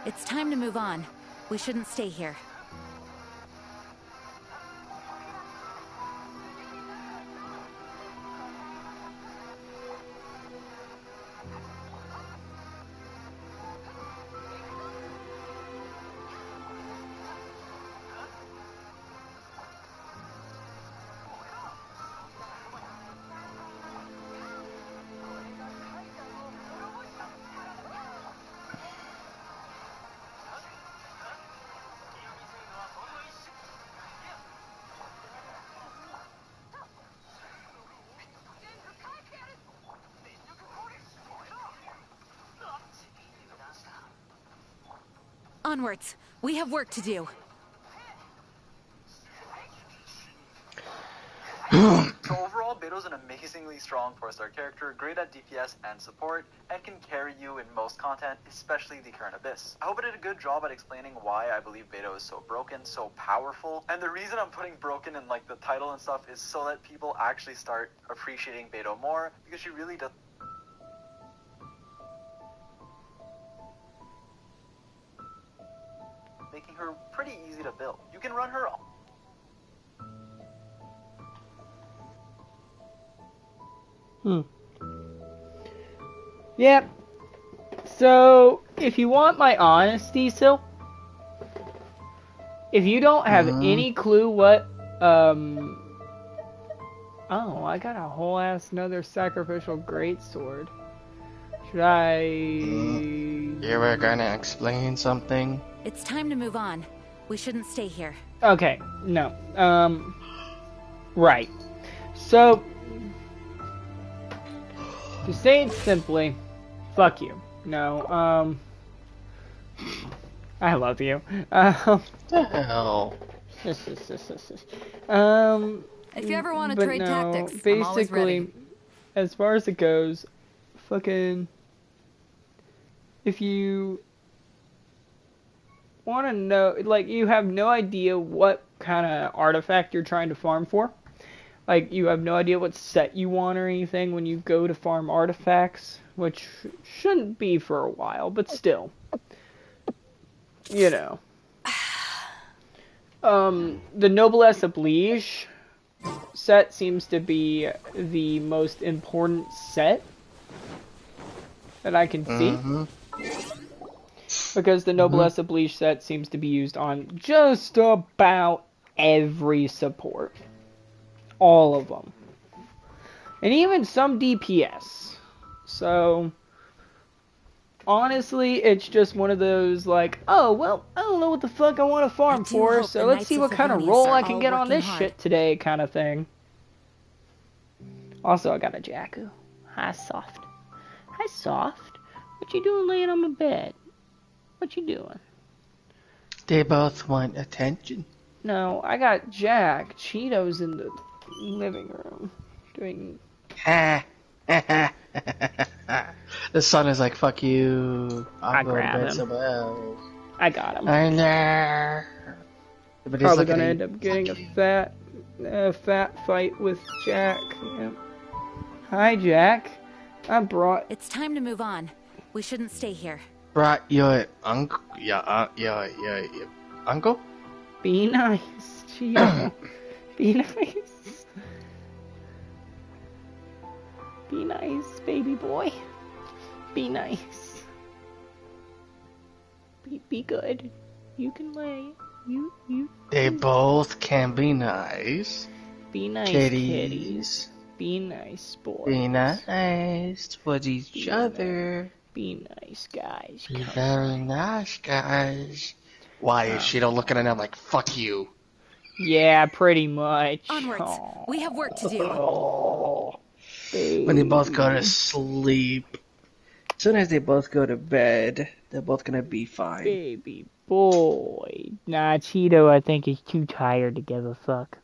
It's time to move on. We shouldn't stay here. Onwards. We have work to do. So overall, Beto's an amazingly strong 4-star character, great at DPS and support, and can carry you in most content, especially the current Abyss. I hope I did a good job at explaining why I believe Beto is so broken, so powerful, and the reason I'm putting broken in like the title and stuff is so that people actually start appreciating Beto more, because she really does. Making her pretty easy to build. You can run her. Yep. So, if you want my honesty, if you don't have any clue what, oh, I got a whole ass another sacrificial greatsword. Should I? You were gonna explain something? It's time to move on. We shouldn't stay here. Okay, no. Right. So, to say it simply, fuck you. No, I love you. The hell? If you ever want to But trade no, tactics, I'm always ready. basically, as far as it goes, fucking, if you want to know, like, you have no idea what kind of artifact you're trying to farm for. Like, you have no idea what set you want or anything when you go to farm artifacts, which shouldn't be for a while, but still. You know. The Noblesse Oblige set seems to be the most important set that I can see. Because the Noblesse Oblige set seems to be used on just about every support. All of them. And even some DPS. So, honestly, it's just one of those like, oh, well, I don't know what the fuck I want to farm for, so let's see what kind of roll I can get on this shit today kind of thing. Also, I got a Jakku. Hi, Soft. Hi, Soft. What you doing laying on my bed? What you doing? They both want attention. No, I got Jack Cheetos in the living room doing. The son is like, fuck you. I'll go to bed somewhere else. I got him. I know. But he's probably gonna end up getting a fat fight with Jack. Yep. Hi, Jack. I brought. It's time to move on. We shouldn't stay here. Brought your uncle? Your uncle? Be nice, Cheeto. Be nice. Be nice, baby boy. Be nice. Be good. You can lay. You. They both can be nice. Be nice, kitties. Be nice, boys. Be nice towards each other. Be nice, guys. Be very nice, guys. Why is Cheeto looking at him like, fuck you? Yeah, pretty much. Onwards. Aww. We have work to do. Oh. When they both go to sleep. As soon as they both go to bed, they're both gonna be fine. Baby boy. Nah, Cheeto, I think, is too tired to give a fuck.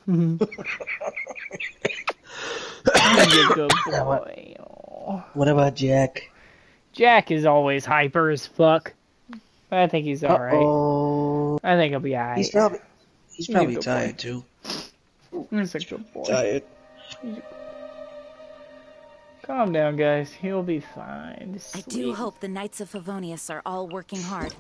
He's a good boy. What about Jack? Jack is always hyper as fuck. I think he's alright. I think he'll be alright. He's probably tired too. He's a good boy. Tired. Calm down, guys. He'll be fine. I do hope the Knights of Favonius are all working hard.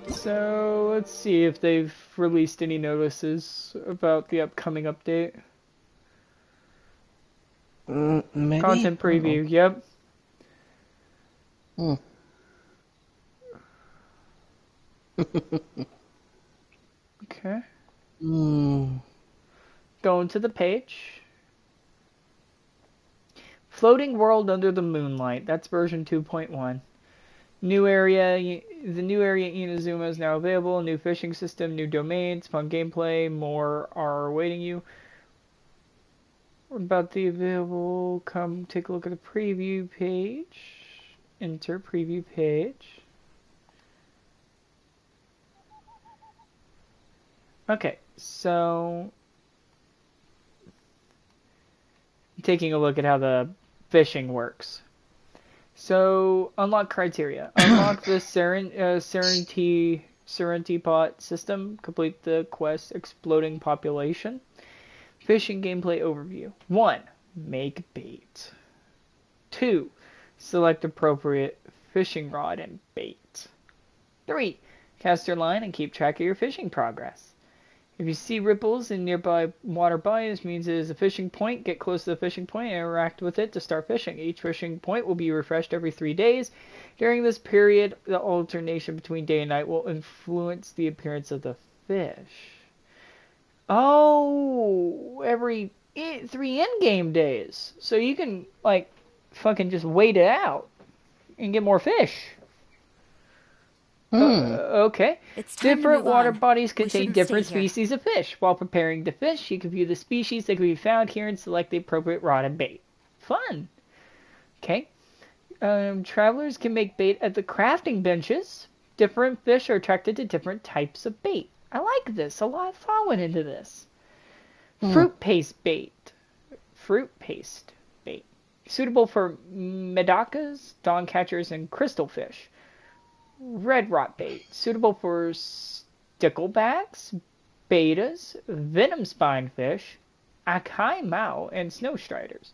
So, let's see if they've released any notices about the upcoming update. Maybe? Content preview, yep. Okay. Going to the page. Floating World Under the Moonlight. That's version 2.1. New area. The new area Inazuma is now available. New fishing system. New domains. Fun gameplay. More are awaiting you. What about the available? Come take a look at the preview page. Enter preview page. Okay, so taking a look at how the fishing works. So, unlock criteria. Unlock the Serenity Pot system. Complete the quest Exploding Population. Fishing gameplay overview. 1. Make bait. 2. Select appropriate fishing rod and bait. 3. Cast your line and keep track of your fishing progress. If you see ripples in nearby water bodies, means it is a fishing point. Get close to the fishing point and interact with it to start fishing. Each fishing point will be refreshed every 3 days. During this period, the alternation between day and night will influence the appearance of the fish. Oh, every 3 in-game days. So you can, like, fucking just wait it out and get more fish. Okay. Different water bodies contain different species of fish. While preparing to fish, you can view the species that can be found here and select the appropriate rod and bait. Fun. Okay. Travelers can make bait at the crafting benches. Different fish are attracted to different types of bait. I like this. A lot of thought went into this. Fruit paste bait. Fruit paste bait. Suitable for medacas, dawn catchers, and crystal fish. Red rot bait. Suitable for sticklebacks, betas, venom spine fish, acai mao, and snow striders.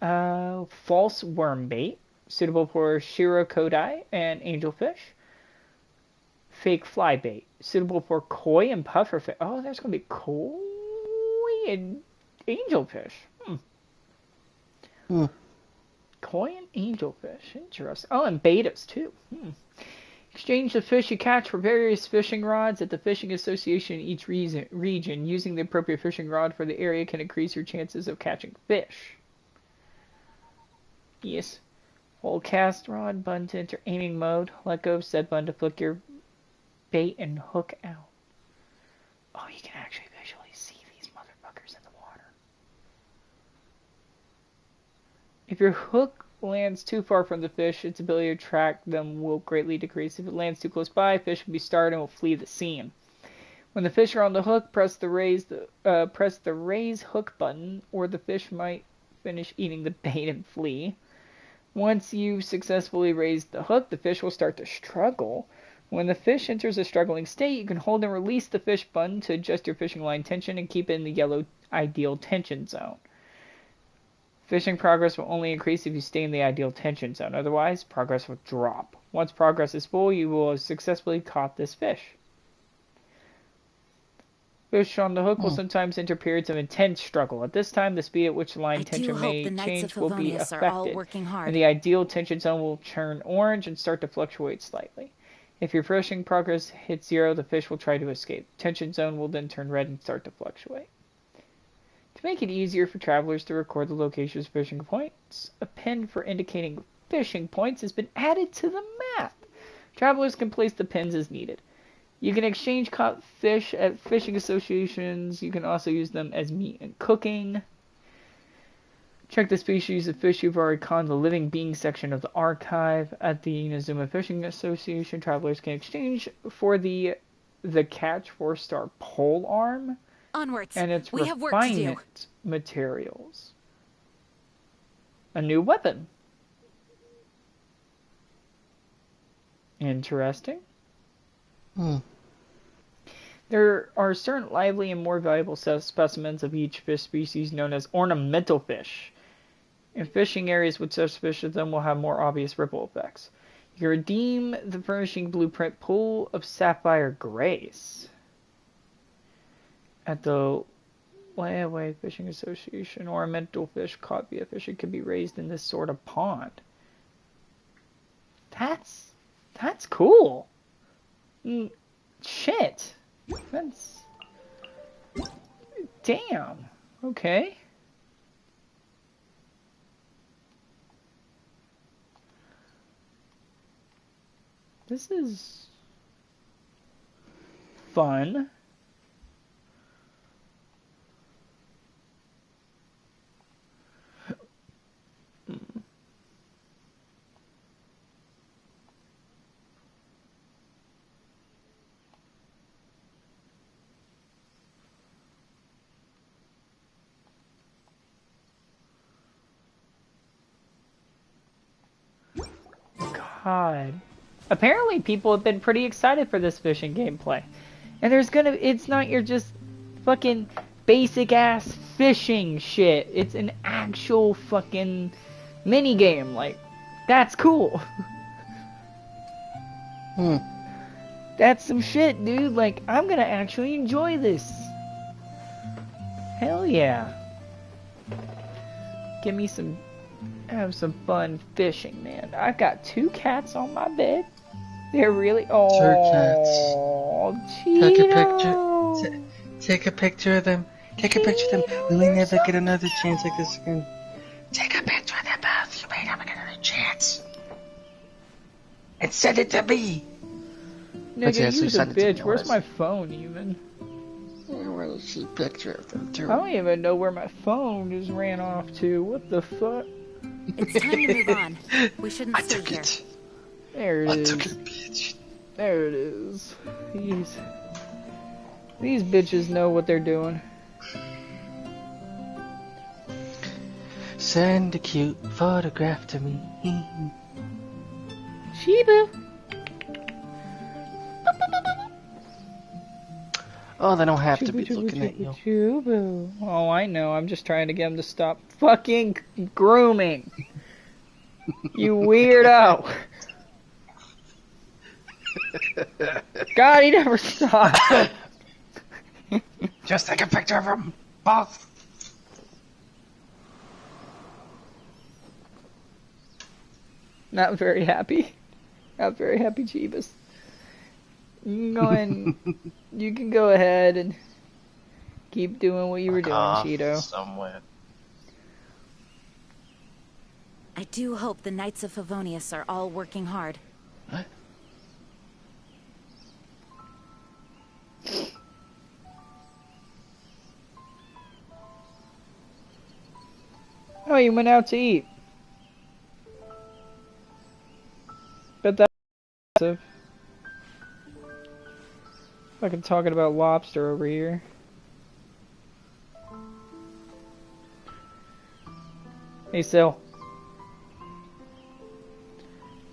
False worm bait. Suitable for shirokodai and angelfish. Fake fly bait. Suitable for koi and pufferfish. Oh, there's going to be koi and angelfish. Koi and angelfish. Interesting. Oh, and betas too. Exchange the fish you catch for various fishing rods at the fishing association in each region. Using the appropriate fishing rod for the area can increase your chances of catching fish. Yes. Hold cast rod button to enter aiming mode. Let go of said button to flick your bait and hook out. Oh, you can actually visually see these motherfuckers in the water. If your hook lands too far from the fish, its ability to track them will greatly decrease. If it lands too close by, fish will be startled and will flee the scene. When the fish are on the hook, press the raise hook button, or the fish might finish eating the bait and flee. Once you've successfully raised the hook, the fish will start to struggle. When the fish enters a struggling state, you can hold and release the fish button to adjust your fishing line tension and keep it in the yellow ideal tension zone. Fishing progress will only increase if you stay in the ideal tension zone. Otherwise, progress will drop. Once progress is full, you will have successfully caught this fish. Fish on the hook will sometimes enter periods of intense struggle. At this time, the speed at which the line tension may change will be affected, and the ideal tension zone will turn orange and start to fluctuate slightly. If your fishing progress hits 0, the fish will try to escape. Tension zone will then turn red and start to fluctuate. To make it easier for travelers to record the locations of fishing points, a pin for indicating fishing points has been added to the map. Travelers can place the pins as needed. You can exchange caught fish at fishing associations. You can also use them as meat in cooking. Check the species of fish you've already caught in the living being section of the archive. At the Inazuma Fishing Association, travelers can exchange for the catch 4-star pole arm. Onwards. And its we have work to do. refinement materials. A new weapon. Interesting. There are certain lively and more valuable specimens of each fish species known as ornamental fish. In fishing areas with such fish as them will have more obvious ripple effects. You can redeem the furnishing blueprint Pool of Sapphire Grace at the Layaway Fishing Association. Ornamental fish caught via fishing can be raised in this sort of pond. That's cool. Shit. That's... Damn. Okay. This is... fun. God. Apparently people have been pretty excited for this fishing gameplay. And it's not your just fucking basic ass fishing shit. It's an actual fucking mini game. Like, that's cool. That's some shit, dude. Like, I'm gonna actually enjoy this. Hell yeah. Give me some... have some fun fishing, man. I've got 2 cats on my bed. They're really... Oh, 2 cats. Take a picture. Take a picture of them. Take a picture of them. We may never get another chance like this again. Take a picture of them both. You may never get another chance. And send it to me. Nigga, you's a bitch. Where's my phone, even? I want to see a picture of them, too. I don't even know where my phone just ran off to. What the fuck? It's time to move on. We shouldn't I stay took here. it. There it I is. took it, bitch. There it is. These bitches know what they're doing. Send a cute photograph to me. Shiba. Oh, they don't have to be looking at you. Chubu. Oh, I know. I'm just trying to get them to stop fucking grooming. You weirdo. God, he never stopped. Just take a picture of them both. Not very happy. Not very happy, Jeebus. You can go and you can go ahead and keep doing what you were doing, Cheeto. Somewhere. I do hope the Knights of Favonius are all working hard. What? Oh, you went out to eat. Bet that's impressive. Fucking talking about lobster over here. Hey, Sil.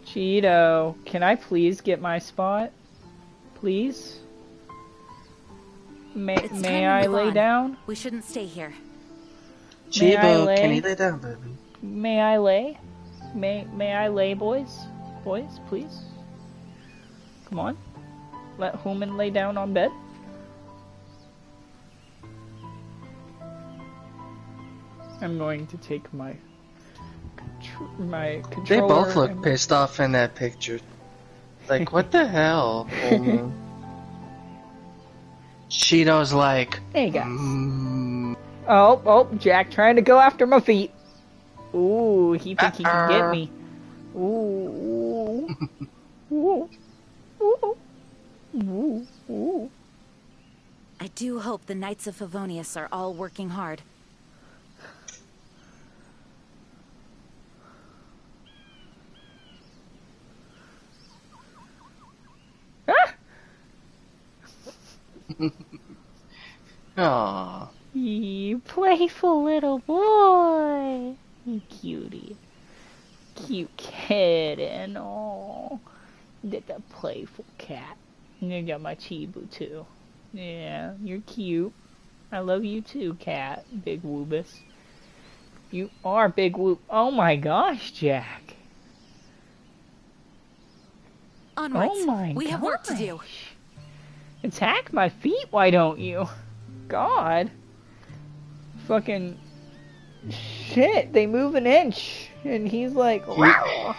Cheeto, can I please get my spot? Please? May I lay down? We shouldn't stay here. Chibo, can you lay down, baby? May I lay? May I lay, boys? Boys, please? Come on. Let Human lay down on bed. I'm going to take my controller. They both look pissed off in that picture. Like, what the hell? Cheeto's like, hey guys. Oh, Jack trying to go after my feet. Ooh, he think he can get me. Ooh. Ooh. Ooh. Ooh. Ooh. I do hope the Knights of Favonius are all working hard. Aww. You playful little boy. You cutie. Cute kitten. Oh. That's a playful cat. And I got my Chibu too. Yeah, you're cute. I love you too, cat. Big Woobus. You are Big Whoop. Oh my gosh, Jack. Onwards. Oh my we have work to do. Attack my feet, why don't you? God. Fucking shit, they move an inch. And he's like, wow.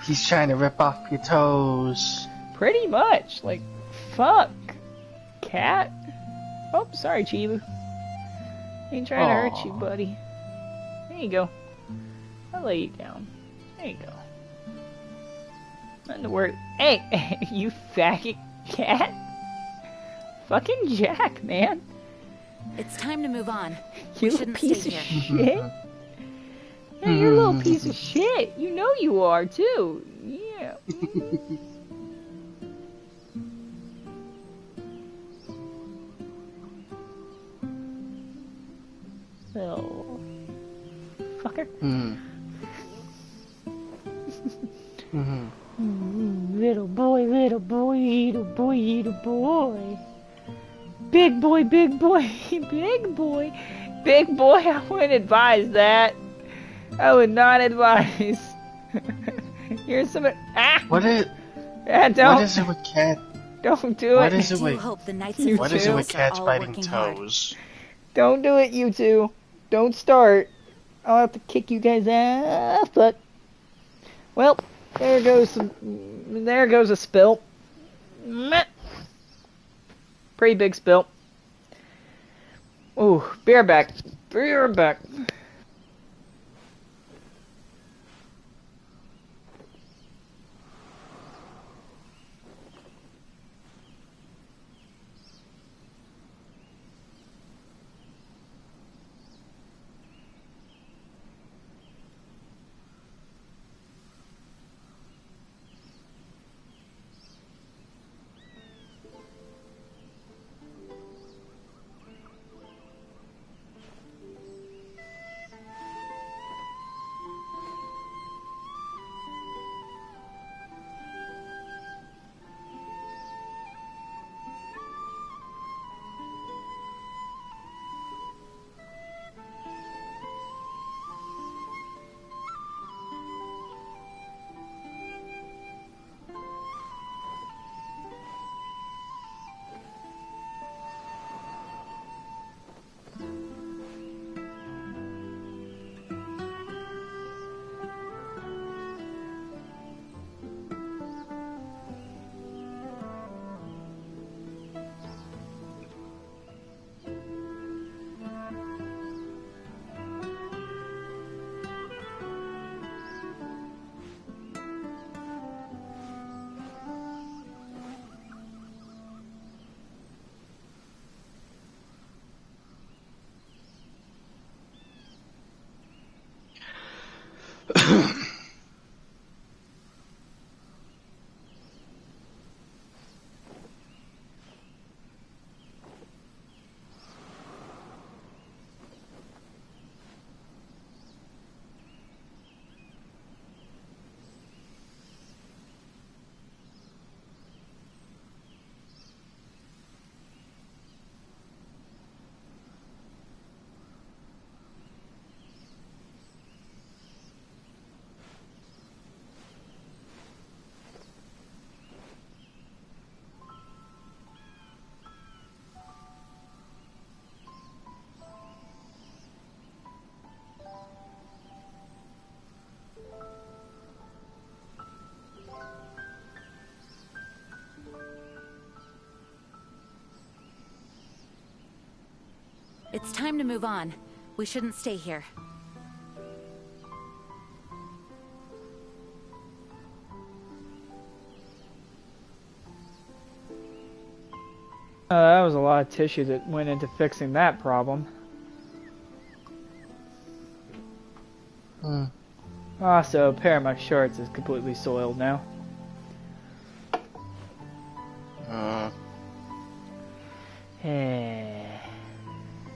He's trying to rip off your toes. Pretty much. Like, fuck. Cat. Oh, sorry, Chibu. Ain't trying to hurt you, buddy. There you go. I'll lay you down. There you go. Nothing to worry. Hey, you faggot cat. Fucking Jack, man. It's time to move on. You little piece of shit. Yeah, you're a little piece of shit. You know you are, too. Yeah. Little fucker. Little boy, little boy, little boy, little boy. Big boy, big boy, big boy. Big boy, I wouldn't advise that. I would not advise. Here's some. Ah! What is it with cat? Don't do it. What is it with cats biting toes? Hard. Don't do it, you two. Don't start. I'll have to kick you guys off, but well, there goes a spill. Pretty big spill. Ooh, be right back. Be right back. It's time to move on. We shouldn't stay here. That was a lot of tissue that went into fixing that problem. Also, a pair of my shorts is completely soiled now.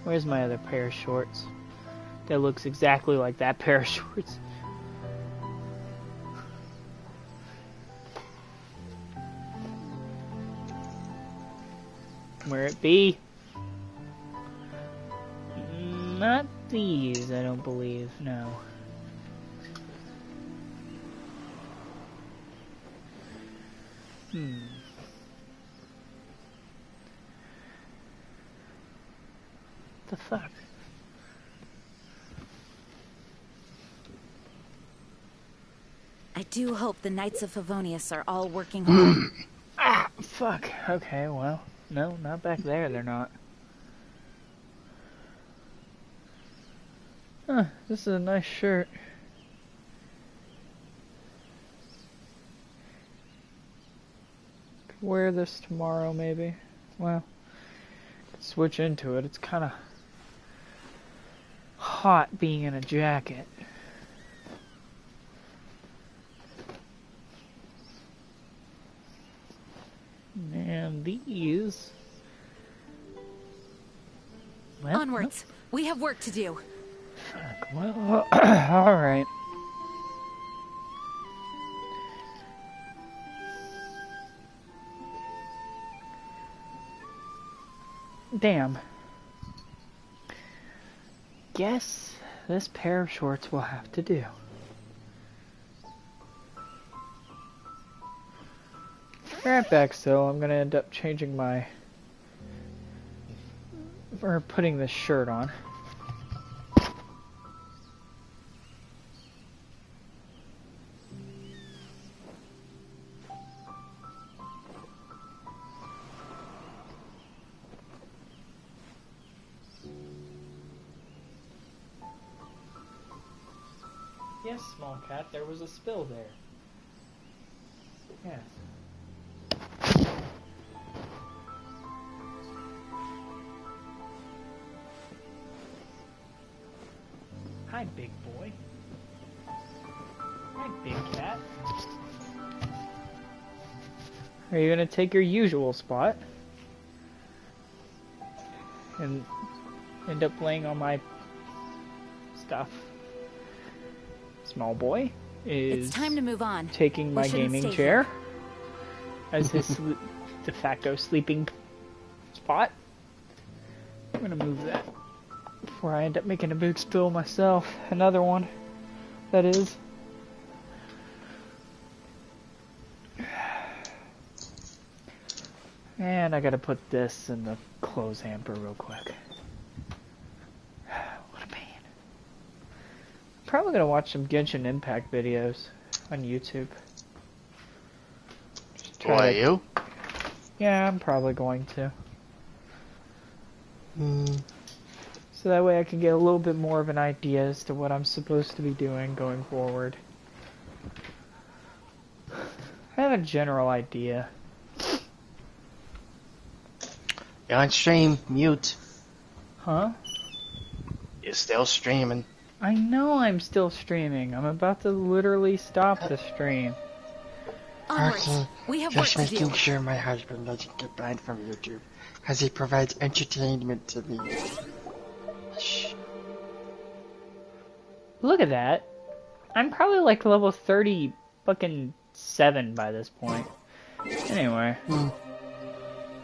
Where's my other pair of shorts? That looks exactly like that pair of shorts. Where it be? Not these, I don't believe, no. The fuck? I do hope the Knights of Favonius are all working hard. Fuck. Okay, well, no, not back there, they're not. Huh, this is a nice shirt. Could wear this tomorrow, maybe. Well, could switch into it. It's kind of hot being in a jacket. And these... Well, onwards. We have work to do. Fuck, well, alright. Damn. Guess this pair of shorts will have to do. Right back, so I'm gonna end up changing my... or putting this shirt on. Yes, small cat, there was a spill there. Yes. Hi, big boy. Hi, big cat. Are you gonna take your usual spot? And end up laying on my stuff? Small boy is it's time to move on. Taking my gaming chair as his de facto sleeping spot. I'm gonna move that before I end up making a big spill myself. Another one, that is. And I gotta put this in the clothes hamper real quick. What a pain. Probably gonna watch some Genshin Impact videos on YouTube. Why, you? Yeah, I'm probably going to. So that way I can get a little bit more of an idea as to what I'm supposed to be doing going forward. I have a general idea. You're on stream, mute. Huh? You're still streaming. I know I'm still streaming. I'm about to literally stop the stream. Okay, We have just work to do. making sure my husband doesn't get banned from YouTube, because he provides entertainment to me. Shh. Look at that. I'm probably like level 30 fucking 7 by this point. Anyway.